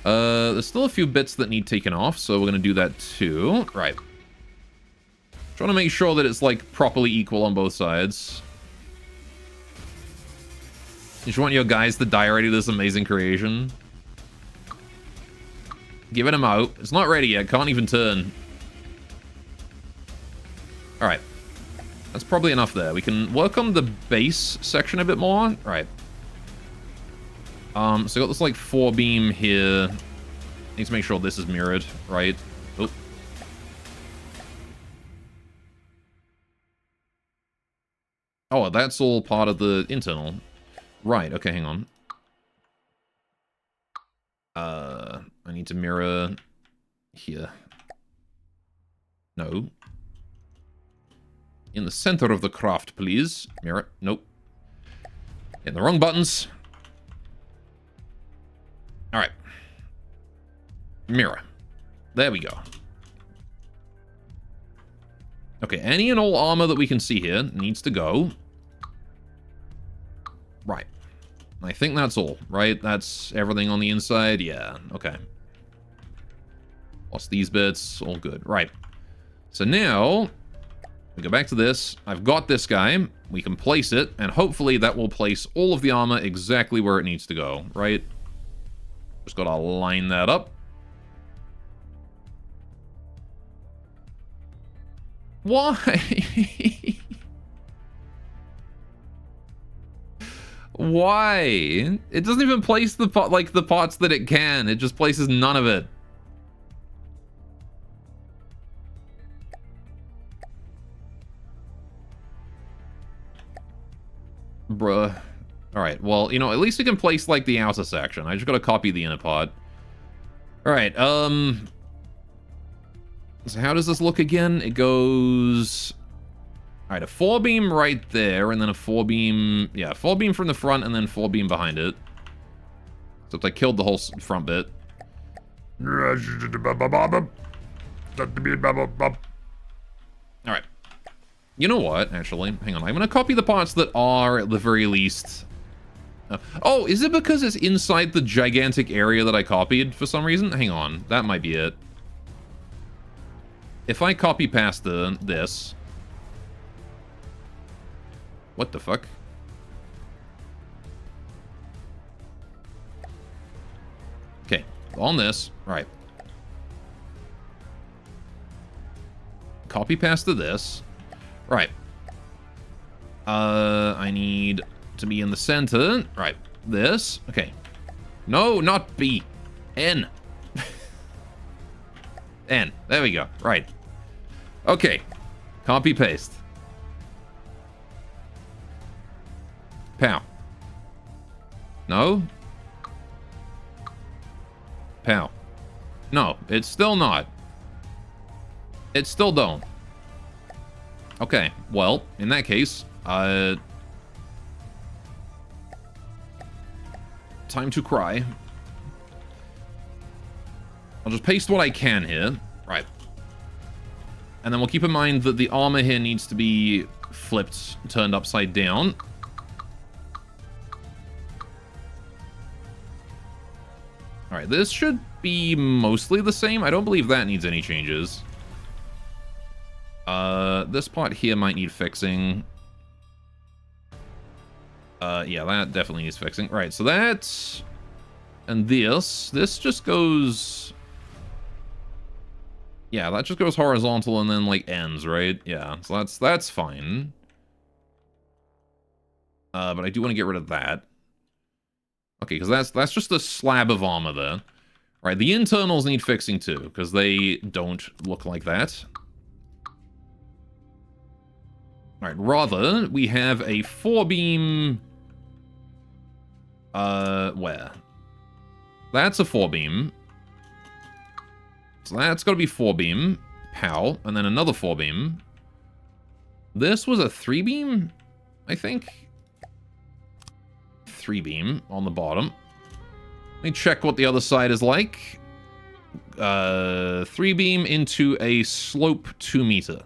There's still a few bits that need taken off, so we're gonna do that too. Right. Trying to make sure that it's like properly equal on both sides. You just want your guys to die already to this amazing creation. Giving him out. It's not ready yet. Can't even turn. Alright. That's probably enough there. We can work on the base section a bit more. Right. So I got this like 4-beam here. Need to make sure this is mirrored, right? Oh. Oh, that's all part of the internal. Right, okay, hang on. I need to mirror here. No. In the center of the craft, please. Mirror. Nope. Hitting the wrong buttons. Alright. Mirror. There we go. Okay, any and all armor that we can see here needs to go. Right. I think that's all, right? That's everything on the inside? Yeah, okay. Lost these bits, all good. Right. So now, we go back to this. I've got this guy. We can place it, and hopefully that will place all of the armor exactly where it needs to go, right? Just gotta line that up. Why? Why? It doesn't even place the the parts that it can. It just places none of it. Bruh. Alright, well, you know, at least we can place, like, the outer section. I just gotta copy the inner part. Alright, so how does this look again? It goes... Alright, a 4-beam right there, and then a 4-beam... Yeah, 4-beam from the front, and then 4-beam behind it. Except I killed the whole front bit. Alright. You know what, actually? Hang on, I'm gonna copy the parts that are, at the very least... oh, is it because it's inside the gigantic area that I copied for some reason? Hang on, that might be it. If I copy past this... What the fuck? Okay, on this, right. Copy past to this. Right. I need to be in the center. Right. This. Okay. No, not B. N. N. There we go. Right. Okay. Copy paste. Pow. No? Pow. No, it's still not. It still don't. Okay, well, in that case, time to cry. I'll just paste what I can here. Right. And then we'll keep in mind that the armor here needs to be flipped, turned upside down. Alright, this should be mostly the same. I don't believe that needs any changes. This part here might need fixing. Yeah, that definitely needs fixing. Right, so that... And this just goes... Yeah, that just goes horizontal and then, like, ends, right? Yeah, so that's fine. But I do want to get rid of that. Okay, because that's just a slab of armor there. All right, the internals need fixing too, because they don't look like that. All right, rather, we have a 4-beam... where? That's a 4-beam. So that's got to be 4-beam. Pow. And then another 4-beam. This was a 3-beam, I think. 3-beam on the bottom. Let me check what the other side is like. 3-beam into a slope 2 meter.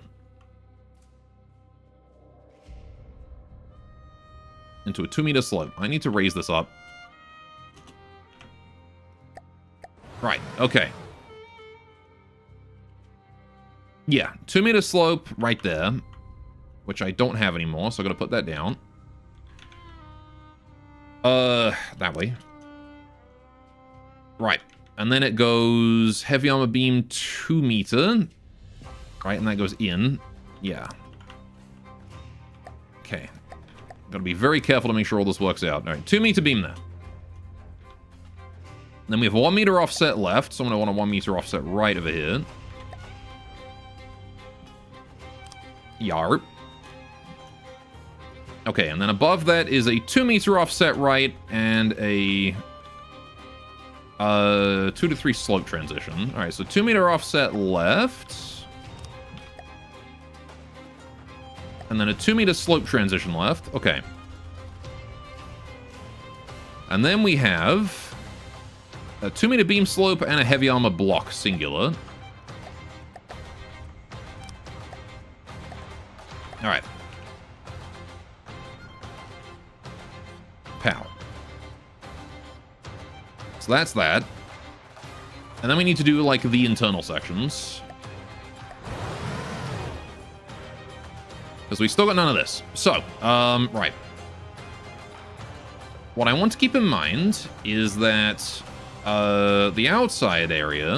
Into a 2 meter slope. I need to raise this up. Right, okay. Yeah, 2 meter slope right there. Which I don't have anymore, so I'm gonna put that down. That way. Right. And then it goes heavy armor beam 2 meter. Right, and that goes in. Yeah. Okay. Gotta be very careful to make sure all this works out. Alright, 2 meter beam there. Then we have 1 meter offset left, so I'm gonna want a 1 meter offset right over here. Yarp. Okay, and then above that is a 2 meter offset right and a 2 to 3 slope transition. All right, so 2 meter offset left. And then a 2 meter slope transition left. Okay. And then we have a 2 meter beam slope and a heavy armor block singular. All right. Pow. So that's that. And then we need to do, like, the internal sections. Because we still got none of this. So, right. What I want to keep in mind is that the outside area...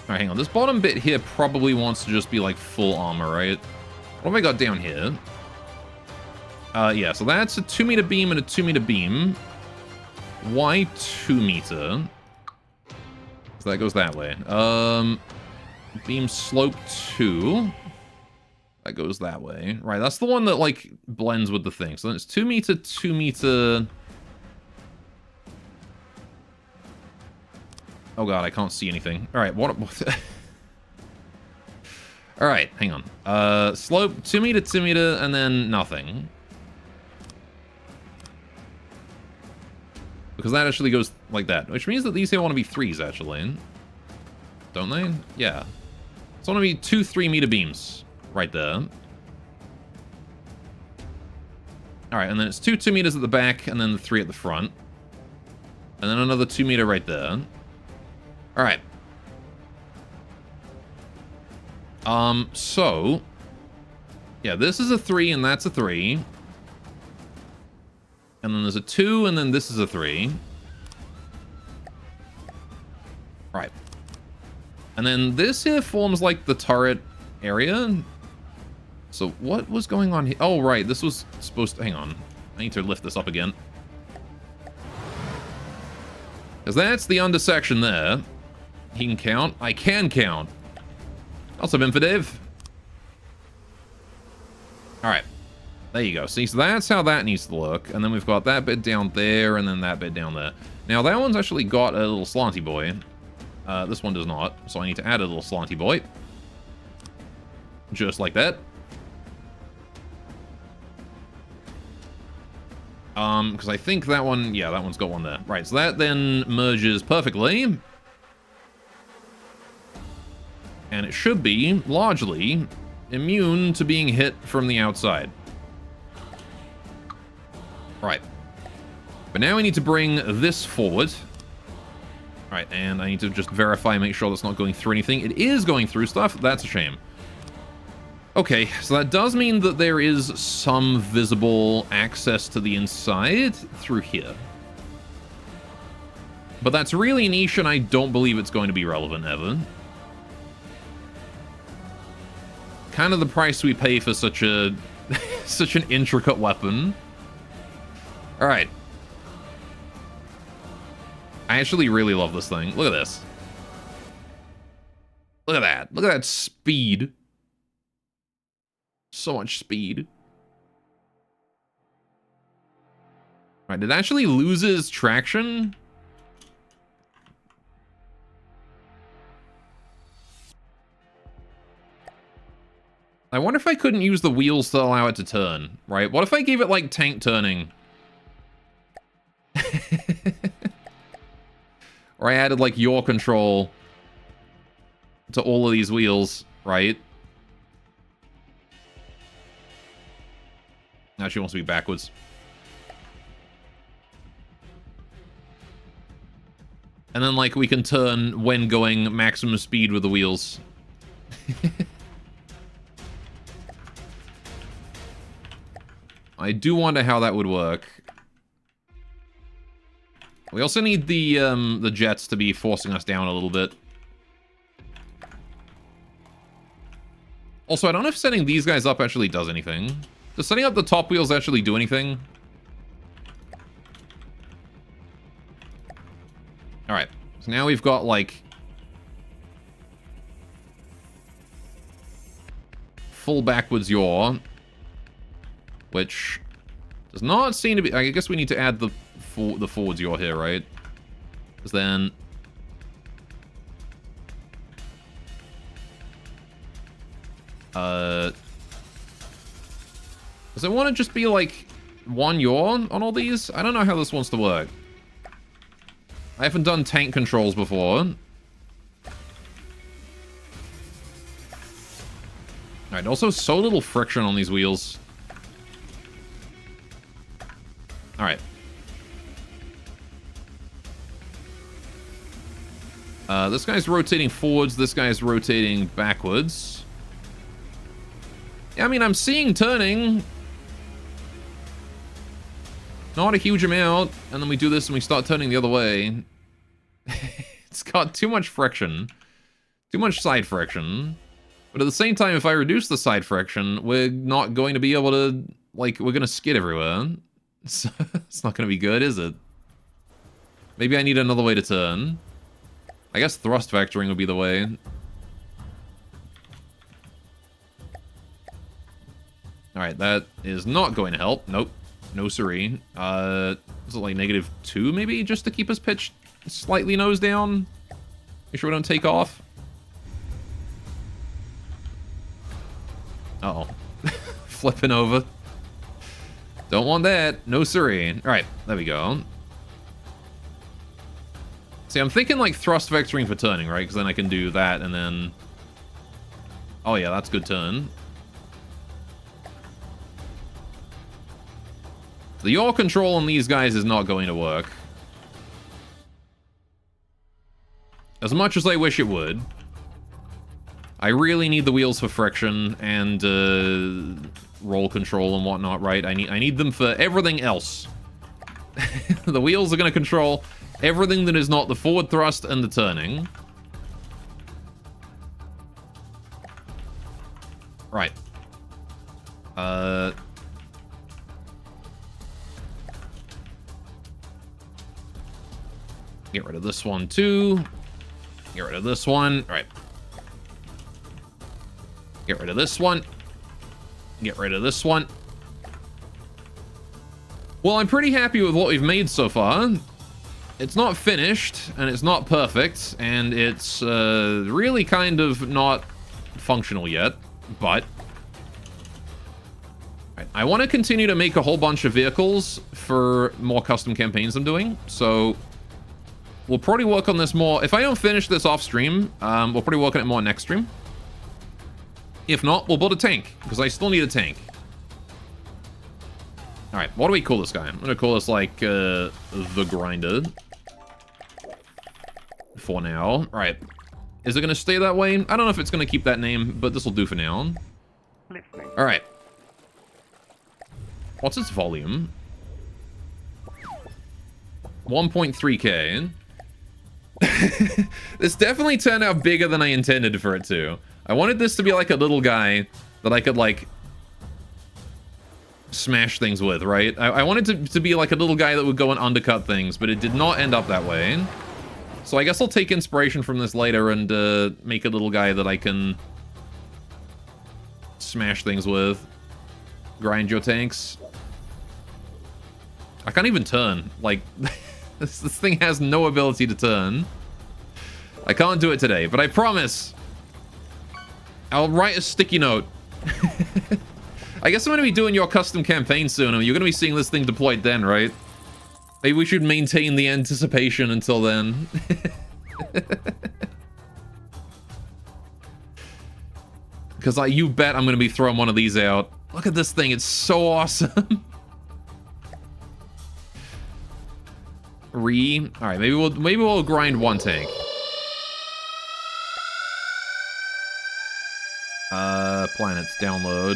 Alright, hang on. This bottom bit here probably wants to just be, like, full armor, right? What have I got down here? Yeah, so that's a 2-meter beam and a 2-meter beam. Why 2 meter? So that goes that way. Beam slope 2. That goes that way. Right, that's the one that, like, blends with the thing. So then it's 2 meter, 2 meter... Oh god, I can't see anything. Alright, what... Alright, hang on. Slope, 2 meter, 2 meter, and then nothing. Because that actually goes like that. Which means that these here want to be 3s, actually. Don't they? Yeah. It's want to be 2 3-meter beams. Right there. Alright, and then it's 2 2 meters at the back, and then the 3 at the front. And then another 2 meter right there. Alright. So... Yeah, this is a 3, and that's a 3. And then there's a 2, and then this is a 3. Right. And then this here forms, like, the turret area. So what was going on here? Oh, right. This was supposed to... Hang on. I need to lift this up again. Because that's the undersection there. He can count. I can count. Also, Infidiv. Alright. There you go. See, so that's how that needs to look. And then we've got that bit down there, and then that bit down there. Now, that one's actually got a little slanty boy. This one does not. So I need to add a little slanty boy. Just like that. Because I think that one... Yeah, that one's got one there. Right, so that then merges perfectly. And it should be, largely, immune to being hit from the outside. Right. But now I need to bring this forward. Right, and I need to just verify, make sure that's not going through anything. It is going through stuff. That's a shame. Okay, so that does mean that there is some visible access to the inside through here. But that's really niche, and I don't believe it's going to be relevant ever. Kind of the price we pay for such a such an intricate weapon. All right. I actually really love this thing. Look at this. Look at that. Look at that speed. So much speed. All right, it actually loses traction. I wonder if I couldn't use the wheels to allow it to turn, right? What if I gave it, like, tank turning? Or I added, like, yaw control to all of these wheels, right? Now she wants to be backwards. And then, like, we can turn when going maximum speed with the wheels. I do wonder how that would work. We also need the jets to be forcing us down a little bit. Also, I don't know if setting these guys up actually does anything. Does setting up the top wheels actually do anything? Alright, so now we've got, like, full backwards yaw, which does not seem to be... I guess we need to add the forwards yaw here, right? Because then... Does it want to just be, like, one yaw on all these? I don't know how this wants to work. I haven't done tank controls before. Alright, also so little friction on these wheels. Alright. This guy's rotating forwards. This guy's rotating backwards. Yeah, I mean, I'm seeing turning. Not a huge amount. And then we do this and we start turning the other way. It's got too much friction. Too much side friction. But at the same time, if I reduce the side friction, we're not going to be able to... Like, we're going to skid everywhere. So, it's not going to be good, is it? Maybe I need another way to turn. I guess thrust vectoring would be the way. Alright, that is not going to help. Nope. No siree. Is it like -2 maybe? Just to keep us pitched slightly nose down? Make sure we don't take off. Uh-oh. Flipping over. Don't want that. No siree. Alright, there we go. See, I'm thinking like thrust vectoring for turning, right? Because then I can do that and then... Oh yeah, that's good turn. The yaw control on these guys is not going to work. As much as I wish it would. I really need the wheels for friction and roll control and whatnot, right? I need them for everything else. The wheels are going to control everything that is not the forward thrust and the turning. Right. Get rid of this one too. Get rid of this one. All right. Get rid of this one. Get rid of this one. Well, I'm pretty happy with what we've made so far. It's not finished, and it's not perfect, and it's really kind of not functional yet, but... I want to continue to make a whole bunch of vehicles for more custom campaigns I'm doing, so... We'll probably work on this more. If I don't finish this off stream, we'll probably work on it more next stream. If not, we'll build a tank, because I still need a tank. Alright, what do we call this guy? I'm going to call this, like, the Grinder. For now. Alright. Is it going to stay that way? I don't know if it's going to keep that name, but this will do for now. Alright. What's its volume? 1.3k. This definitely turned out bigger than I intended for it to. I wanted this to be like a little guy that I could, like, smash things with, right? I wanted to be like a little guy that would go and undercut things, but it did not end up that way. So I guess I'll take inspiration from this later and make a little guy that I can smash things with. Grind your tanks. I can't even turn. Like... This thing has no ability to turn. I can't do it today, but I promise I'll write a sticky note. I guess I'm going to be doing your custom campaign soon, and you're going to be seeing this thing deployed then, right? Maybe we should maintain the anticipation until then. Because you bet I'm going to be throwing one of these out. Look at this thing. It's so awesome. Alright, maybe we'll grind one tank. Planets download.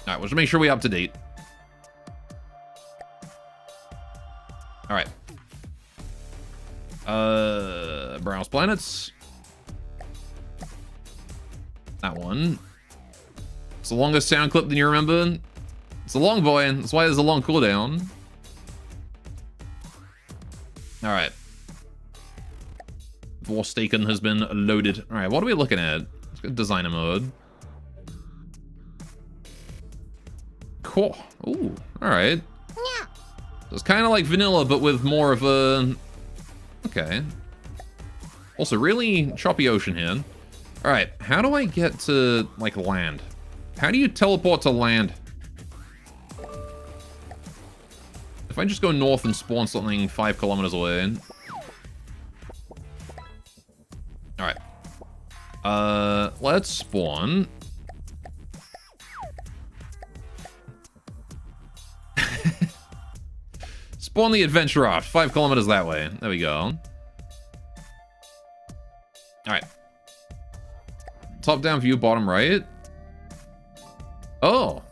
Alright, we'll just make sure we're up to date. Alright. Browse planets. That one. It's a longer sound clip than you remember. It's a long boy, and that's why there's a long cooldown. Alright. Vorstaken has been loaded. Alright, what are we looking at? Let's go designer mode. Cool. Ooh, alright. So it's kind of like vanilla, but with more of a... Okay. Also, really choppy ocean here. Alright, how do I get to, like, land? How do you teleport to land? If I just go north and spawn something 5 kilometers away. Alright. Let's spawn Spawn the adventure off. 5 kilometers that way. There we go. Alright. Top-down view, bottom right. Oh.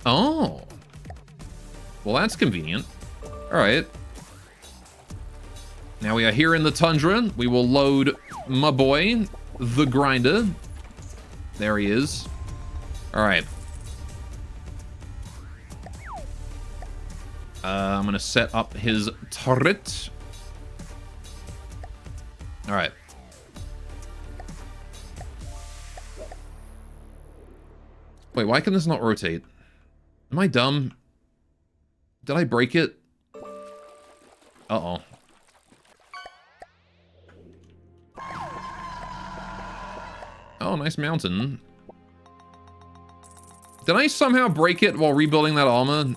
Oh. Well, that's convenient. Alright. Now we are here in the tundra. We will load my boy, the grinder. There he is. Alright. I'm gonna set up his turret. Alright. Wait, why can this not rotate? Am I dumb? Did I break it? Uh-oh. Oh, nice mountain. Did I somehow break it while rebuilding that armor?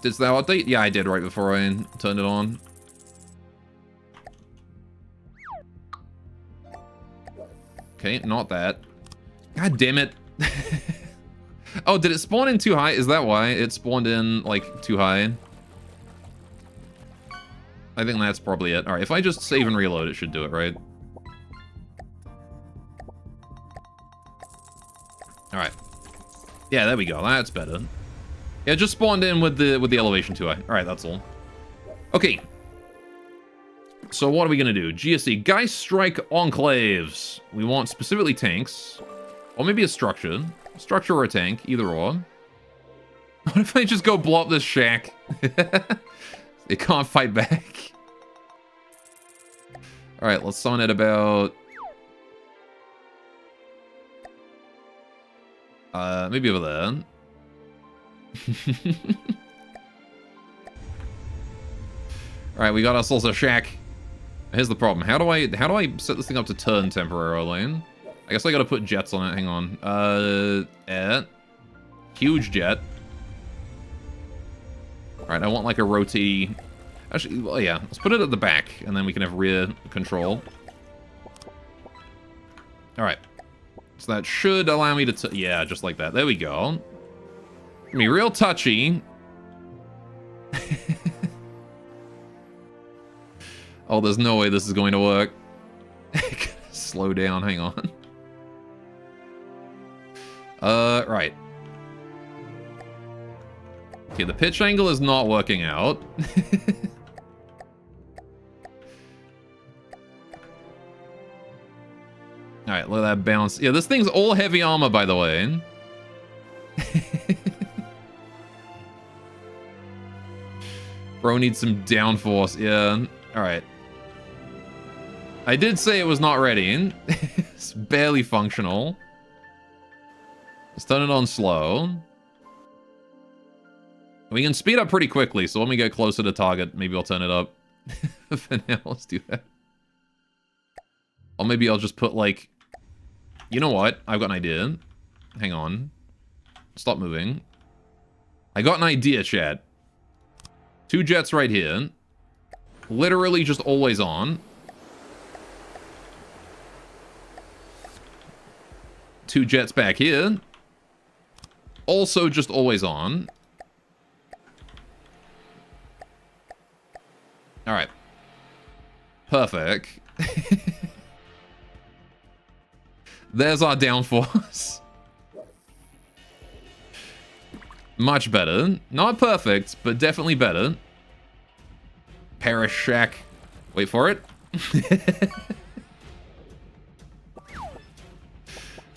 Did that update? Yeah, I did right before I turned it on. Okay, not that. God damn it. Oh, did it spawn in too high? Is that why it spawned in, like, too high? I think that's probably it. Alright, if I just save and reload, it should do it, right? Alright. Yeah, there we go. That's better. Yeah, just spawned in with the elevation too high. Alright, that's all. Okay. So what are we gonna do? GSC, Geist Strike Enclaves. We want specifically tanks. Or maybe a structure. Structure or a tank, either or. What if I just go blow up this shack? They can't fight back. Alright, let's summon it about... maybe over there. Alright, we got ourselves a shack. Here's the problem. How do I set this thing up to turn temporarily? I guess I gotta put jets on it. Hang on. Huge jet. Alright, I want like a rotatey... Actually, well, yeah. Let's put it at the back, and then we can have rear control. Alright. So that should allow me to... yeah, just like that. There we go. Gonna be real touchy. Oh, there's no way this is going to work. Slow down, hang on. Right. Okay, the pitch angle is not working out. Alright, let that bounce. Yeah, this thing's all heavy armor, by the way. Bro needs some downforce. Yeah, alright. I did say it was not ready. It's barely functional. Let's turn it on slow. We can speed up pretty quickly, so when we get closer to target, maybe I'll turn it up. For now, let's do that. Or maybe I'll just put, like... You know what? I've got an idea. Hang on. Stop moving. I got an idea, chat. 2 jets right here. Literally just always on. 2 jets back here. Also just always on. Alright. Perfect. There's our downforce. Much better. Not perfect, but definitely better. Perish shack. Wait for it.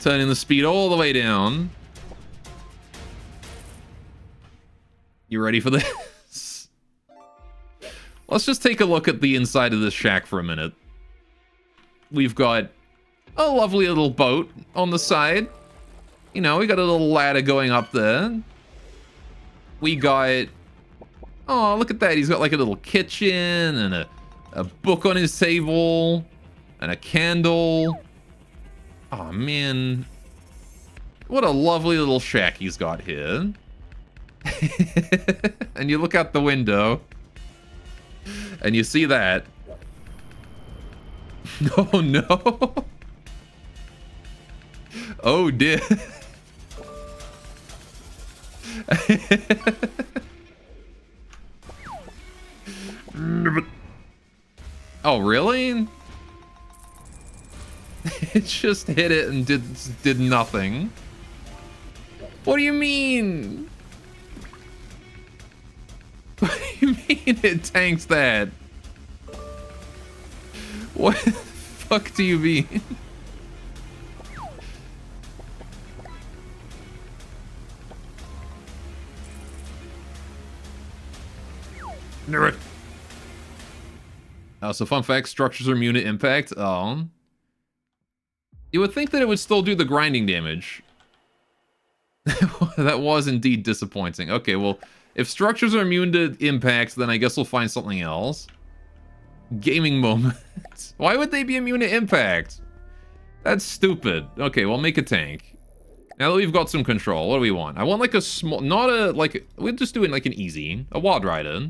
Turning the speed all the way down. You ready for this? Let's just take a look at the inside of this shack for a minute. We've got a lovely little boat on the side. You know, we got a little ladder going up there. We got... Oh, look at that. He's got like a little kitchen and a book on his table and a candle. Oh, man. What a lovely little shack he's got here. And you look out the window and you see that. Oh, no. Oh, dear. Oh, really? It just hit it and did nothing. What do you mean? What do you mean it tanks that? What the fuck do you mean? Nerd. So fun fact, structures are immune to impact. Oh. You would think that it would still do the grinding damage. That was indeed disappointing. Okay, well, if structures are immune to impact, then I guess we'll find something else. Gaming moments. Why would they be immune to impact? That's stupid. Okay, well, make a tank. Now that we've got some control, what do we want? I want like a small, not a, like, we're just doing like an easy, a Wild Rider.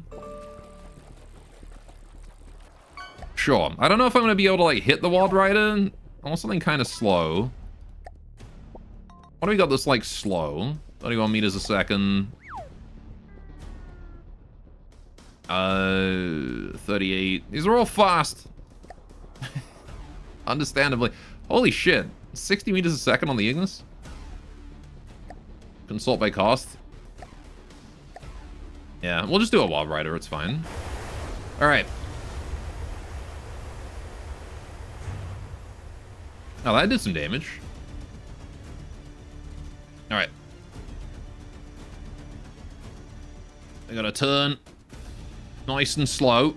Sure. I don't know if I'm going to be able to, like, hit the Wild Rider. I want something kind of slow. What do we got that's, like, slow? 31 meters a second. 38. These are all fast. Understandably. Holy shit. 60 meters a second on the Ignis? Consult by cost. Yeah, we'll just do a Wild Rider. It's fine. Alright. Oh, that did some damage. Alright. I gotta turn. Nice and slow.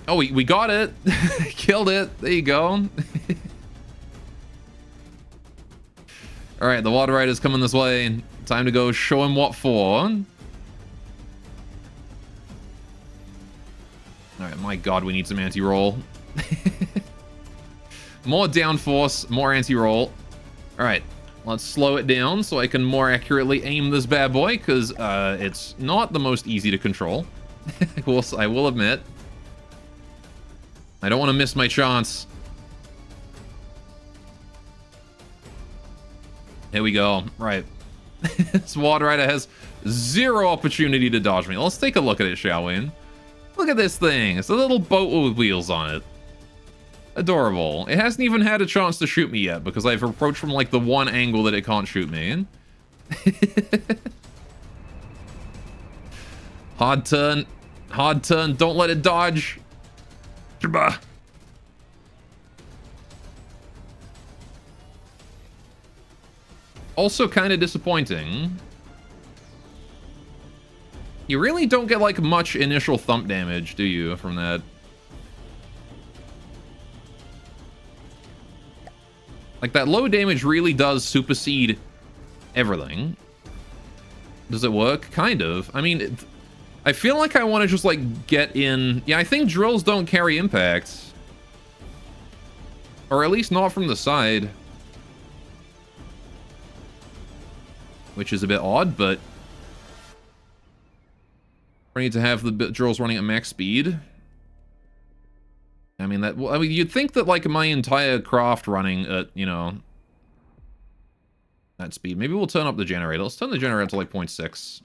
Oh, we got it. Killed it. There you go. Alright, the Water Rider's coming this way. Time to go show him what for. Alright, my god, we need some anti-roll. More downforce, more anti-roll. Alright, let's slow it down so I can more accurately aim this bad boy, because it's not the most easy to control. I will admit. I don't want to miss my chance. Here we go. Right. This Water Rider has zero opportunity to dodge me. Let's take a look at it, shall we? Look at this thing. It's a little boat with wheels on it. Adorable. It hasn't even had a chance to shoot me yet because I've approached from like the one angle that it can't shoot me. Hard turn. Hard turn. Don't let it dodge. Shabba. Also kind of disappointing. You really don't get like much initial thump damage, do you, from that? Like, that low damage really does supersede everything. Does it work? Kind of. I mean, I feel like I want to just, like, get in... Yeah, I think drills don't carry impact. Or at least not from the side. Which is a bit odd, but... I need to have the drills running at max speed. I mean, you'd think that, like, my entire craft running at, you know, that speed. Maybe we'll turn up the generator. Let's turn the generator to, like, 0.6.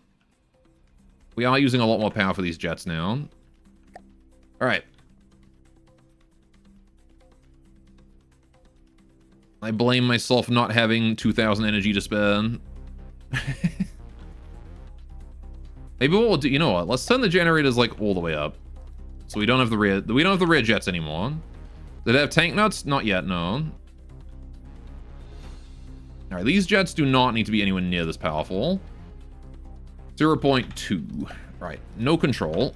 We are using a lot more power for these jets now. Alright. I blame myself not having 2,000 energy to spare. Maybe what we'll do, you know what? Let's turn the generators, like, all the way up. So we don't have the rear jets anymore. Did it have tank nuts? Not yet, no. Alright, these jets do not need to be anywhere near this powerful. 0.2. Right, no control.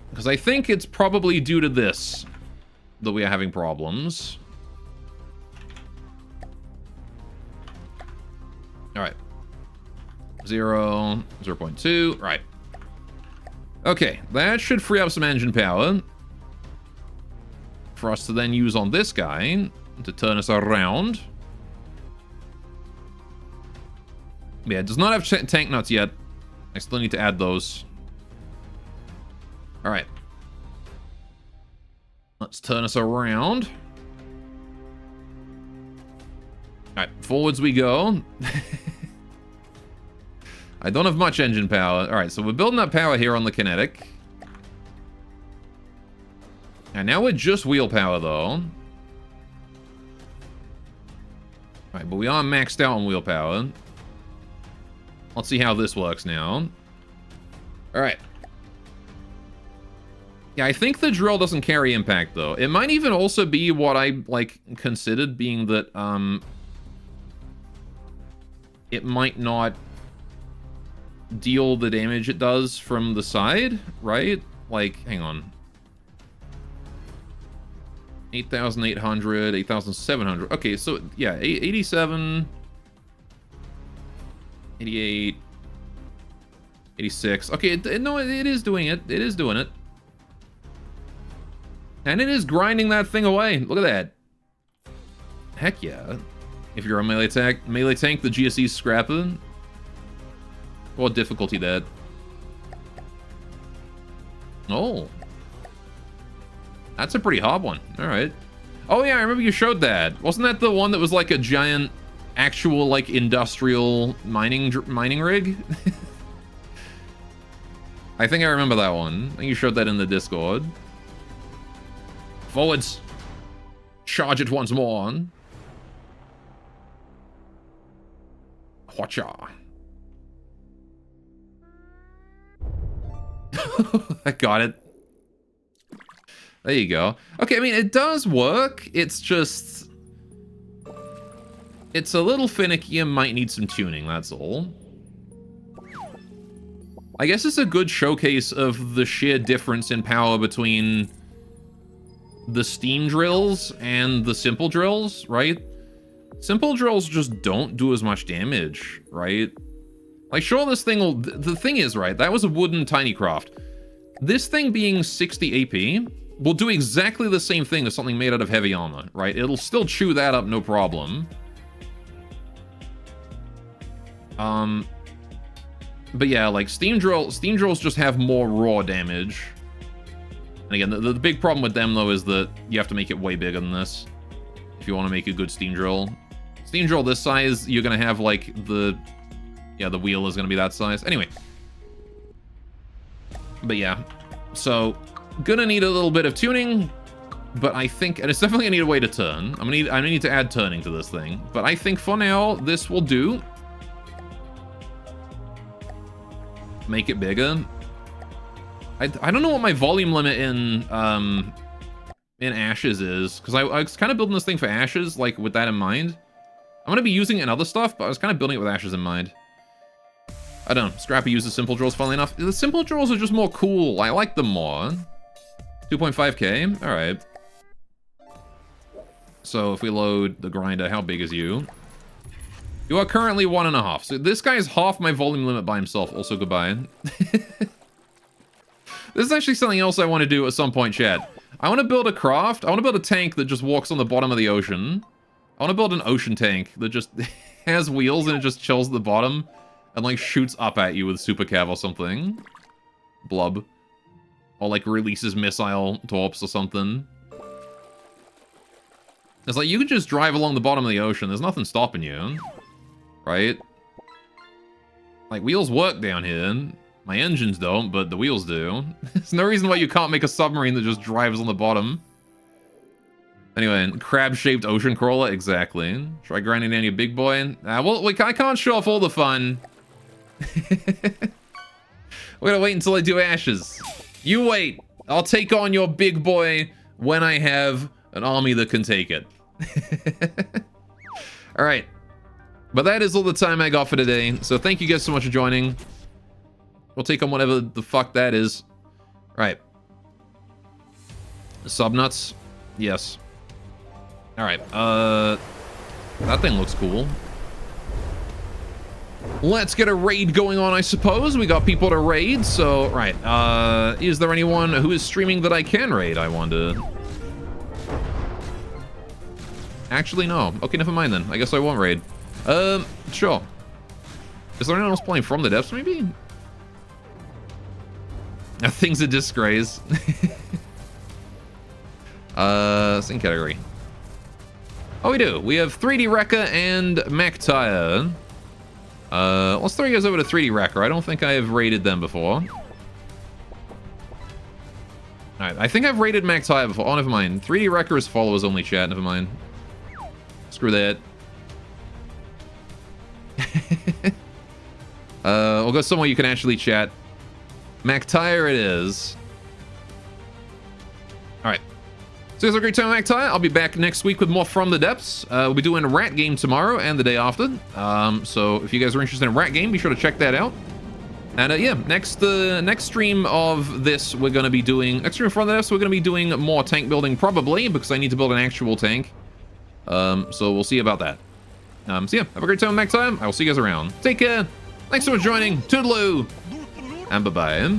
Because I think it's probably due to this that we are having problems. Alright. 0.2. Right. Okay, that should free up some engine power for us to then use on this guy to turn us around. Yeah, it does not have tank nuts yet. I still need to add those. All right. Let's turn us around. All right, forwards we go. I don't have much engine power. All right, so we're building up power here on the kinetic. And now we're just wheel power, though. All right, but we are maxed out on wheel power. Let's see how this works now. All right. Yeah, I think the drill doesn't carry impact, though. It might even also be what I, like, considered, being that, it might not deal the damage it does from the side, right? Like, hang on. 8,800, 8,700. Okay, so, yeah, 87, 88, 86. Okay, no, it is doing it. It is doing it. And it is grinding that thing away. Look at that. Heck yeah. If you're a melee tank, the GSE's scrapping. What difficulty that? Oh. That's a pretty hard one. Alright. Oh yeah, I remember you showed that. Wasn't that the one that was like a giant, actual, like, industrial mining rig? I think I remember that one. I think you showed that in the Discord. Forwards. Charge it once more. Watcha. I got it. There you go. Okay, I mean, it does work. It's just... it's a little finicky and might need some tuning, that's all. I guess it's a good showcase of the sheer difference in power between the steam drills and the simple drills, right? Simple drills just don't do as much damage, right? Like, sure, this thing will... the thing is, right, that was a wooden tiny craft. This thing being 60 AP will do exactly the same thing as something made out of heavy armor, right? It'll still chew that up, no problem. But yeah, like, steam drills just have more raw damage. And again, the big problem with them, though, is that you have to make it way bigger than this if you want to make a good steam drill. Steam drill this size, you're going to have, like, the wheel is going to be that size. Anyway. But yeah. So, gonna need a little bit of tuning, but I think... and it's definitely going to need a way to turn. I'm going to need to add turning to this thing. But I think for now, this will do. Make it bigger. I don't know what my volume limit in Ashes is, because I was kind of building this thing for Ashes, like, with that in mind. I'm going to be using it in other stuff, but I was kind of building it with Ashes in mind. I don't know. Scrappy uses simple drills, funnily enough. The simple drills are just more cool. I like them more. 2.5k. All right. So if we load the grinder, how big is you? You are currently 1.5. So this guy is half my volume limit by himself. Also, goodbye. This is actually something else I want to do at some point, chat. I want to build a craft. I want to build a tank that just walks on the bottom of the ocean. I want to build an ocean tank that just has wheels and it just chills at the bottom and, like, shoots up at you with super cav or something. Blub. Or, like, releases missile torps or something. It's like, you can just drive along the bottom of the ocean. There's nothing stopping you. Right? Like, wheels work down here. My engines don't, but the wheels do. There's no reason why you can't make a submarine that just drives on the bottom. Anyway, crab-shaped ocean crawler, exactly. Try grinding down your big boy. Well, I can't show off all the fun. We're gonna wait until I do Ashes. You wait. I'll take on your big boy when I have an army that can take it. Alright. But that is all the time I got for today. So thank you guys so much for joining. We'll take on whatever the fuck that is. Alright. Subnuts? Yes. Alright, that thing looks cool. Let's get a raid going on, I suppose. We got people to raid, so... right, is there anyone who is streaming that I can raid, I wonder? Actually, no. Okay, never mind then. I guess I won't raid. Sure. Is there anyone else playing From the Depths, maybe? That thing's a disgrace. Sync category. Oh, we do. We have 3D Rekka and Mech Tire. Let's throw you guys over to 3D Wrecker. I don't think I have raided them before. Alright, I think I've raided Magtire before. Oh, never mind. 3D Wrecker is followers only, chat. Never mind. Screw that. We'll go somewhere you can actually chat. Magtire it is. Alright. So you guys have a great time, Magtire. I'll be back next week with more From the Depths. We'll be doing a Rat Game tomorrow and the day after. So if you guys are interested in Rat Game, be sure to check that out. And yeah, next stream of this, we're going to be doing... Next stream from this, we're going to be doing more tank building, probably, because I need to build an actual tank. So we'll see about that. So yeah, have a great time next time. I will see you guys around. Take care. Thanks so much for joining. Toodaloo. And bye-bye.